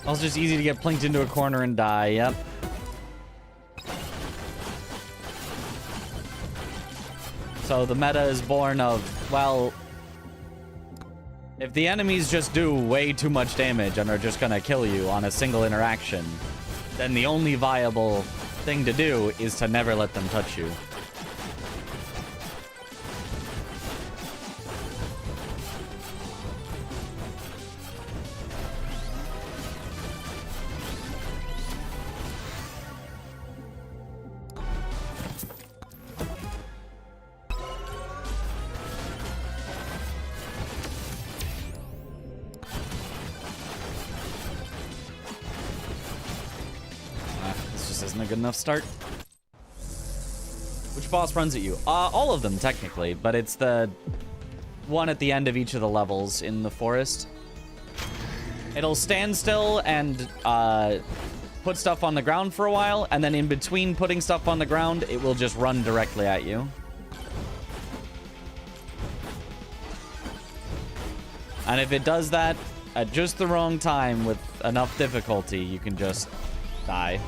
Also just easy to get plinked into a corner and die, yep. So the meta is born of, well, if the enemies just do way too much damage and are just gonna kill you on a single interaction, then the only viable thing to do is to never let them touch you. Good enough start. Which boss runs at you? All of them technically, but it's the one at the end of each of the levels in the forest. It'll stand still and put stuff on the ground for a while, and then in between putting stuff on the ground, it will just run directly at you. And if it does that at just the wrong time with enough difficulty, you can just die.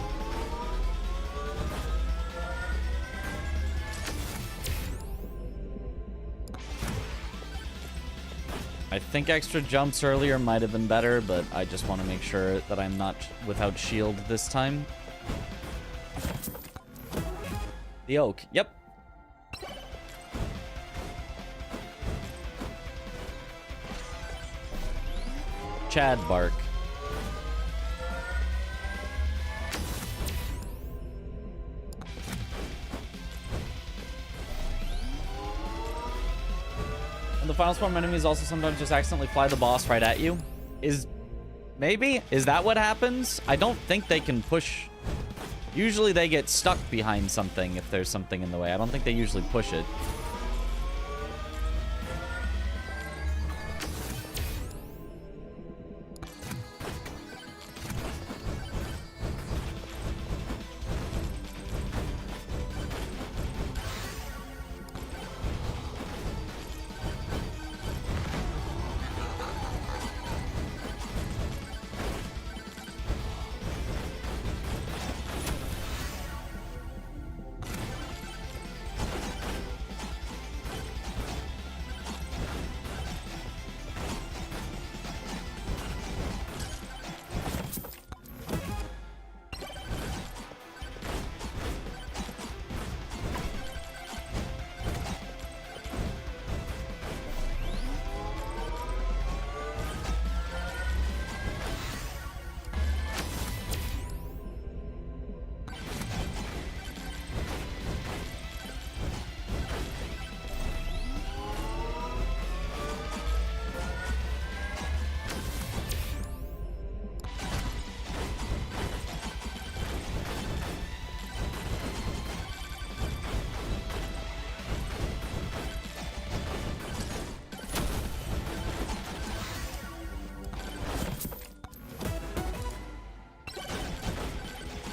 I think extra jumps earlier might have been better, but I just want to make sure that I'm not without shield this time. The oak. Yep. Chad bark. The final swarm enemies also sometimes just accidentally fly the boss right at you. Maybe? Is that what happens? I don't think they can push. Usually they get stuck behind something if there's something in the way. I don't think they usually push it.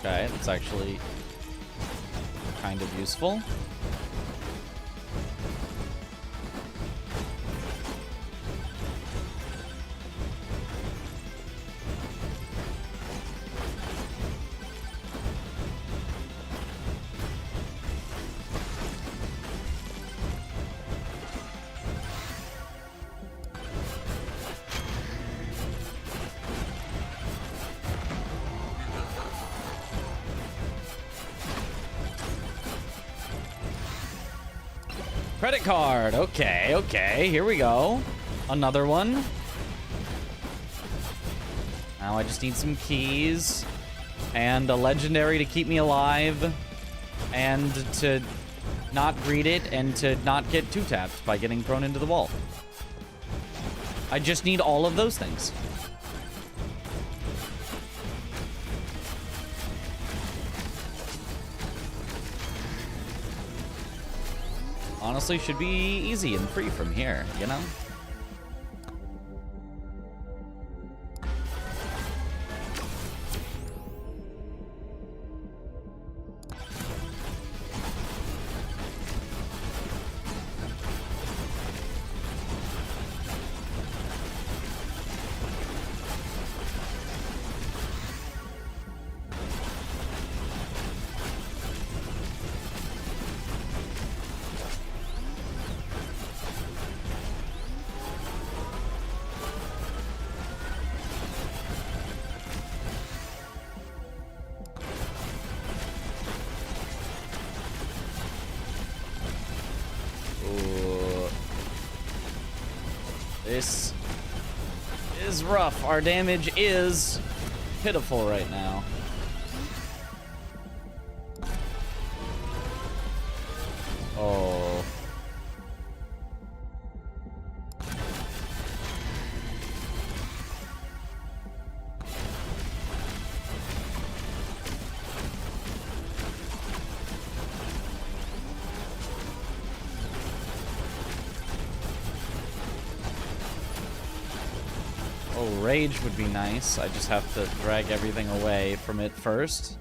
Okay, that's actually kind of useful. Credit card. Okay, okay. Here we go. Another one. Now I just need some keys. And a legendary to keep me alive. And to not greet it. And to not get two-tapped by getting thrown into the wall. I just need all of those things. Honestly, should be easy and free from here, you know? This is rough. Our damage is pitiful right now. Oh. Oh, rage would be nice. I just have to drag everything away from it first.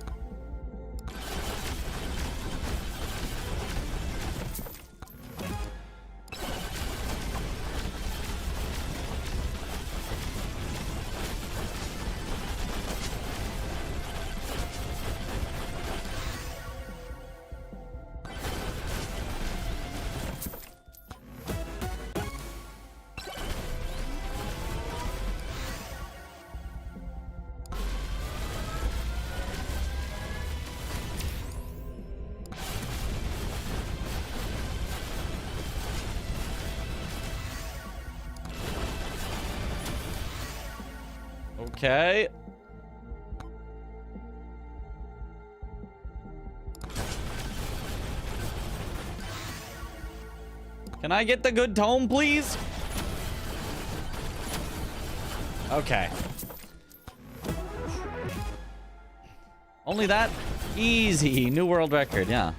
Okay. Can I get the good tome, please? Okay. Only that? Easy. New world record, yeah.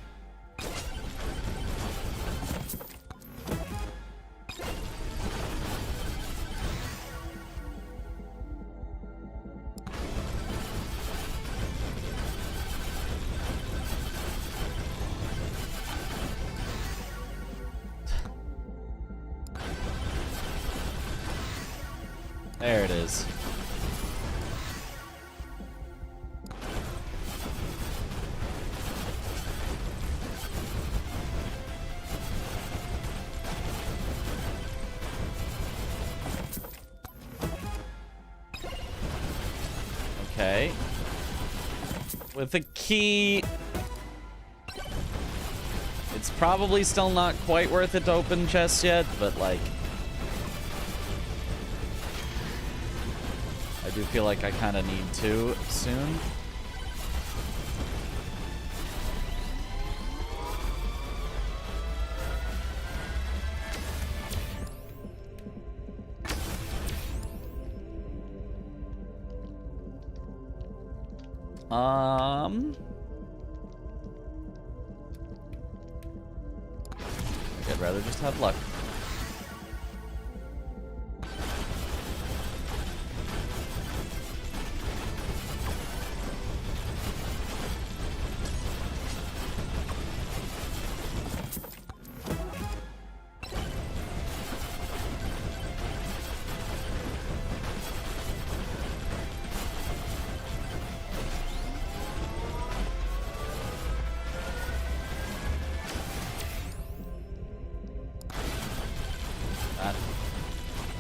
There it is. Okay. With the key, it's probably still not quite worth it to open chests yet, but like, I do feel like I kind of need to soon. I'd rather just have luck.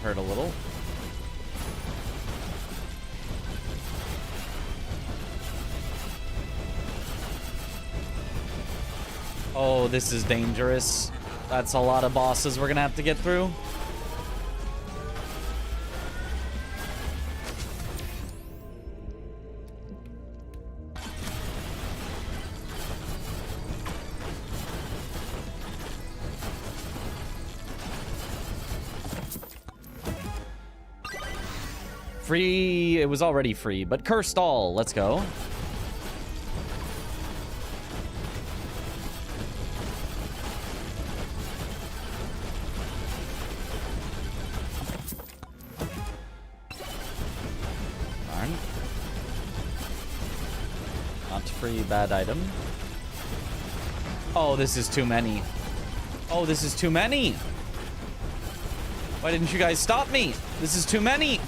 hurt a little. Oh, this is dangerous. That's a lot of bosses we're gonna have to get through. Free, it was already free, but cursed all. Let's go. Darn. Not free, bad item. Oh, this is too many. Oh, this is too many. Why didn't you guys stop me? This is too many.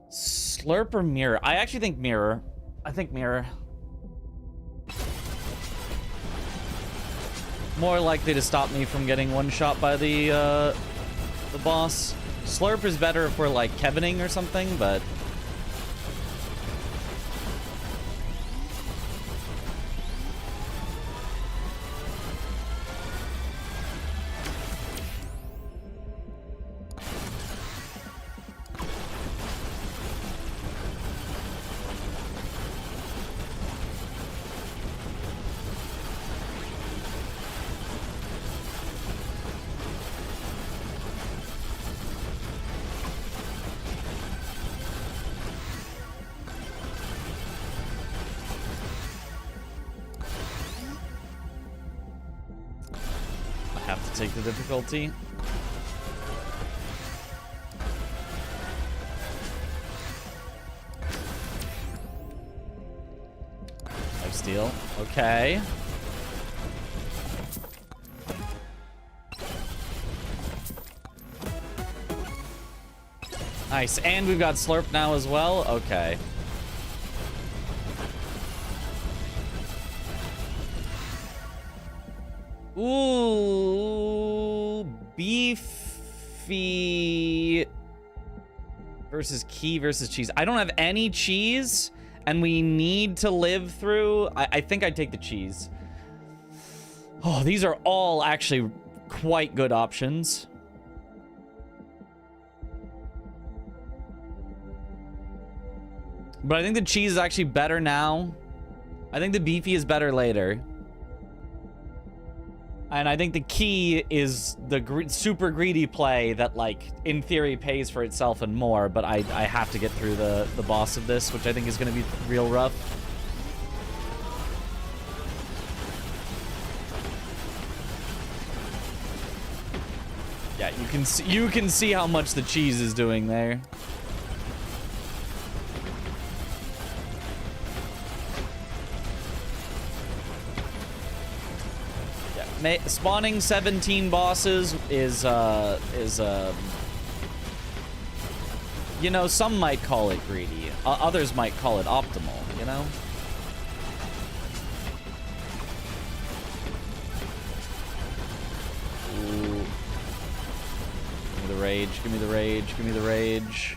Slurp or mirror? I actually think mirror. I think mirror. More likely to stop me from getting one shot by the boss. Slurp is better if we're like Kevining or something, but take the difficulty. Lifesteal. Okay. Nice. And we've got Slurp now as well. Okay. Ooh, beefy versus key versus cheese. I don't have any cheese, and we need to live through. I think I'd take the cheese. Oh, these are all actually quite good options. But I think the cheese is actually better now. I think the beefy is better later. And I think the key is the super greedy play that, like, in theory pays for itself and more, but I have to get through the boss of this, which I think is going to be real rough. Yeah, you can see how much the cheese is doing there. Spawning 17 bosses is you know, some might call it greedy. Others might call it optimal, you know? Ooh. Give me the rage, give me the rage, give me the rage.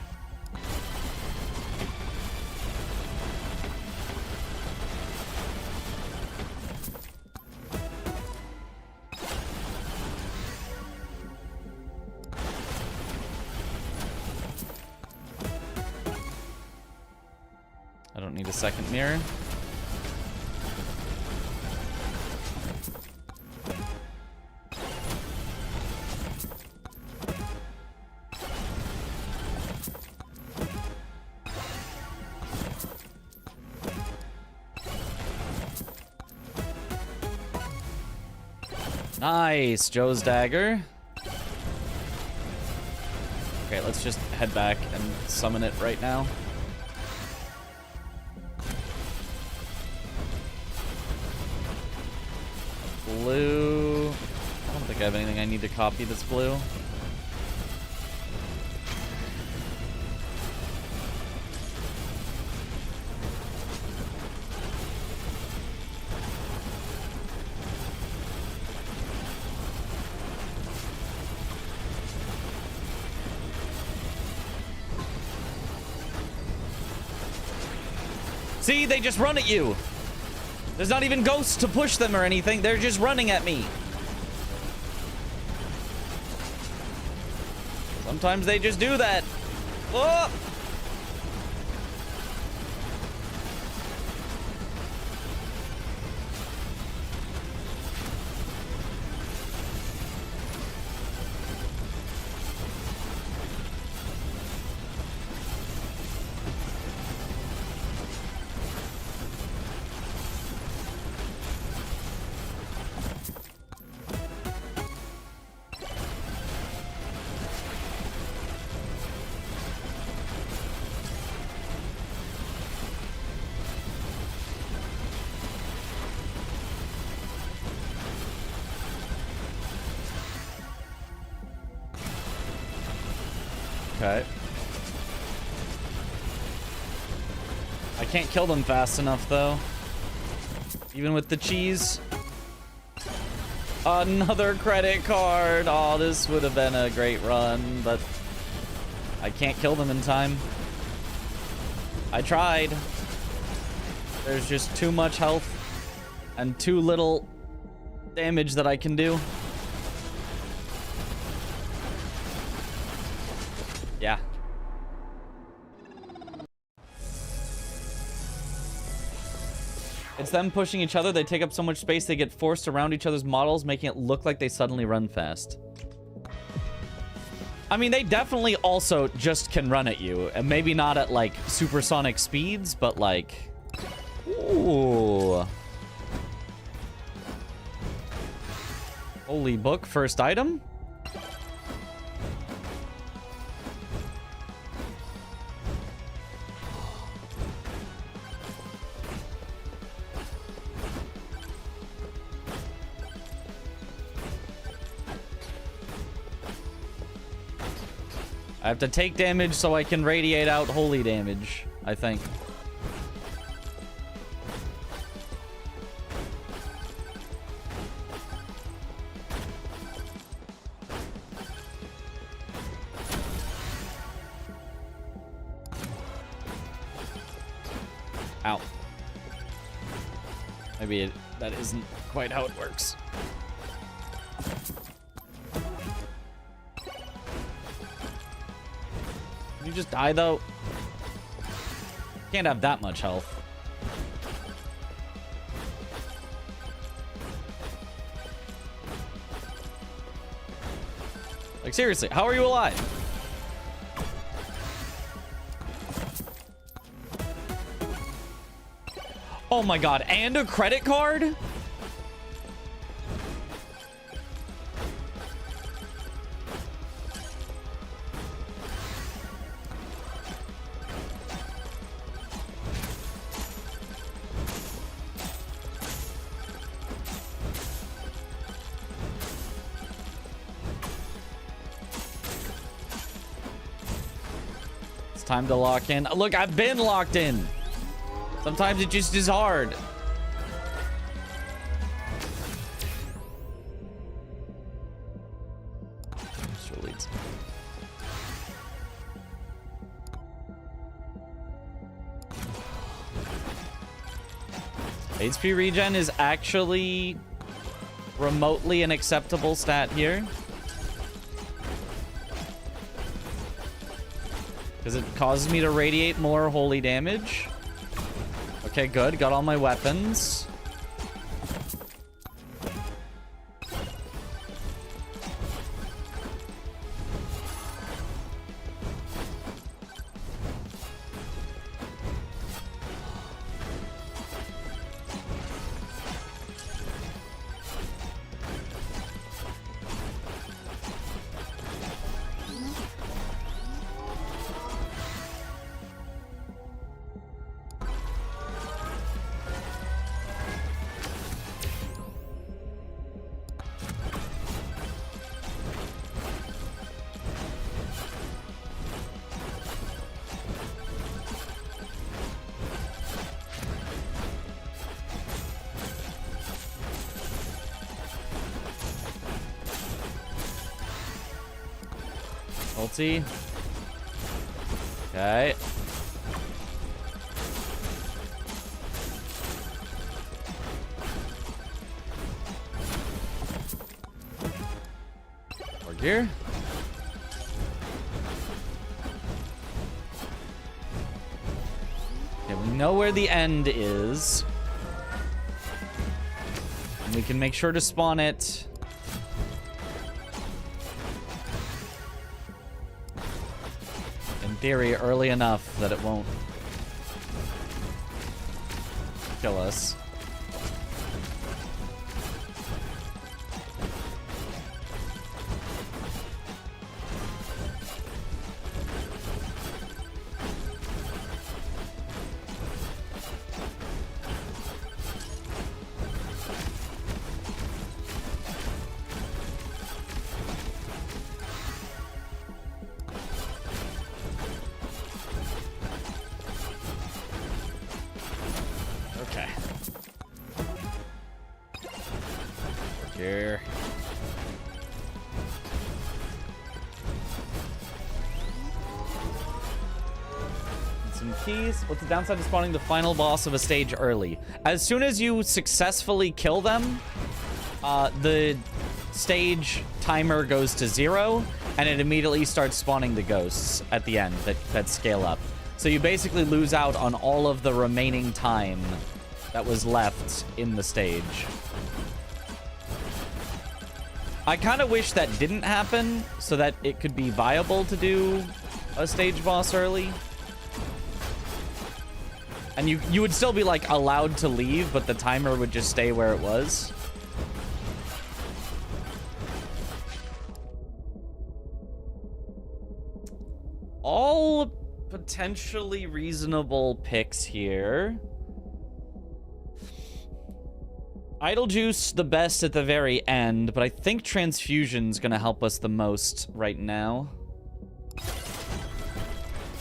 I don't need a second mirror. Nice, Joe's dagger. Okay, let's just head back and summon it right now. Blue. I don't think I have anything I need to copy that's blue. See, they just run at you. There's not even ghosts to push them or anything. They're just running at me. Sometimes they just do that. Oh! Okay. I can't kill them fast enough, though. Even with the cheese. Another credit card. Oh, this would have been a great run, but I can't kill them in time. I tried. There's just too much health and too little damage that I can do. Yeah. It's them pushing each other. They take up so much space, they get forced around each other's models, making it look like they suddenly run fast. I mean, they definitely also just can run at you. And maybe not at, like, supersonic speeds, but, like... Ooh. Holy book, first item? I have to take damage so I can radiate out holy damage, I think. Ow. Maybe that isn't quite how it works. You just die, though? Can't have that much health. Like, seriously, how are you alive? Oh my god, and a credit card? Time to lock in. Look, I've been locked in. Sometimes it just is hard. HP regen is actually remotely an acceptable stat here. Because it causes me to radiate more holy damage. Okay, good. Got all my weapons. Ulti. Here. Okay, we know where the end is. And we can make sure to spawn it. In theory, early enough that it won't kill us. Here. Some keys. What's the downside to spawning the final boss of a stage early? As soon as you successfully kill them, the stage timer goes to 0, and it immediately starts spawning the ghosts at the end that scale up. So you basically lose out on all of the remaining time that was left in the stage. I kind of wish that didn't happen so that it could be viable to do a stage boss early. And you would still be, like, allowed to leave, but the timer would just stay where it was. All potentially reasonable picks here. Idle Juice, the best at the very end, but I think Transfusion's gonna help us the most right now.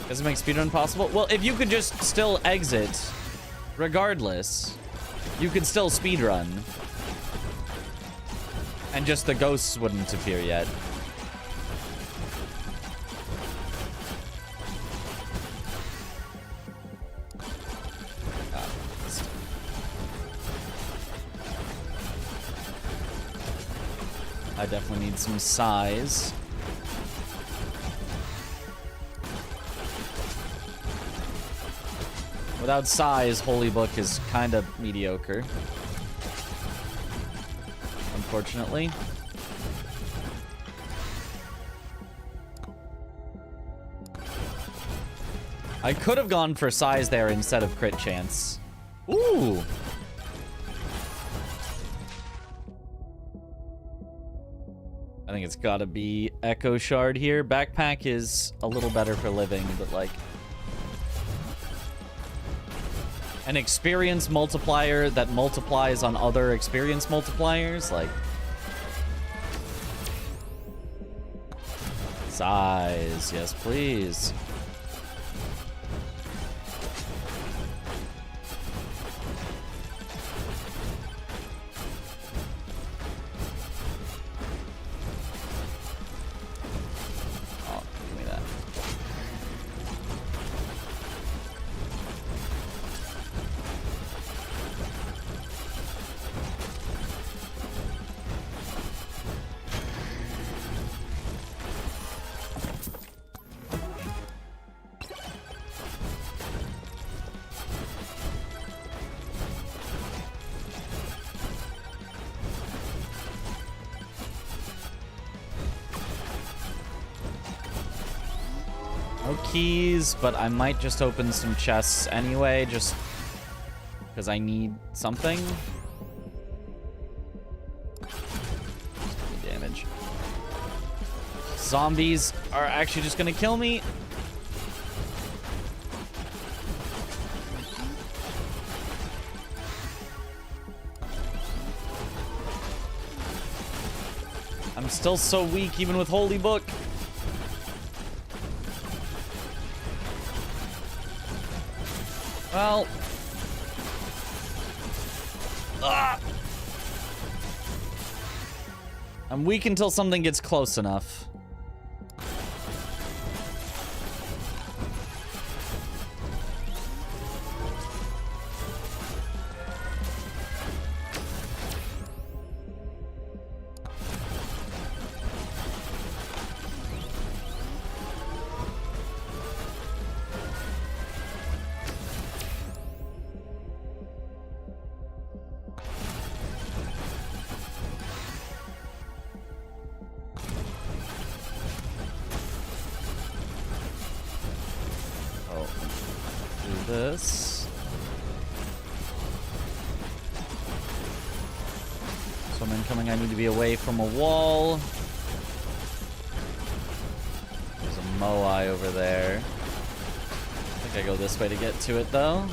Does it make speedrun possible? Well, if you could just still exit, regardless, you could still speedrun. And just the ghosts wouldn't appear yet. I definitely need some size. Without size, Holy Book is kind of mediocre. Unfortunately. I could have gone for size there instead of crit chance. Ooh! I think it's gotta be Echo Shard here. Backpack is a little better for living, but like... an experience multiplier that multiplies on other experience multipliers, like... size, yes please. No keys, but I might just open some chests anyway, just because I need something. Damage. Zombies are actually just gonna kill me. I'm still so weak, even with Holy Book. Well. I'm weak until something gets close enough. Do this. So I'm incoming. I need to be away from a wall. There's a Moai over there. I think I go this way to get to it, though.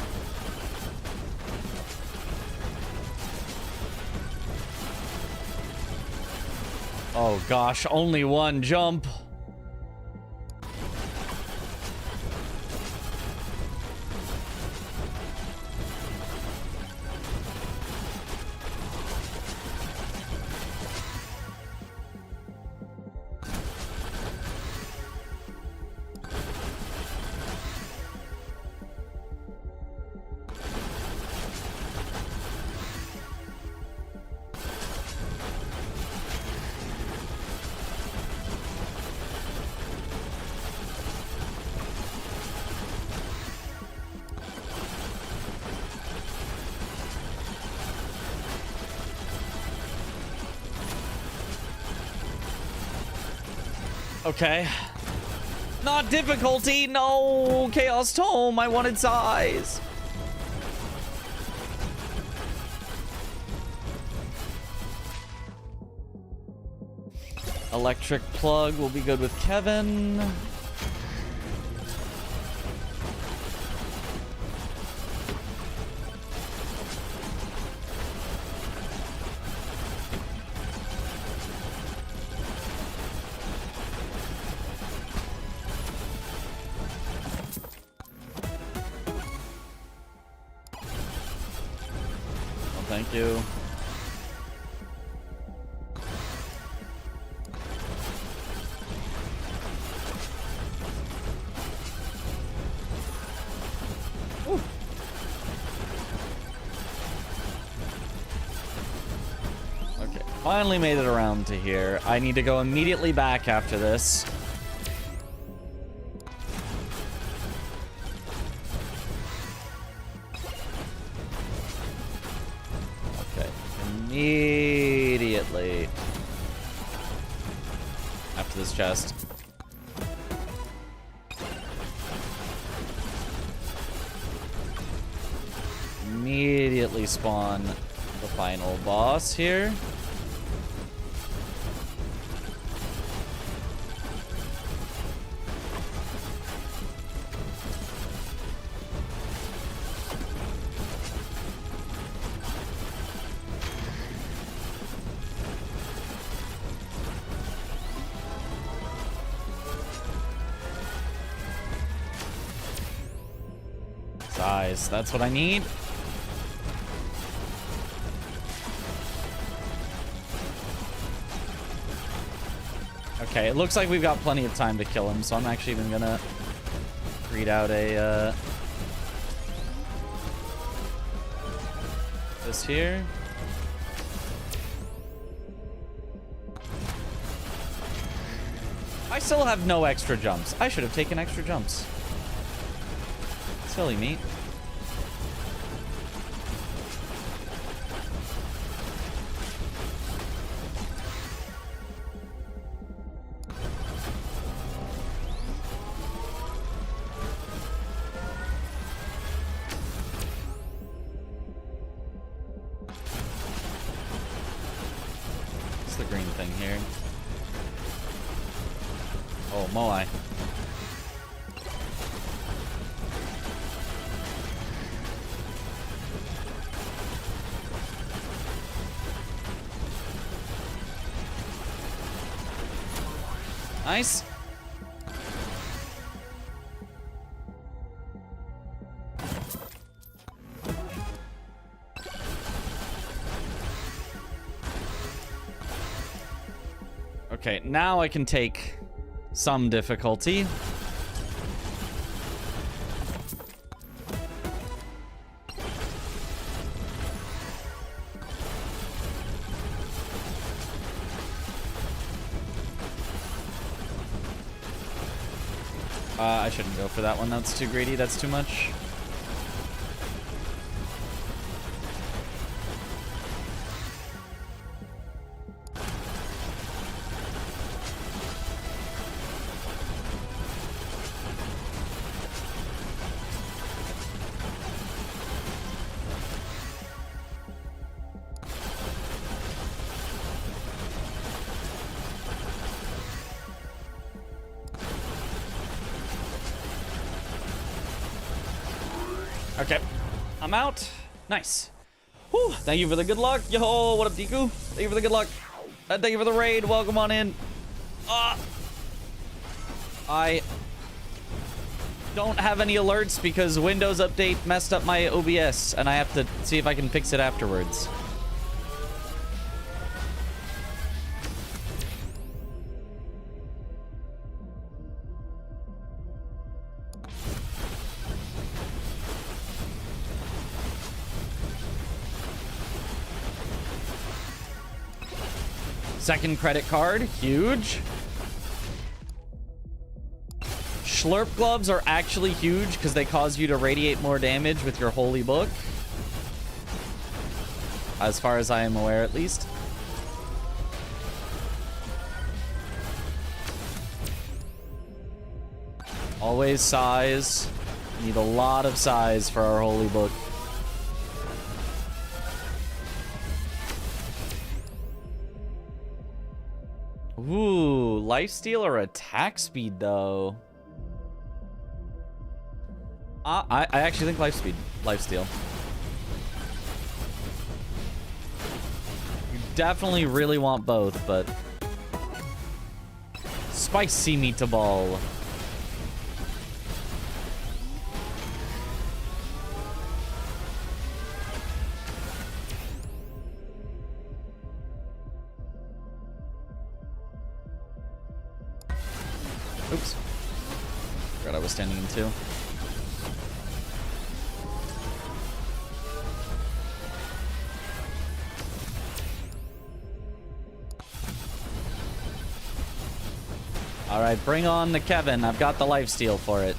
Oh gosh, only one jump. Okay. Not difficulty. No. Chaos Tome. I wanted size. Electric plug will be good with Kevin. Thank you. Ooh. Okay, finally made it around to here. I need to go immediately back after this. Immediately after this chest. Immediately spawn the final boss here. That's what I need. Okay, it looks like we've got plenty of time to kill him, so I'm actually even gonna read out a this here. I still have no extra jumps. I should have taken extra jumps. Silly me. What's the green thing here? Oh, Moai. Nice. Okay, now I can take some difficulty. I shouldn't go for that one. That's too greedy. That's too much. Okay. I'm out. Nice. Whew. Thank you for the good luck. Yo, what up, Deku? Thank you for the good luck. Thank you for the raid. Welcome on in. I don't have any alerts because Windows Update messed up my OBS, and I have to see if I can fix it afterwards. Second credit card, huge. Schlurp gloves are actually huge because they cause you to radiate more damage with your holy book. As far as I am aware, at least. Always size. Need a lot of size for our holy book. Ooh, lifesteal or attack speed, though. I actually think lifesteal. You definitely really want both, but spicy meatball. Oops. Forgot I was standing in two. All right, bring on the Kevin. I've got the lifesteal for it.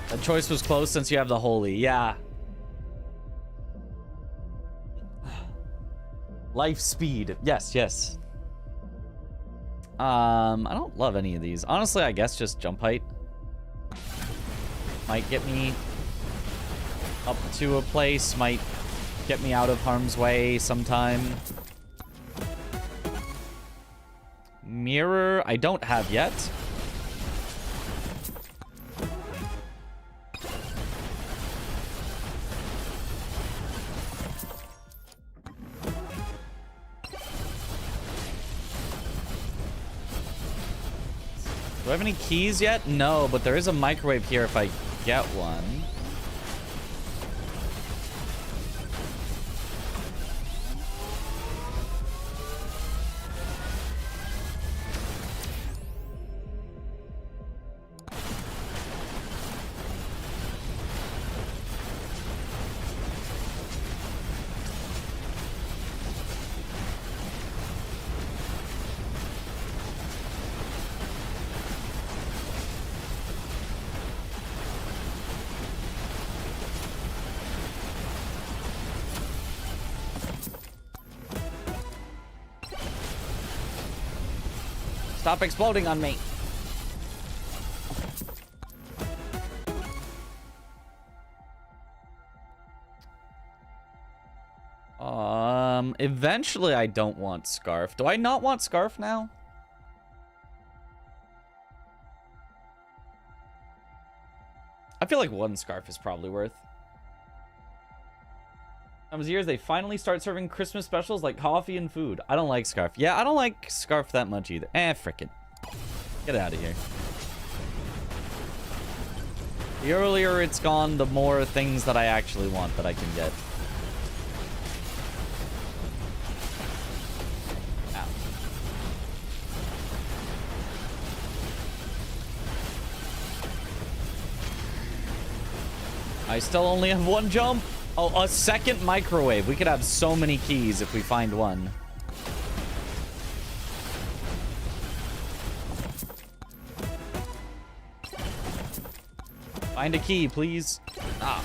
That choice was close since you have the holy. Yeah. Life speed. Yes, yes. I don't love any of these. Honestly, I guess just jump height might get me up to a place, might get me out of harm's way sometime. Mirror, I don't have yet. Do I have any keys yet? No, but there is a microwave here if I get one. Stop exploding on me. Eventually I don't want Scarf. Do I not want Scarf now? I feel like one Scarf is probably worth. Comes years they finally start serving Christmas specials like coffee and food. I don't like Scarf. Yeah, I don't like Scarf that much either. Frickin'. Get out of here. The earlier it's gone, the more things that I actually want that I can get. Ow. I still only have one jump. Oh, a second microwave. We could have so many keys if we find one. Find a key, please. Ah.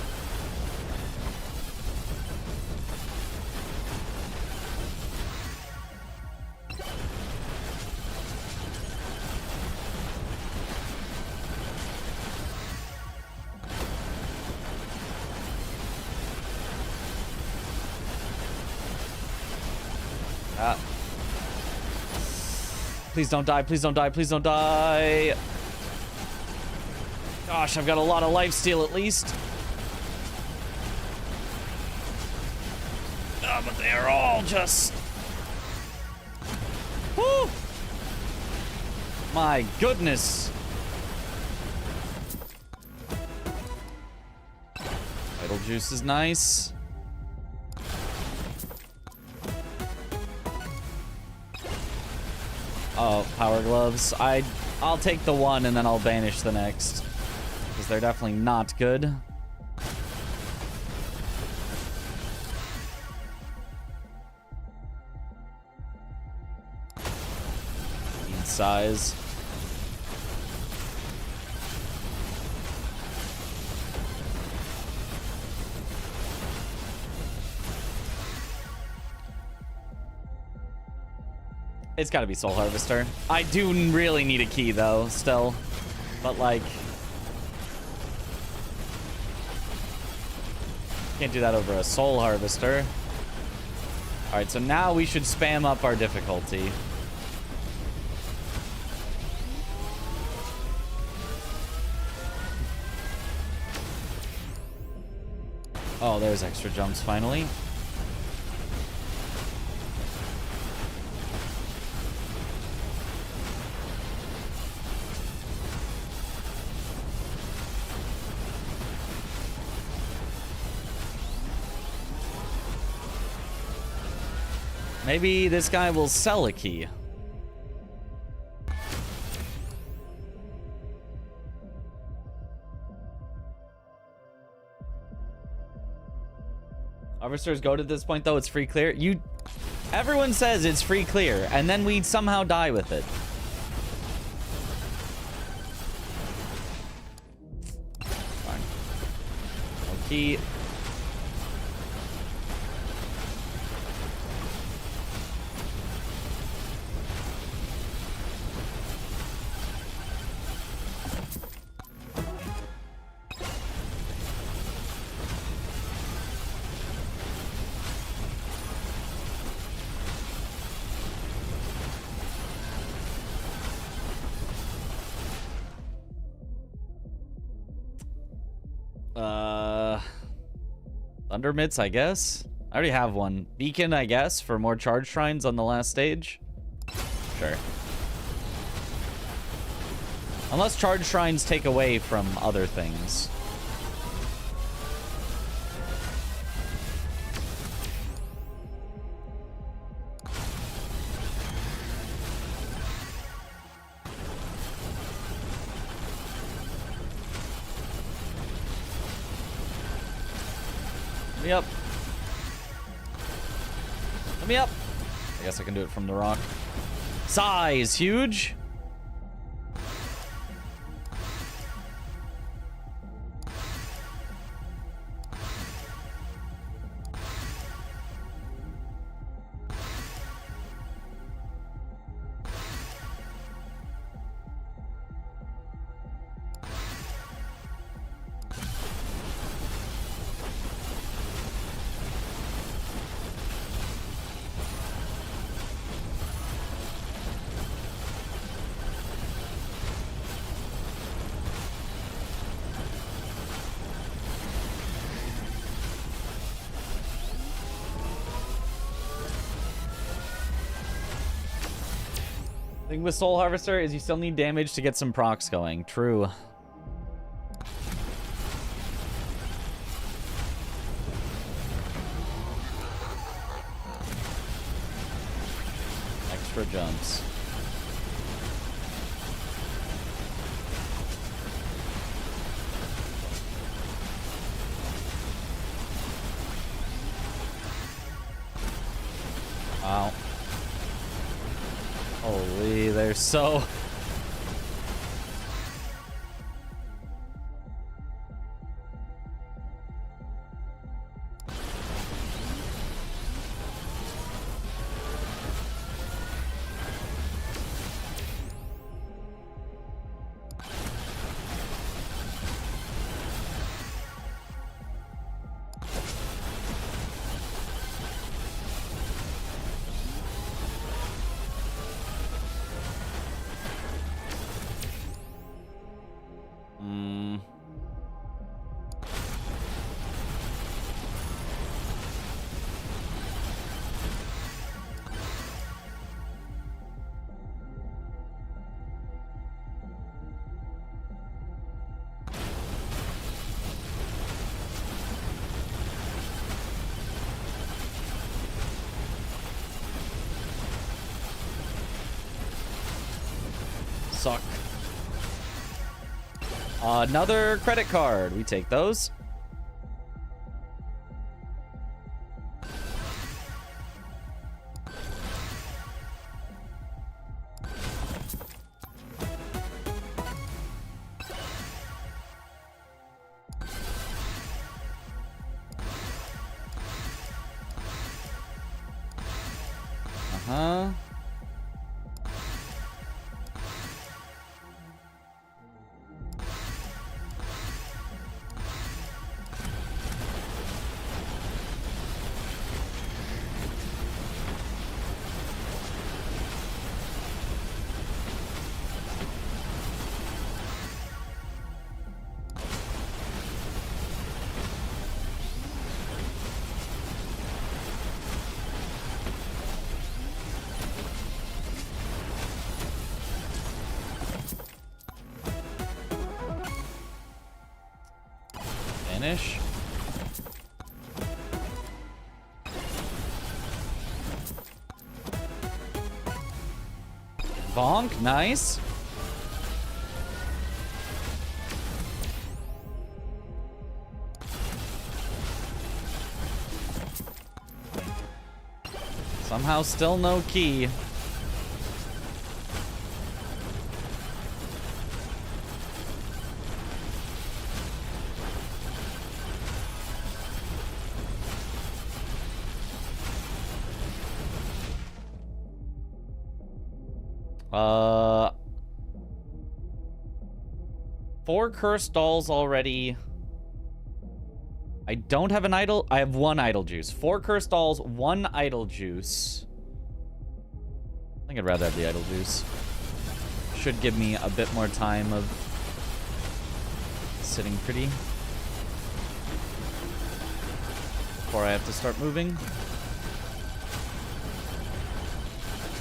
Please don't die, please don't die, please don't die. Gosh, I've got a lot of lifesteal at least. But they are all just... Woo! My goodness. Vital juice is nice. Oh, power gloves. I'll take the one and then I'll banish the next. Because they're definitely not good. Need size. It's gotta be Soul Harvester. I do really need a key though, still. But like... Can't do that over a Soul Harvester. Alright, so now we should spam up our difficulty. Oh, there's extra jumps finally. Maybe this guy will sell a key. Harvesters go to this point though, it's free clear. Everyone says it's free clear, and then we somehow die with it. Fine. No key. Thunder mitts, I guess. I already have one. Beacon, I guess, for more charge shrines on the last stage. Sure. Unless charge shrines take away from other things. Let me up. Let me up. I guess I can do it from the rock. Size, huge. Thing with Soul Harvester is you still need damage to get some procs going. True. Extra jumps. Wow. Holy, they're so... suck. Another credit card. We take those. Uh-huh. Vanish. Bonk, nice. Somehow still no key. Four cursed dolls already. I don't have an idol. I have one idol juice. Four cursed dolls, one idol juice. I think I'd rather have the idol juice. Should give me a bit more time of sitting pretty before I have to start moving.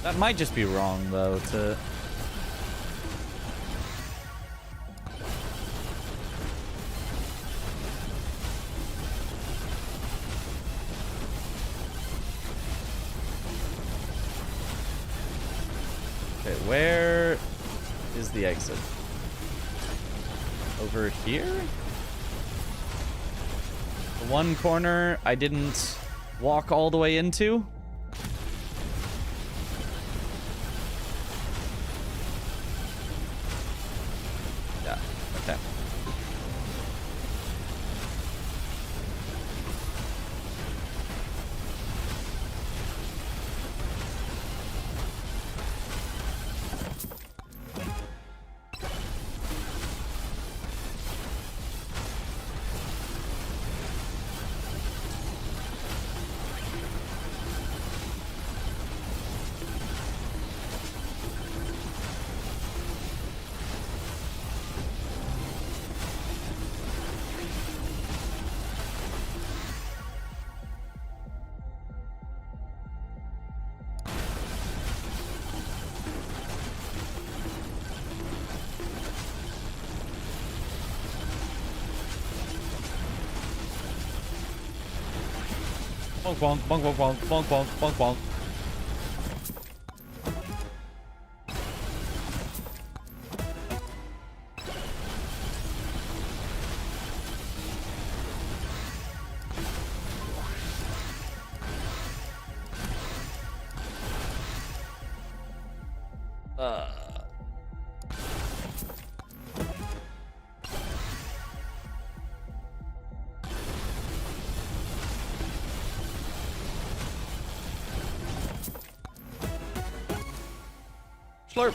That might just be wrong, though, to... Okay, where is the exit? Over here? The one corner I didn't walk all the way into? Yeah, okay. Bonk, bonk, bonk, bonk, bonk, bonk, bonk, bonk. Slurp.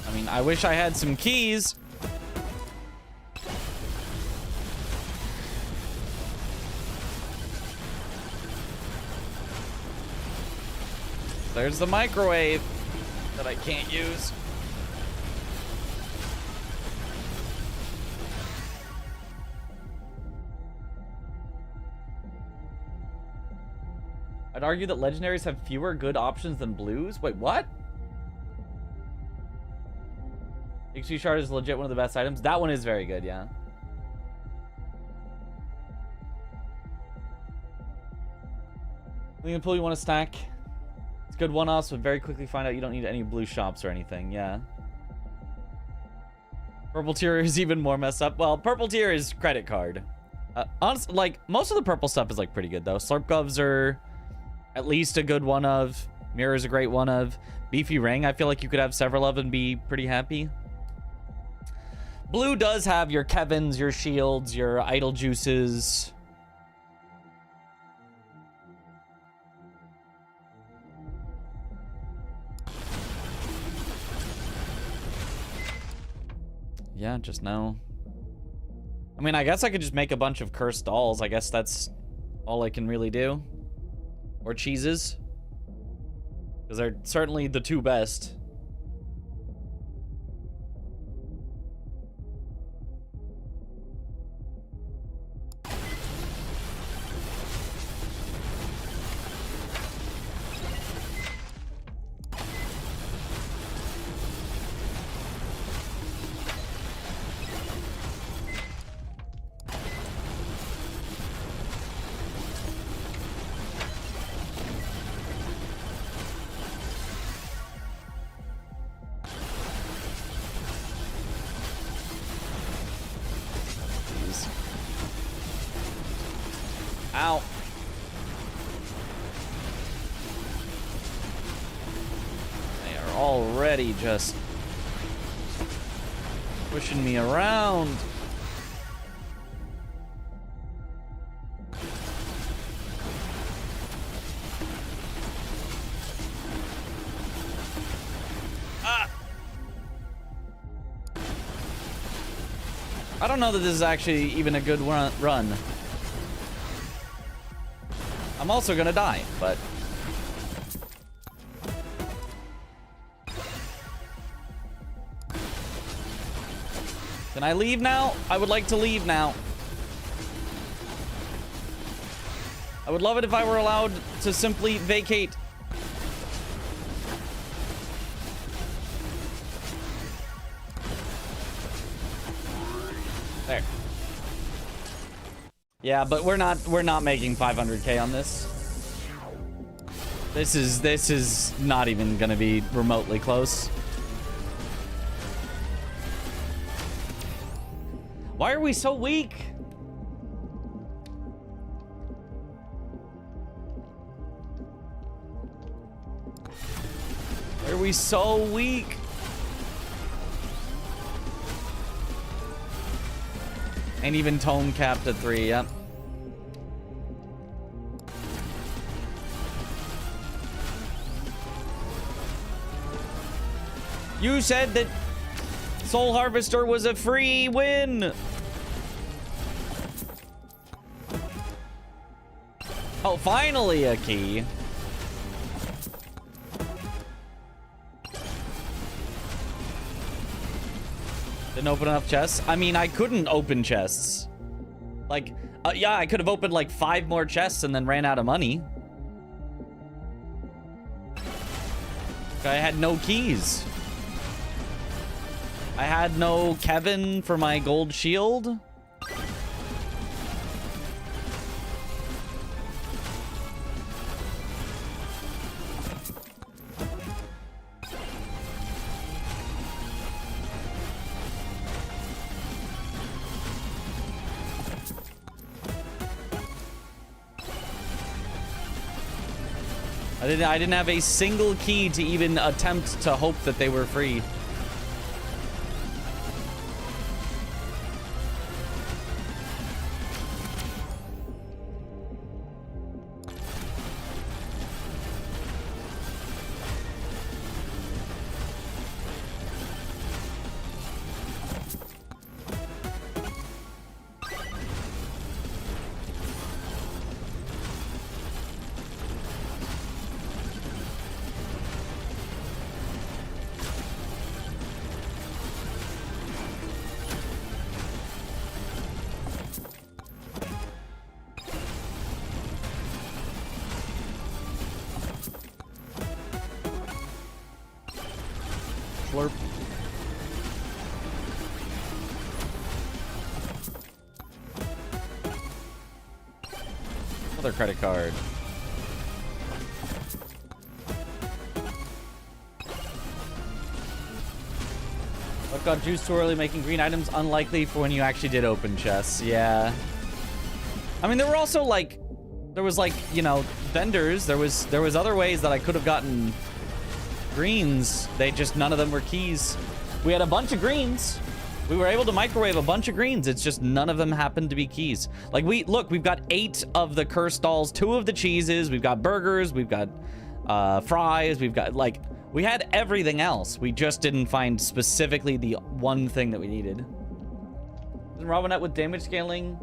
I mean, I wish I had some keys. There's the microwave that I can't use. I'd argue that legendaries have fewer good options than blues. Wait, what? XP shard is legit one of the best items. That one is very good, yeah. Something in the pool you want to stack. It's good one-offs, but very quickly find out you don't need any blue shops or anything. Yeah. Purple tier is even more messed up. Well, purple tier is credit card. Honestly, like, most of the purple stuff is, like, pretty good, though. Slurp gloves are at least a good one of. Mirror is a great one of. Beefy ring, I feel like you could have several of and be pretty happy. Blue does have your Kevins, your shields, your idle juices. Yeah, just no. I mean, I guess I could just make a bunch of cursed dolls. I guess that's all I can really do. Or cheeses. Because they're certainly the two best. Ow. They are already just pushing me around. Ah. I don't know that this is actually even a good run. I'm also gonna die, but... Can I leave now? I would like to leave now. I would love it if I were allowed to simply vacate. There. Yeah, but we're not making 500k on this. This is not even gonna be remotely close. Why are we so weak? Why are we so weak? Ain't even tone capped at 3, yep. You said that Soul Harvester was a free win. Oh, finally a key. Didn't open enough chests. I mean, I couldn't open chests. Like, yeah, I could have opened like 5 more chests and then ran out of money. I had no keys. I had no Kevin for my gold shield. I didn't have a single key to even attempt to hope that they were free. Slurp. Another credit card. Fox got juiced too early, making green items unlikely for when you actually did open chests. Yeah. I mean, there were also like, there was like, you know, vendors. There was other ways that I could have gotten greens. They just, none of them were keys. We had a bunch of greens. We were able to microwave a bunch of greens. It's just none of them happened to be keys. Like we've got 8 of the curse dolls, 2 of the cheeses. We've got burgers. We've got fries. We've got like, we had everything else. We just didn't find specifically the one thing that we needed. Isn't Robinette with damage scaling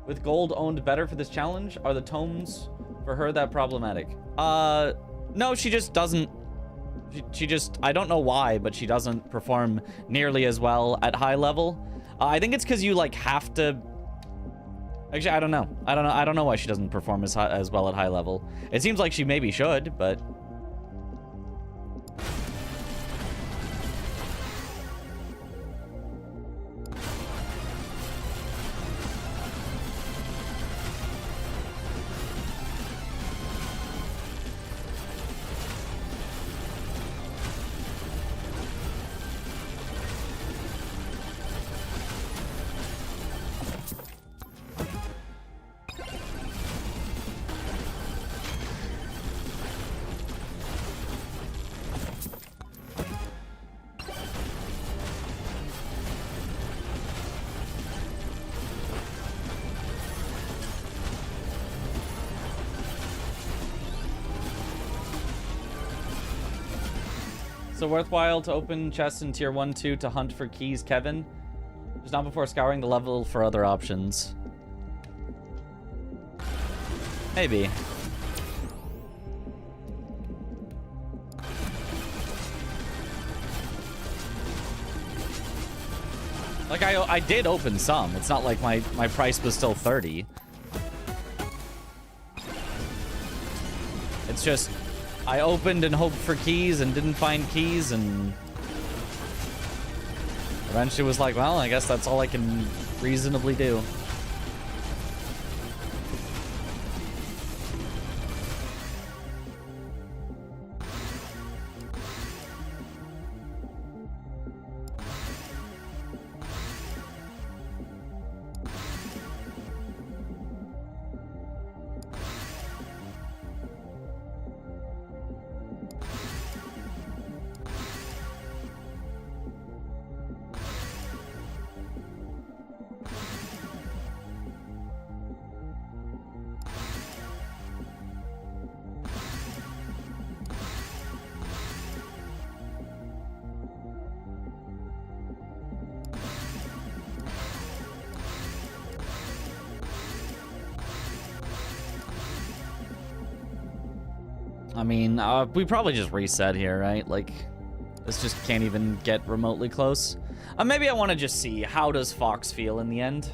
with gold owned better for this challenge? Are the tomes for her that problematic? No, she just doesn't. She just, I don't know why, but she doesn't perform nearly as well at high level. I think it's because you like have to. Actually, I don't know. I don't know why she doesn't perform as well at high level. It seems like she maybe should, but. So worthwhile to open chests in tier 1, 2 to hunt for keys, Kevin? Just not before scouring the level for other options. Maybe. Like I did open some. It's not like my price was still 30. It's just I opened and hoped for keys and didn't find keys, and eventually was like, well, I guess that's all I can reasonably do. I mean, we probably just reset here, right? Like, this just can't even get remotely close. Maybe I want to just see, how does Fox feel in the end?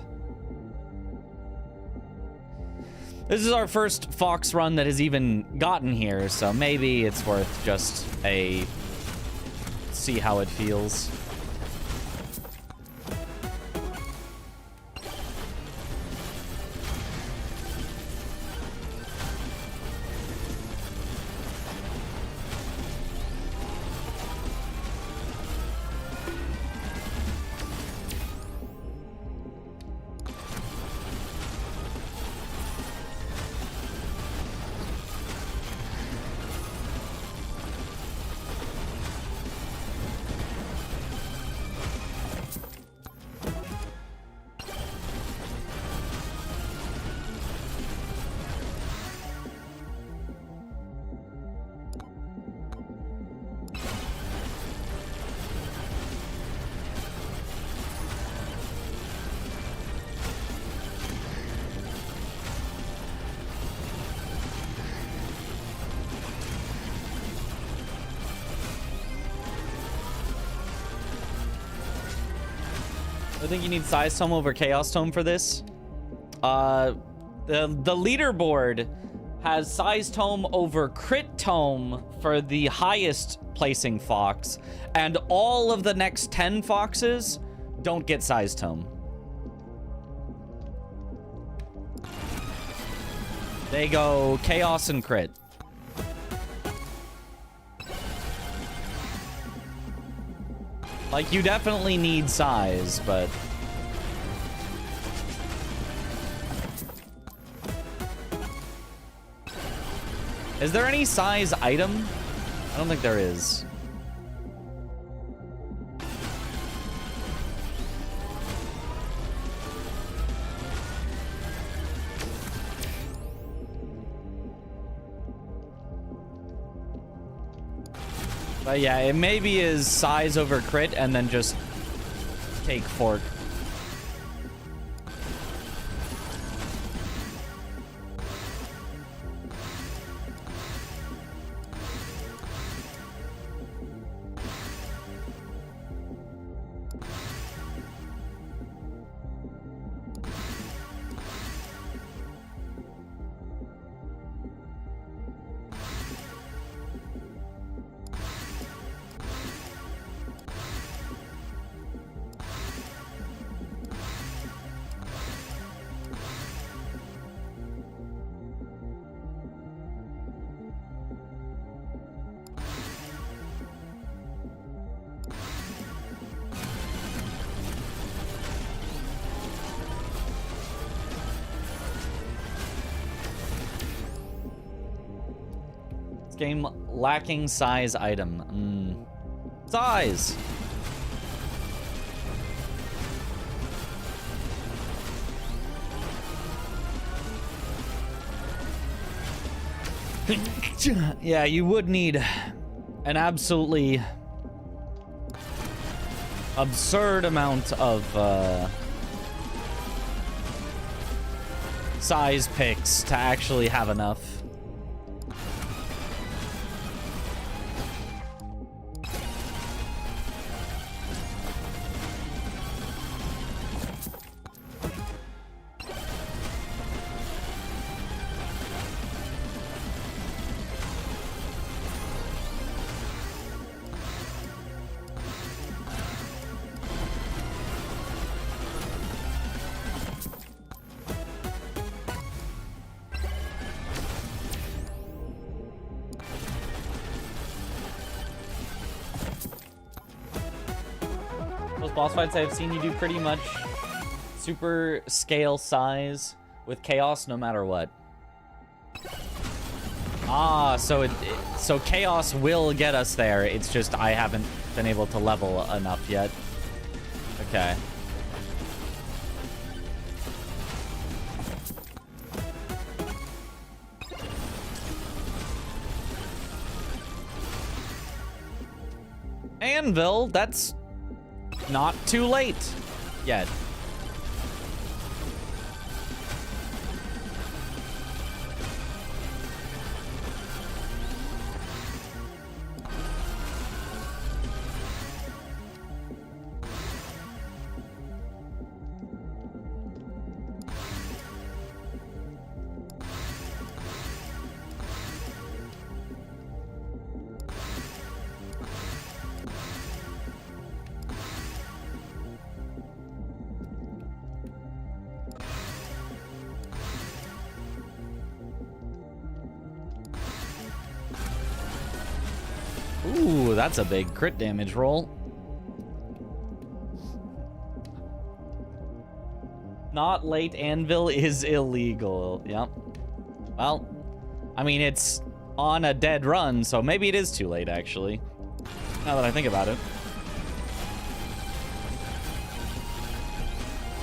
This is our first Fox run that has even gotten here, so maybe it's worth just a see how it feels. I think you need Size Tome over Chaos Tome for this. The leaderboard has Size Tome over Crit Tome for the highest placing Fox, and all of the next 10 Foxes don't get Size Tome. They go Chaos and Crit. Like, you definitely need size, but... Is there any size item? I don't think there is. But yeah, it maybe is size over crit and then just take fork. Game lacking size item. Size! Yeah, you would need an absolutely absurd amount of size picks to actually have enough. Boss fights I've seen you do pretty much super scale size with chaos no matter what. Ah, so so chaos will get us there. It's just I haven't been able to level enough yet. Okay. Anvil, that's not too late yet. Ooh, that's a big crit damage roll. Not late anvil is illegal. Yep. Well, I mean, it's on a dead run, so maybe it is too late, actually. Now that I think about it.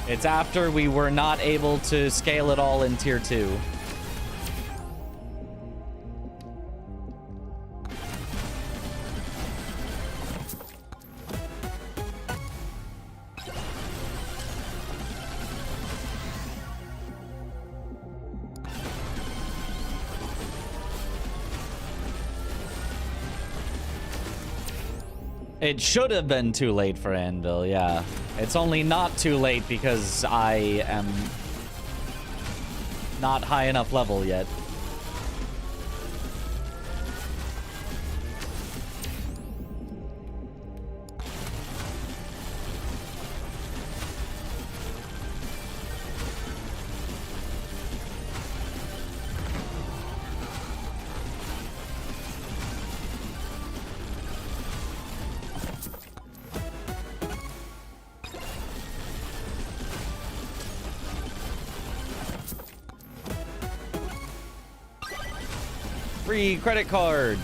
It's after we were not able to scale it all in tier 2. It should have been too late for Anvil, yeah. It's only not too late because I am not high enough level yet. Free credit card.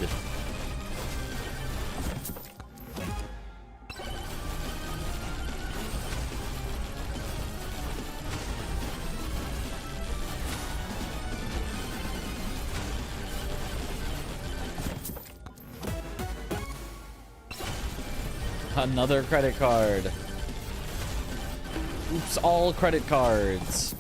Another credit card. Oops, all credit cards.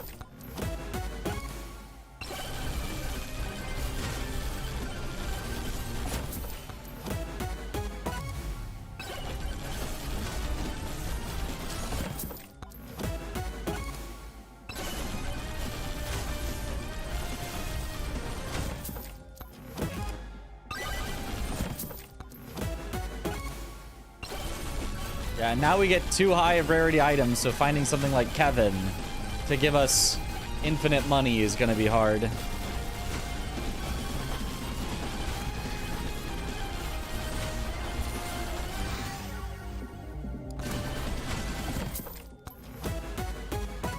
Yeah, now we get too high of rarity items, so finding something like Kevin to give us infinite money is going to be hard.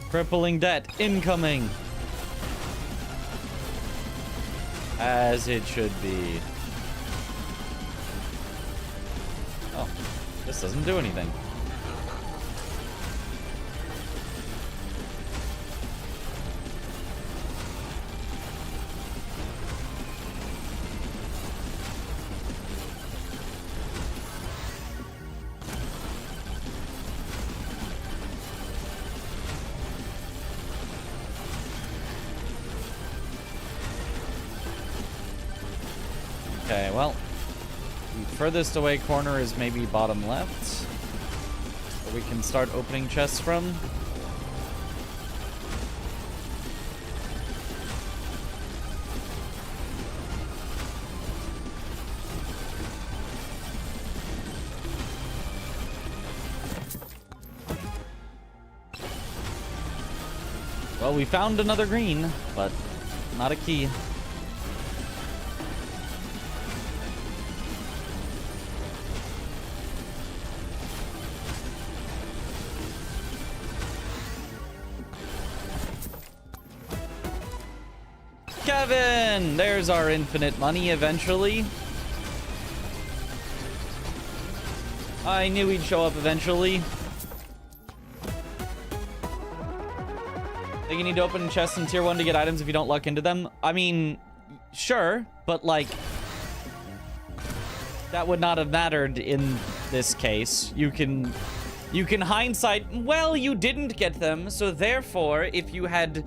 Crippling debt incoming. As it should be. Oh, this doesn't do anything. Okay, well, the furthest away corner is maybe bottom left, where we can start opening chests from. Well, we found another green, but not a key. Kevin! There's our infinite money eventually. I knew he'd show up eventually. Think you need to open chests in tier 1 to get items if you don't luck into them? I mean, sure, but like, that would not have mattered in this case. You can hindsight, well, you didn't get them, so therefore, if you had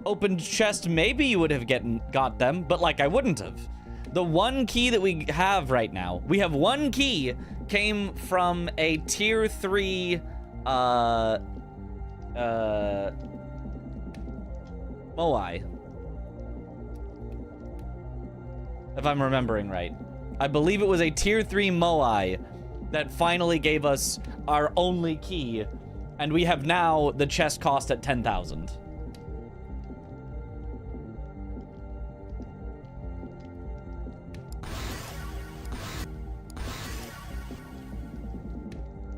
opened chest, maybe you would have got them, but like, I wouldn't have. The one key that we have right now, we have one key, came from a tier 3, Moai. If I'm remembering right. I believe it was a tier 3 Moai that finally gave us our only key, and we have now the chest cost at 10,000.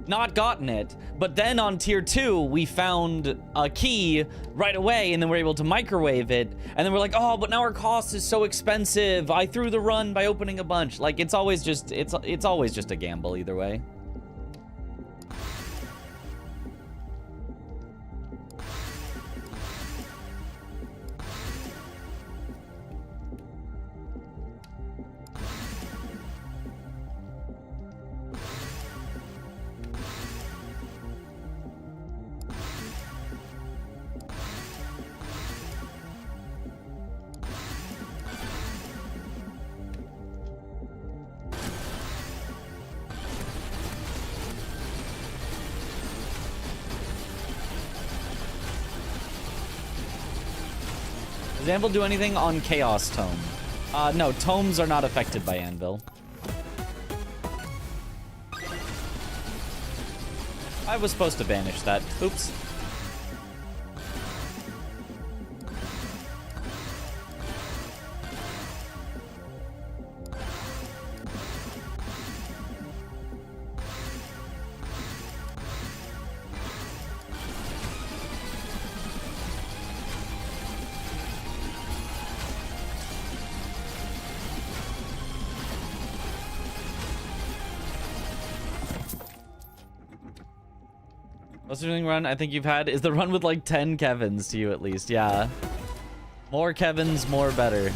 Not gotten it, but then on tier 2 we found a key right away, and then we're able to microwave it, and then we're like, oh, but now our cost is so expensive. I threw the run by opening a bunch. Like, it's always just it's always just a gamble either way. Does Anvil do anything on Chaos Tome? No, tomes are not affected by Anvil. I was supposed to banish that. Oops. What's the run I think you've had is the run with like 10 Kevins to you at least. Yeah. More Kevins, more better.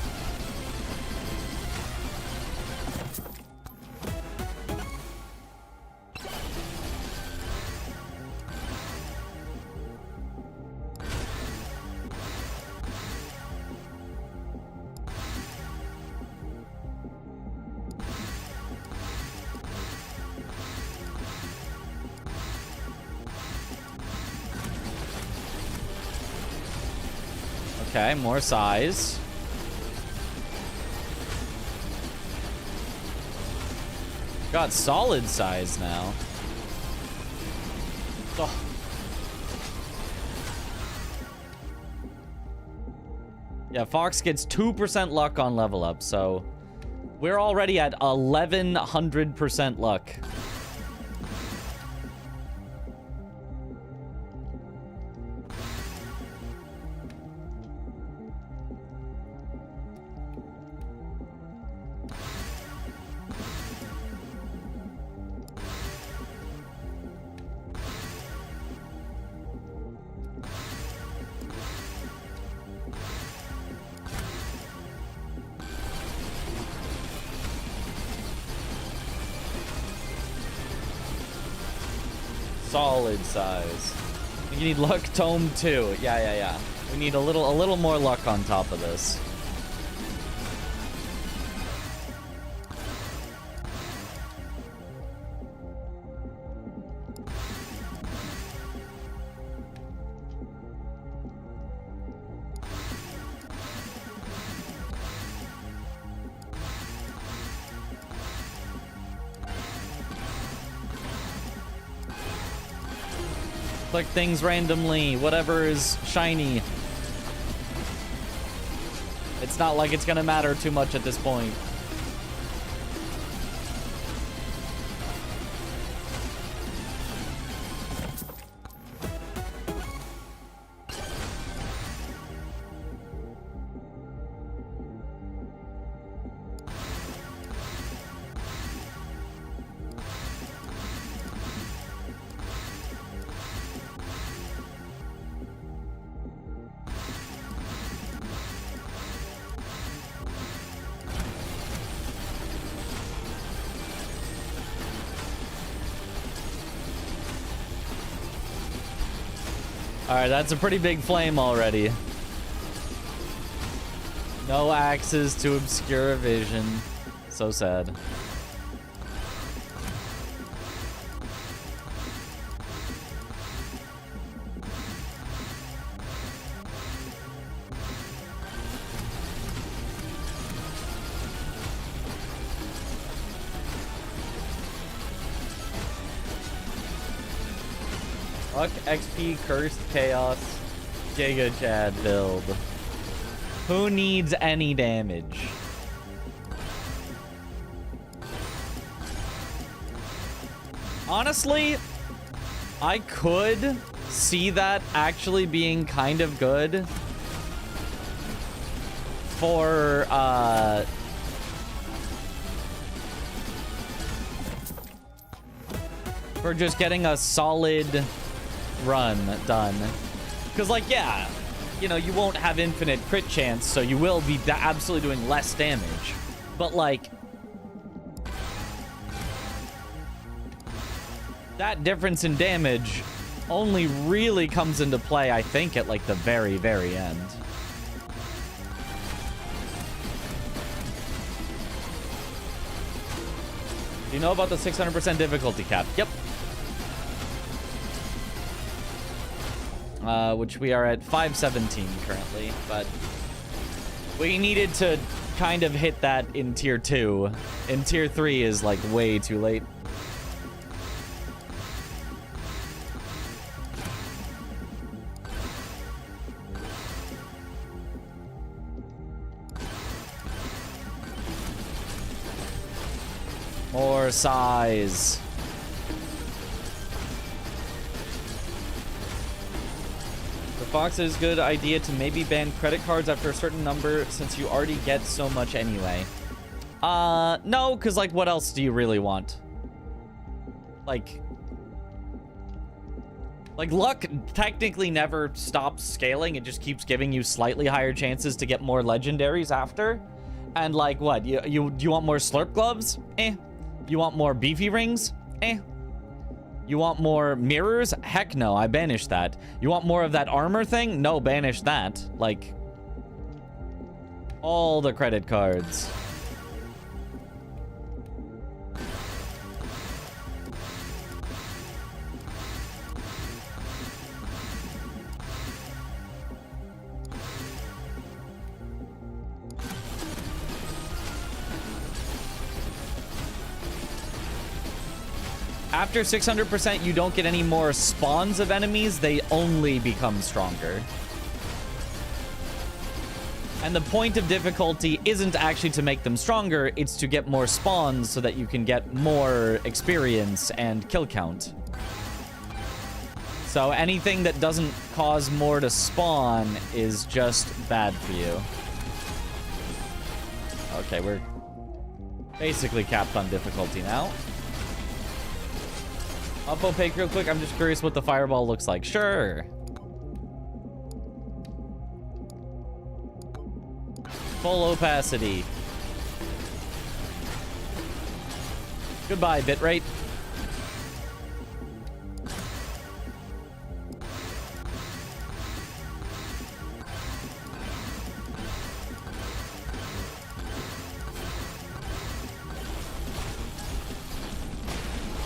Okay, more size. Got solid size now. Oh. Yeah, Fox gets 2% luck on level up, so we're already at 1100% luck. Solid size. You need luck tome too. Yeah. We need a little more luck on top of this. Click things randomly, whatever is shiny. It's not like it's gonna matter too much at this point. Alright, that's a pretty big flame already. No axes to obscure vision. So sad. Fuck XP, Cursed Chaos, Giga Chad build. Who needs any damage? Honestly, I could see that actually being kind of good for just getting a solid run done. Because, like, yeah, you know, you won't have infinite crit chance, so you will be absolutely doing less damage. But, like, that difference in damage only really comes into play, I think, at, like, the very, very end. Do you know about the 600% difficulty cap? Yep. Which we are at 517 currently, but we needed to kind of hit that in tier 2. In tier 3 is like way too late. More size. Fox's good idea to maybe ban credit cards after a certain number since you already get so much anyway. No, because, like, what else do you really want? Like, Like, luck technically never stops scaling. It just keeps giving you slightly higher chances to get more legendaries after. And like, what? You want more slurp gloves? Eh. You want more beefy rings? Eh. You want more mirrors? Heck no, I banished that. You want more of that armor thing? No, banish that. Like, all the credit cards. After 600%, you don't get any more spawns of enemies. They only become stronger. And the point of difficulty isn't actually to make them stronger. It's to get more spawns so that you can get more experience and kill count. So anything that doesn't cause more to spawn is just bad for you. Okay, we're basically capped on difficulty now. Up opaque real quick. I'm just curious what the fireball looks like. Sure. Full opacity. Goodbye, bitrate.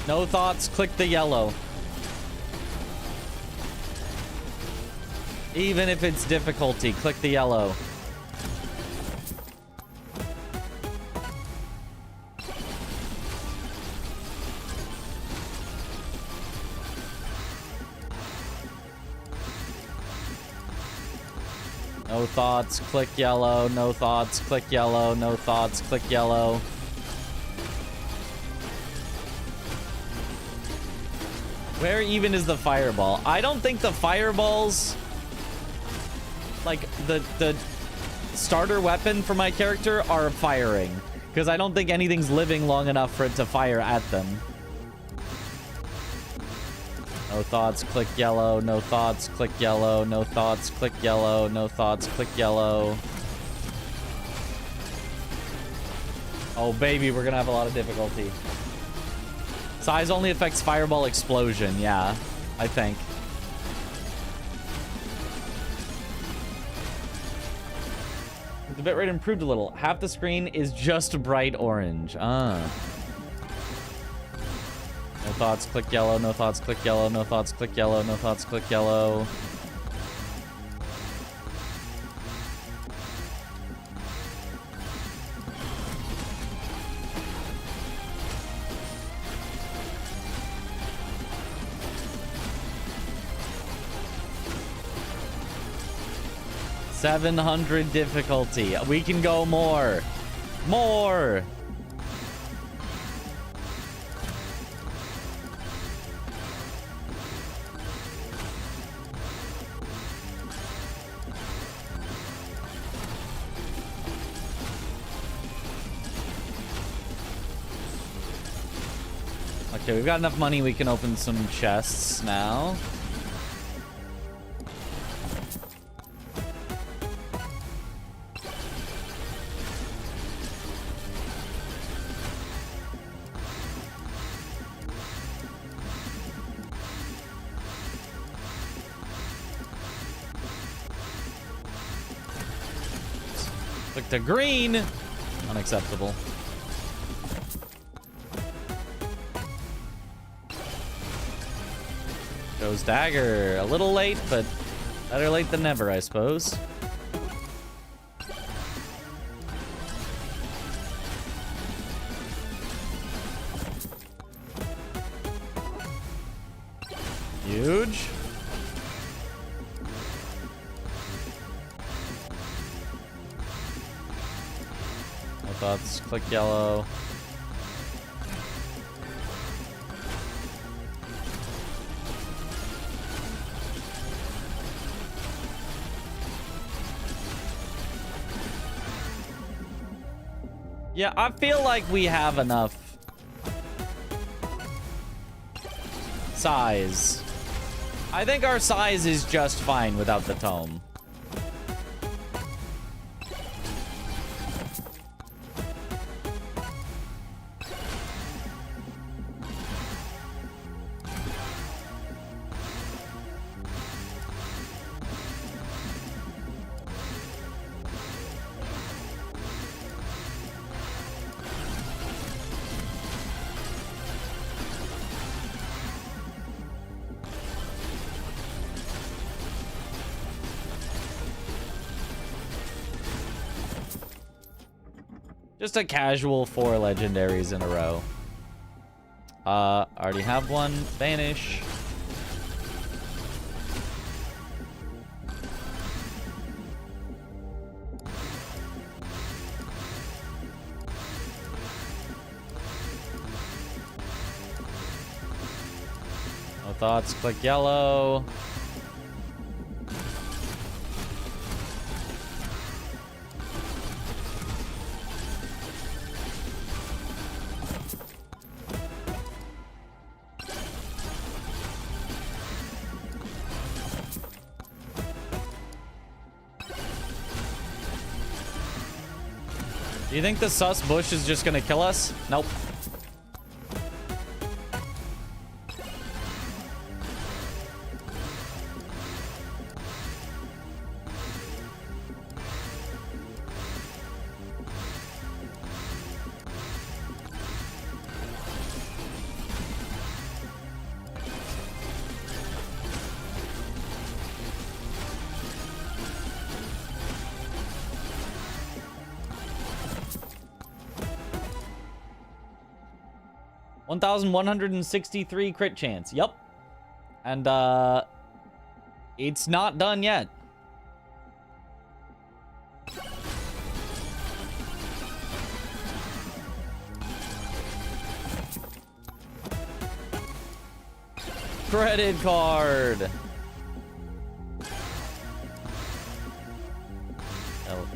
No thoughts, click the yellow. Even if it's difficulty, click the yellow. No thoughts, click yellow. No thoughts, click yellow. No thoughts, click yellow. Where even is the fireball? I don't think the fireballs, like the starter weapon for my character, are firing, because I don't think anything's living long enough for it to fire at them. No thoughts, click yellow. No thoughts, click yellow. No thoughts, click yellow. No thoughts, click yellow. Oh baby, we're gonna have a lot of difficulty. Size only affects fireball explosion. Yeah, I think. The bitrate improved a little. Half the screen is just bright orange. Ah. No thoughts, click yellow. No thoughts, click yellow. No thoughts, click yellow. No thoughts, click yellow. $700 difficulty. We can go more. More. Okay, we've got enough money. We can open some chests now. Click to green. Unacceptable. Goes dagger. A little late, but better late than never, I suppose. Huge. No thoughts. Click yellow. Yeah, I feel like we have enough size I think our size is just fine without the tome. Just a casual 4 legendaries in a row. Already have one. Vanish. No thoughts. Click yellow. Do you think the sus bush is just gonna kill us? Nope. $1,163 crit chance. Yep. And, it's not done yet. Credit card. Oh.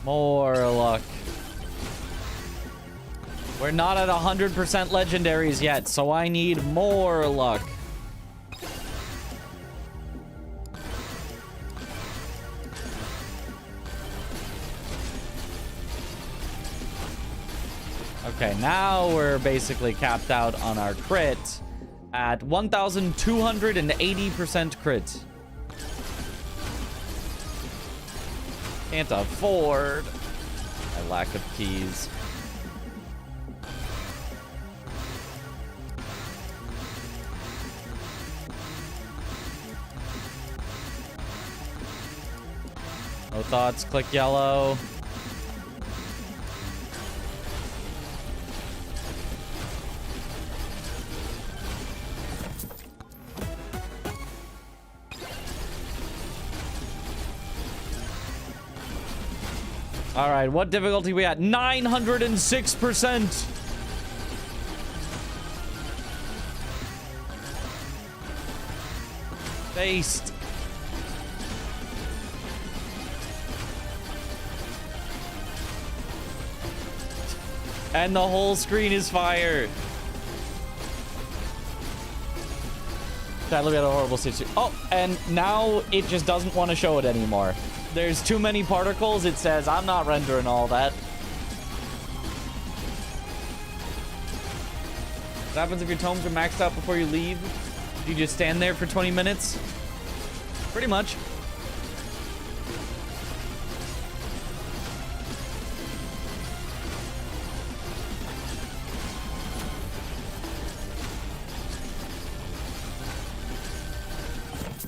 More luck. We're not at 100% legendaries yet, so I need more luck. Okay, now we're basically capped out on our crit at 1,280% crit. Can't afford my lack of keys. No thoughts, click yellow. All right, what difficulty we at? 906%. Based. And the whole screen is fire. Sadly, we had a horrible situation. Oh, and now it just doesn't want to show it anymore. There's too many particles. It says, I'm not rendering all that. What happens if your tomes are maxed out before you leave? Do you just stand there for 20 minutes? Pretty much.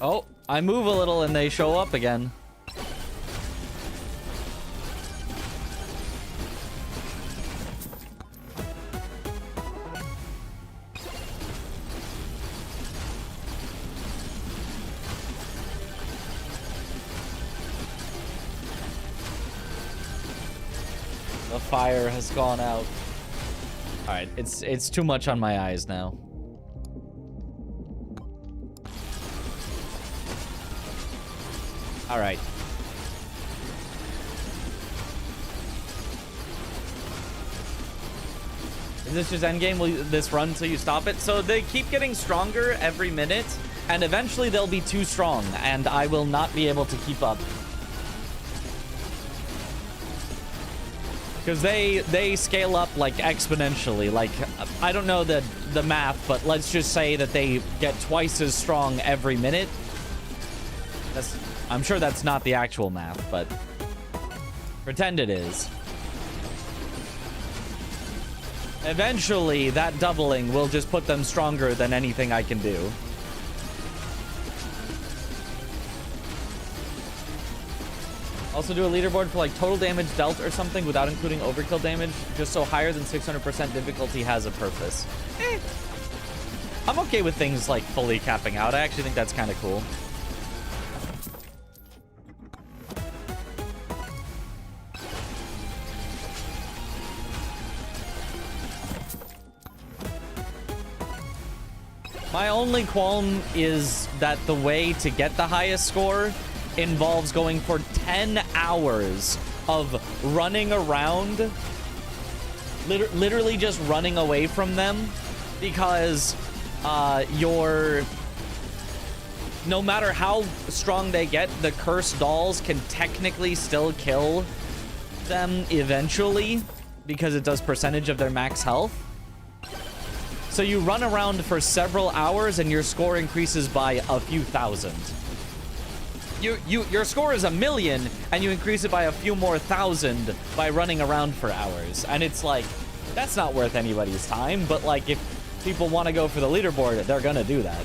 Oh, I move a little and they show up again. fire has gone out. All right, it's too much on my eyes now. All right. Is this just endgame? Will this run until you stop it? So they keep getting stronger every minute, and eventually they'll be too strong, and I will not be able to keep up. Because they scale up, like, exponentially. Like, I don't know the math, but let's just say that they get twice as strong every minute. I'm sure that's not the actual math, but pretend it is. Eventually, that doubling will just put them stronger than anything I can do. Also do a leaderboard for like total damage dealt or something without including overkill damage, just so higher than 600% difficulty has a purpose. I'm okay with things like fully capping out. I actually think that's kind of cool. My only qualm is that the way to get the highest score involves going for 10 hours of running around, literally just running away from them, because no matter how strong they get, the cursed dolls can technically still kill them eventually, because it does percentage of their max health. So you run around for several hours and your score increases by a few thousand. Your score is 1,000,000 and you increase it by a few more thousand by running around for hours. And it's like, that's not worth anybody's time, but like if people want to go for the leaderboard, they're gonna do that.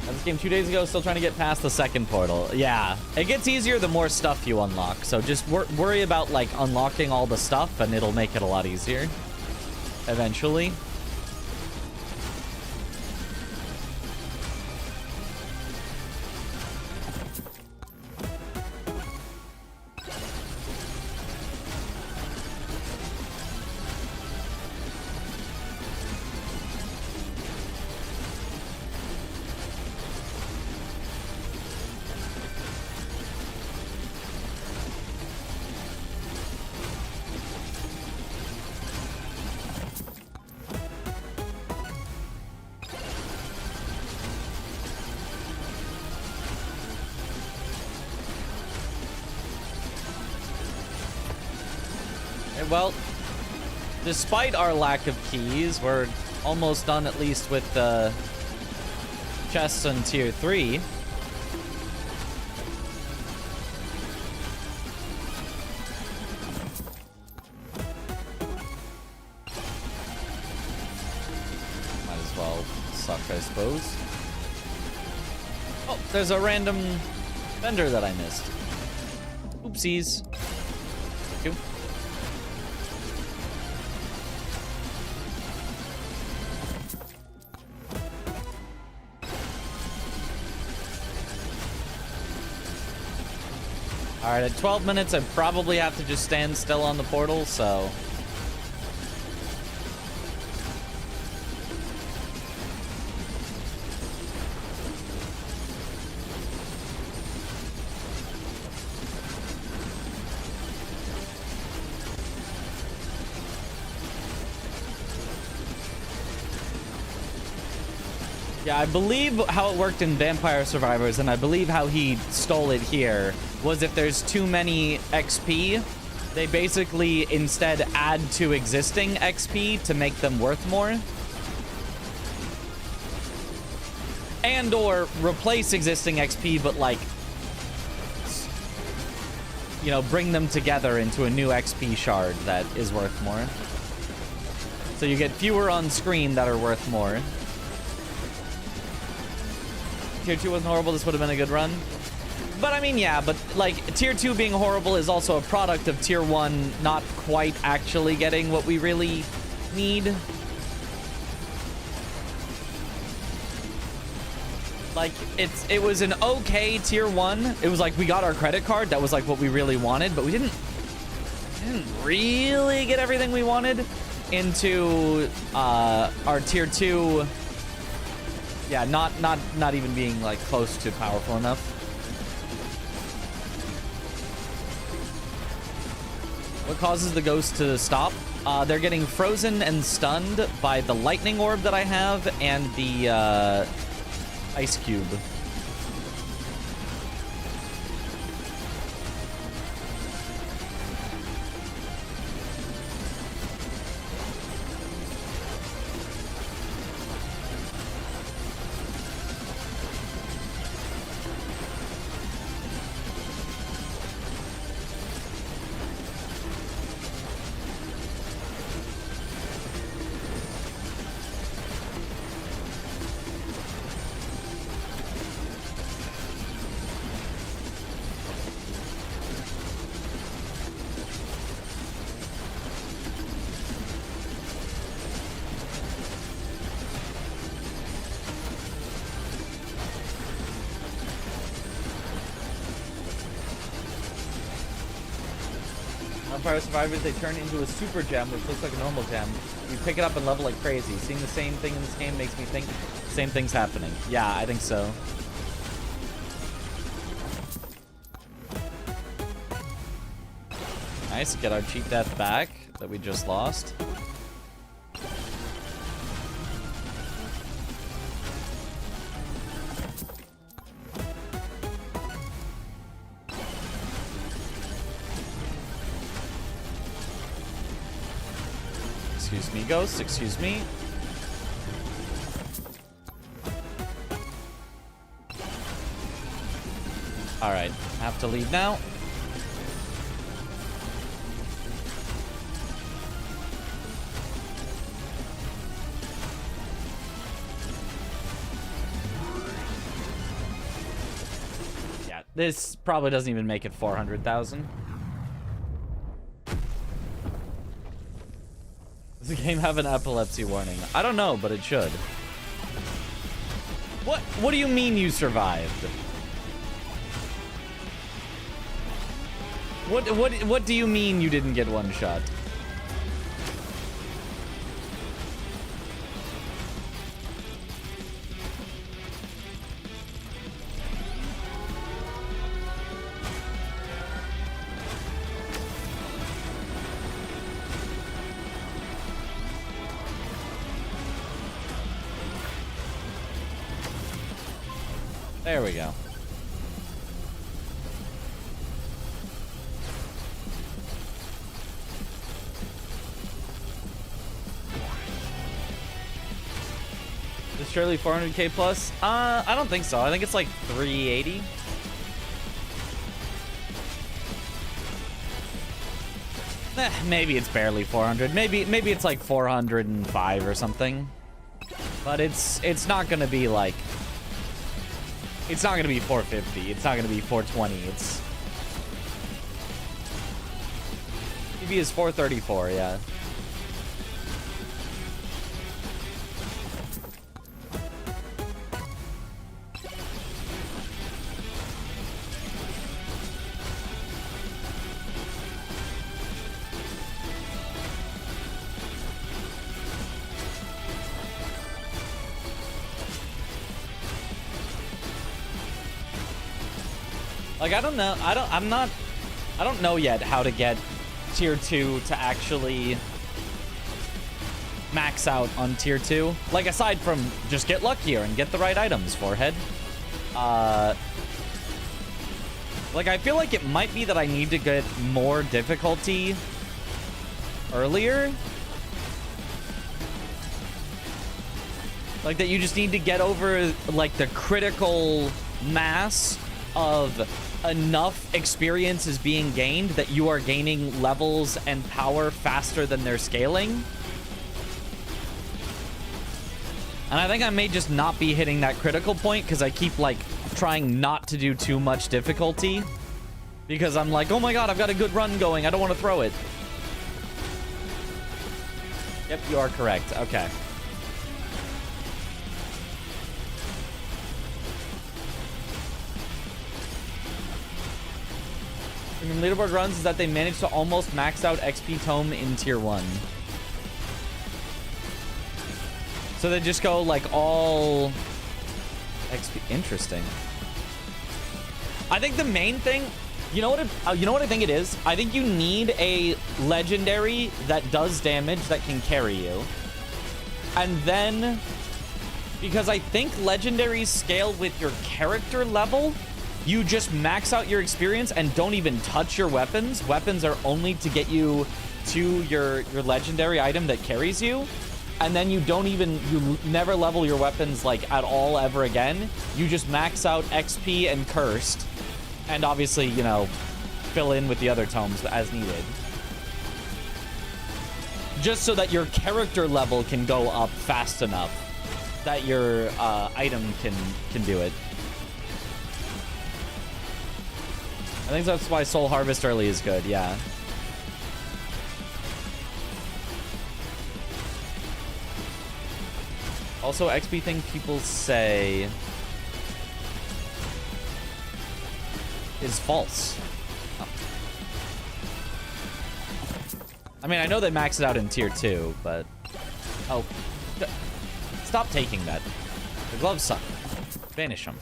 This game 2 days ago, still trying to get past the second portal. Yeah, it gets easier the more stuff you unlock. So just worry about like unlocking all the stuff and it'll make it a lot easier eventually. Well, despite our lack of keys, we're almost done at least with the chests on tier 3. Might as well suck, I suppose. Oh, there's a random vendor that I missed. Oopsies. Thank you. All right, at 12 minutes, I probably have to just stand still on the portal, so... Yeah, I believe how it worked in Vampire Survivors, and I believe how he stole it here, was if there's too many XP, they basically instead add to existing XP to make them worth more. And or replace existing XP, but like, you know, bring them together into a new XP shard that is worth more. So you get fewer on screen that are worth more. Tier 2 wasn't horrible, this would have been a good run. But I mean, yeah, but like tier 2 being horrible is also a product of tier 1 not quite actually getting what we really need. Like, it was an okay tier 1. It was like we got our credit card. That was like what we really wanted, but we didn't really get everything we wanted into our tier 2. Yeah, not even being like close to powerful enough. What causes the ghost to stop? They're getting frozen and stunned by the lightning orb that I have and the ice cube. Vampire survivors, they turn into a super gem, which looks like a normal gem. You pick it up and level like crazy. Seeing the same thing in this game makes me think the same thing's happening. Yeah, I think so. Nice, get our cheat death back that we just lost. Excuse me, ghost. Excuse me. All right, have to leave now. Yeah, this probably doesn't even make it 400,000. Does the game have an epilepsy warning? I don't know, but it should. What do you mean you survived? What do you mean you didn't get one shot? There we go. Is surely 400k plus? I don't think so. I think it's like 380. Maybe it's barely 400. Maybe it's like 405 or something. But it's not gonna be like. It's not gonna be 450. It's not gonna be 420. It's PB is 434. Yeah. Like, I don't know. I don't know yet how to get tier 2 to actually max out on tier 2. Like, aside from just get luckier and get the right items, forehead. Like, I feel like it might be that I need to get more difficulty earlier. Like, that you just need to get over, like, the critical mass of enough experience is being gained that you are gaining levels and power faster than they're scaling. And I think I may just not be hitting that critical point because I keep, like, trying not to do too much difficulty. Because I'm like, oh my god, I've got a good run going. I don't want to throw it. Yep, you are correct. Okay. From leaderboard runs is that they managed to almost max out XP tome in tier 1. So they just go like all XP. Interesting. I think the main thing, you know what I think it is? I think you need a legendary that does damage that can carry you. And then, because I think legendaries scale with your character level, you just max out your experience and don't even touch your weapons. Weapons are only to get you to your legendary item that carries you. And then you never level your weapons like at all ever again. You just max out XP and cursed. And obviously, you know, fill in with the other tomes as needed. Just so that your character level can go up fast enough that your item can do it. I think that's why Soul Harvest early is good, yeah. Also, XP thing people say is false. Oh. I mean, I know they max it out in tier 2, but... Oh. Stop taking that. The gloves suck. Banish them.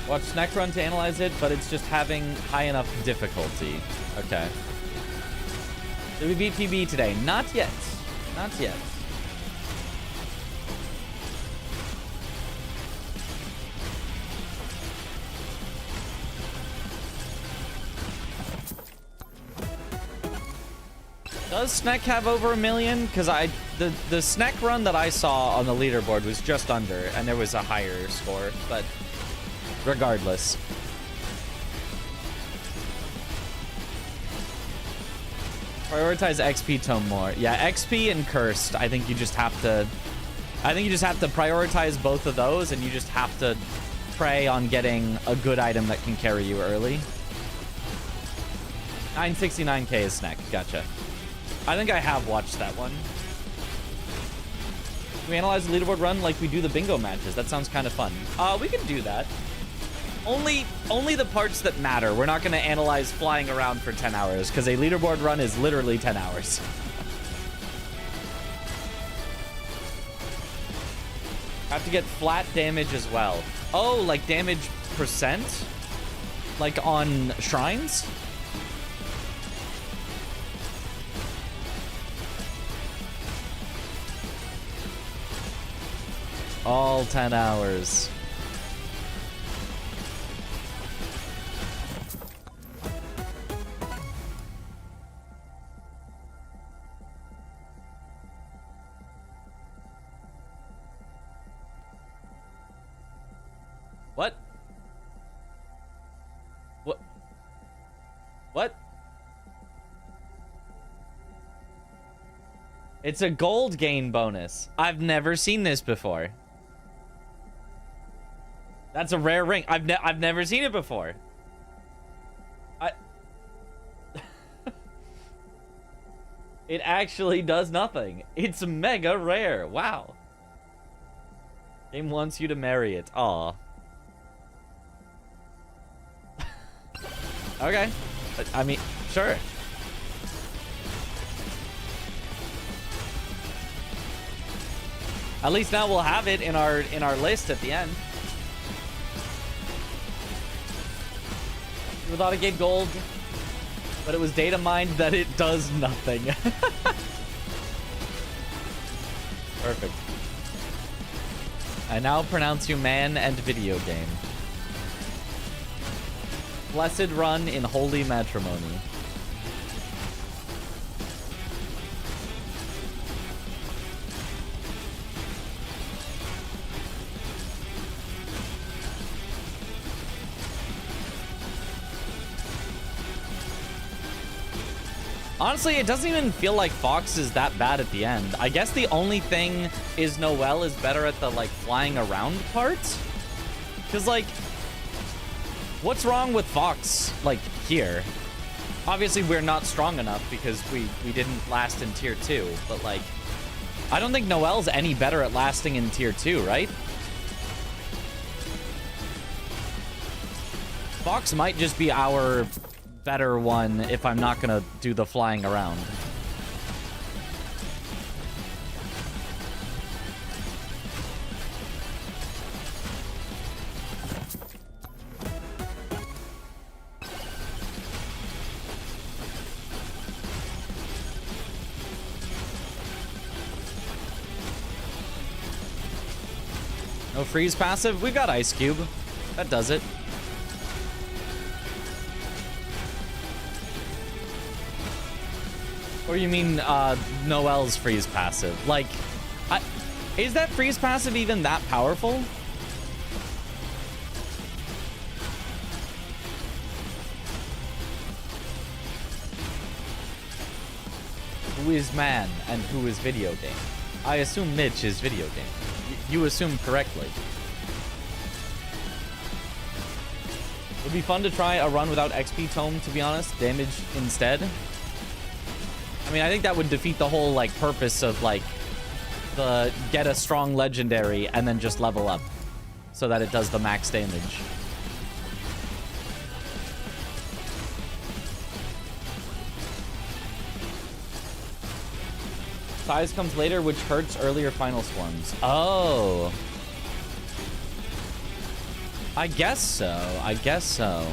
Watch Snack Run to analyze it, but it's just having high enough difficulty. Okay. Did we beat PB today? Not yet. Not yet. Does Snack have over 1 million? Because the Snack Run that I saw on the leaderboard was just under, and there was a higher score, but... regardless. Prioritize XP tome more. Yeah, XP and cursed. I think you just have to prioritize both of those, and you just have to prey on getting a good item that can carry you early. 969k is Snack. Gotcha. I think I have watched that one. We analyze the leaderboard run like we do the bingo matches. That sounds kind of fun. We can do that. Only the parts that matter. We're not going to analyze flying around for 10 hours because a leaderboard run is literally 10 hours. Have to get flat damage as well. Oh, like damage percent? Like on shrines? All 10 hours. What? What? What? It's a gold gain bonus. I've never seen this before. That's a rare ring. I've never seen it before. It actually does nothing. It's mega rare. Wow. Game wants you to marry it. Aw. Okay. I mean, sure. At least now we'll have it in our list at the end. We thought it gave gold, but it was data mined that it does nothing. Perfect. I now pronounce you man and video game. Blessed run in holy matrimony. Honestly, it doesn't even feel like Fox is that bad at the end. I guess the only thing is Noelle is better at the, like, flying around part. Because, like, What's wrong with Fox, like, here? Obviously, we're not strong enough because we didn't last in tier 2, but, like, I don't think Noelle's any better at lasting in tier 2, right? Fox might just be our better one if I'm not gonna do the flying around. No freeze passive? We've got Ice Cube. That does it. Or you mean Noelle's freeze passive? Like, is that freeze passive even that powerful? Who is man and who is video game? I assume Mitch is video game. You assume correctly. Would be fun to try a run without XP tome, to be honest. Damage instead. I mean, I think that would defeat the whole, like, purpose of, like, the get a strong legendary and then just level up so that it does the max damage. Size comes later, which hurts earlier final swarms. Oh. I guess so. I guess so.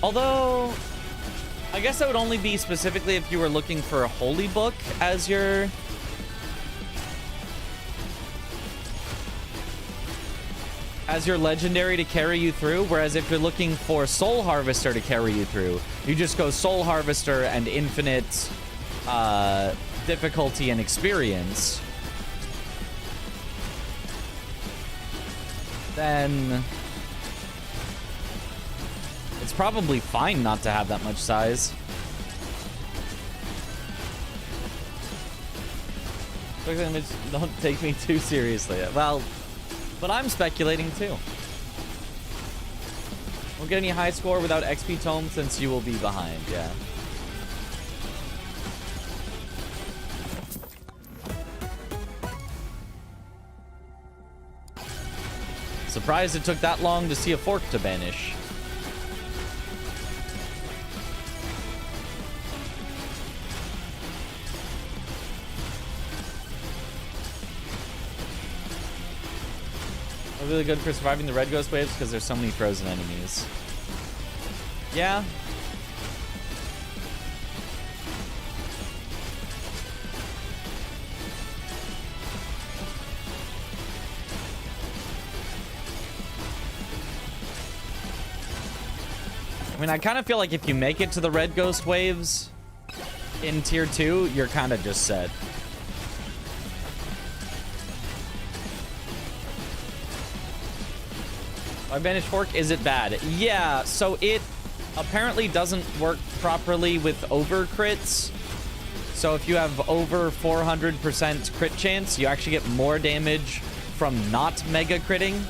Although, I guess that would only be specifically if you were looking for a holy book as your... legendary to carry you through, whereas if you're looking for Soul Harvester to carry you through, you just go Soul Harvester and infinite difficulty and experience. Then it's probably fine not to have that much size. Don't take me too seriously. Well, but I'm speculating too. Won't get any high score without XP tome since you will be behind, yeah. Surprised it took that long to see a fork to banish. Really good for surviving the red ghost waves because there's so many frozen enemies. Yeah. I mean, I kind of feel like if you make it to the red ghost waves in tier 2, you're kind of just set. My banished fork, is it bad? Yeah, so it apparently doesn't work properly with over crits. So if you have over 400% crit chance, you actually get more damage from not mega critting.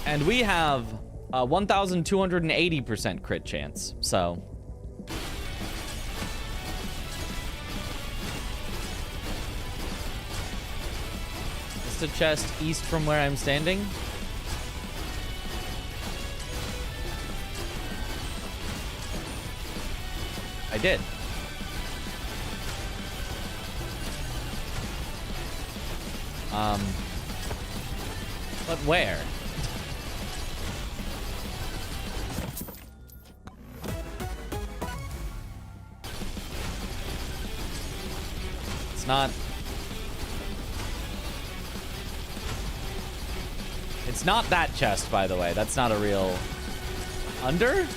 And we have 1,280% crit chance, so... a chest east from where I'm standing. I did. But where? It's not... It's not that chest, by the way. That's not a real... Under?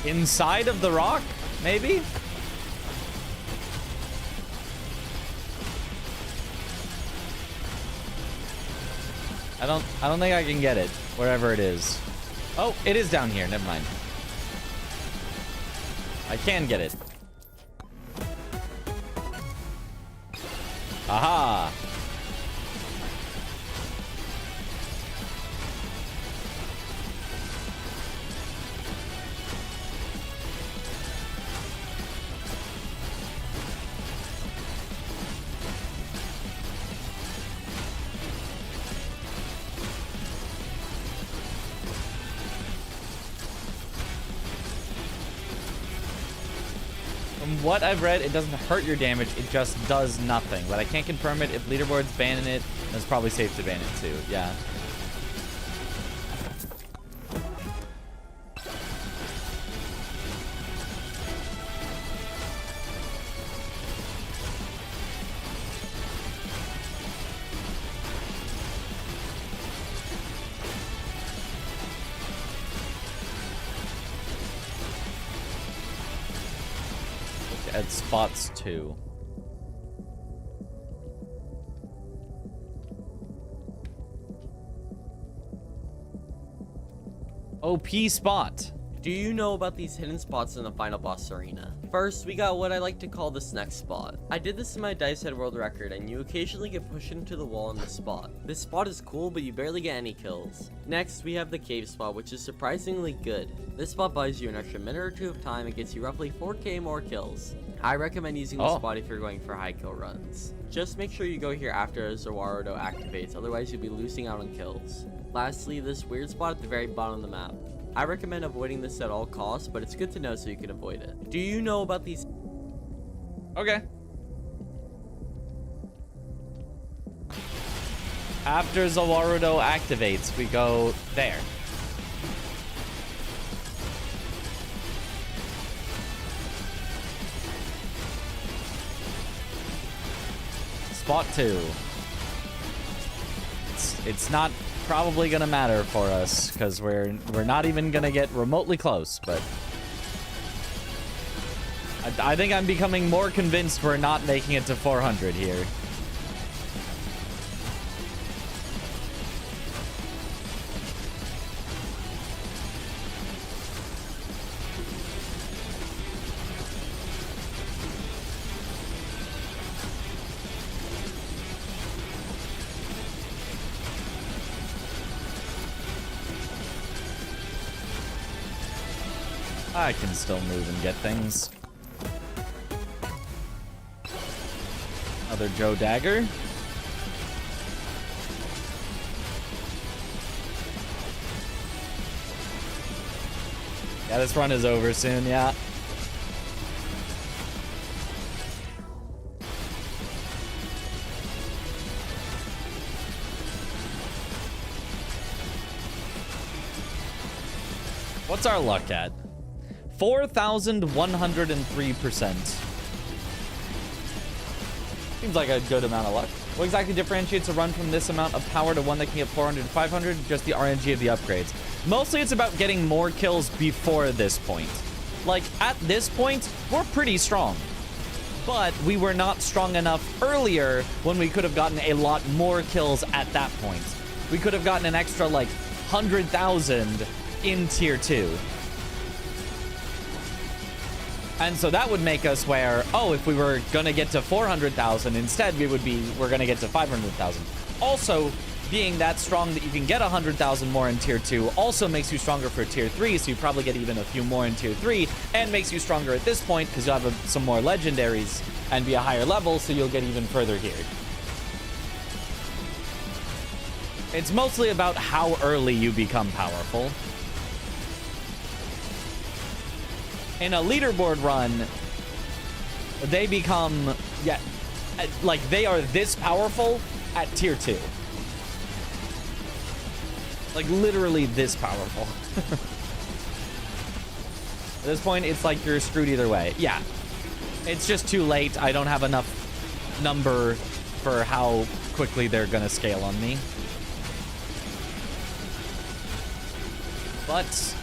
Inside of the rock? Maybe? I don't think I can get it wherever it is. Oh, it is down here. Never mind. I can get it. Aha! From what I've read, it doesn't hurt your damage, it just does nothing. But I can't confirm it. If leaderboard's banning it, then it's probably safe to ban it too. Yeah. At spots 2. OP spot. Do you know about these hidden spots in the final boss arena? First, we got what I like to call the snack spot. I did this in my Dice Head world record, and you occasionally get pushed into the wall in this spot. This spot is cool, but you barely get any kills. Next, we have the cave spot, which is surprisingly good. This spot buys you an extra minute or 2 of time and gets you roughly 4k more kills. I recommend using this spot if you're going for high kill runs. Just make sure you go here after Zawarudo activates, otherwise you'll be losing out on kills. Lastly, this weird spot at the very bottom of the map. I recommend avoiding this at all costs, but it's good to know so you can avoid it. Do you know about these? Okay. After Zawarudo activates, we go there. Spot 2. It's not probably gonna matter for us because we're not even gonna get remotely close, but I think I'm becoming more convinced we're not making it to 400 here. I can still move and get things. Another Joe Dagger. Yeah, this run is over soon, yeah. What's our luck at? 4,103%. Seems like a good amount of luck. What exactly differentiates a run from this amount of power to one that can get 400 and 500? Just the RNG of the upgrades. Mostly it's about getting more kills before this point. Like, at this point, we're pretty strong. But we were not strong enough earlier when we could have gotten a lot more kills at that point. We could have gotten an extra, like, 100,000 in tier 2. And so that would make us where, oh, if we were gonna get to 400,000 instead, we're gonna get to 500,000. Also, being that strong that you can get 100,000 more in tier 2 also makes you stronger for tier 3, so you probably get even a few more in tier 3, and makes you stronger at this point because you'll have some more legendaries and be a higher level, so you'll get even further here. It's mostly about how early you become powerful. In a leaderboard run, they become, yeah, like they are this powerful at tier 2. Like literally this powerful. At this point, it's like you're screwed either way. Yeah, it's just too late. I don't have enough number for how quickly they're gonna scale on me. But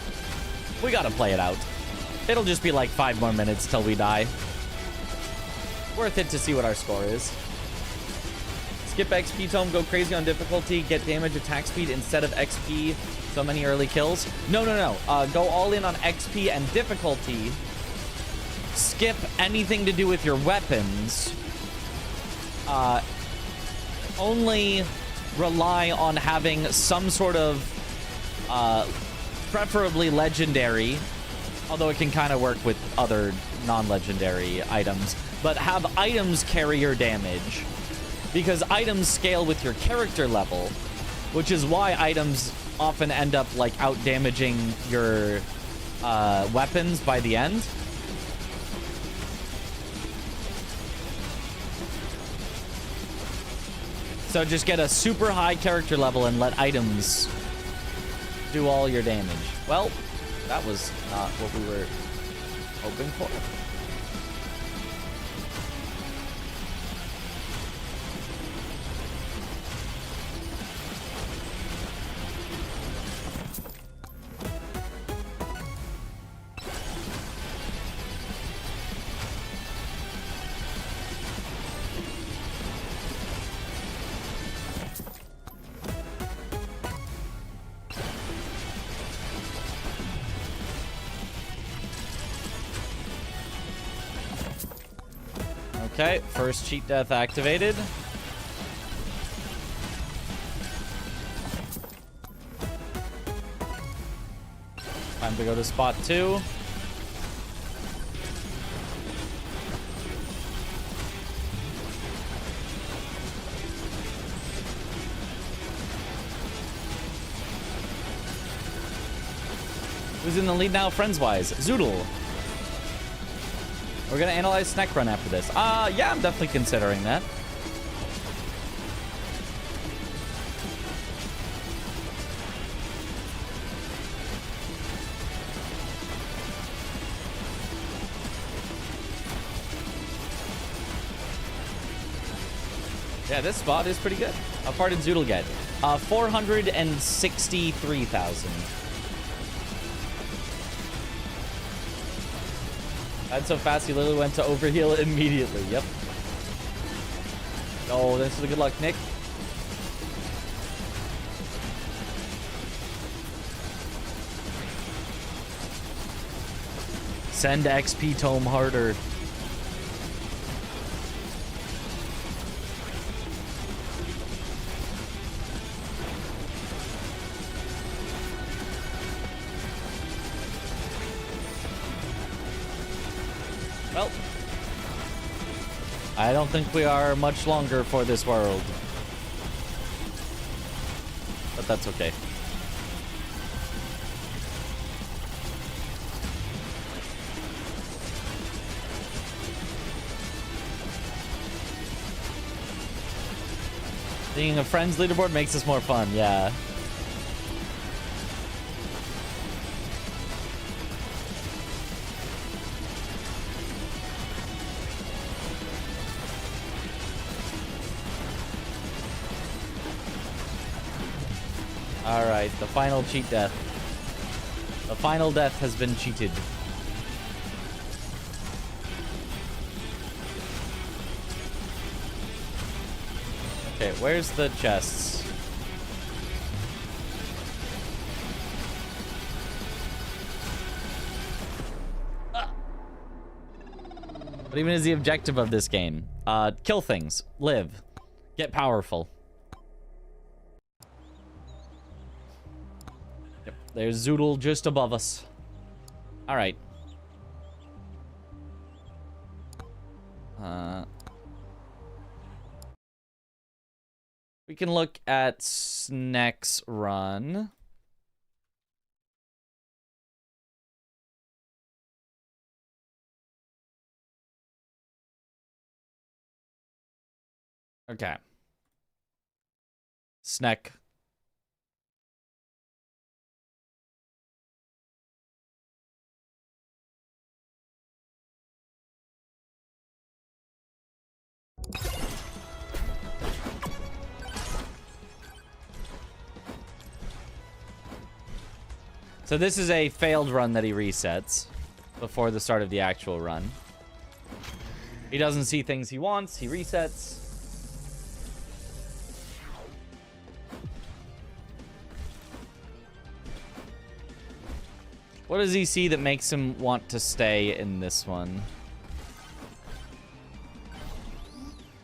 we gotta play it out. It'll just be like 5 more minutes till we die. Worth it to see what our score is. Skip XP tome, go crazy on difficulty, get damage attack speed instead of XP. So many early kills. No. Go all in on XP and difficulty. Skip anything to do with your weapons. Only rely on having some sort of, preferably legendary, although it can kind of work with other non-legendary items, but have items carry your damage, because items scale with your character level, which is why items often end up like out damaging your weapons by the end. So just get a super high character level and let items do all your damage. Well, that was not what we were hoping for. Okay, first cheat death activated. Time to go to spot 2. Who's in the lead now, friends-wise? Zoodle. We're gonna analyze Snack Run after this. Yeah, I'm definitely considering that. Yeah, this spot is pretty good. How far did Zoodle get? 463,000. Died so fast, he literally went to overheal immediately. Yep. Oh, this is a good luck, Nick. Send XP tome harder. Well, I don't think we are much longer for this world. But that's okay. Seeing a friend's leaderboard makes this more fun, yeah. Alright, the final cheat death. The final death has been cheated. Okay, where's the chests? What even is the objective of this game? Kill things. Live. Get powerful. Yep, there's Zoodle just above us. Alright. We can look at Snack's run. Okay. Snack. So this is a failed run that he resets before the start of the actual run. He doesn't see things he wants, he resets. What does he see that makes him want to stay in this one?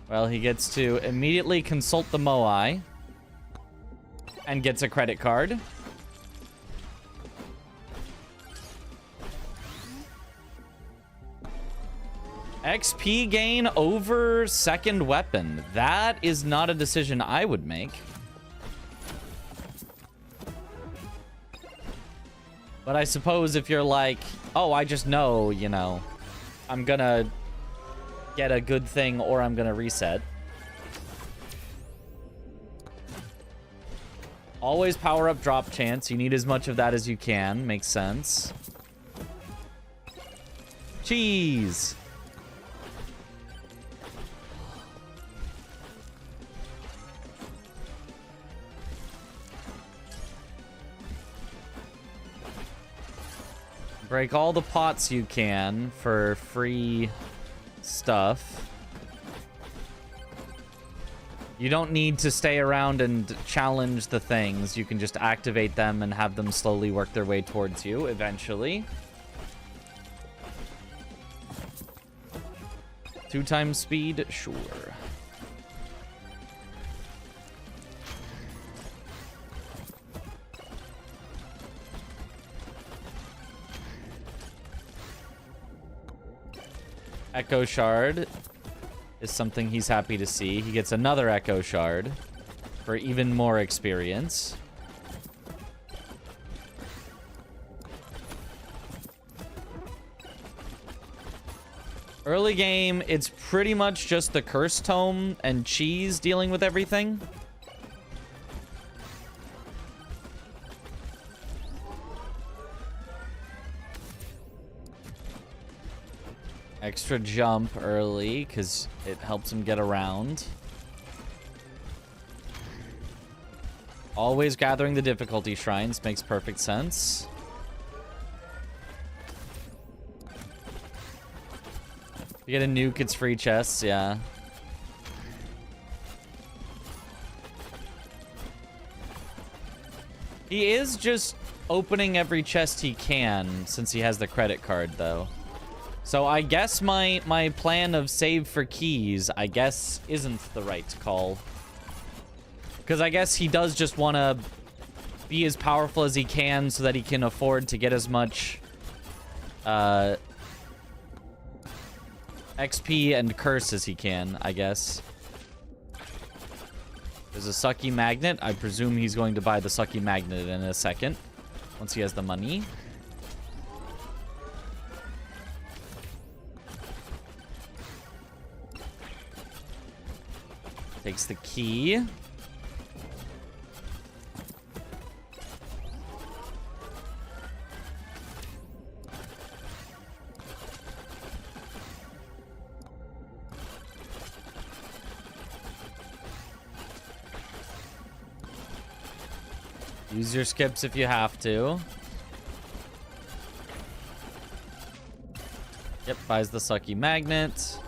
Well, he gets to immediately consult the Moai and gets a credit card. XP gain over second weapon. That is not a decision I would make. But I suppose if you're like, oh, I just know, you know, I'm gonna get a good thing or I'm gonna reset. Always power up drop chance. You need as much of that as you can. Makes sense. Cheese. Break all the pots you can for free stuff. You don't need to stay around and challenge the things. You can just activate them and have them slowly work their way towards you eventually. 2 times speed? Sure. Echo Shard is something he's happy to see. He gets another Echo Shard for even more experience. Early game, it's pretty much just the Curse Tome and Cheese dealing with everything. Extra jump early, because it helps him get around. Always gathering the difficulty shrines makes perfect sense. You get a nuke, it's free chests, yeah. He is just opening every chest he can, since he has the credit card, though. So I guess my plan of save for keys, I guess, isn't the right call. Because I guess he does just want to be as powerful as he can so that he can afford to get as much XP and curse as he can, I guess. There's a sucky magnet. I presume he's going to buy the sucky magnet in a second, once he has the money. Takes the key. Use your skips if you have to. Yep, buys the sucky magnet.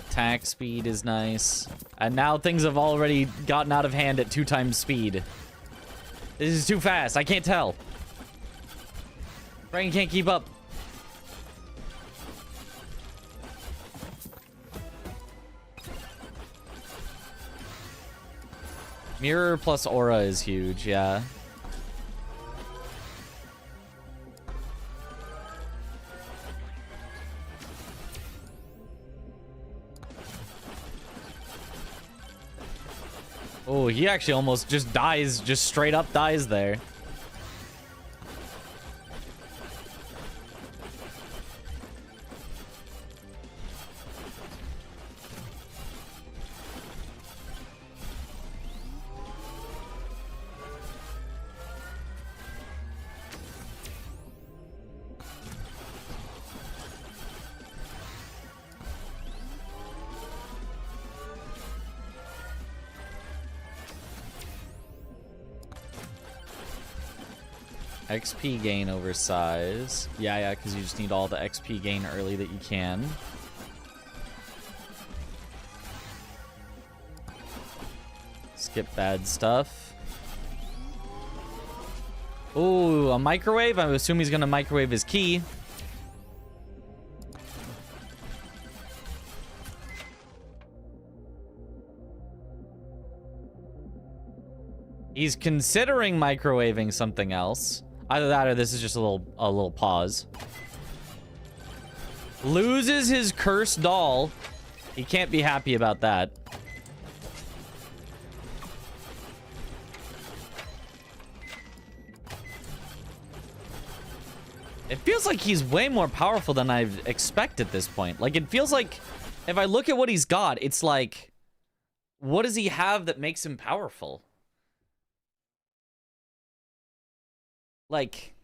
Attack speed is nice. And now things have already gotten out of hand at 2 times speed. This is too fast. I can't tell. Brain can't keep up. Mirror plus aura is huge, yeah. Oh, he actually almost just dies, just straight up dies there. XP gain over size. Yeah, because you just need all the XP gain early that you can. Skip bad stuff. Ooh, a microwave? I assume he's gonna microwave his key. He's considering microwaving something else. Either that or this is just a little pause. Loses his cursed doll. He can't be happy about that. It feels like he's way more powerful than I expect at this point. Like, it feels like if I look at what he's got, it's like, what does he have that makes him powerful? Like,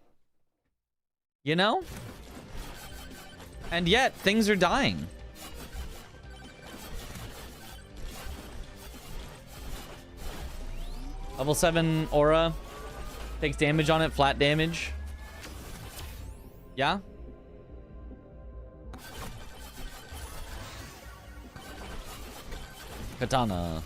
you know? And yet, things are dying. Level 7 aura. Takes damage on it, flat damage. Yeah? Katana.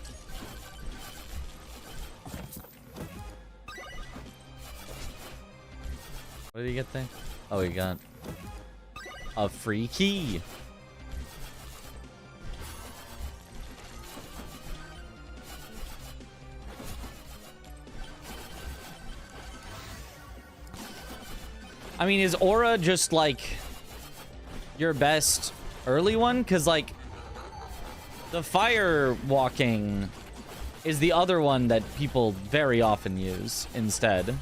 What did he get there? Oh, he got a free key. I mean, is aura just like your best early one? Because like the fire walking is the other one that people very often use instead.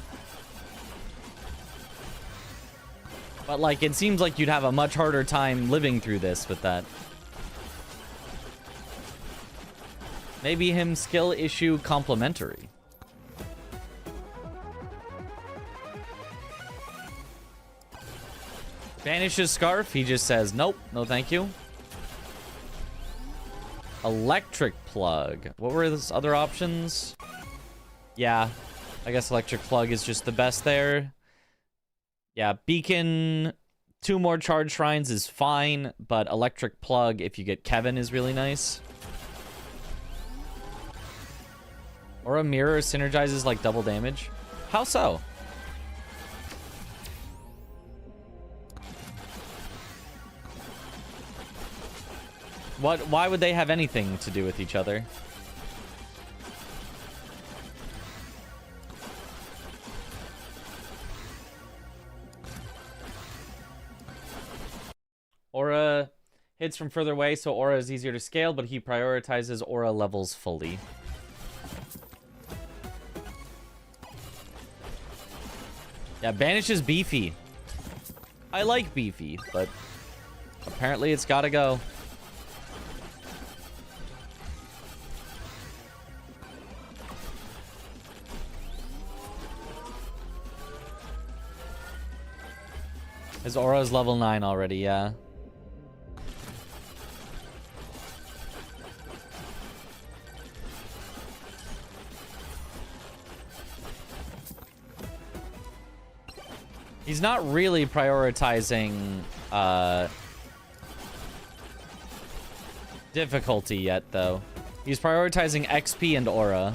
But like, it seems like you'd have a much harder time living through this with that. Maybe him skill issue complementary. Banishes scarf. He just says, nope, no thank you. Electric plug. What were those other options? Yeah, I guess electric plug is just the best there. Yeah, beacon, 2 more charge shrines is fine, but electric plug, if you get Kevin, is really nice. Or a mirror synergizes like double damage. How so? Why would they have anything to do with each other? Aura hits from further away, so aura is easier to scale, but he prioritizes aura levels fully. Yeah, Banish is beefy. I like beefy, but apparently it's gotta go. His aura is level 9 already, yeah. He's not really prioritizing difficulty yet, though. He's prioritizing XP and aura.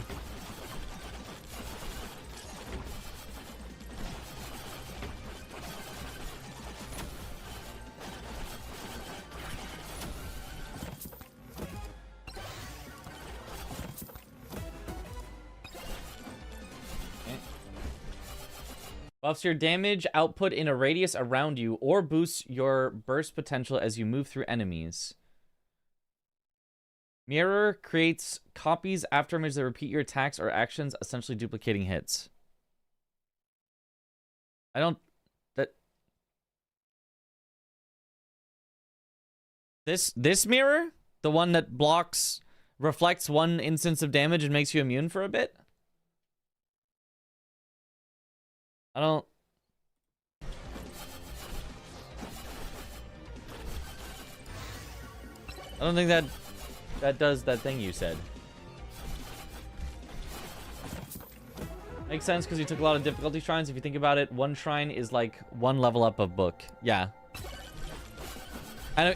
Buffs your damage output in a radius around you or boosts your burst potential as you move through enemies. Mirror creates copies after images that repeat your attacks or actions, essentially duplicating hits. I don't... This mirror? The one that reflects one instance of damage and makes you immune for a bit? I don't think that does that thing you said. Makes sense because you took a lot of difficulty shrines. If you think about it, one shrine is like 1 level up of book. Yeah.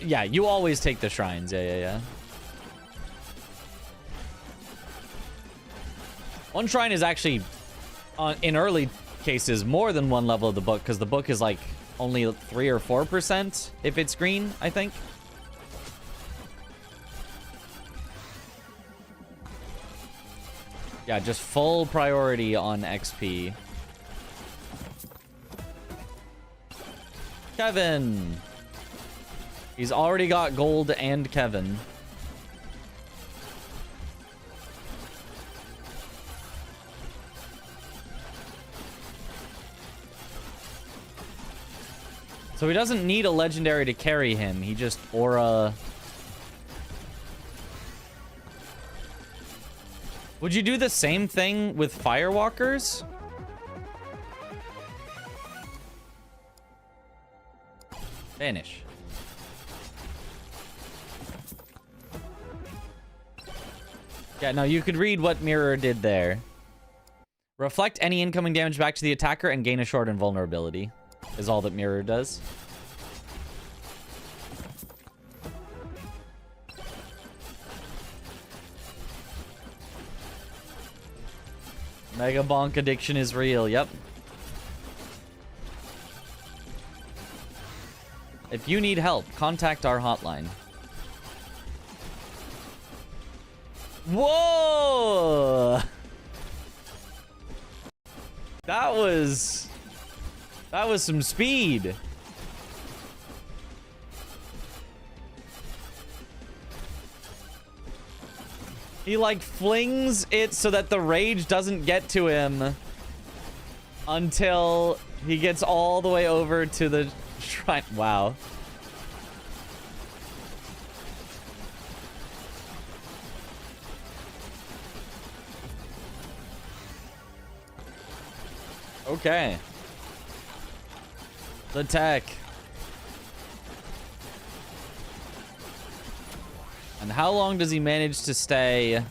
Yeah, you always take the shrines. Yeah. One shrine is actually, in early cases, more than one level of the book, because the book is like only 3 or 4% if it's green, I think. Yeah, just full priority on XP. Kevin. He's already got gold and Kevin. So he doesn't need a legendary to carry him. He just aura. Would you do the same thing with firewalkers? Vanish. Yeah, no, you could read what Mirror did there. Reflect any incoming damage back to the attacker and gain a short invulnerability is all that Mirror does. Megabonk addiction is real, yep. If you need help, contact our hotline. Whoa! That was some speed. He like flings it so that the rage doesn't get to him until he gets all the way over to the shrine. Wow. Okay. The tech. And how long does he manage to stay?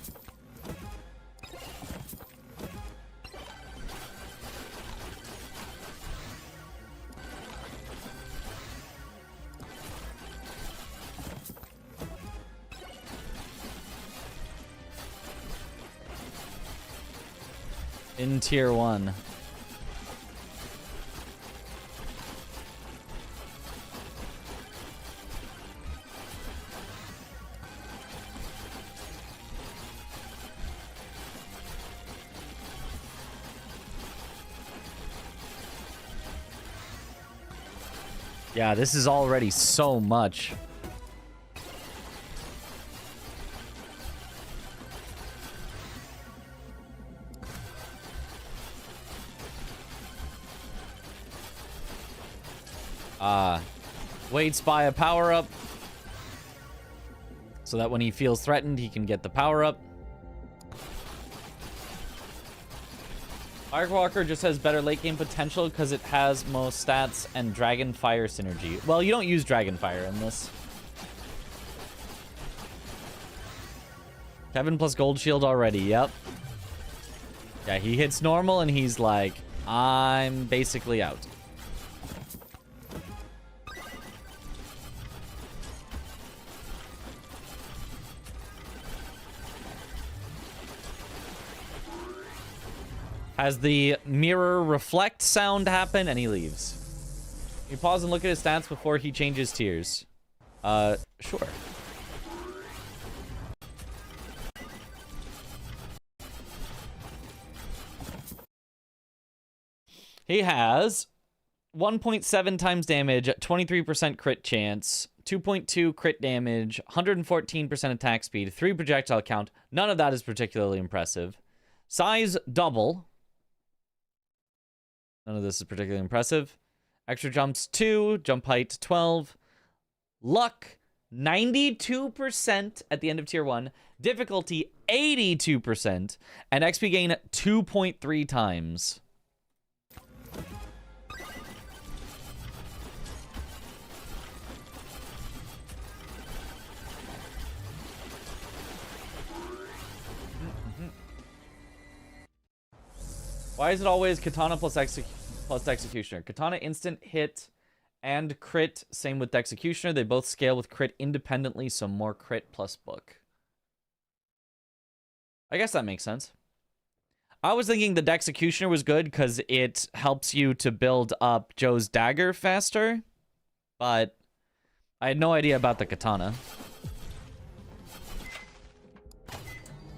In tier 1. Yeah, this is already so much. Waits by a power-up. So that when he feels threatened, he can get the power-up. Firewalker just has better late game potential because it has most stats and Dragon Fire synergy. Well, you don't use Dragon Fire in this. Kevin plus Gold Shield already, yep. Yeah, he hits normal and he's like, I'm basically out. Has the mirror reflect sound happen and he leaves. You pause and look at his stats before he changes tiers. Sure. He has 1.7 times damage, 23% crit chance, 2.2 crit damage, 114% attack speed, 3 projectile count. None of that is particularly impressive. Size double. None of this is particularly impressive. Extra jumps 2, jump height 12. Luck 92% at the end of tier 1. Difficulty 82%. And XP gain 2.3 times. Why is it always Katana plus Executioner? Katana instant hit and crit. Same with Executioner. They both scale with crit independently, so more crit plus book. I guess that makes sense. I was thinking the Dexecutioner was good because it helps you to build up Joe's dagger faster, but I had no idea about the katana.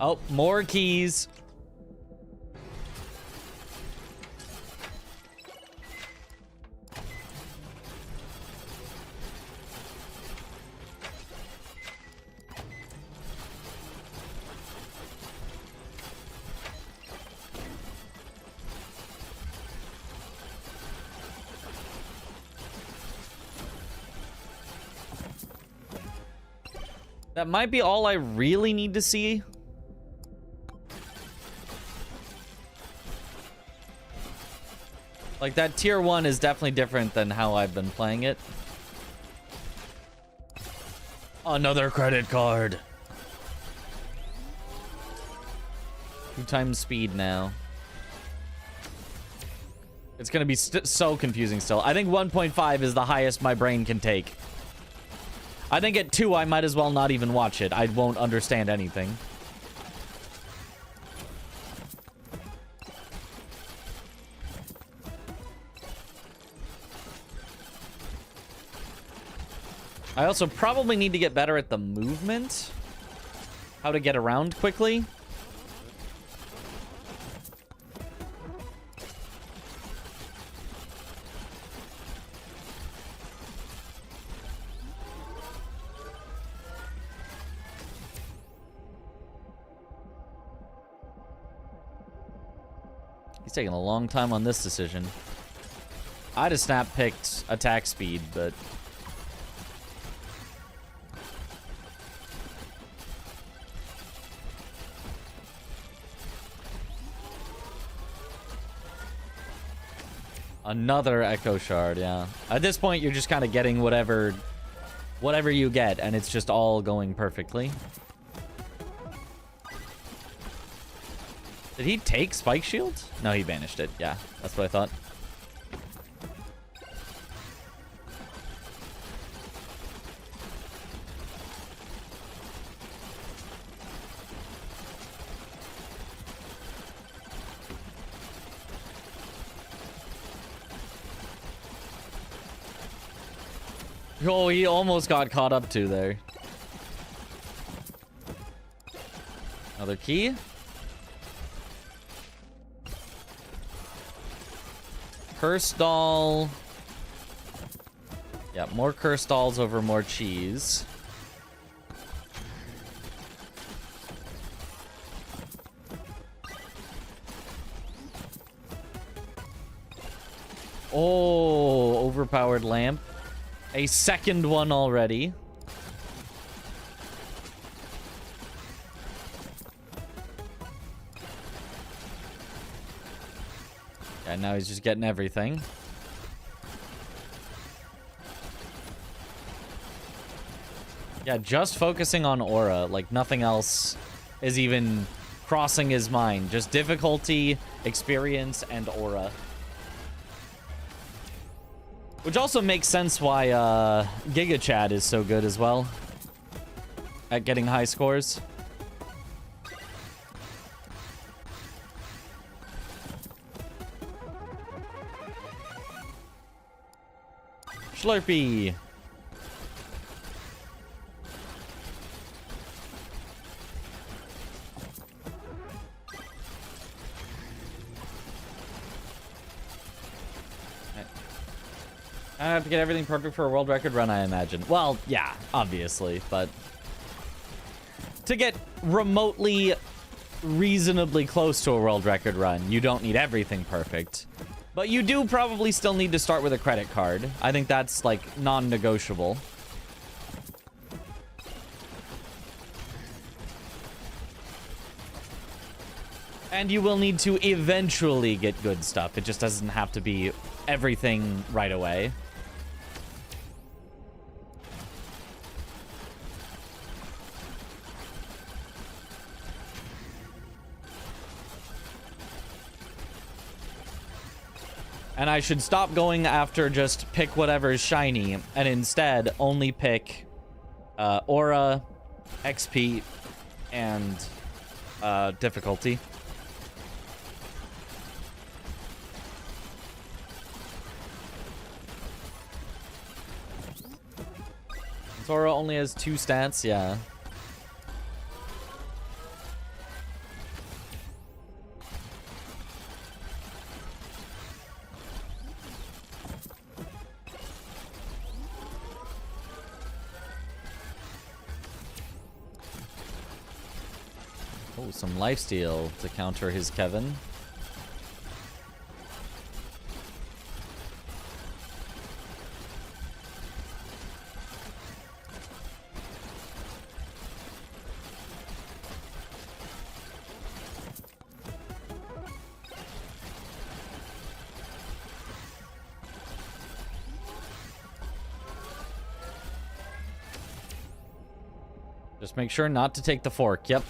Oh, more keys. That might be all I really need to see. Like, that tier 1 is definitely different than how I've been playing it. Another credit card. 2 times speed now. It's gonna be so confusing still. I think 1.5 is the highest my brain can take. I think at 2, I might as well not even watch it. I won't understand anything. I also probably need to get better at the movement. How to get around quickly. He's taking a long time on this decision. I'd have snap picked attack speed, but... Another Echo Shard, yeah. At this point, you're just kind of getting whatever you get, and it's just all going perfectly. Did he take Spike Shield? No, he banished it. Yeah, that's what I thought. Oh, he almost got caught up to there. Another key. Curse doll. Yeah, more curse dolls over more cheese. Oh, overpowered lamp. A second one already. Yeah, now he's just getting everything. Yeah, just focusing on aura. Like, nothing else is even crossing his mind. Just difficulty, experience, and aura. Which also makes sense why Giga Chad is so good as well at getting high scores. Slurpee. I have to get everything perfect for a world record run, I imagine. Well, yeah, obviously, but to get remotely reasonably close to a world record run, you don't need everything perfect. But you do probably still need to start with a credit card. I think that's, like, non-negotiable. And you will need to eventually get good stuff. It just doesn't have to be everything right away. And I should stop going after just pick whatever is shiny and instead only pick aura, XP, and difficulty. Sora only has 2 stats, yeah. Oh, some lifesteal to counter his Kevin. Just make sure not to take the fork. Yep.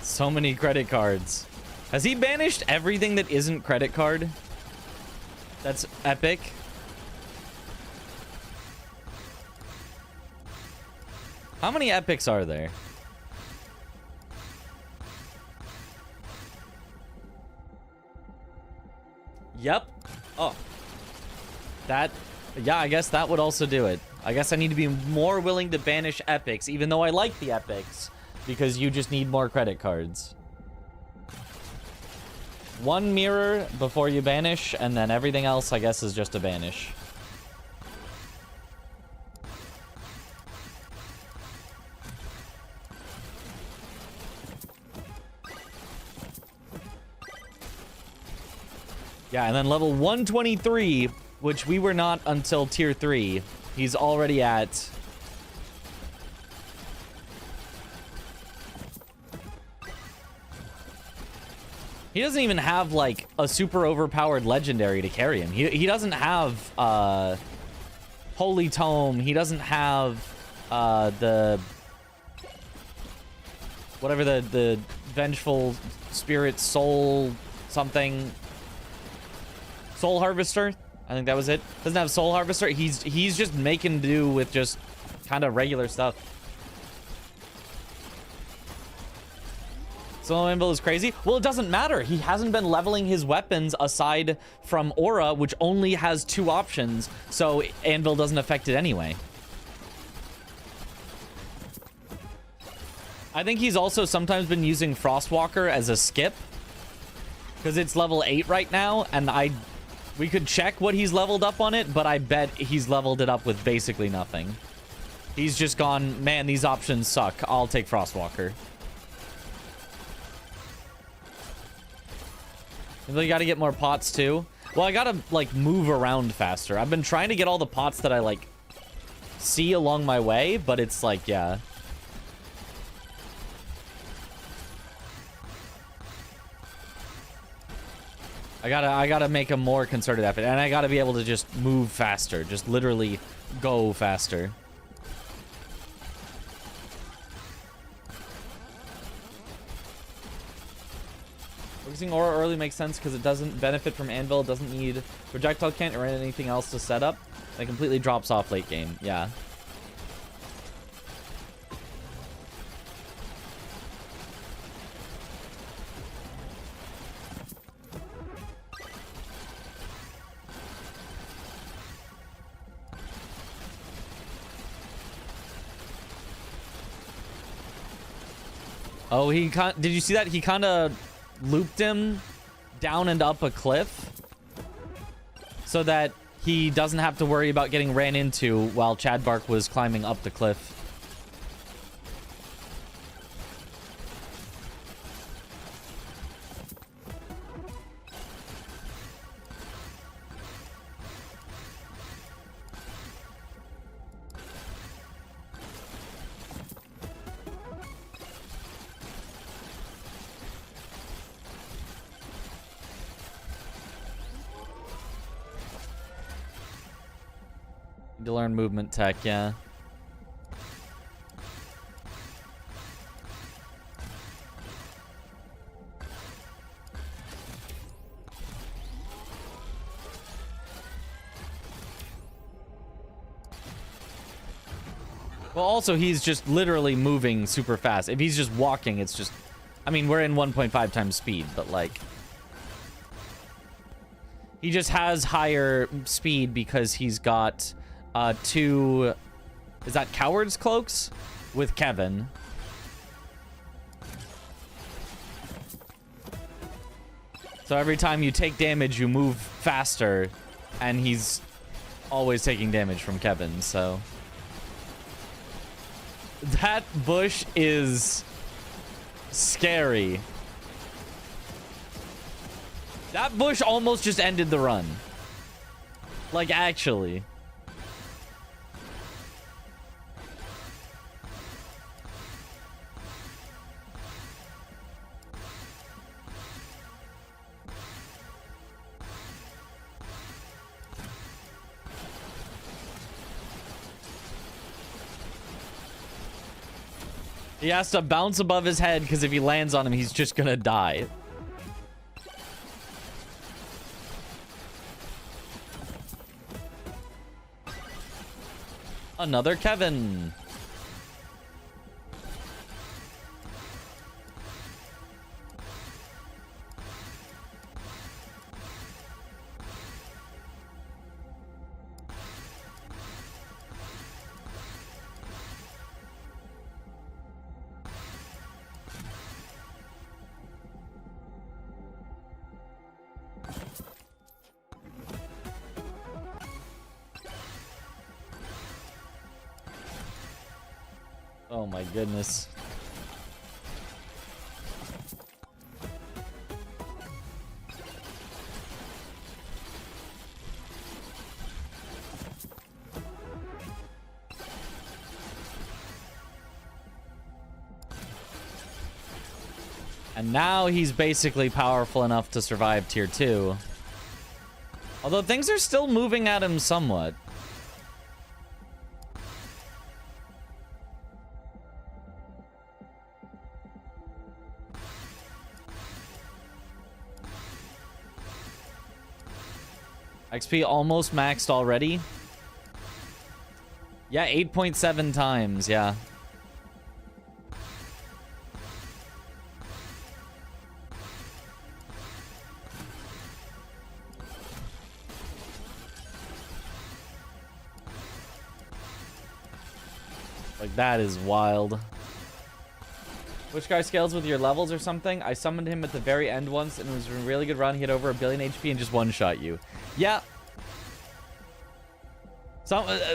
So many credit cards. Has he banished everything that isn't credit card? That's epic. How many epics are there? Yep. Oh. That, yeah, I guess that would also do it. I guess I need to be more willing to banish epics, even though I like the epics, because you just need more credit cards. 1 mirror before you banish, and then everything else, I guess, is just a banish. Yeah, and then level 123, which we were not until tier 3. He's already at. He doesn't even have, like, a super overpowered legendary to carry him. He doesn't have, Holy Tome. He doesn't have, the... whatever the Vengeful Spirit Soul something... Soul Harvester? I think that was it. Doesn't have Soul Harvester. He's just making do with just kind of regular stuff. So Anvil is crazy. Well, it doesn't matter. He hasn't been leveling his weapons aside from Aura, which only has 2 options. So Anvil doesn't affect it anyway. I think he's also sometimes been using Frostwalker as a skip, because it's level 8 right now, and we could check what he's leveled up on it, but I bet he's leveled it up with basically nothing. He's just gone, man, these options suck. I'll take Frostwalker. You gotta get more pots too. Well, I gotta, like, move around faster. I've been trying to get all the pots that I, like, see along my way, but it's like, yeah. I gotta make a more concerted effort, and I gotta be able to just move faster. Just literally go faster. Focusing Aura early makes sense because it doesn't benefit from Anvil, it doesn't need projectile can't or anything else to set up. It completely drops off late game. Yeah. Oh, did you see that? He kind of looped him down and up a cliff so that he doesn't have to worry about getting ran into while Chad Bark was climbing up the cliff. To learn movement tech, yeah. Well, also, he's just literally moving super fast. If he's just walking, it's just... I mean, we're in 1.5 times speed, but, like... He just has higher speed because he's got 2... Is that Coward's Cloaks? With Kevin. So every time you take damage, you move faster. And he's always taking damage from Kevin, so... That bush is scary. That bush almost just ended the run. Like, actually. He has to bounce above his head because if he lands on him, he's just gonna die. Another Kevin. Oh my goodness. And now he's basically powerful enough to survive tier 2. Although things are still moving at him somewhat. XP almost maxed already. Yeah, 8.7 times, yeah. Like, that is wild. Which guy scales with your levels or something? I summoned him at the very end once, and it was a really good run. He had over 1 billion HP and just one-shot you. Yeah.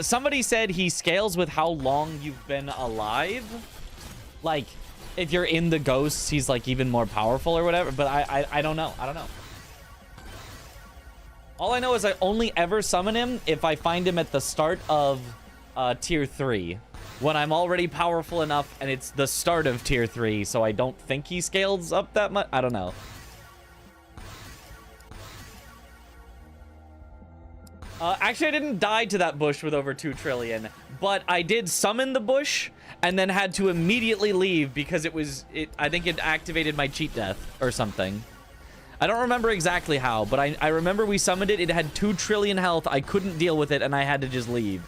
Somebody said he scales with how long you've been alive. Like, if you're in the ghosts, he's, like, even more powerful or whatever. But I don't know. I don't know. All I know is I only ever summon him if I find him at the start of tier 3. When I'm already powerful enough and it's the start of tier 3, so I don't think he scales up that much. I don't know. Actually, I didn't die to that bush with over 2 trillion, but I did summon the bush and then had to immediately leave because I think it activated my cheat death or something. I don't remember exactly how, but I remember we summoned it. It had 2 trillion health. I couldn't deal with it and I had to just leave.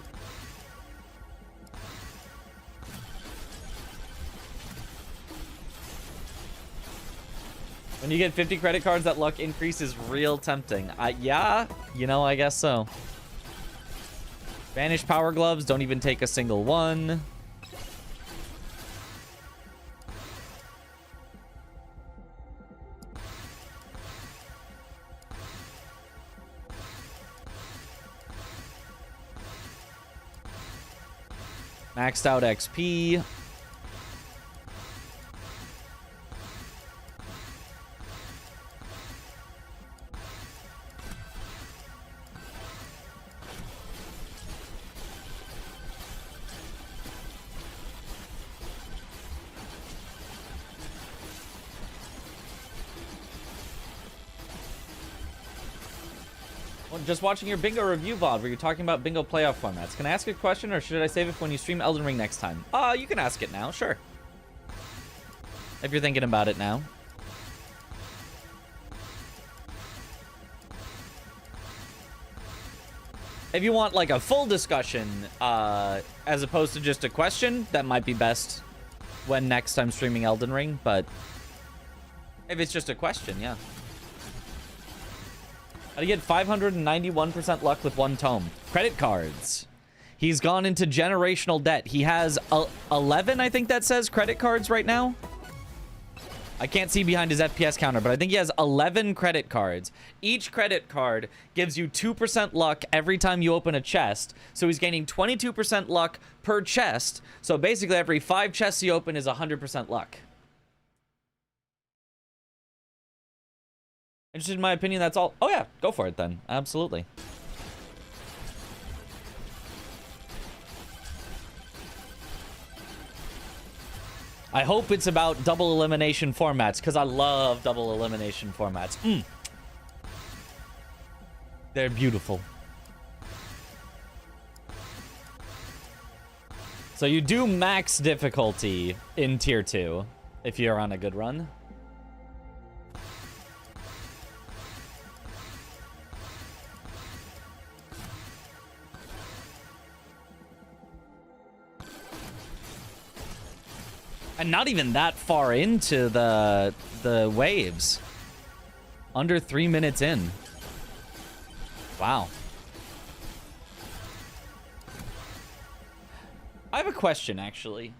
When you get 50 credit cards, that luck increase is real tempting. Yeah, you know, I guess so. Banished power gloves, don't even take a single one. Maxed out XP. Just watching your bingo review VOD where you're talking about bingo playoff formats. Can I ask a question or should I save it for when you stream Elden Ring next time? You can ask it now, sure. If you're thinking about it now. If you want like a full discussion, as opposed to just a question, that might be best when next I'm streaming Elden Ring. But if it's just a question, yeah. How do you get 591% luck with one tome? Credit cards. He's gone into generational debt. He has 11, I think that says, credit cards right now. I can't see behind his FPS counter, but I think he has 11 credit cards. Each credit card gives you 2% luck every time you open a chest. So he's gaining 22% luck per chest. So basically every 5 chests you open is 100% luck. Interested in my opinion, that's all. Oh yeah, go for it then. Absolutely. I hope it's about double elimination formats, because I love double elimination formats. They're beautiful. So you do max difficulty in tier 2 if you're on a good run. And not even that far into the waves. Under 3 minutes in. Wow. I have a question, actually.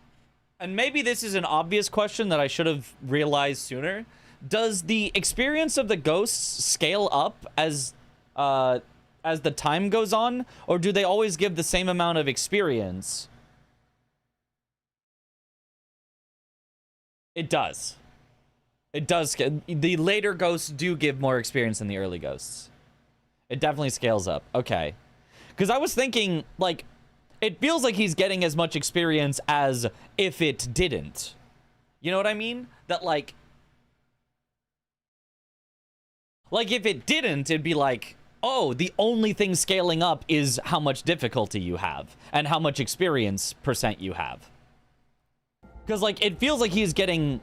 And maybe this is an obvious question that I should have realized sooner. Does the experience of the ghosts scale up as the time goes on? Or do they always give the same amount of experience? It does. It does. The later ghosts do give more experience than the early ghosts. It definitely scales up. Okay. Because I was thinking, like, it feels like he's getting as much experience as if it didn't. You know what I mean? That, like if it didn't, it'd be like, oh, the only thing scaling up is how much difficulty you have and how much experience percent you have. Because, like, it feels like he's getting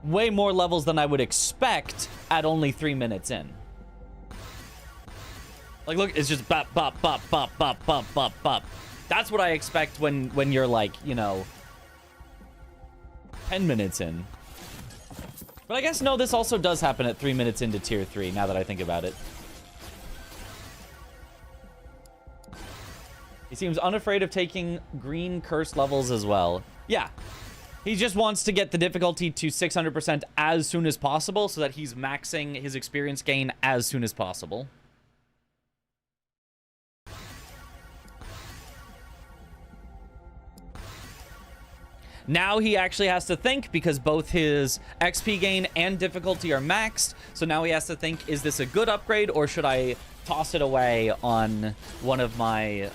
way more levels than I would expect at only 3 minutes in. Like, look, it's just bop, bop, bop, bop, bop, bop, bop, bop. That's what I expect when you're, like, you know, 10 minutes in. But I guess, no, this also does happen at 3 minutes into tier 3, now that I think about it. He seems unafraid of taking green curse levels as well. Yeah, he just wants to get the difficulty to 600% as soon as possible so that he's maxing his experience gain as soon as possible. Now he actually has to think because both his XP gain and difficulty are maxed. So now he has to think, is this a good upgrade or should I toss it away on one of my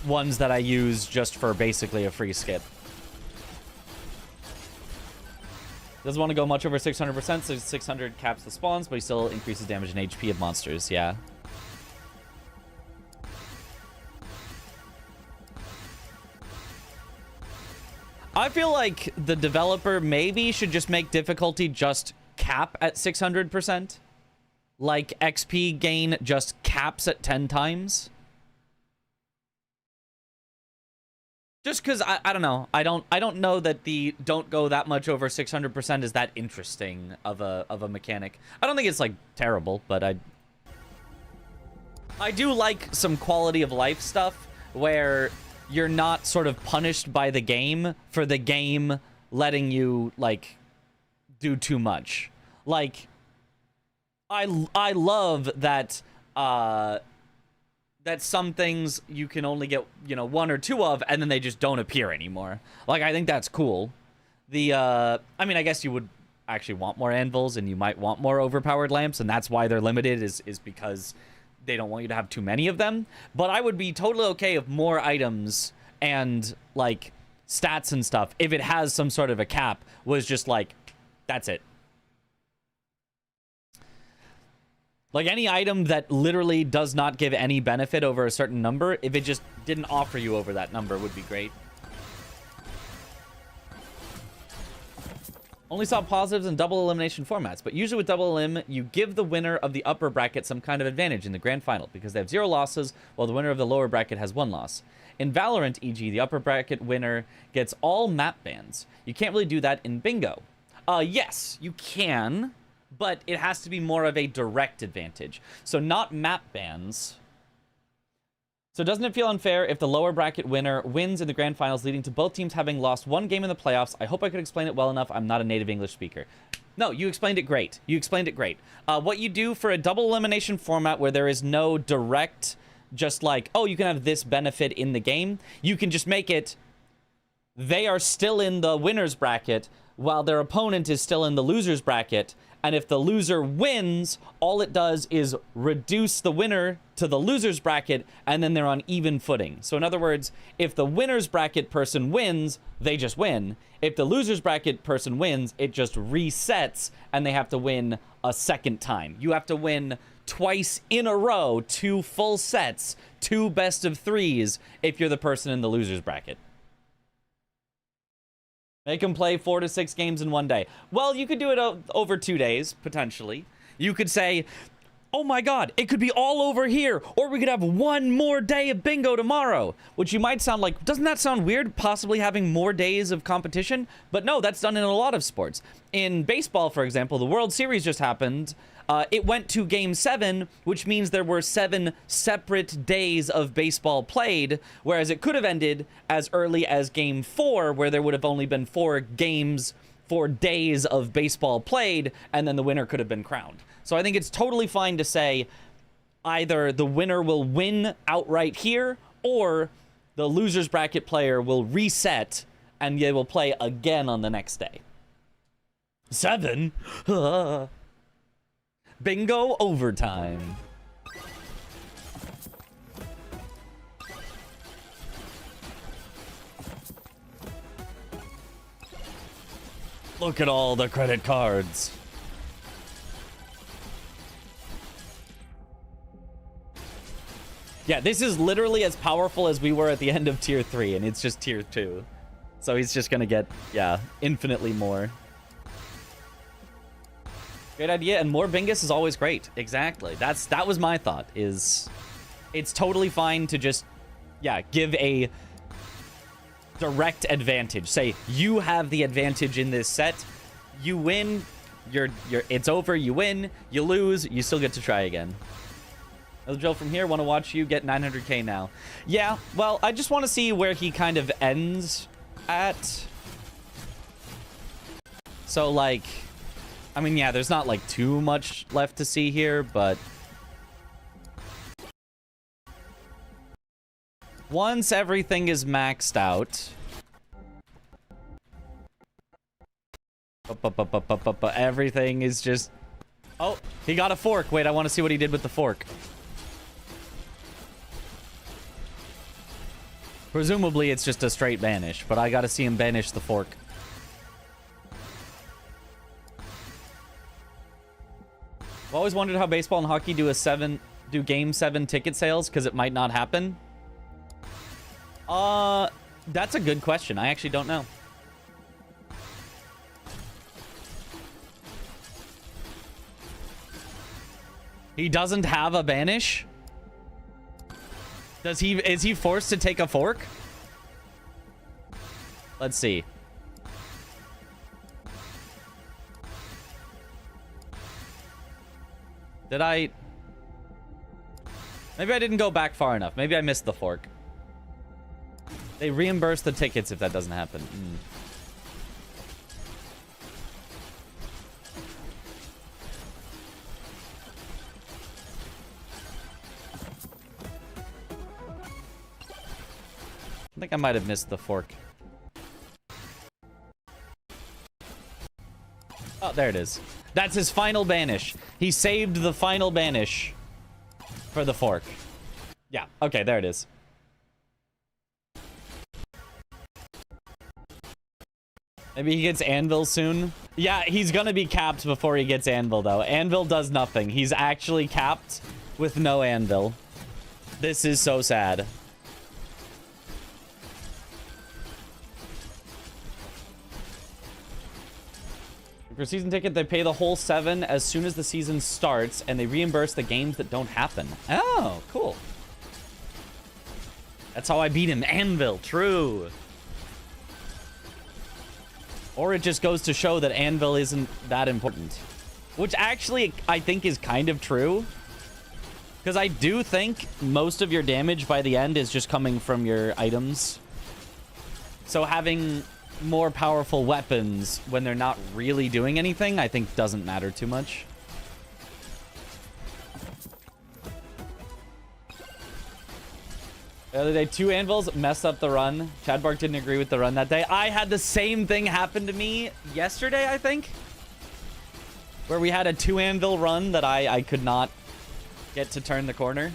ones that I use just for basically a free skip. Doesn't want to go much over 600%, so 600 caps the spawns, but he still increases damage and HP of monsters, yeah. I feel like the developer maybe should just make difficulty just cap at 600%. Like XP gain just caps at 10 times. Just because I don't know. I don't know that the don't go that much over 600% is that interesting of a mechanic. I don't think it's like terrible, but I do like some quality of life stuff where you're not sort of punished by the game for the game letting you like do too much. Like I love that that some things you can only get, you know, 1 or 2 of, and then they just don't appear anymore. Like, I think that's cool. I mean, I guess you would actually want more anvils, and you might want more overpowered lamps, and that's why they're limited, is because they don't want you to have too many of them. But I would be totally okay if more items and, like, stats and stuff, if it has some sort of a cap, was just like, that's it. Like, any item that literally does not give any benefit over a certain number, if it just didn't offer you over that number, would be great. Only saw positives in double elimination formats, but usually with double elim, you give the winner of the upper bracket some kind of advantage in the grand final because they have 0 losses, while the winner of the lower bracket has 1 loss. In Valorant, e.g., the upper bracket winner gets all map bans. You can't really do that in bingo. Yes, you can, but it has to be more of a direct advantage. So not map bans. So doesn't it feel unfair if the lower bracket winner wins in the grand finals, leading to both teams having lost 1 game in the playoffs? I hope I could explain it well enough. I'm not a native English speaker. No, you explained it great. You explained it great. What you do for a double elimination format where there is no direct, just like, oh, you can have this benefit in the game, you can just make it, they are still in the winner's bracket while their opponent is still in the loser's bracket. And if the loser wins, all it does is reduce the winner to the loser's bracket, and then they're on even footing. So in other words, if the winner's bracket person wins, they just win. If the loser's bracket person wins, it just resets, and they have to win a second time. You have to win twice in a row, 2 full sets, 2 best of 3s, if you're the person in the loser's bracket. Make them play 4 to 6 games in 1 day. Well, you could do it over 2 days, potentially. You could say, oh my god, it could be all over here, or we could have 1 more day of bingo tomorrow, which you might sound like, doesn't that sound weird, possibly having more days of competition? But no, that's done in a lot of sports. In baseball, for example, the World Series just happened. It went to Game 7, which means there were 7 separate days of baseball played, whereas it could have ended as early as Game 4, where there would have only been 4 games, 4 days of baseball played, and then the winner could have been crowned. So I think it's totally fine to say either the winner will win outright here, or the loser's bracket player will reset, and they will play again on the next day. 7? Bingo overtime. Look at all the credit cards. Yeah, this is literally as powerful as we were at the end of tier 3, and it's just tier 2. So he's just gonna get, yeah, infinitely more. Great idea, and more Bingus is always great. Exactly. That was my thought, is it's totally fine to just, yeah, give a direct advantage. Say, you have the advantage in this set. You win, it's over, you win. You lose, you still get to try again. Hello, Joe from here. Want to watch you get 900k now. Yeah, well, I just want to see where he kind of ends at. So, like, I mean, yeah, there's not, like, too much left to see here, but once everything is maxed out, everything is just... Oh, he got a fork. Wait, I want to see what he did with the fork. Presumably, it's just a straight banish, but I gotta see him banish the fork. I've always wondered how baseball and hockey do game 7 ticket sales, because it might not happen. That's a good question. I actually don't know. He doesn't have a banish? Is he forced to take a fork? Let's see. Did I... Maybe I didn't go back far enough. Maybe I missed the fork. They reimburse the tickets if that doesn't happen. I think I might have missed the fork. Oh, there it is. That's his final banish. He saved the final banish for the fork. Yeah, okay, there it is. Maybe he gets Anvil soon. Yeah, he's gonna be capped before he gets Anvil, though. Anvil does nothing. He's actually capped with no Anvil. This is so sad. For season ticket, they pay the whole 7 as soon as the season starts, and they reimburse the games that don't happen. Oh, cool. That's how I beat him. Anvil, true. Or it just goes to show that Anvil isn't that important. Which actually, I think is kind of true. Because I do think most of your damage by the end is just coming from your items. So having more powerful weapons when they're not really doing anything, I think doesn't matter too much. The other day, 2 anvils messed up the run. Chad Bark didn't agree with the run that day. I had the same thing happen to me yesterday, I think. Where we had a 2 anvil run that I could not get to turn the corner.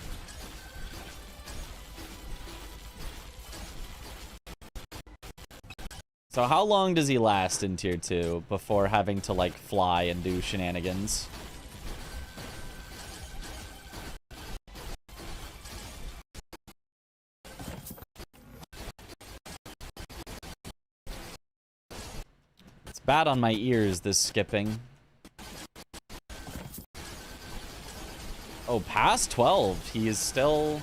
So how long does he last in tier 2 before having to like fly and do shenanigans? It's bad on my ears, this skipping. Oh, past 12. He is still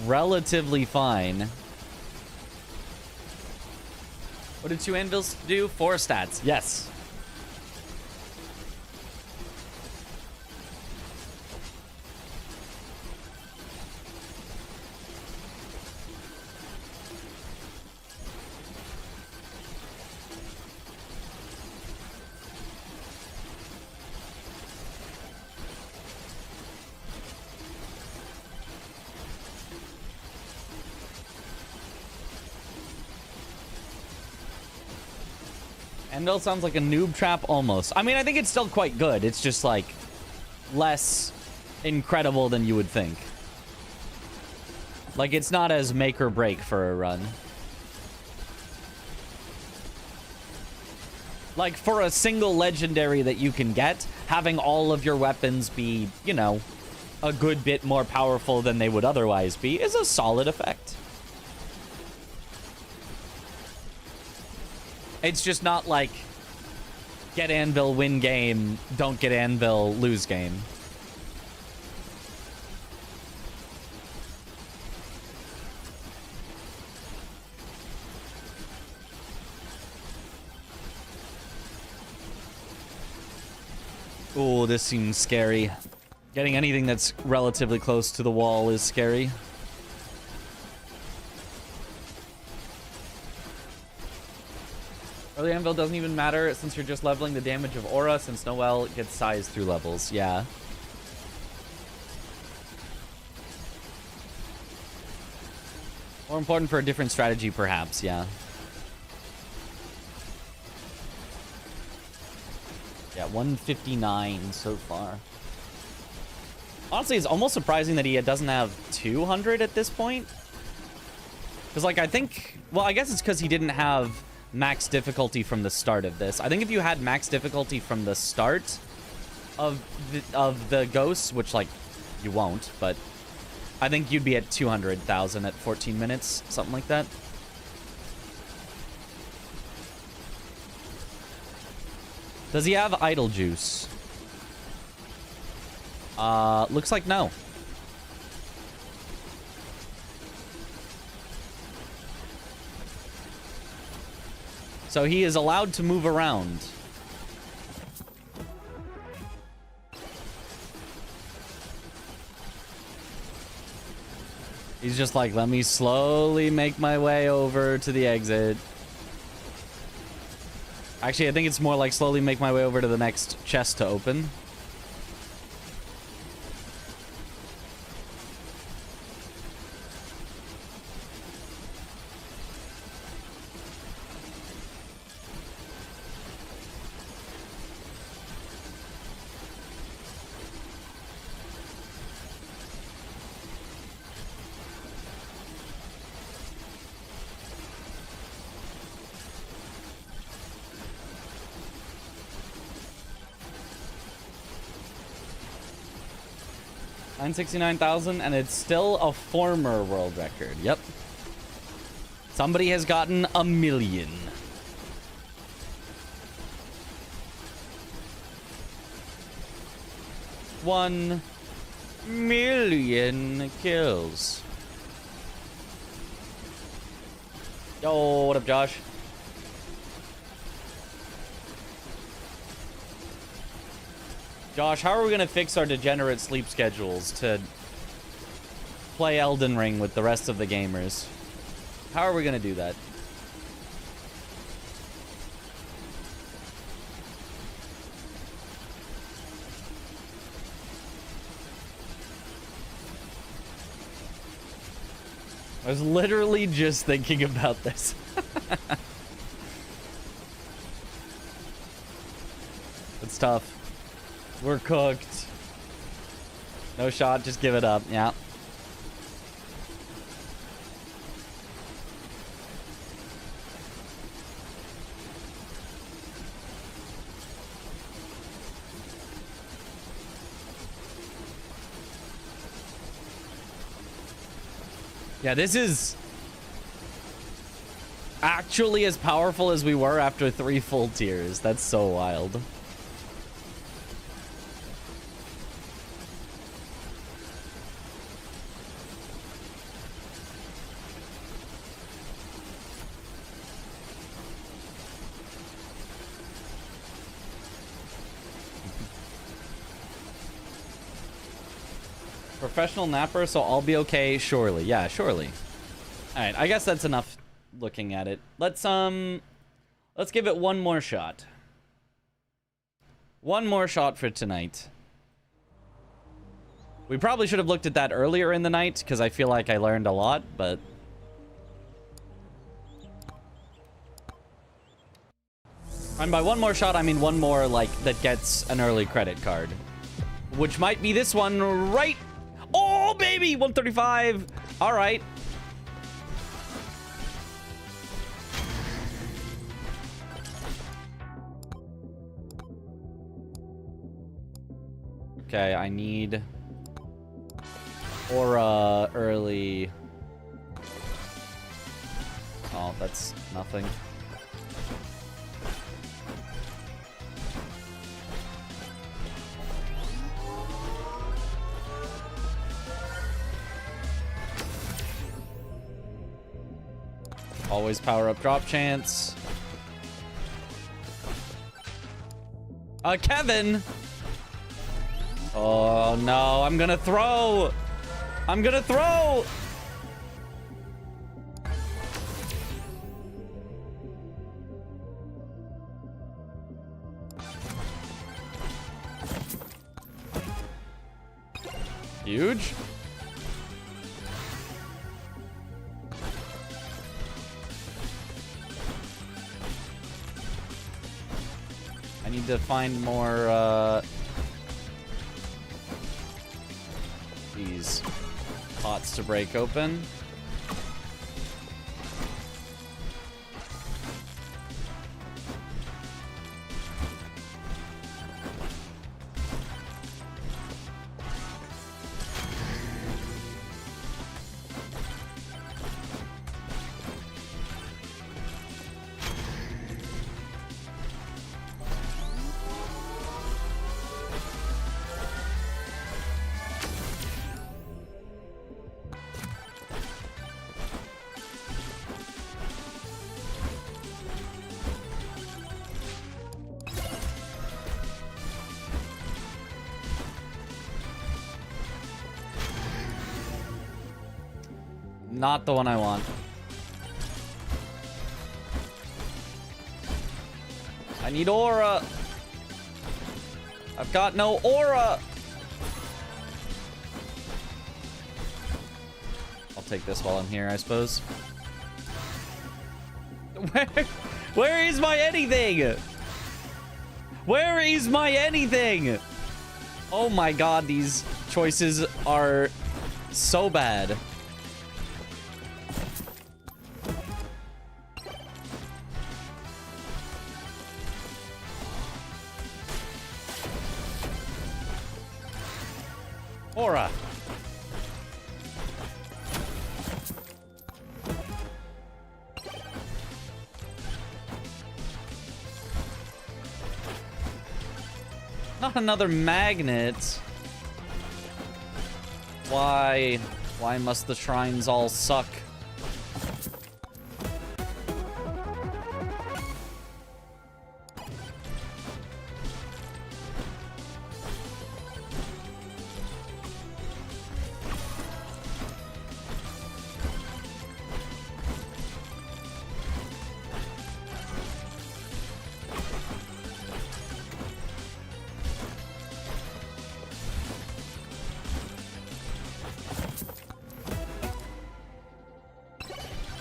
relatively fine. What did 2 anvils do? 4 stats. Yes. Anvil sounds like a noob trap almost. I mean, I think it's still quite good. It's just like less incredible than you would think. Like it's not as make or break for a run. Like for a single legendary that you can get, having all of your weapons be, you know, a good bit more powerful than they would otherwise be is a solid effect. It's just not like get Anvil, win game, don't get Anvil, lose game. Oh, this seems scary. Getting anything that's relatively close to the wall is scary. Early Anvil doesn't even matter since you're just leveling the damage of Aura, since Noelle gets sized through levels. Yeah. More important for a different strategy, perhaps. Yeah. Yeah, 159 so far. Honestly, it's almost surprising that he doesn't have 200 at this point. Because, like, I think... Well, I guess it's because he didn't have max difficulty from the start of this. I think if you had max difficulty from the start of the ghosts, which, like, you won't, but I think you'd be at 200,000 at 14 minutes, something like that. Does he have idle juice? Looks like no. So he is allowed to move around. He's just like, let me slowly make my way over to the exit. Actually, I think it's more like slowly make my way over to the next chest to open. $969,000, and it's still a former world record. Yep. Somebody has gotten 1 million. 1 million kills. Yo, what up, Josh? Josh, how are we gonna fix our degenerate sleep schedules to play Elden Ring with the rest of the gamers? How are we gonna do that? I was literally just thinking about this. It's tough. We're cooked. No shot, just give it up. Yeah. Yeah, this is actually as powerful as we were after 3 full tiers. That's so wild. Professional napper, so I'll be okay. Surely, yeah, surely. All right, I guess that's enough looking at it. Let's give it one more shot. One more shot for tonight. We probably should have looked at that earlier in the night because I feel like I learned a lot, but and by one more shot, I mean one more like that gets an early credit card, which might be this one right. Oh, baby, 135. All right. Okay, I need aura early. Oh, that's nothing. Always power up drop chance. Kevin. Oh no, I'm gonna throw. I'm gonna throw. Huge. I need to find more, these pots to break open. Not the one I want. I need aura. I've got no aura. I'll take this while I'm here, I suppose. Where is my anything? Where is my anything? Oh my god, these choices are so bad. Aura. Not another magnet. Why? Why must the shrines all suck?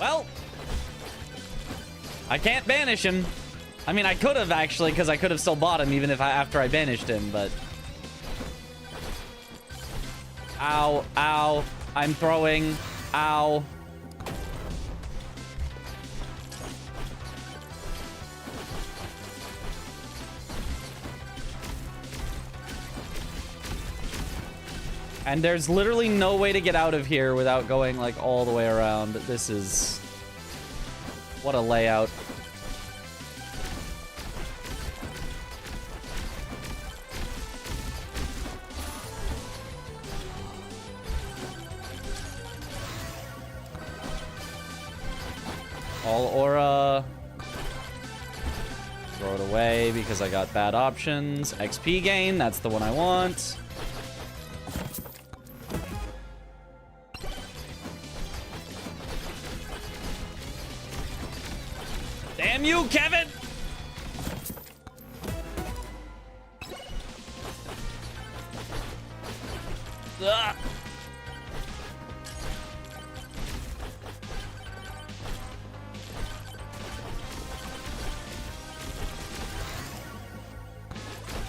Well, I can't banish him. I mean, I could have actually, because I could have still bought him even if after I banished him, but... Ow, ow. I'm throwing. Ow. And there's literally no way to get out of here without going, like, all the way around. This is... What a layout. All aura. Throw it away because I got bad options. XP gain, that's the one I want. Damn you, Kevin! Ugh.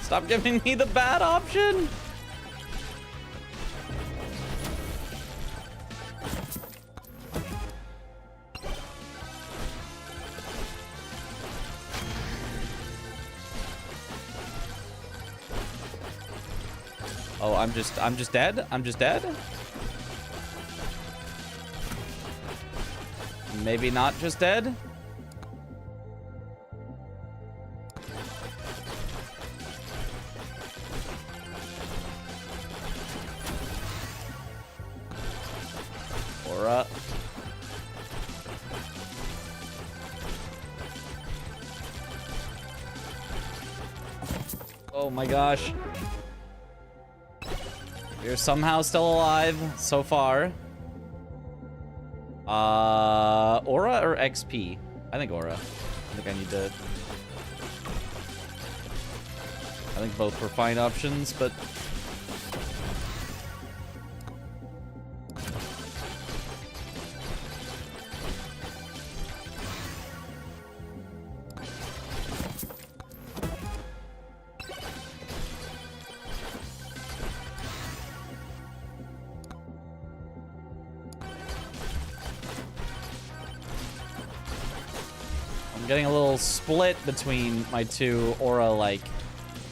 Stop giving me the bad option! Oh, I'm just dead? I'm just dead? Maybe not just dead? Aura. Oh my gosh. You're somehow still alive so far. Aura or XP? I think Aura. I think I need to... I think both were fine options, but... I'm getting a little split between my two aura-like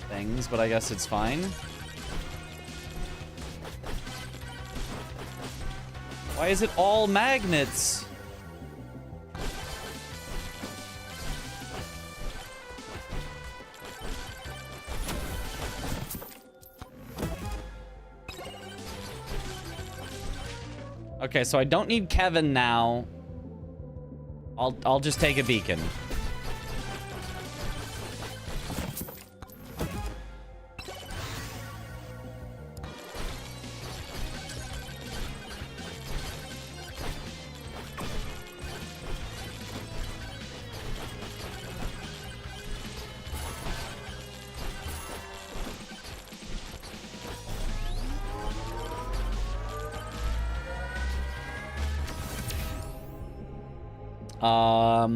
things, but I guess it's fine. Why is it all magnets? Okay, so I don't need Kevin now. I'll just take a beacon.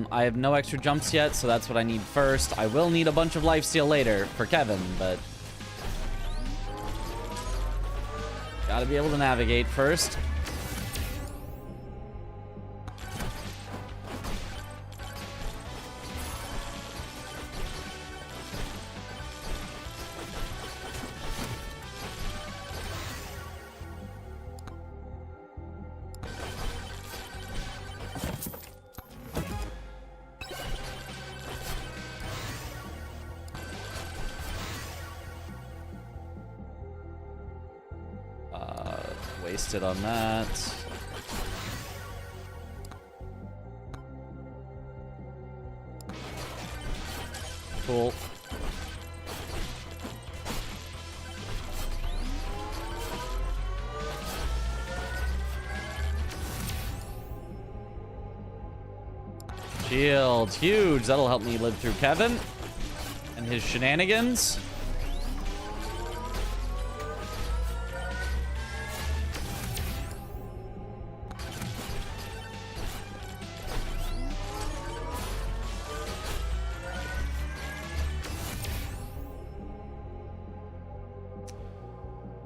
I have no extra jumps yet, so that's what I need first. I will need a bunch of lifesteal later for Kevin, but... Gotta be able to navigate first. wasted on that. Cool. Shield, huge. That'll help me live through Kevin and his shenanigans.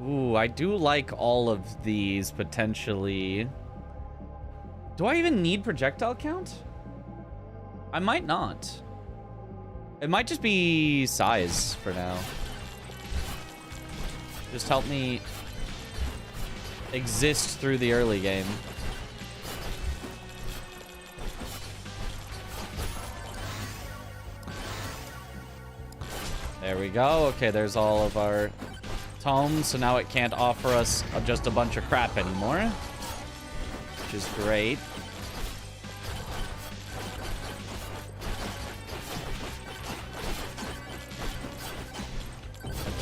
Ooh, I do like all of these potentially. Do I even need projectile count? I might not. It might just be size for now. Just help me exist through the early game. There we go. Okay, there's all of our tomes. So now it can't offer us just a bunch of crap anymore, which is great.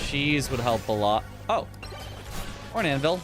Cheese would help a lot. Oh, or an anvil.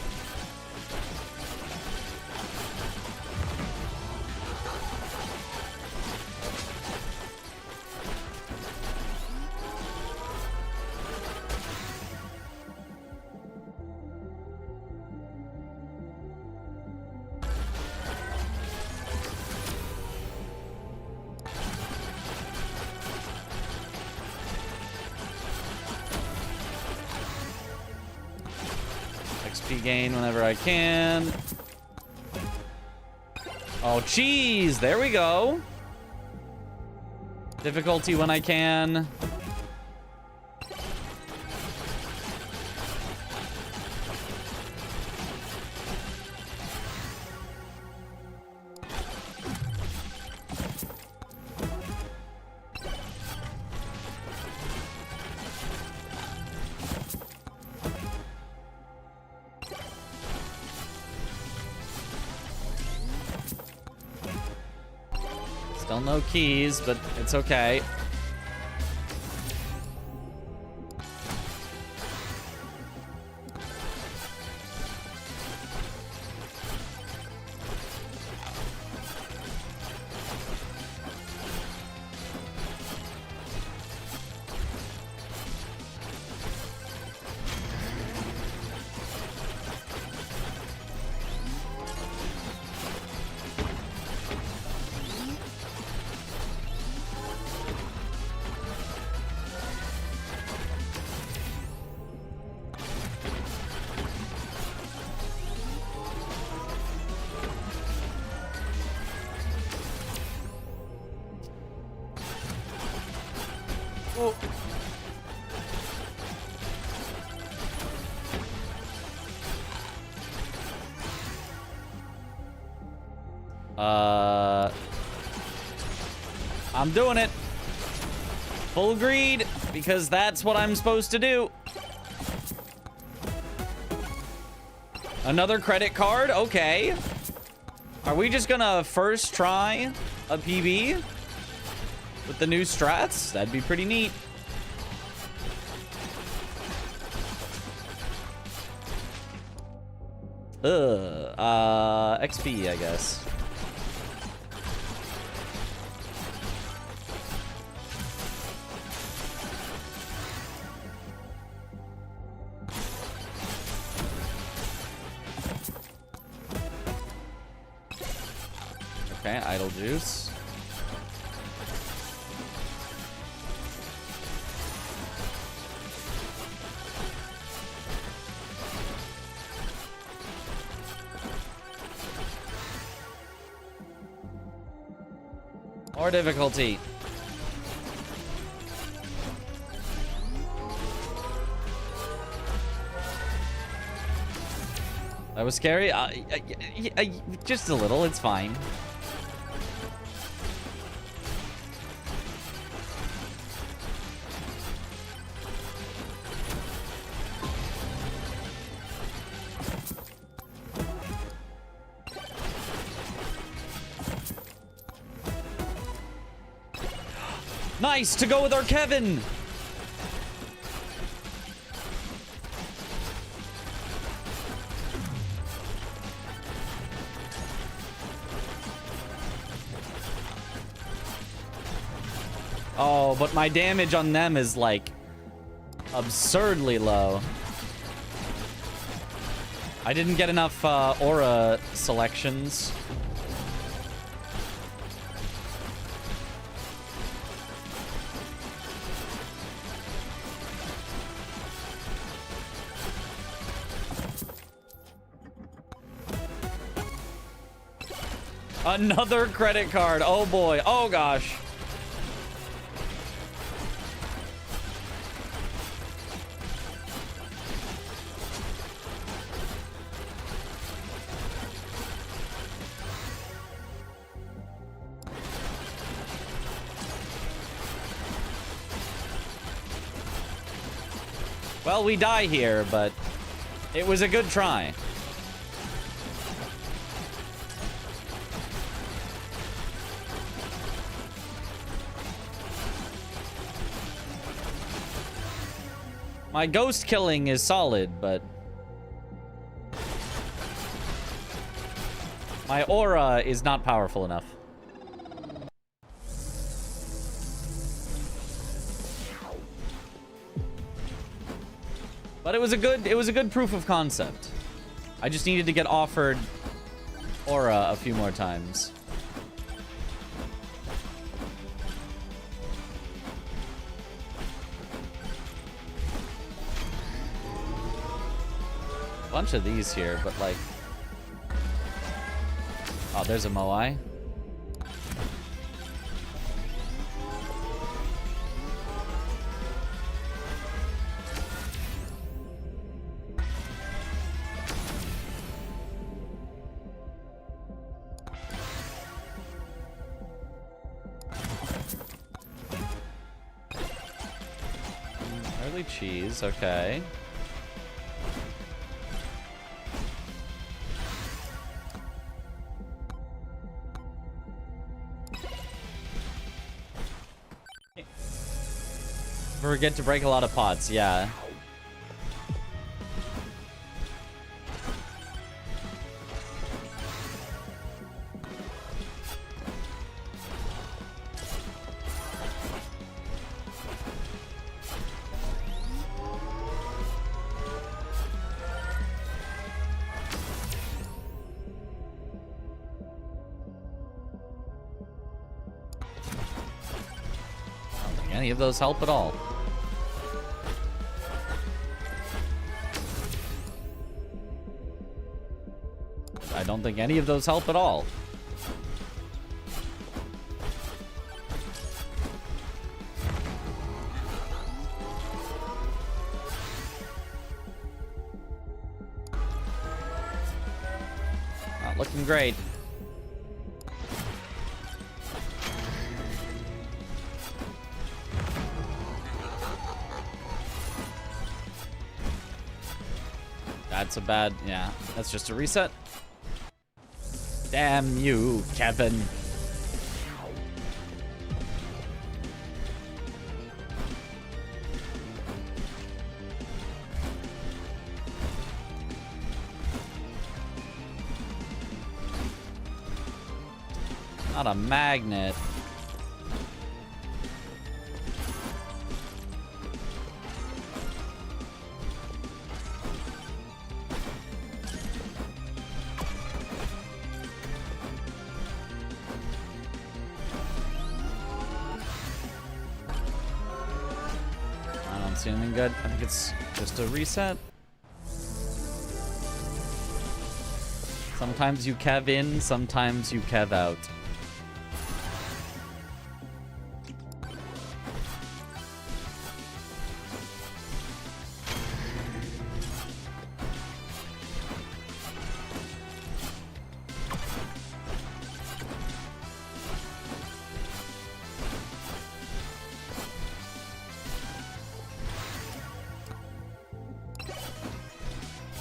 XP gain whenever I can. Oh, cheese! There we go. Difficulty when I can. Still no keys, but it's okay. I'm doing it. Full greed, because that's what I'm supposed to do. Another credit card? Okay. Are we just gonna first try a PB with the new strats? That'd be pretty neat. XP, I guess. Okay, idle juice. Or difficulty. That was scary. Just a little. It's fine. Nice to go with our Kevin. Oh, but my damage on them is like absurdly low. I didn't get enough aura selections. Another credit card. Oh boy. Oh gosh. Well, we die here, but it was a good try. My ghost killing is solid, but my aura is not powerful enough. But it was a good proof of concept. I just needed to get offered aura a few more times. Bunch of these here, but like, oh, there's a Moai. Early cheese, okay. Forget to break a lot of pots, yeah. I don't think any of those help at all. I don't think any of those help at all. Not looking great. That's a bad, yeah, that's just a reset. Damn you, Kevin. Not a magnet. Anything good? I think it's just a reset. Sometimes you kev in, sometimes you kev out.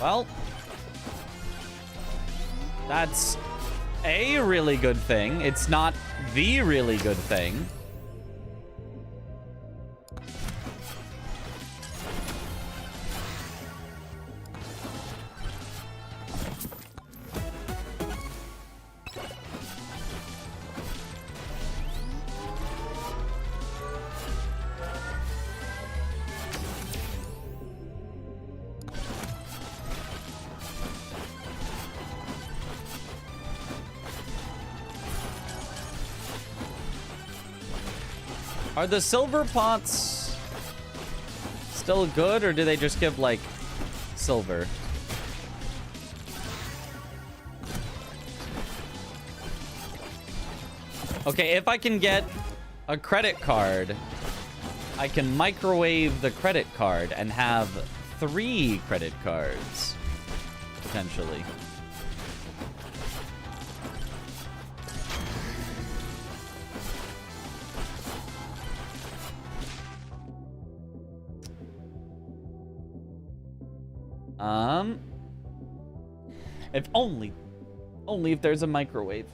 Well, that's a really good thing. It's not the really good thing. Are the silver pots still good, or do they just give, like, silver? Okay, if I can get a credit card, I can microwave the credit card and have 3 credit cards, potentially. If only if there's a microwave.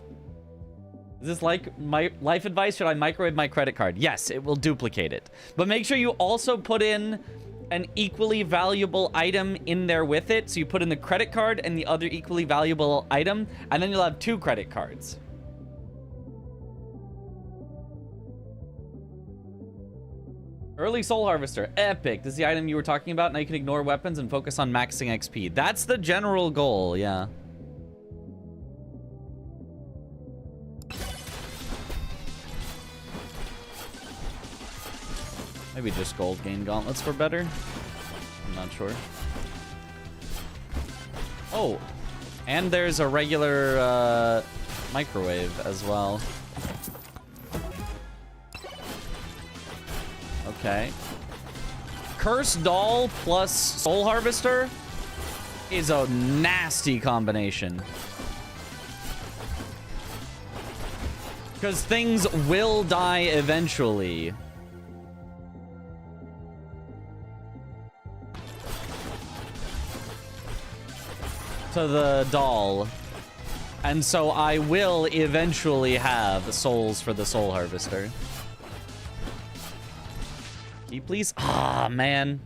Is this like my life advice? Should I microwave my credit card? Yes, it will duplicate it. But make sure you also put in an equally valuable item in there with it. So you put in the credit card and the other equally valuable item, and then you'll have 2 credit cards. Early Soul Harvester. Epic. This is the item you were talking about. Now you can ignore weapons and focus on maxing XP. That's the general goal, yeah. Maybe just gold gain gauntlets for better. I'm not sure. Oh, and there's a regular microwave as well. Okay. Cursed Doll plus Soul Harvester is a nasty combination. Because things will die eventually. To the doll. And so I will eventually have souls for the Soul Harvester. Can you please? Ah, man.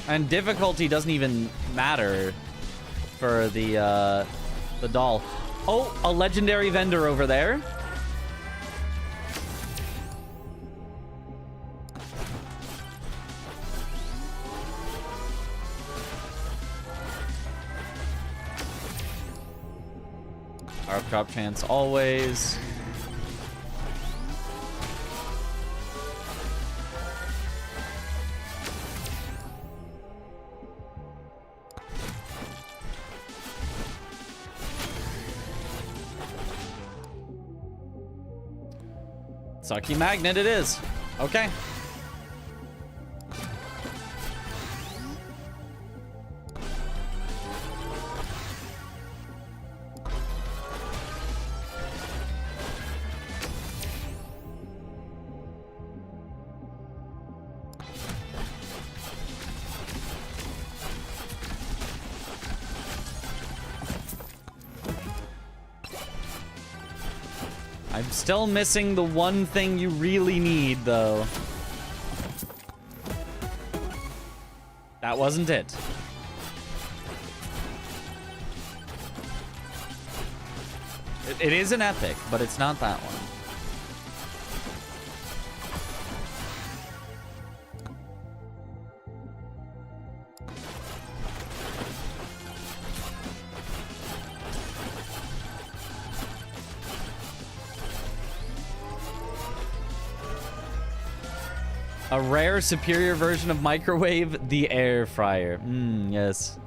And difficulty doesn't even matter for the doll. Oh, a legendary vendor over there. Our drop chance always. Sucky magnet it is. Okay. I'm still missing the one thing you really need, though. That wasn't it. It is an epic, but it's not that one. A rare, superior version of microwave, the air fryer. Yes.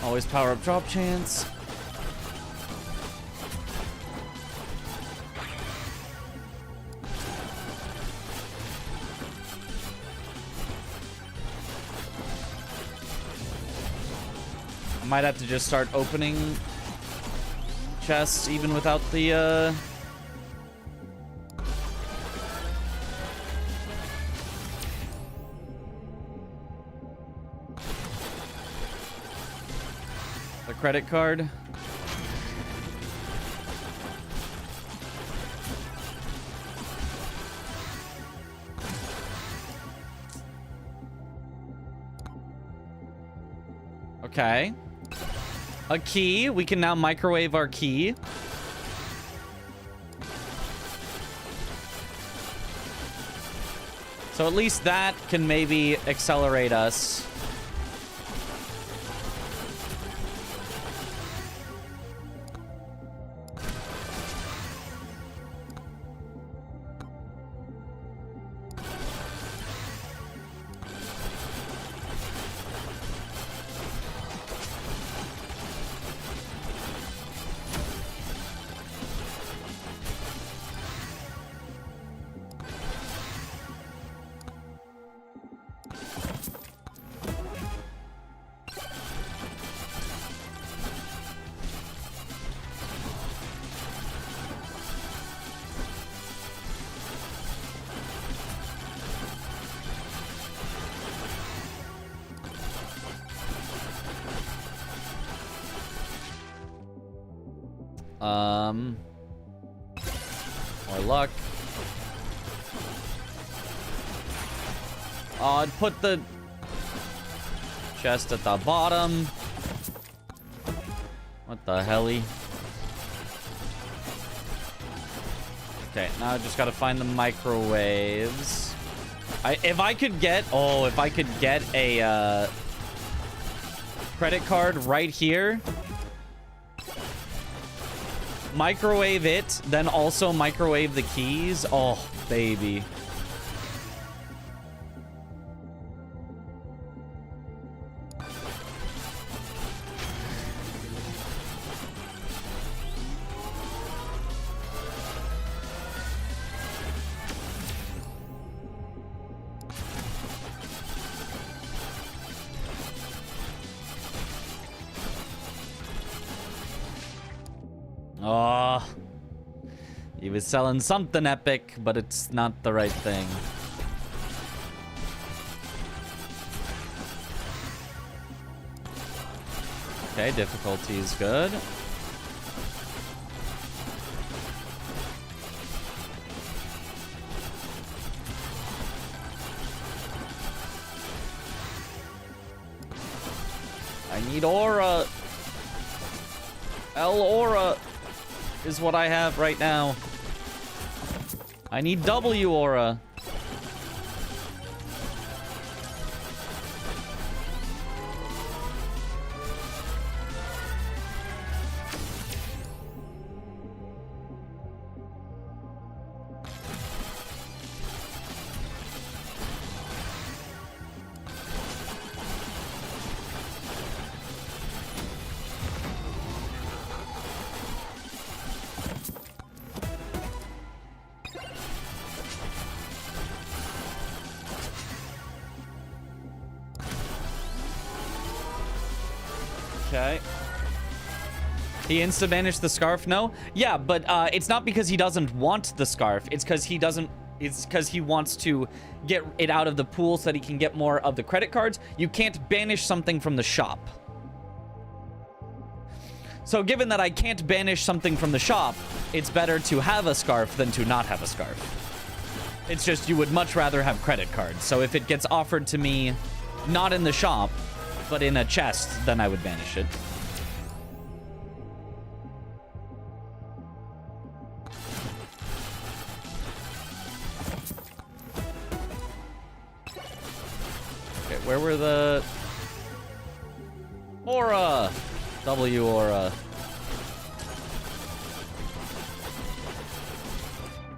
Always power up drop chance. Might have to just start opening chests even without the The credit card. Okay. A key. We can now microwave our key. So at least that can maybe accelerate us. More luck. I'd put the chest at the bottom. What the helly? Okay, now I just gotta find the microwaves. If I could get a credit card right here, microwave it, then also microwave the keys. Oh, baby. Oh, he was selling something epic, but it's not the right thing. Okay, difficulty is good. I need aura. L aura is what I have right now. I need W aura. Okay. He insta-banished the scarf? No? Yeah, but it's not because he doesn't want the scarf. It's because he doesn't... It's because he wants to get it out of the pool so that he can get more of the credit cards. You can't banish something from the shop. So given that I can't banish something from the shop, it's better to have a scarf than to not have a scarf. It's just you would much rather have credit cards. So if it gets offered to me not in the shop, but in a chest, then I would banish it. Okay, where were the... Aura! W aura.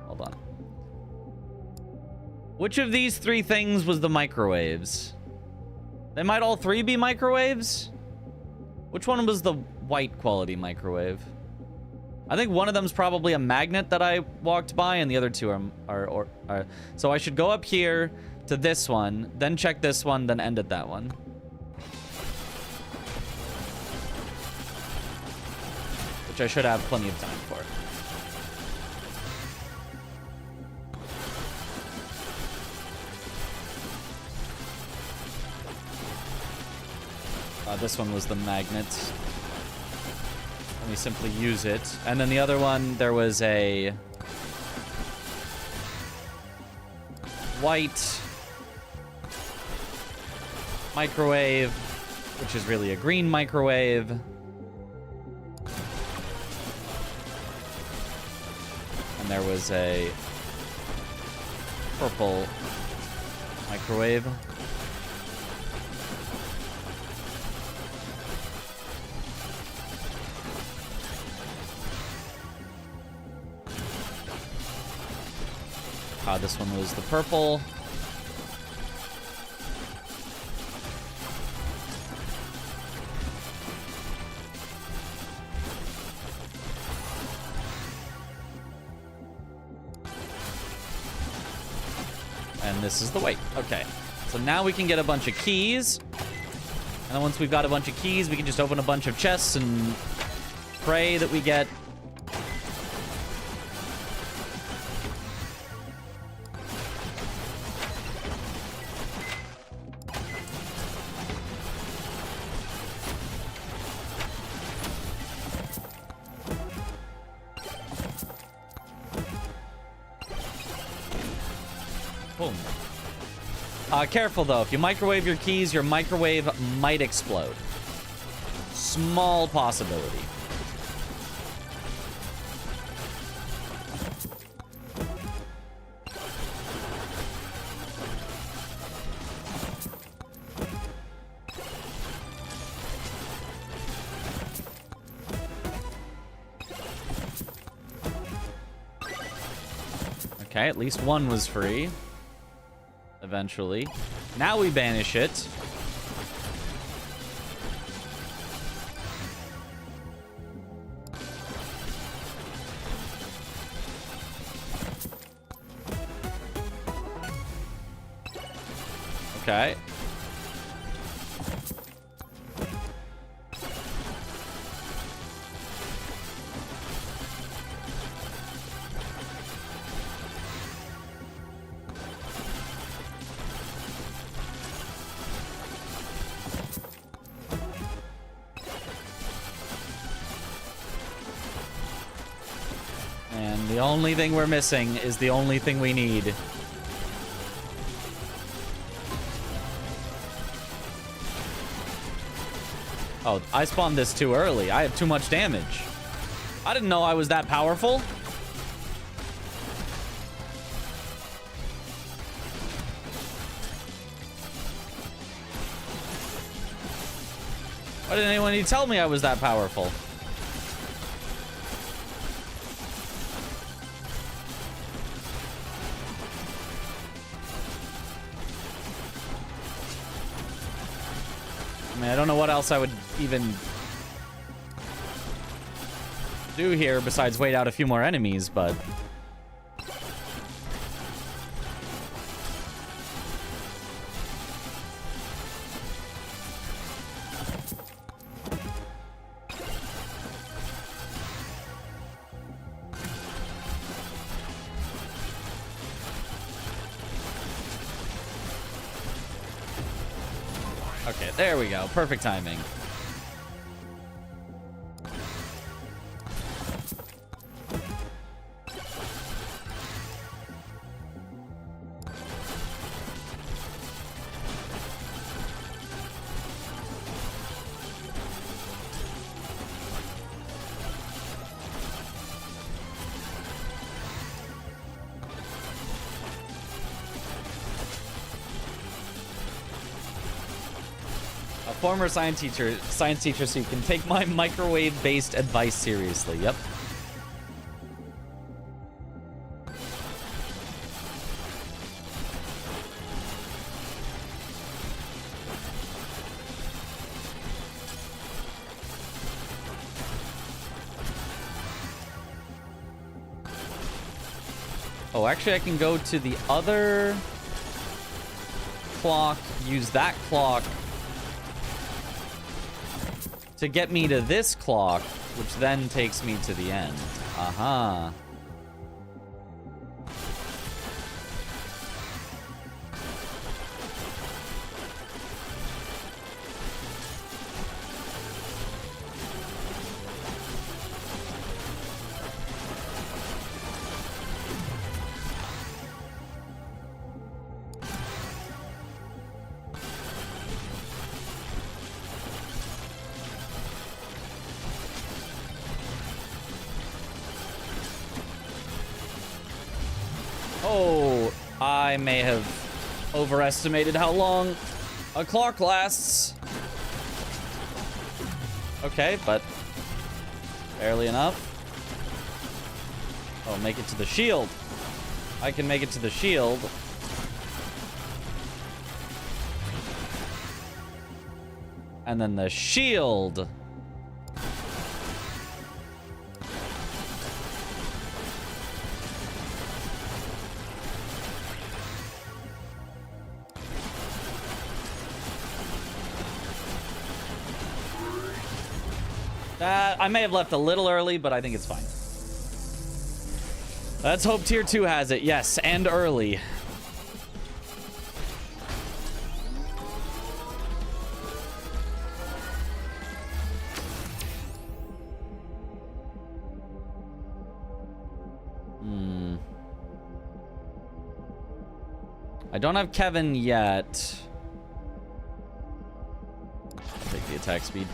Hold on. Which of these three things was the microwaves? They might all three be microwaves? Which one was the white quality microwave? I think one of them's probably a magnet that I walked by, and the other two are so I should go up here to this one, then check this one, then end at that one. Which I should have plenty of time for. This one was the magnet. me simply use it. And then the other one, there was a white microwave, which is really a green microwave. And there was a purple microwave. This one was the purple. And this is the white. Okay. So now we can get a bunch of keys. And then once we've got a bunch of keys, we can just open a bunch of chests and pray that we get boom. Careful though, if you microwave your keys, your microwave might explode. Small possibility. Okay, at least one was free. Eventually. Now we banish it. Okay. And the only thing we're missing is the only thing we need. Oh, I spawned this too early. I have too much damage. I didn't know I was that powerful. Why didn't anyone even tell me I was that powerful? I mean, I don't know what else I would even do here besides wait out a few more enemies, but... Okay, there we go. Perfect timing. Former science teacher, so you can take my microwave-based advice seriously. Yep. Oh, actually, I can go to the other clock, use that clock to get me to this clock, which then takes me to the end. Aha. I may have overestimated how long a clock lasts. Okay, but barely enough. Oh, make it to the shield. I can make it to the shield. And then the shield. I may have left a little early, but I think it's fine. Let's hope tier 2 has it. Yes, and early. I don't have Kevin yet. I'll take the attack speed.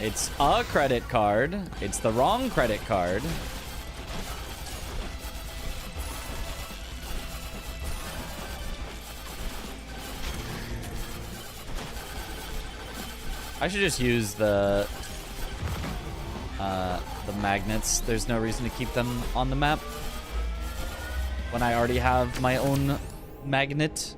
It's a credit card. It's the wrong credit card. I should just use the magnets. There's no reason to keep them on the map when I already have my own magnet.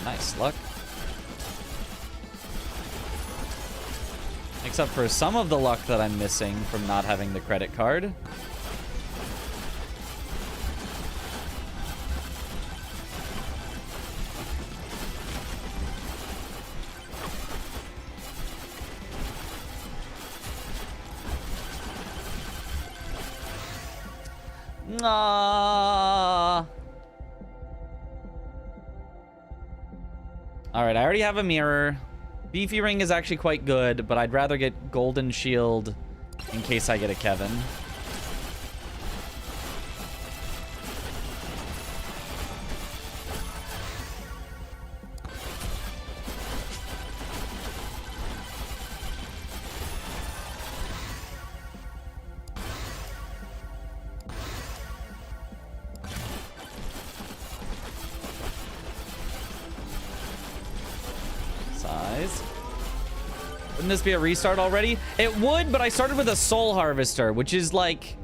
Nice luck. Makes up for some of the luck that I'm missing from not having the credit card. Nah. All right, I already have a mirror. Beefy ring is actually quite good, but I'd rather get golden shield in case I get a Kevin. Wouldn't this be a restart already? It would, but I started with a soul harvester, which is like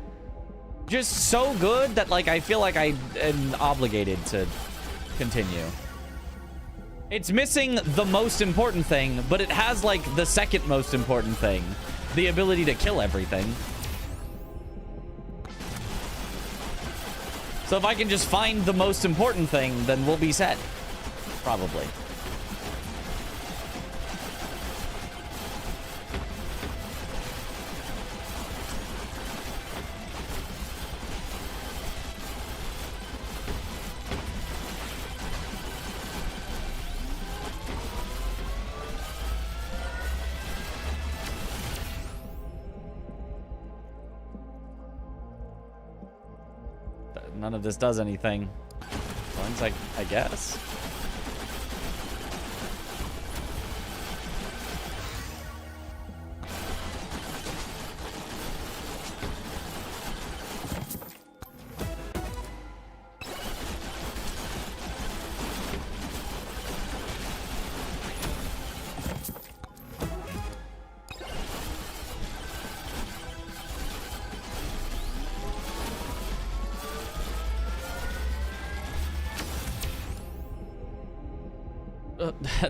just so good that like I feel like I am obligated to continue. It's missing the most important thing, but it has like the second most important thing, the ability to kill everything. So if I can just find the most important thing, then we'll be set. Probably. None of this does anything. Coins, I guess.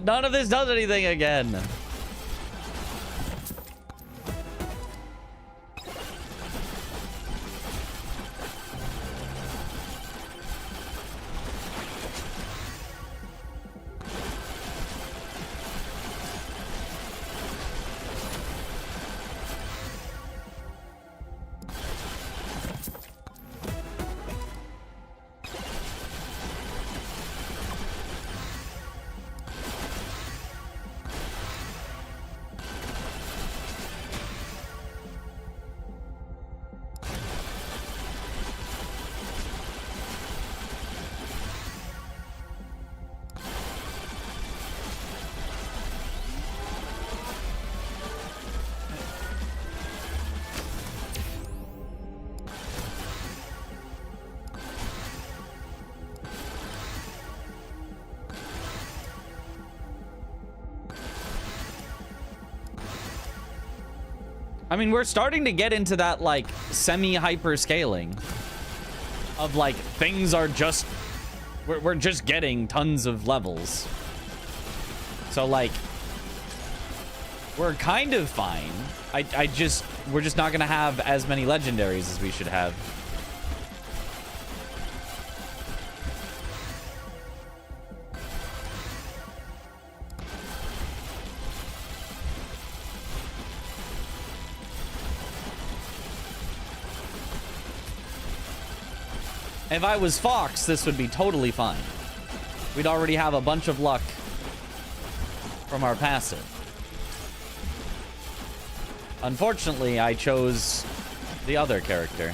None of this does anything again. I mean, we're starting to get into that, like, semi-hyper scaling of, like, things are just... We're just getting tons of levels. So, like, we're kind of fine. We're just not gonna have as many legendaries as we should have. If I was Fox, this would be totally fine. We'd already have a bunch of luck from our passive. Unfortunately, I chose the other character.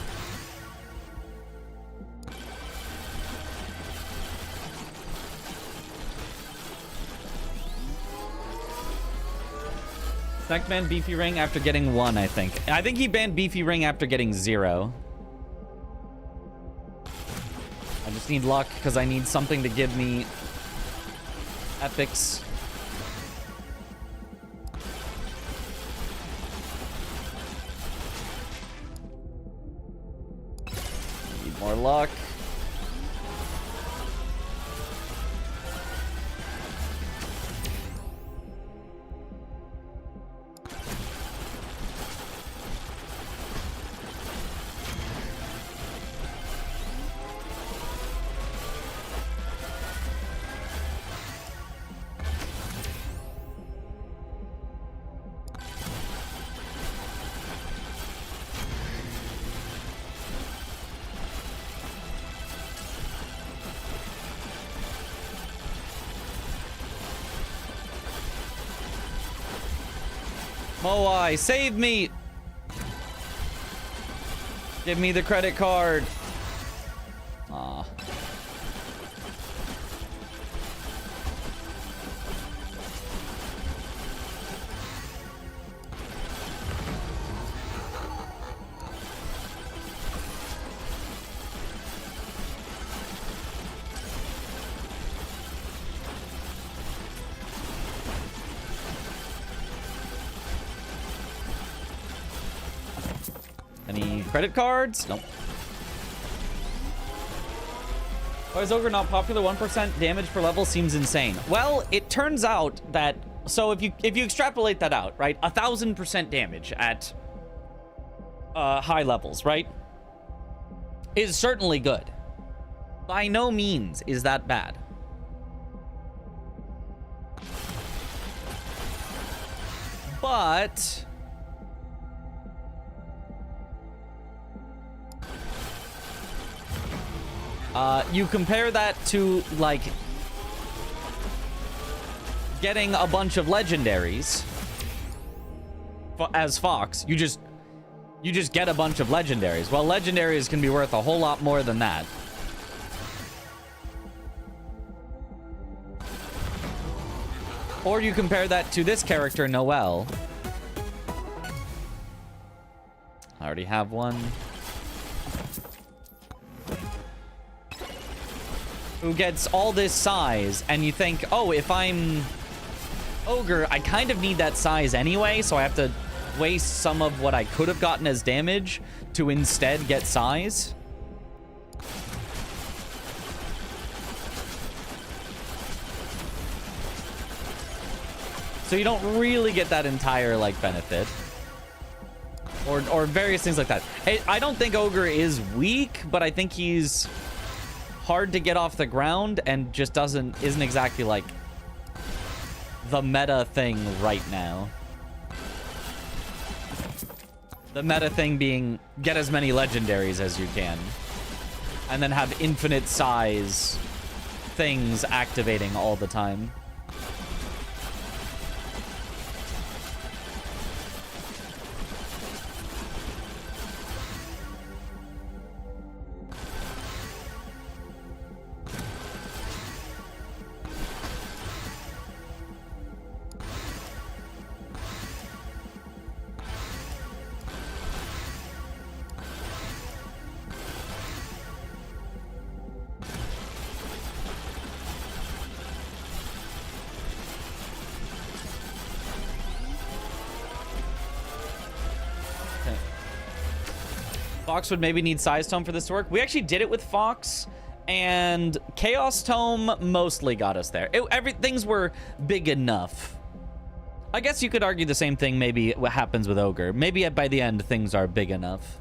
Snack banned Beefy Ring after getting 1, I think. I think he banned Beefy Ring after getting 0. I just need luck because I need something to give me epics. Need more luck. Moai, save me! Give me the credit card. Aw. Any credit cards? Nope. Why is Ogre not popular? 1% damage per level seems insane. Well, it turns out that... So if you extrapolate that out, right? 1,000% damage at high levels, right? Is certainly good. By no means is that bad. But... you compare that to, like, getting a bunch of legendaries as Fox. You just get a bunch of legendaries. Well, legendaries can be worth a whole lot more than that. Or you compare that to this character, Noelle. I already have one. Who gets all this size, and you think, oh, if I'm Ogre, I kind of need that size anyway, so I have to waste some of what I could have gotten as damage to instead get size. So you don't really get that entire, like, benefit. Or various things like that. I don't think Ogre is weak, but I think he's hard to get off the ground and just isn't exactly like the meta thing right now. The meta thing being get as many legendaries as you can and then have infinite size things activating all the time. Fox would maybe need Size Tome for this to work. We actually did it with Fox, and Chaos Tome mostly got us there. Things were big enough. I guess you could argue the same thing maybe what happens with Ogre. Maybe by the end, things are big enough.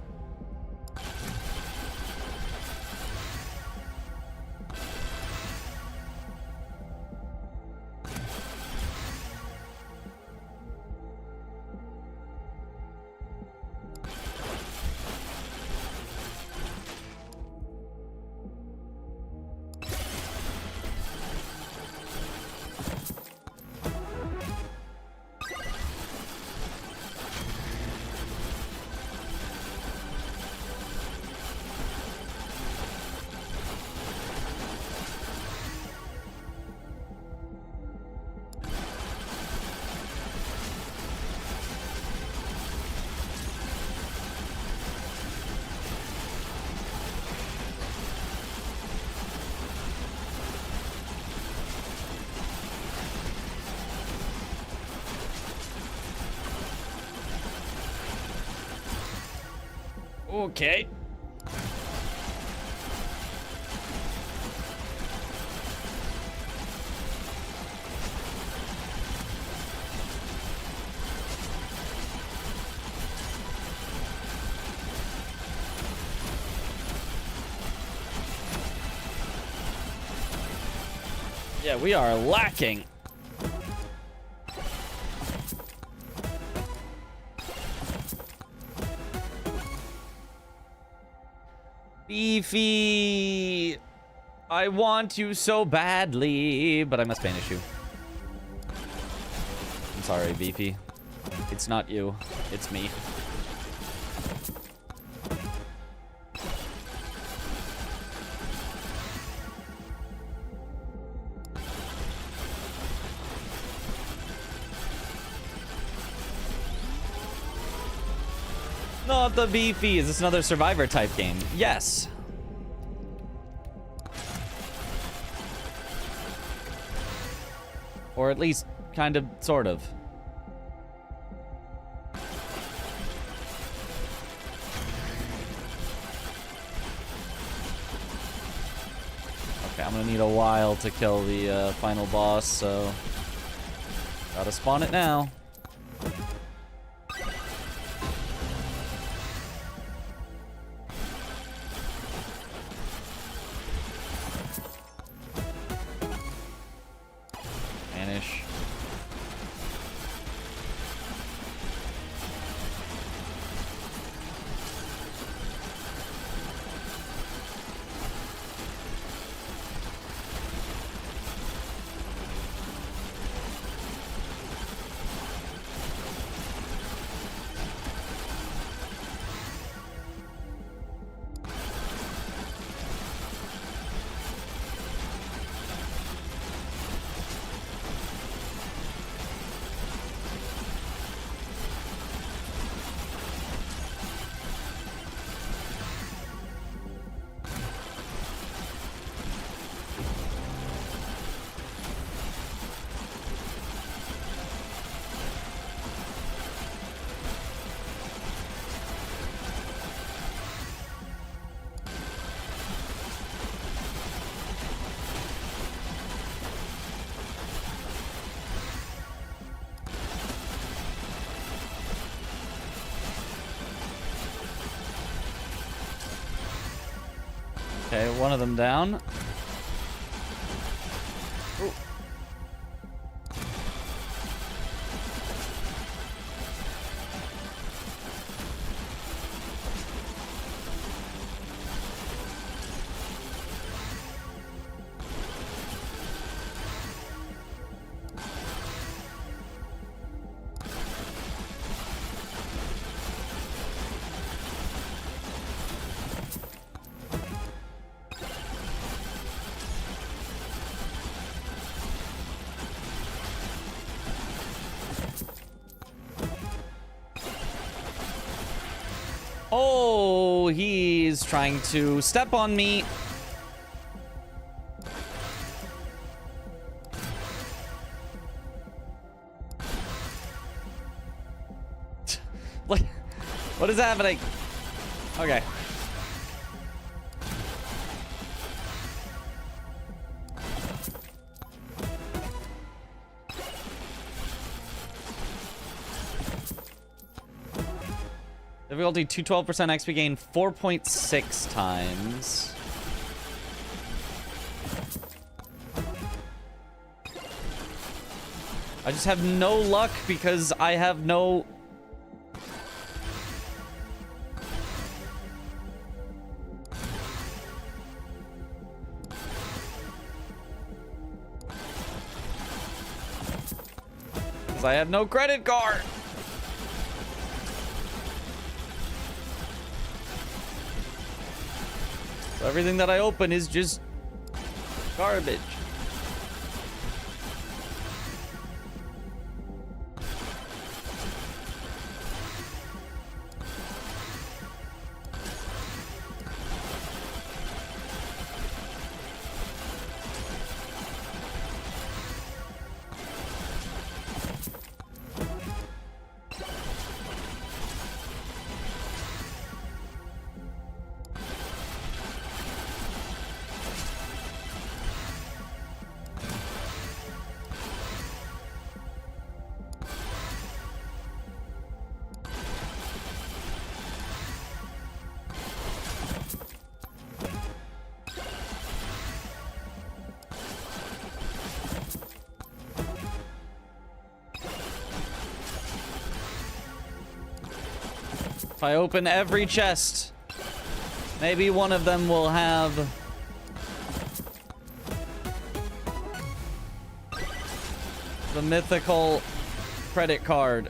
Okay. Yeah, we are lacking. Beefy, I want you so badly, but I must banish you. I'm sorry, Beefy. It's not you, it's me. Not the Beefy. Is this another Survivor type game? Yes. Or at least kind of, sort of. Okay, I'm gonna need a while to kill the final boss, so gotta spawn it now. Okay, one of them down. Ooh. Oh, he's trying to step on me. What is happening? Okay. Difficulty 212% XP gain 4.6 times. I just have no luck because I have no... Because I have no credit card. So everything that I open is just garbage. If I open every chest, maybe one of them will have the mythical credit card.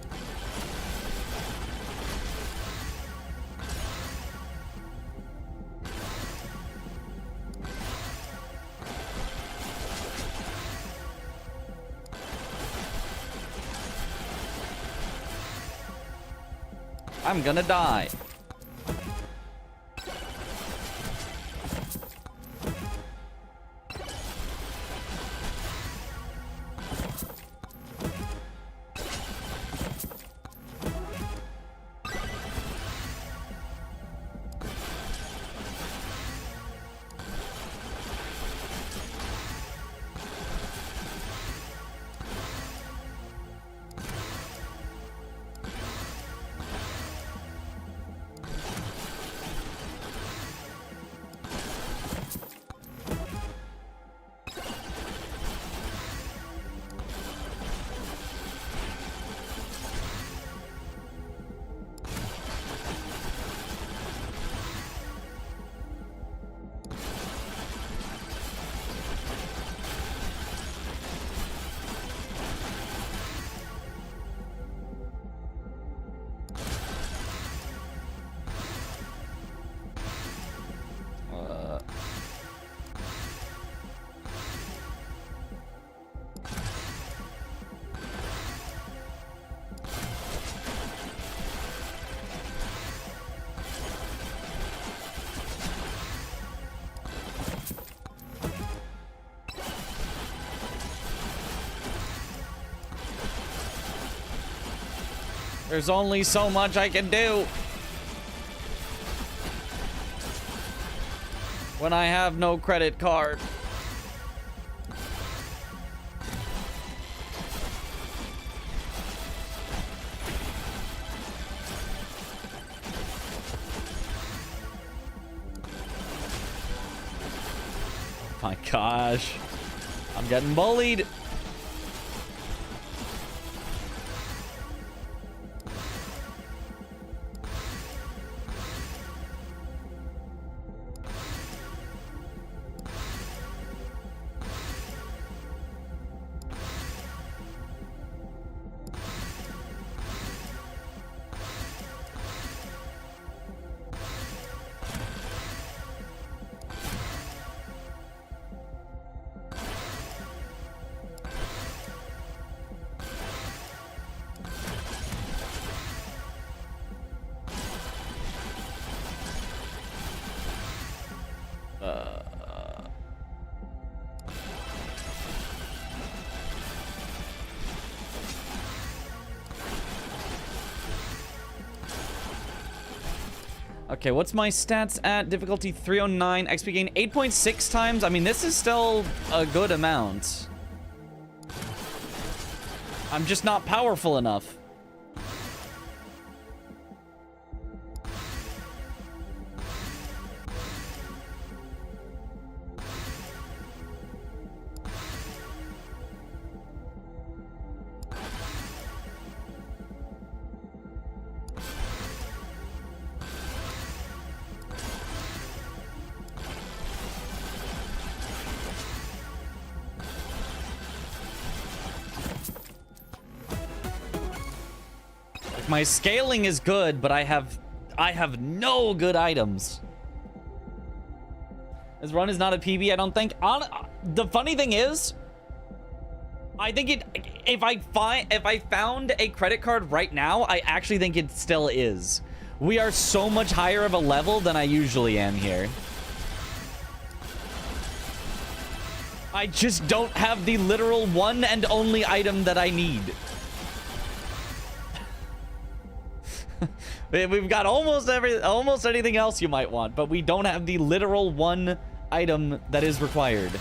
I'm gonna die. There's only so much I can do when I have no credit card. Oh my gosh. I'm getting bullied. Okay, what's my stats at? Difficulty 309, XP gain 8.6 times. I mean, this is still a good amount. I'm just not powerful enough. My scaling is good, but I have no good items. This run is not a PB, I don't think. The funny thing is, I think if I found a credit card right now, I actually think it still is. We are so much higher of a level than I usually am here. I just don't have the literal one and only item that I need. We've got almost anything else you might want, but we don't have the literal one item that is required.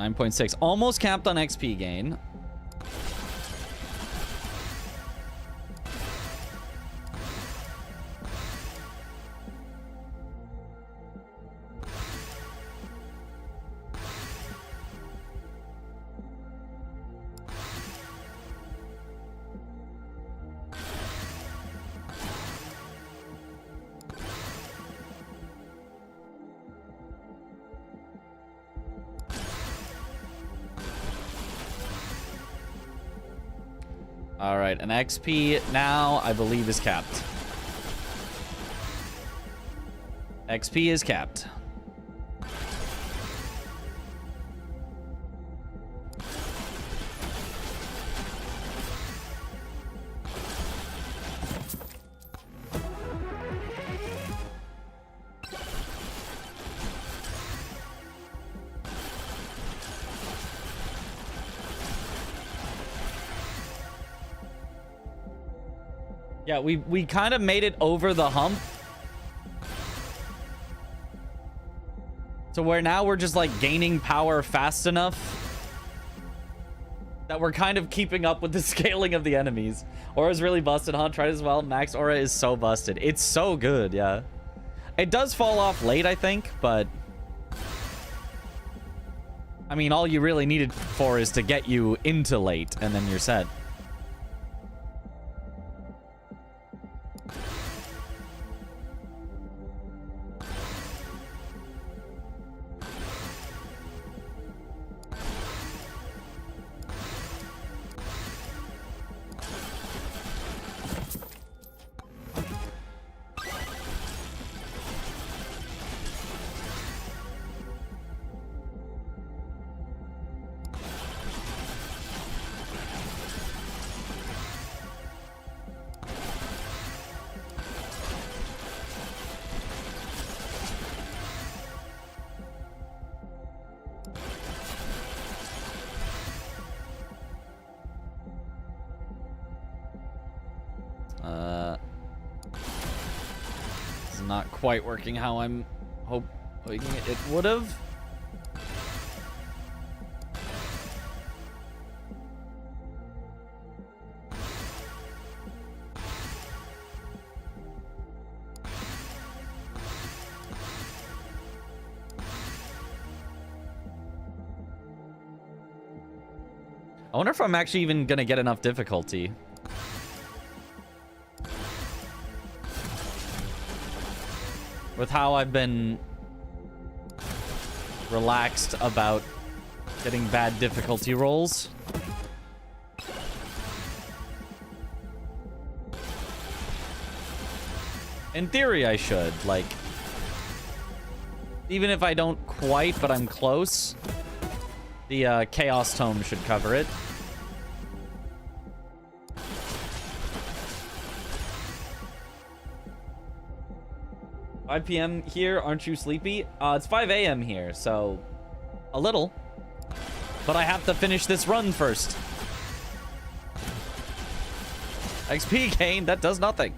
.6, almost capped on XP gain. All right, an XP now, I believe, is capped. XP is capped. Yeah, we kind of made it over the hump. So where now we're just like gaining power fast enough that we're kind of keeping up with the scaling of the enemies. Aura's really busted, huh? Tried as well. Max Aura is so busted. It's so good, yeah. It does fall off late, I think, but I mean, all you really needed for is to get you into late, and then you're set. It's not quite working how I'm hoping it would have. I wonder if I'm actually even gonna get enough difficulty. with how I've been relaxed about getting bad difficulty rolls. In theory, I should. Like, even if I don't quite, but I'm close, the Chaos Tome should cover it. "5 p.m. here, aren't you sleepy?" It's 5 a.m. here, so a little. But I have to finish this run first. XP gain, that does nothing.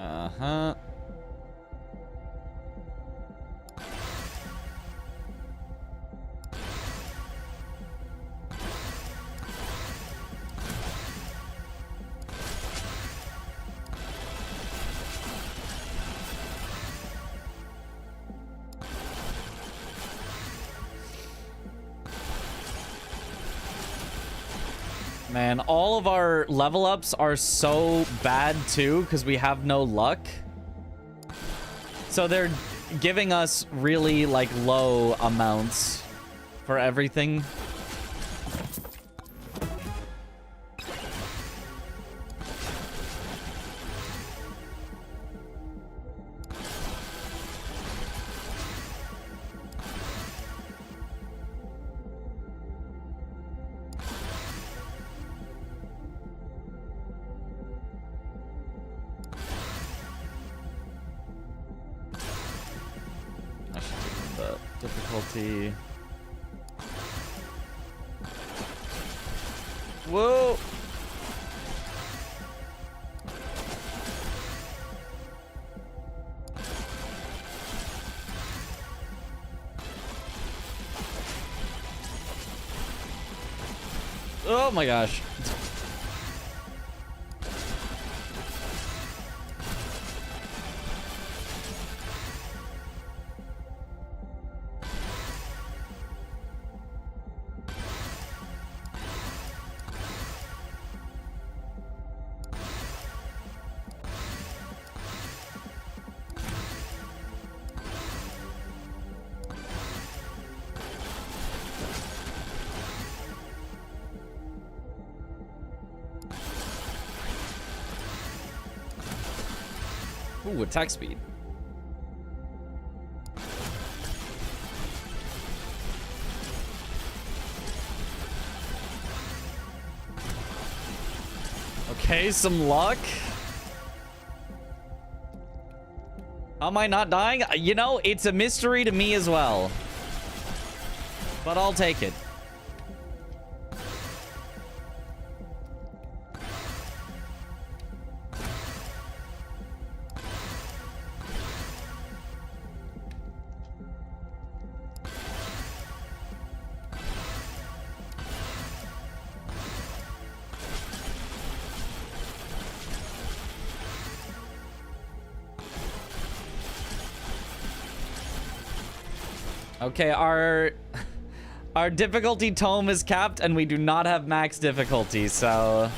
Uh-huh. Man, all of our level ups are so bad too because we have no luck. So they're giving us really like low amounts for everything. Difficulty. Whoa. Oh my gosh. Ooh, attack speed. Okay, some luck. How am I not dying? You know, it's a mystery to me as well. But I'll take it. Okay, our difficulty tome is capped and we do not have max difficulty, so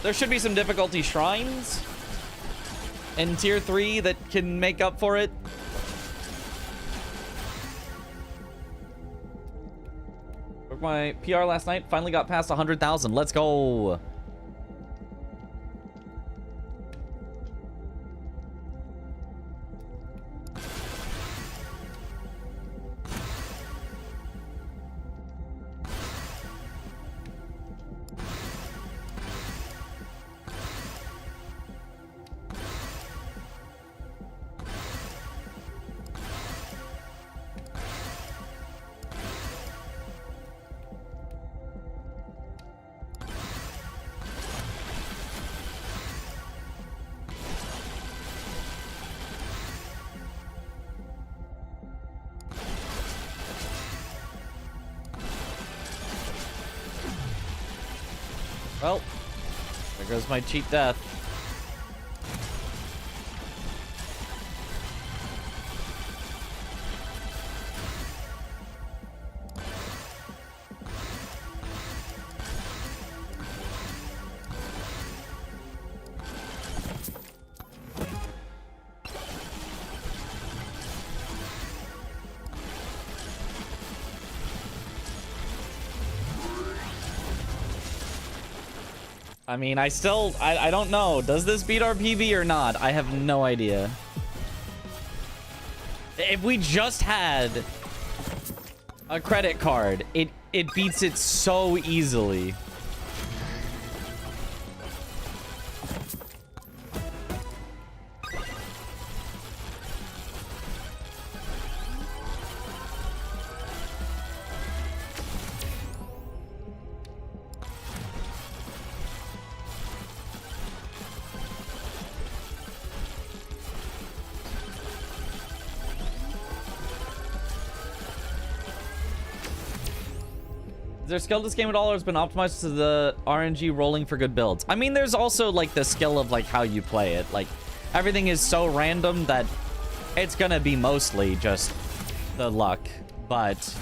there should be some difficulty shrines in tier 3 that can make up for it. Broke my PR last night, finally got past 100,000. Let's go. Well, there goes my cheat death. I mean, I don't know. Does this beat our PB or not? I have no idea. If we just had a credit card, it beats it so easily. Their skill this game at all has been optimized to the RNG rolling for good builds. I mean, there's also like the skill of like how you play it. Like everything is so random that it's gonna be mostly just the luck, but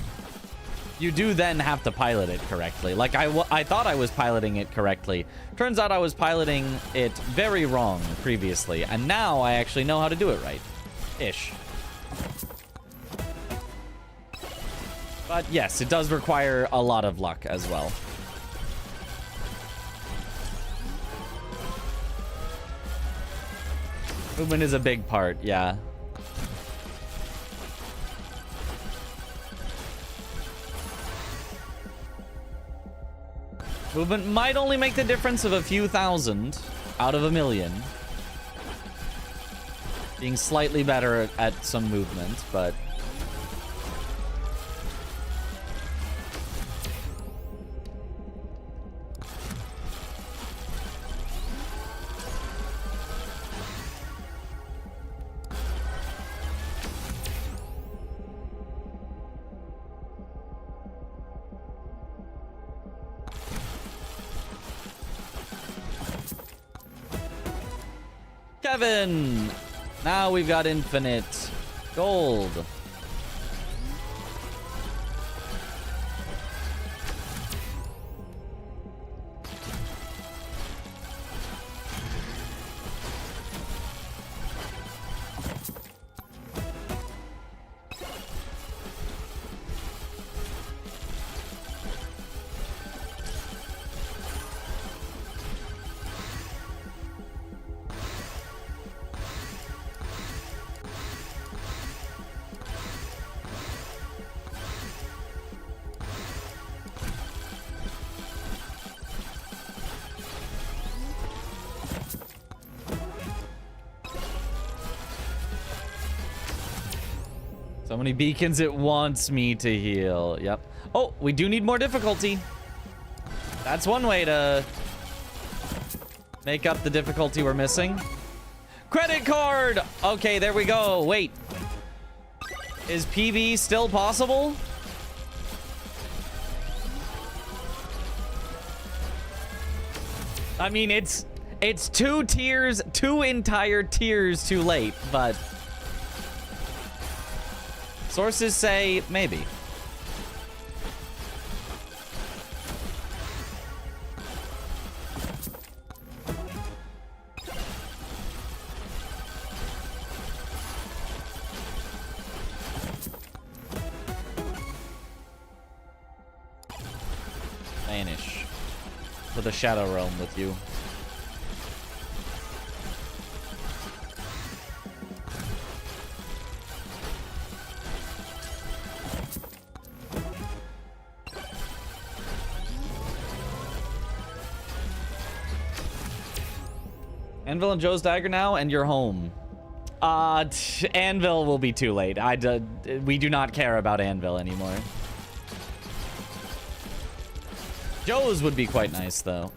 you do then have to pilot it correctly. Like I thought I was piloting it correctly. Turns out I was piloting it very wrong previously, and now I actually know how to do it right. Ish. But yes, it does require a lot of luck as well. Movement is a big part, yeah. Movement might only make the difference of a few thousand out of a million. Being slightly better at some movement, but... Kevin! Now we've got infinite gold. So many beacons it wants me to heal. Yep. Oh, we do need more difficulty. That's one way to make up the difficulty we're missing. Credit card! Okay, there we go. Wait. Is PB still possible? I mean, it's 2 tiers, 2 entire tiers too late, but... sources say maybe. Vanish to the Shadow Realm with you. Anvil and Joe's dagger now, and you're home. Anvil will be too late. We do not care about Anvil anymore. Joe's would be quite nice, though.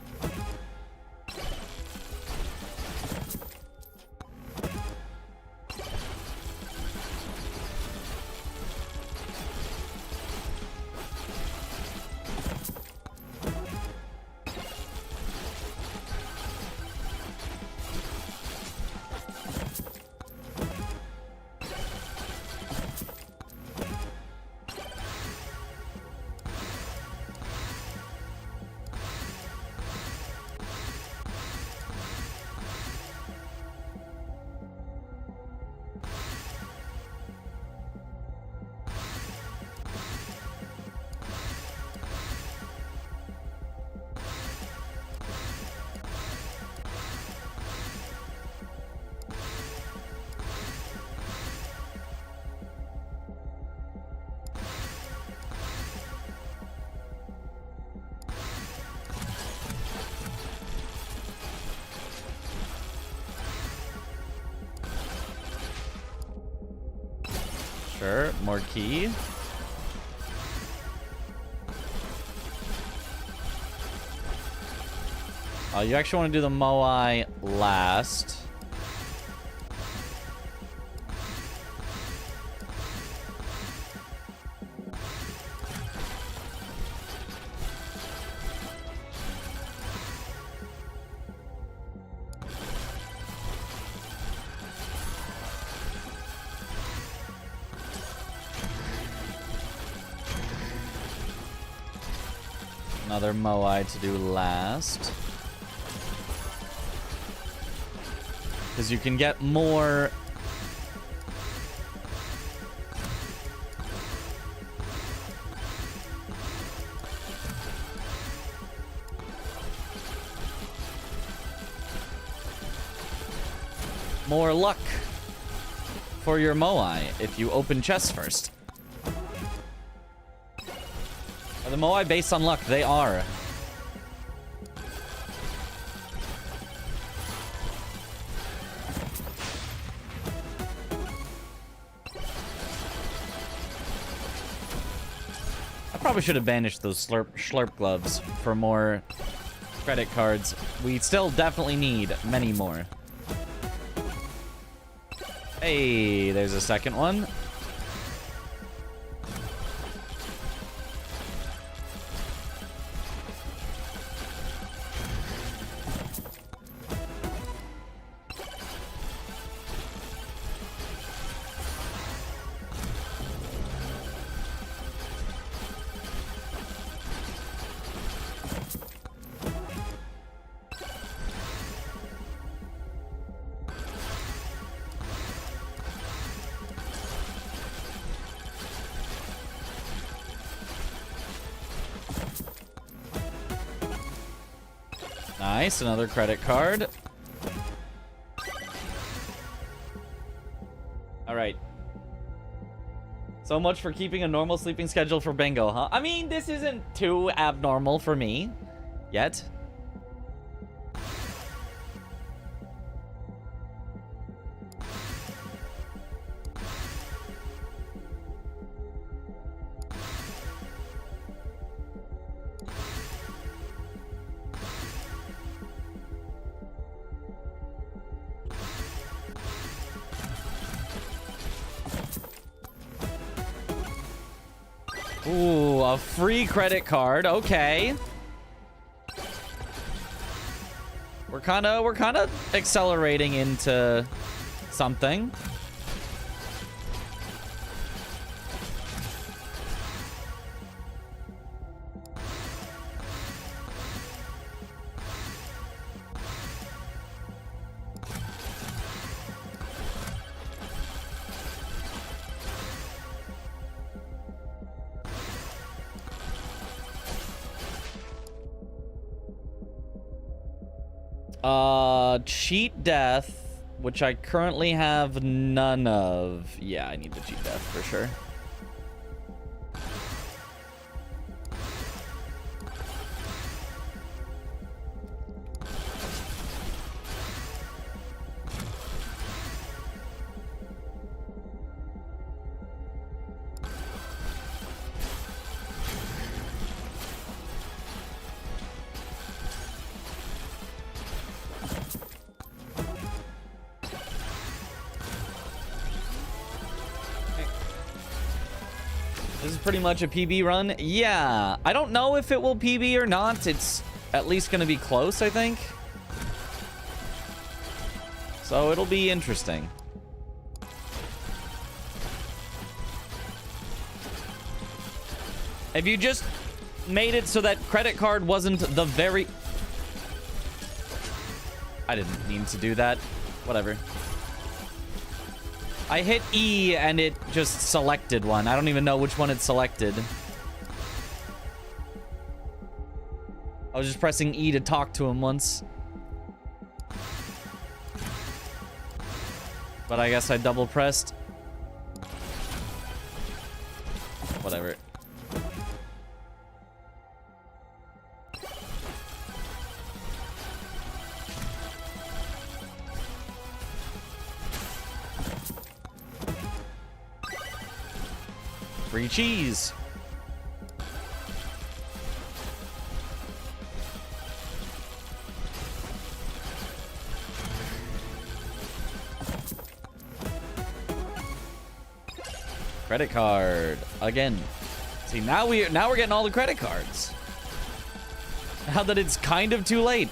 Sure, more key. Oh, you actually want to do the Moai last. Another Moai to do last. Because you can get more... more luck for your Moai if you open chests first. Are the Moai based on luck? They are. I probably should have banished those slurp gloves for more credit cards. We still definitely need many more. Hey, there's a second one. Nice, another credit card. All right. So much for keeping a normal sleeping schedule for bingo, huh? I mean, this isn't too abnormal for me yet. Ooh, a free credit card. Okay. We're kind of accelerating into something. Cheat death, which I currently have none of. Yeah, I need the cheat death for sure. This is pretty much a PB run. Yeah, I don't know if it will PB or not. It's at least going to be close, I think. So it'll be interesting. If you just made it so that credit card wasn't the very... I didn't mean to do that. Whatever. I hit E and it just selected one. I don't even know which one it selected. I was just pressing E to talk to him once. But I guess I double pressed. Whatever. Free cheese. Credit card again. See, now we're getting all the credit cards. Now that it's kind of too late.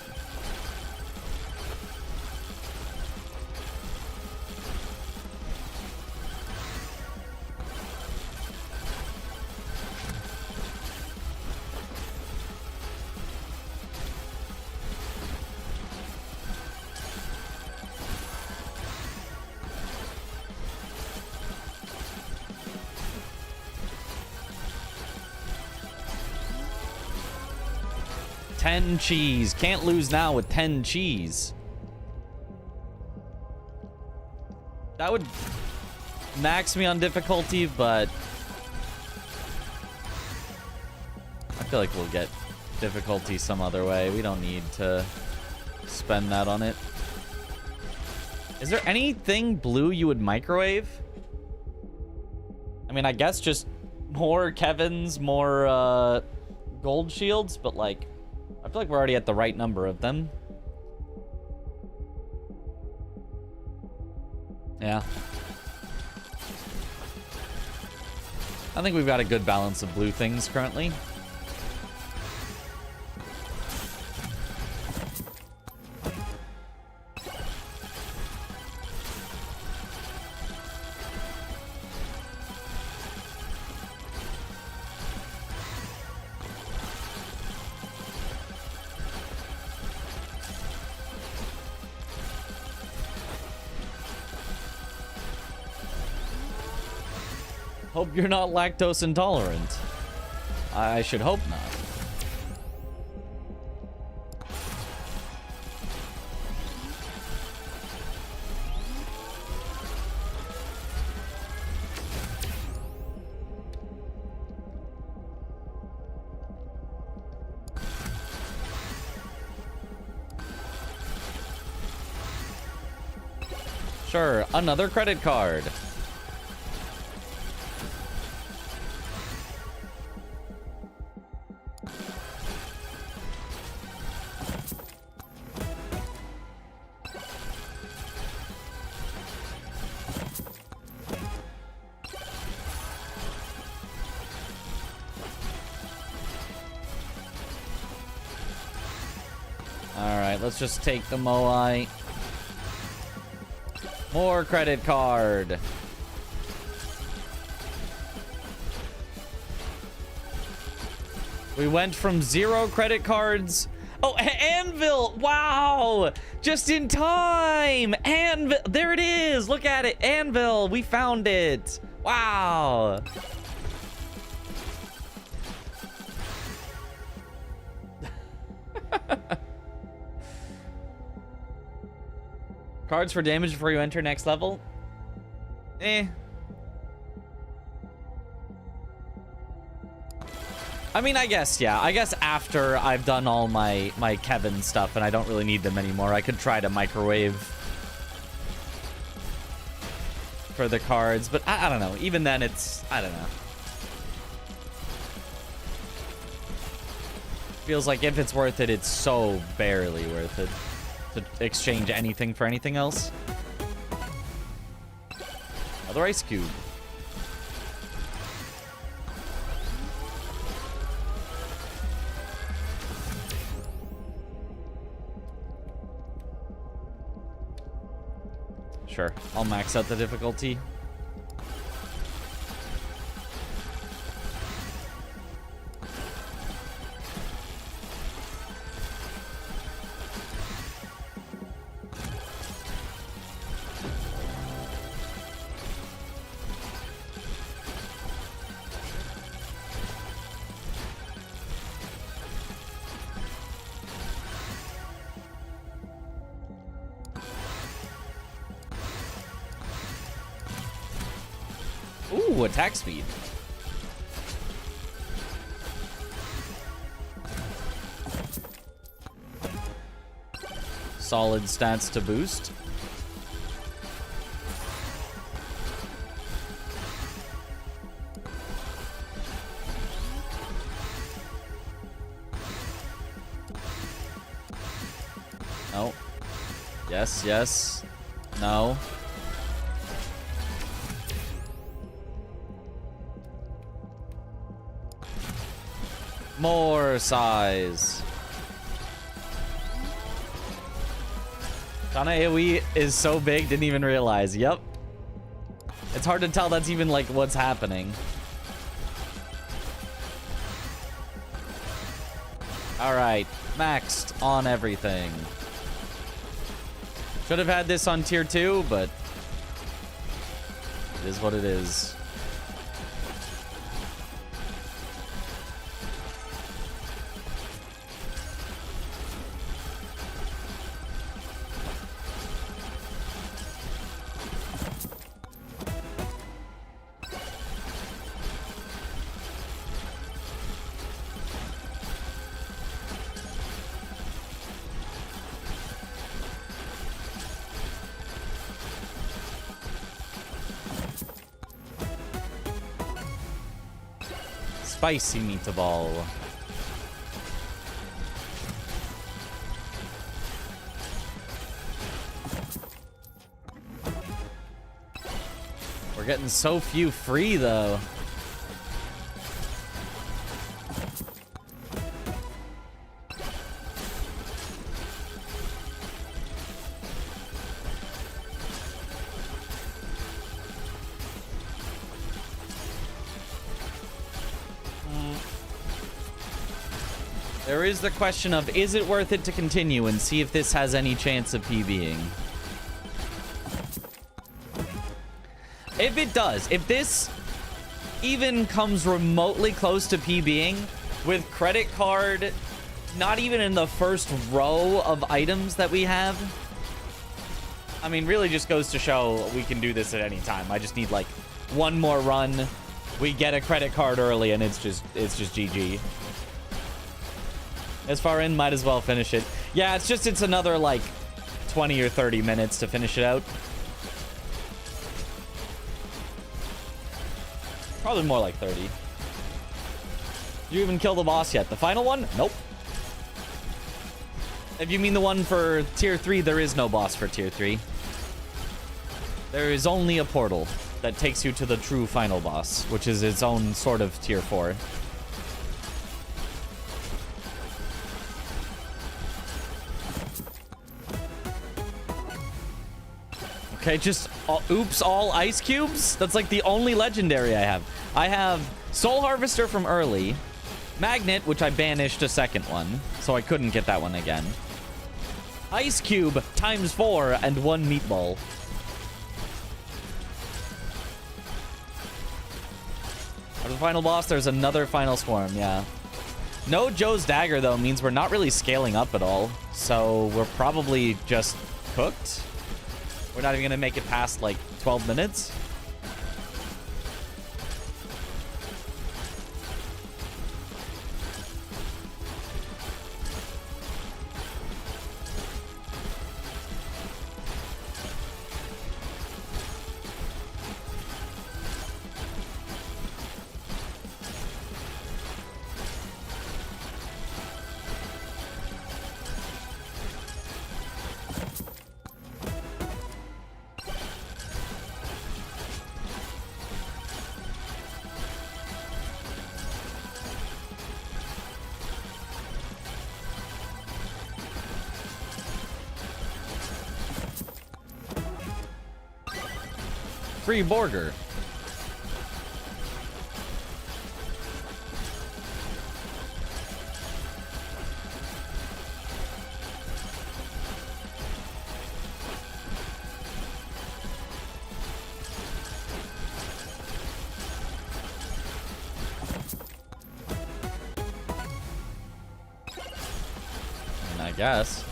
Cheese. Can't lose now with 10 cheese. That would max me on difficulty, but I feel like we'll get difficulty some other way. We don't need to spend that on it. Is there anything blue you would microwave? I mean, I guess just more Kevins, more gold shields, but like I feel like we're already at the right number of them. Yeah. I think we've got a good balance of blue things currently. Hope you're not lactose intolerant. I should hope not. Sure, another credit card. Let's just take the Moai. More credit card. We went from 0 credit cards. Oh, Anvil! Wow! Just in time! Anvil! There it is! Look at it! Anvil! We found it! Wow! Cards for damage before you enter next level? Eh. I mean, I guess, yeah. I guess after I've done all my Kevin stuff and I don't really need them anymore, I could try to microwave for the cards. But I don't know. Even then, it's... I don't know. Feels like if it's worth it, it's so barely worth it to exchange anything for anything else. Another ice cube. Sure, I'll max out the difficulty. Ooh, attack speed. Solid stats to boost. No. Yes, yes. No. More size. Kana AoE is so big, didn't even realize. Yep. It's hard to tell that's even like what's happening. Alright, maxed on everything. Should have had this on tier 2, but it is what it is. Spicy meatball. We're getting so few free though. There is the question of, is it worth it to continue and see if this has any chance of PBing? If it does, if this even comes remotely close to PBing with credit card not even in the first row of items that we have, I mean, really just goes to show we can do this at any time. I just need like one more run. We get a credit card early and it's just GG. As far in, might as well finish it. Yeah, it's another like 20 or 30 minutes to finish it out. Probably more like 30. Did you even kill the boss yet? The final one? Nope. If you mean the one for tier 3, there is no boss for tier 3. There is only a portal that takes you to the true final boss, which is its own sort of tier 4. Okay, just oops, all ice cubes? That's like the only legendary I have. I have Soul Harvester from early, Magnet, which I banished a second one, so I couldn't get that one again. Ice cube times 4 and 1 meatball. For the final boss, there's another final swarm, yeah. No Joe's dagger, though, means we're not really scaling up at all, so we're probably just cooked. We're not even gonna make it past like 12 minutes. Free burger. I guess.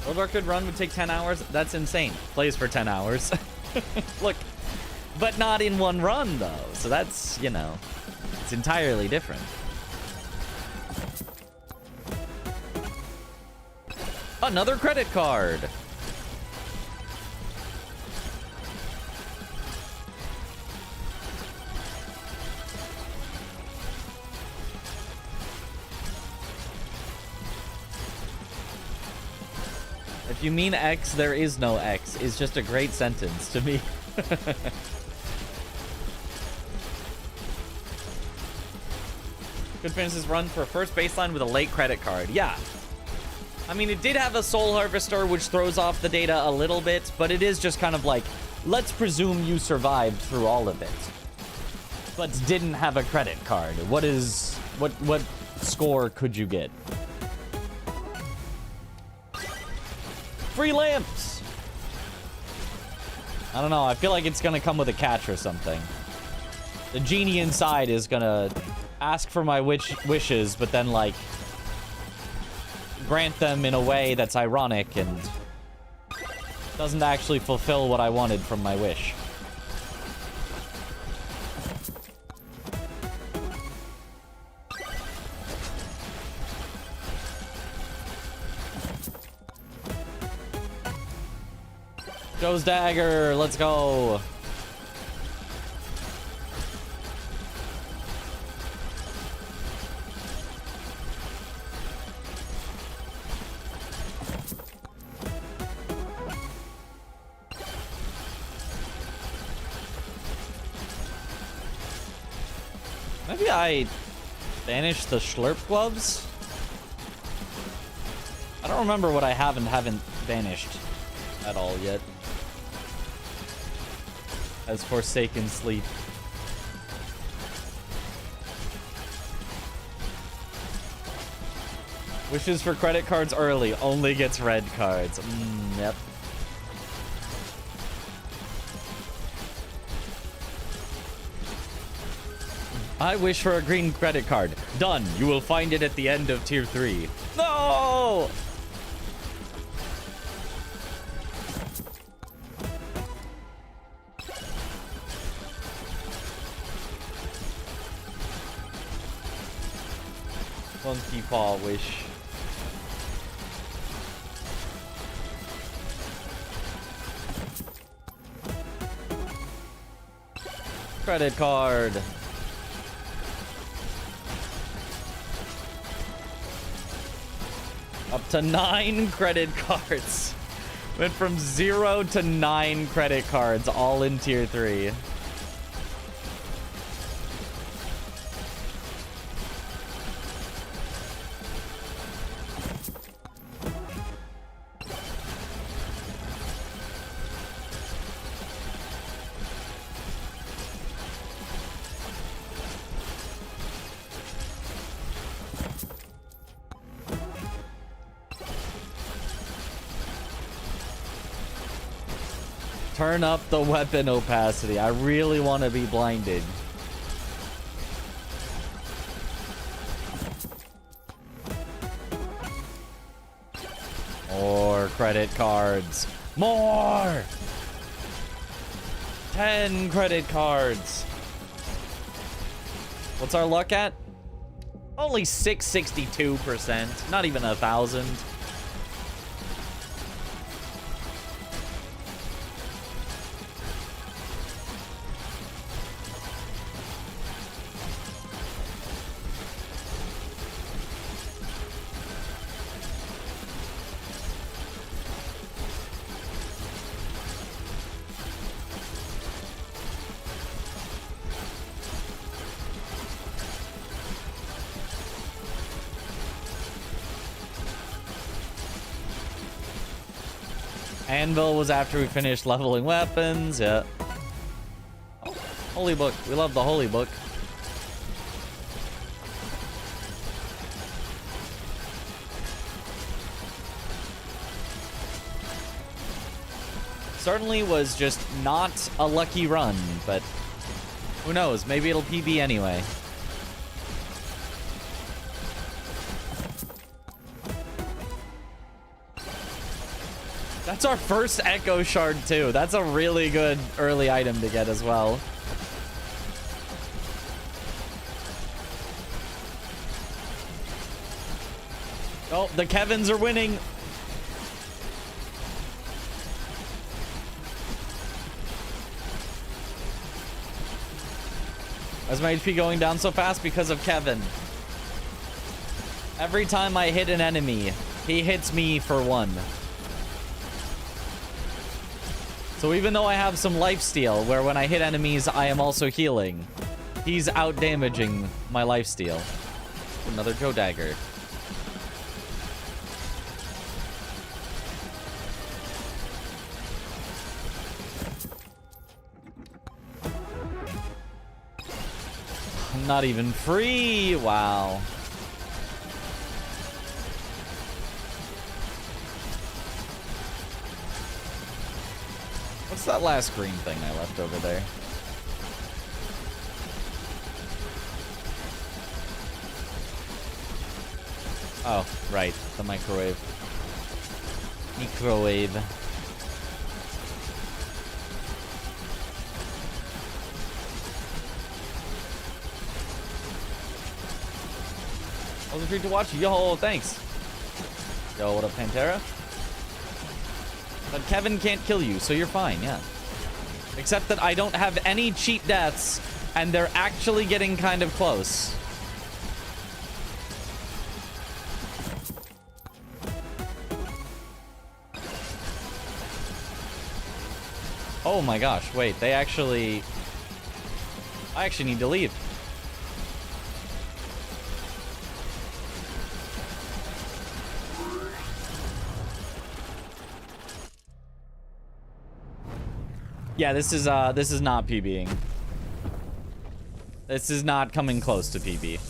World Record run would take 10 hours? That's insane. Plays for 10 hours. Look, but not in one run, though. So that's, you know, it's entirely different. Another credit card. If you mean X, there is no X. Is just a great sentence to me. Could finish this run for a first baseline with a late credit card. Yeah. I mean, it did have a soul harvester, which throws off the data a little bit, but it is just kind of like, let's presume you survived through all of it, but didn't have a credit card. What score could you get? Free lamps! I don't know. I feel like it's gonna come with a catch or something. The genie inside is gonna ask for my wishes, but then, like, grant them in a way that's ironic and doesn't actually fulfill what I wanted from my wish. Joe's dagger, let's go. Maybe I banished the Schlurp gloves? I don't remember what I have and haven't banished at all yet. As Forsaken Sleep. Wishes for credit cards early, only gets red cards. Yep. I wish for a green credit card. Done. You will find it at the end of tier 3. No! Monkey paw wish. Credit card. Up to 9 credit cards. Went from 0 to 9 credit cards, all in tier 3. Turn up the weapon opacity. I really want to be blinded. More credit cards. More! 10 credit cards. What's our luck at? Only 662%. Not even 1,000. Anvil was after we finished leveling weapons. Yeah. Oh, Holy Book. We love the Holy Book. Certainly was just not a lucky run, but who knows? Maybe it'll PB anyway. That's our first Echo Shard too. That's a really good early item to get as well. Oh, the Kevins are winning. Why's my HP going down so fast? Because of Kevin. Every time I hit an enemy, he hits me for 1. So even though I have some lifesteal, where when I hit enemies, I am also healing, he's out-damaging my lifesteal. Another Joe Dagger. I'm not even free. Wow. What's that last green thing I left over there? Oh, right. The microwave. Microwave. I was free to watch. Yo, thanks. Yo, what up, Pantera? But Kevin can't kill you, so you're fine, yeah. Except that I don't have any cheat deaths, and they're actually getting kind of close. Oh my gosh, wait, they actually... I actually need to leave. Yeah, this is not PBing. This is not coming close to PB.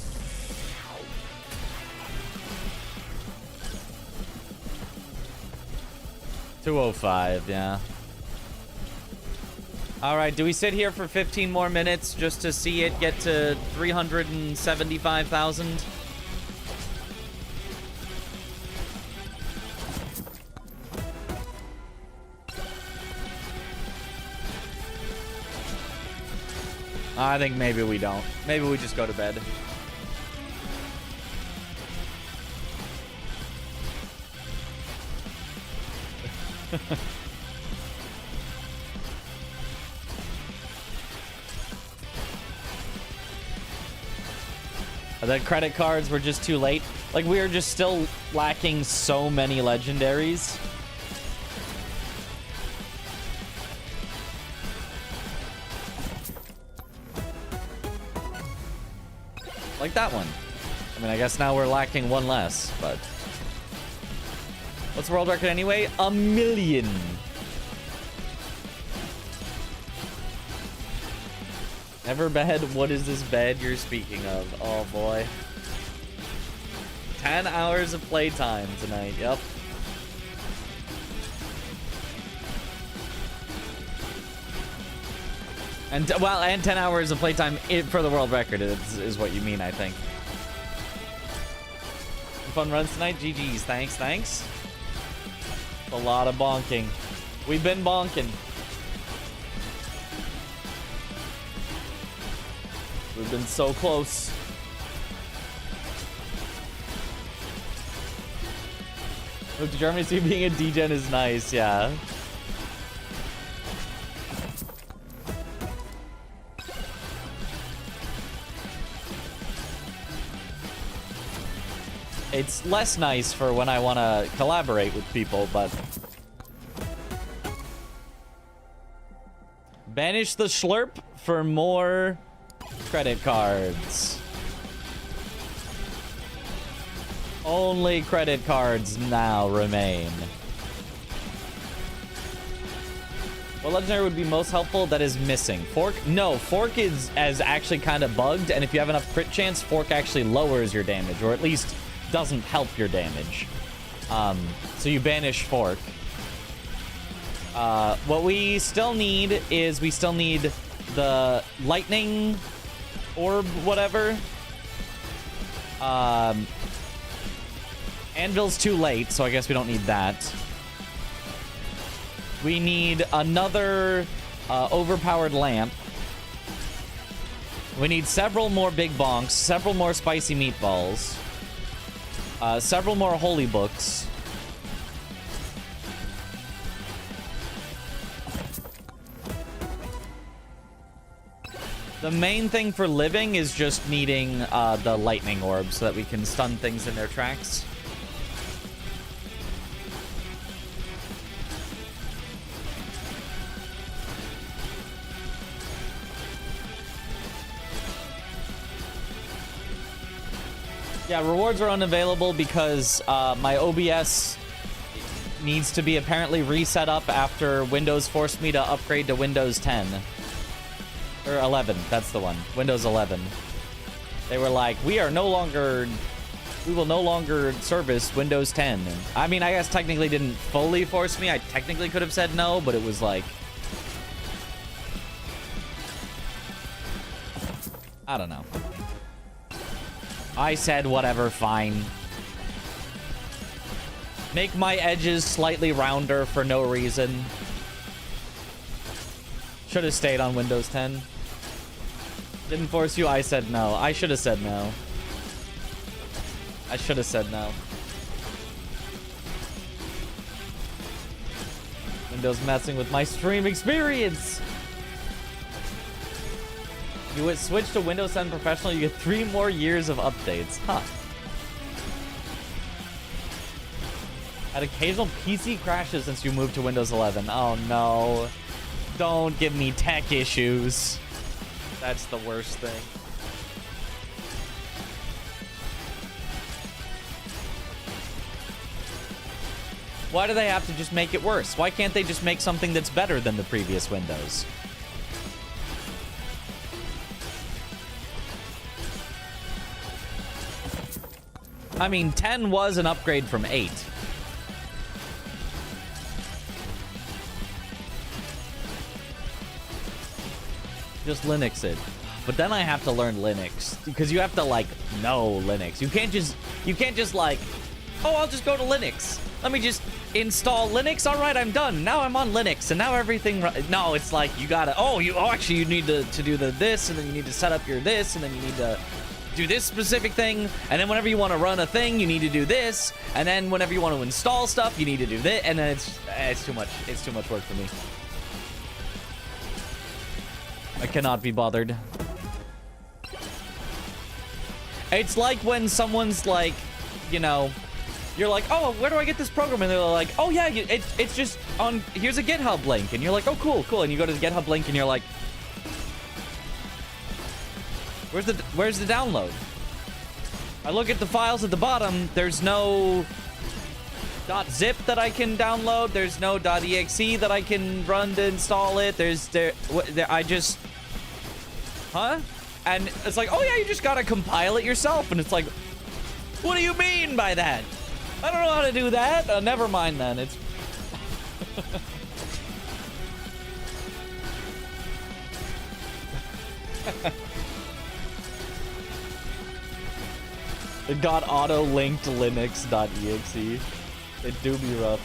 $205, yeah. All right, do we sit here for 15 more minutes just to see it get to 375,000? I think maybe we don't. Maybe we just go to bed. The credit cards were just too late. Like, we are just still lacking so many legendaries. Like that one. I mean, I guess now we're lacking one less, but... What's the world record anyway? 1 million. Ever bed? What is this bed you're speaking of? Oh boy. 10 hours of playtime tonight, yep. And, well, and 10 hours of playtime for the world record is what you mean, I think. Fun runs tonight? GG's. Thanks, thanks. A lot of bonking. We've been bonking. We've been so close. Look, Germany see being a degen is nice, yeah. It's less nice for when I want to collaborate with people, but... Banish the Schlurp for more credit cards. Only credit cards now remain. What legendary would be most helpful that is missing? Fork? No, Fork is actually kind of bugged, and if you have enough crit chance, Fork actually lowers your damage, or at least doesn't help your damage. So you banish Fork. What we still need is we still need the lightning orb, whatever. Anvil's too late, so I guess we don't need that. We need another overpowered lamp. We need several more big bonks, several more spicy meatballs, several more holy books. The main thing for living is just needing the lightning orb so that we can stun things in their tracks. Yeah, rewards are unavailable because my OBS needs to be apparently reset up after Windows forced me to upgrade to Windows 10. Or 11, that's the one. Windows 11. They were like, we will no longer service Windows 10. And, I mean, I guess technically didn't fully force me. I technically could have said no, but it was like... I don't know. I said whatever, fine. Make my edges slightly rounder for no reason. Should have stayed on Windows 10. Didn't force you, I said no. I should have said no. I should have said no. Windows messing with my stream experience. You would switch to Windows 10 Professional, you get 3 more years of updates. Huh. Had occasional PC crashes since you moved to Windows 11. Oh no. Don't give me tech issues. That's the worst thing. Why do they have to just make it worse? Why can't they just make something that's better than the previous Windows? I mean, 10 was an upgrade from 8. Just Linux it. But then I have to learn Linux because you have to like know Linux. You can't just like, oh, I'll just go to Linux. Let me just install Linux. All right, I'm done. Now I'm on Linux and now everything. No, it's like you gotta. Actually, you need to do this, and then you need to set up your this, and then you need to do this specific thing, and then whenever you want to run a thing, you need to do this, and then whenever you want to install stuff, you need to do this, and then it's too much. It's too much work for me. I cannot be bothered. It's like when someone's like, you know, you're like, oh, where do I get this program? And they're like, oh yeah, it's just on, here's a GitHub link. And you're like, oh, cool. And you go to the GitHub link and you're like, where's the download? I look at the files at the bottom. There's no .zip that I can download. There's no .exe that I can run to install it. Huh? And it's like, oh yeah, you just gotta compile it yourself. And it's like, what do you mean by that? I don't know how to do that. Never mind then. It's... It got auto-linked linux.exe. It do be rough.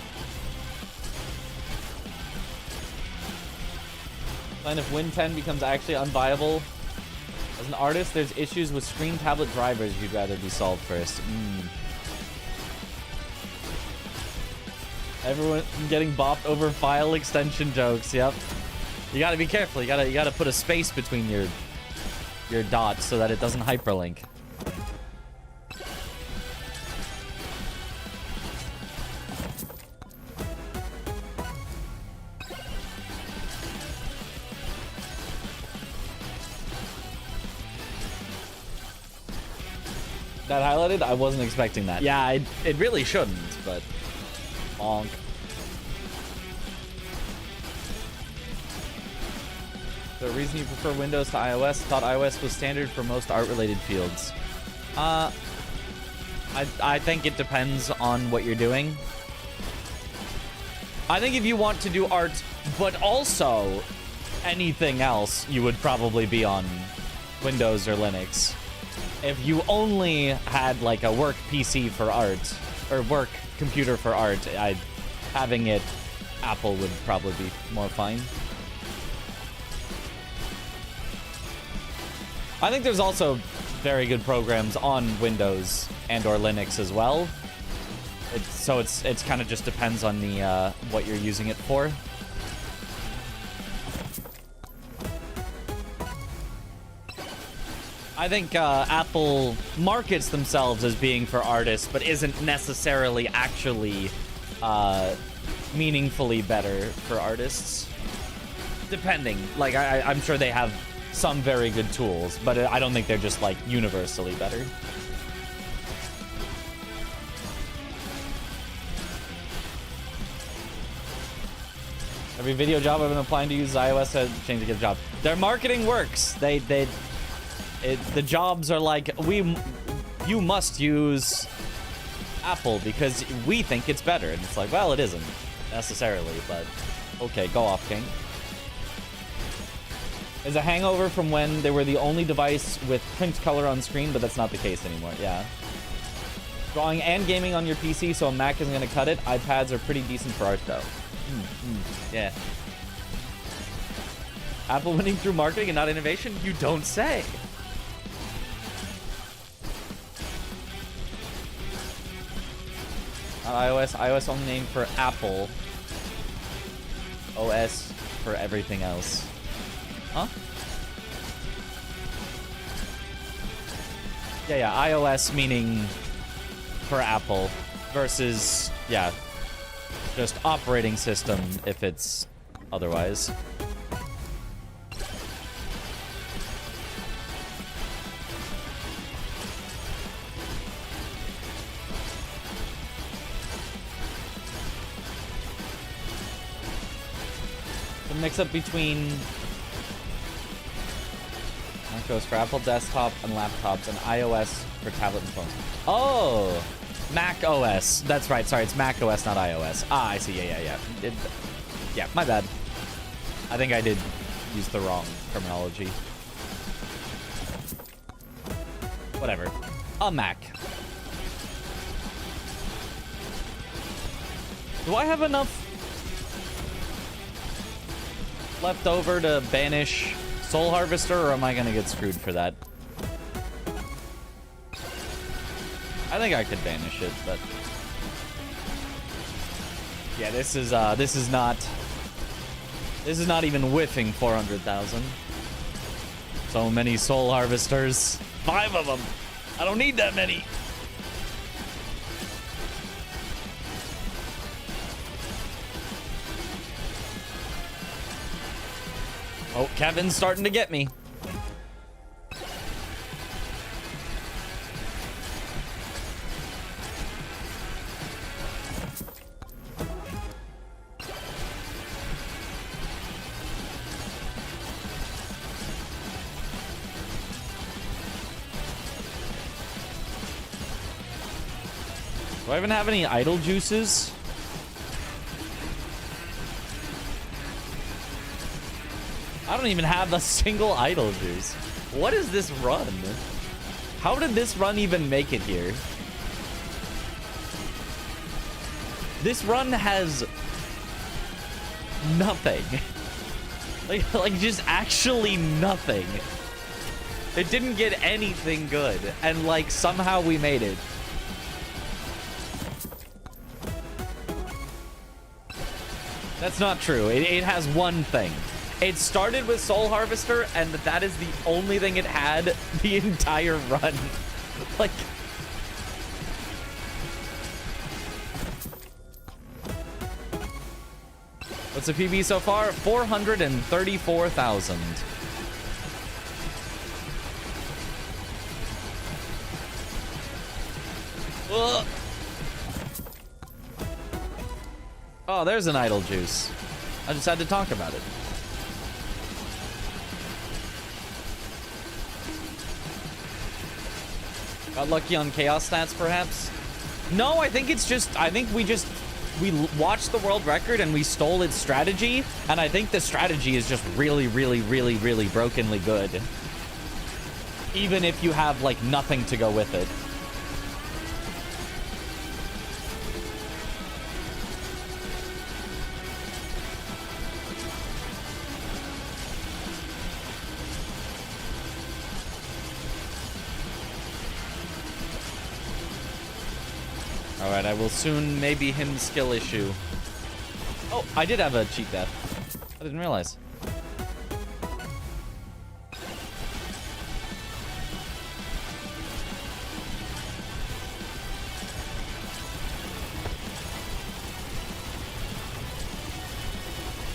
And if Win 10 becomes actually unviable, as an artist, there's issues with screen tablet drivers you'd rather be solved first. Everyone getting bopped over file extension jokes. Yep. You gotta be careful. You gotta put a space between your dots so that it doesn't hyperlink. That highlighted? I wasn't expecting that. Yeah, it really shouldn't, but... Bonk. The reason you prefer Windows to iOS? Thought iOS was standard for most art-related fields. I think it depends on what you're doing. I think if you want to do art, but also anything else, you would probably be on Windows or Linux. If you only had like a work PC for art, or work computer for art, having it Apple would probably be more fine. I think there's also very good programs on Windows and or Linux as well. So it's kind of just depends on the what you're using it for. I think Apple markets themselves as being for artists, but isn't necessarily actually meaningfully better for artists. Depending. Like, I'm sure they have some very good tools, but I don't think they're just, like, universally better. Every video job I've been applying to use iOS to change to get a job. Their marketing works. The jobs are like, you must use Apple because we think it's better. And it's like, well, it isn't necessarily, but okay, go off, King. Is a hangover from when they were the only device with print color on screen, but that's not the case anymore. Yeah. Drawing and gaming on your PC, so a Mac isn't going to cut it. iPads are pretty decent for art, though. Yeah. Apple winning through marketing and not innovation? You don't say. Not iOS. iOS only named for Apple. OS for everything else. Huh? Yeah, iOS meaning for Apple versus, yeah, just operating system if it's otherwise. The mix-up between macOS for Apple desktop and laptops and iOS for tablet and phones. Oh, Mac OS. That's right. Sorry, it's Mac OS, not iOS. Ah, I see. Yeah. Yeah, my bad. I think I did use the wrong terminology. Whatever. A Mac. Do I have enough left over to banish Soul Harvester, or am I gonna get screwed for that? I think I could banish it, but yeah, this is not even whiffing 400,000. So many Soul Harvesters, 5 of them. I don't need that many. Oh, Kevin's starting to get me. Do I even have any idle juices? I don't even have a single idle juice. What is this run? How did this run even make it here? This run has nothing. Like just actually nothing. It didn't get anything good, and like somehow we made it. That's not true. It has one thing. It started with Soul Harvester, and that is the only thing it had the entire run. Like, what's the PB so far? 434,000. Oh, there's an idle juice. I just had to talk about it. Got lucky on chaos stats, perhaps? No, I think it's just, we watched the world record and we stole its strategy, and I think the strategy is just really, really, really, really brokenly good. Even if you have, like, nothing to go with it. Alright, I will soon maybe him skill issue. Oh, I did have a cheat death. I didn't realize.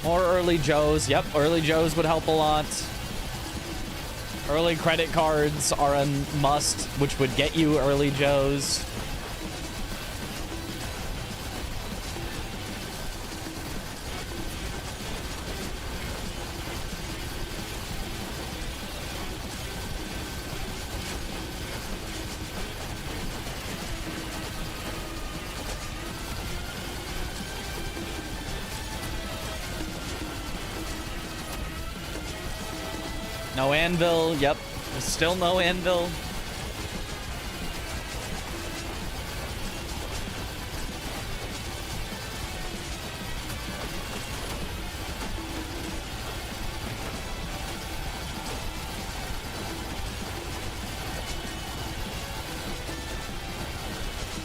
More early Joes. Yep, early Joes would help a lot. Early credit cards are a must, which would get you early Joes. No anvil. Yep. There's still no anvil.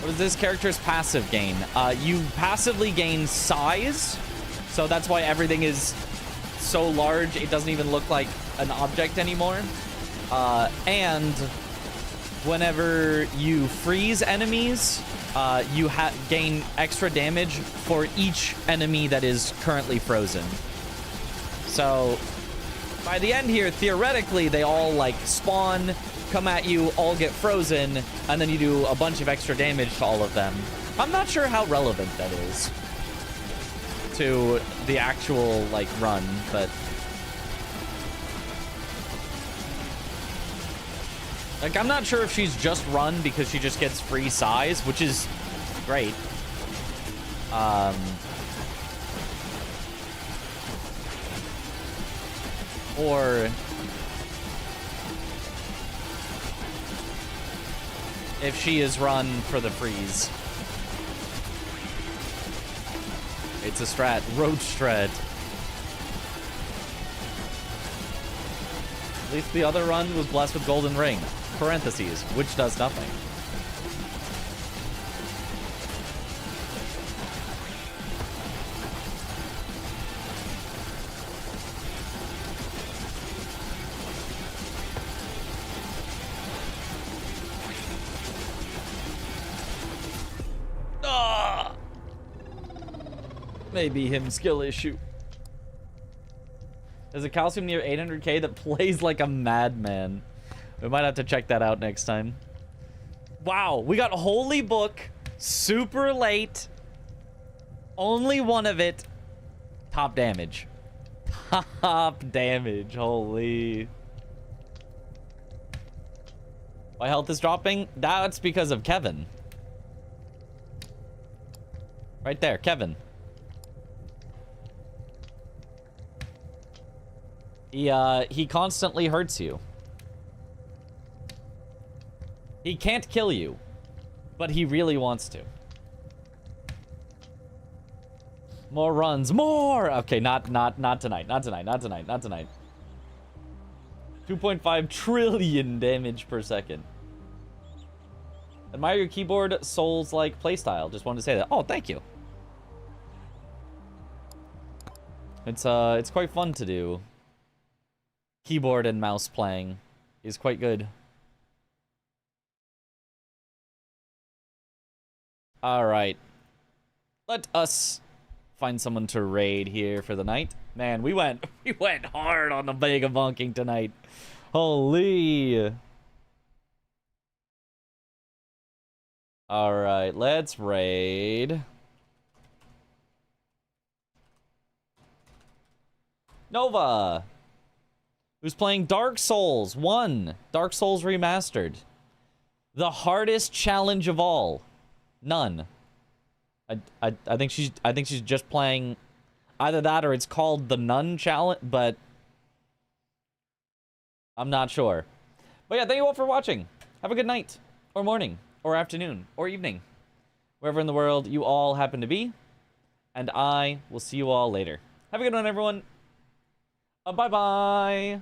What does this character's passive gain? You passively gain size, so that's why everything is so large it doesn't even look like an object anymore. And whenever you freeze enemies, you gain extra damage for each enemy that is currently frozen. So by the end here, theoretically, they all like spawn, come at you, all get frozen, and then you do a bunch of extra damage to all of them. I'm not sure how relevant that is to the actual like run, but like I'm not sure if she's just run because she just gets free size, which is great. Or if she is run for the freeze. It's a strat. Roach strat. At least the other run was blessed with golden ring. Parentheses, which does nothing. Maybe him skill issue. There's a calcium near 800k that plays like a madman. We might have to check that out next time. Wow, we got Holy Book super late. Only one of it. Top damage. Top damage. Holy. My health is dropping. That's because of Kevin. Right there, Kevin. He constantly hurts you. He can't kill you, but he really wants to. More runs, more! Okay, not tonight, not tonight, not tonight. 2.5 trillion damage per second. Admire your keyboard Souls-like playstyle. Just wanted to say that. Oh, thank you. It's quite fun to do. Keyboard and mouse playing is quite good. All right. Let us find someone to raid here for the night. Man, we went hard on the Megabonking tonight. Holy. All right, let's raid. Nova, who's playing Dark Souls 1, Dark Souls Remastered. The hardest challenge of all. None. I think she's just playing either that or it's called the Nun Challenge, but I'm not sure. But yeah, thank you all for watching. Have a good night, or morning, or afternoon, or evening, wherever in the world you all happen to be. And I will see you all later. Have a good one, everyone. Bye-bye.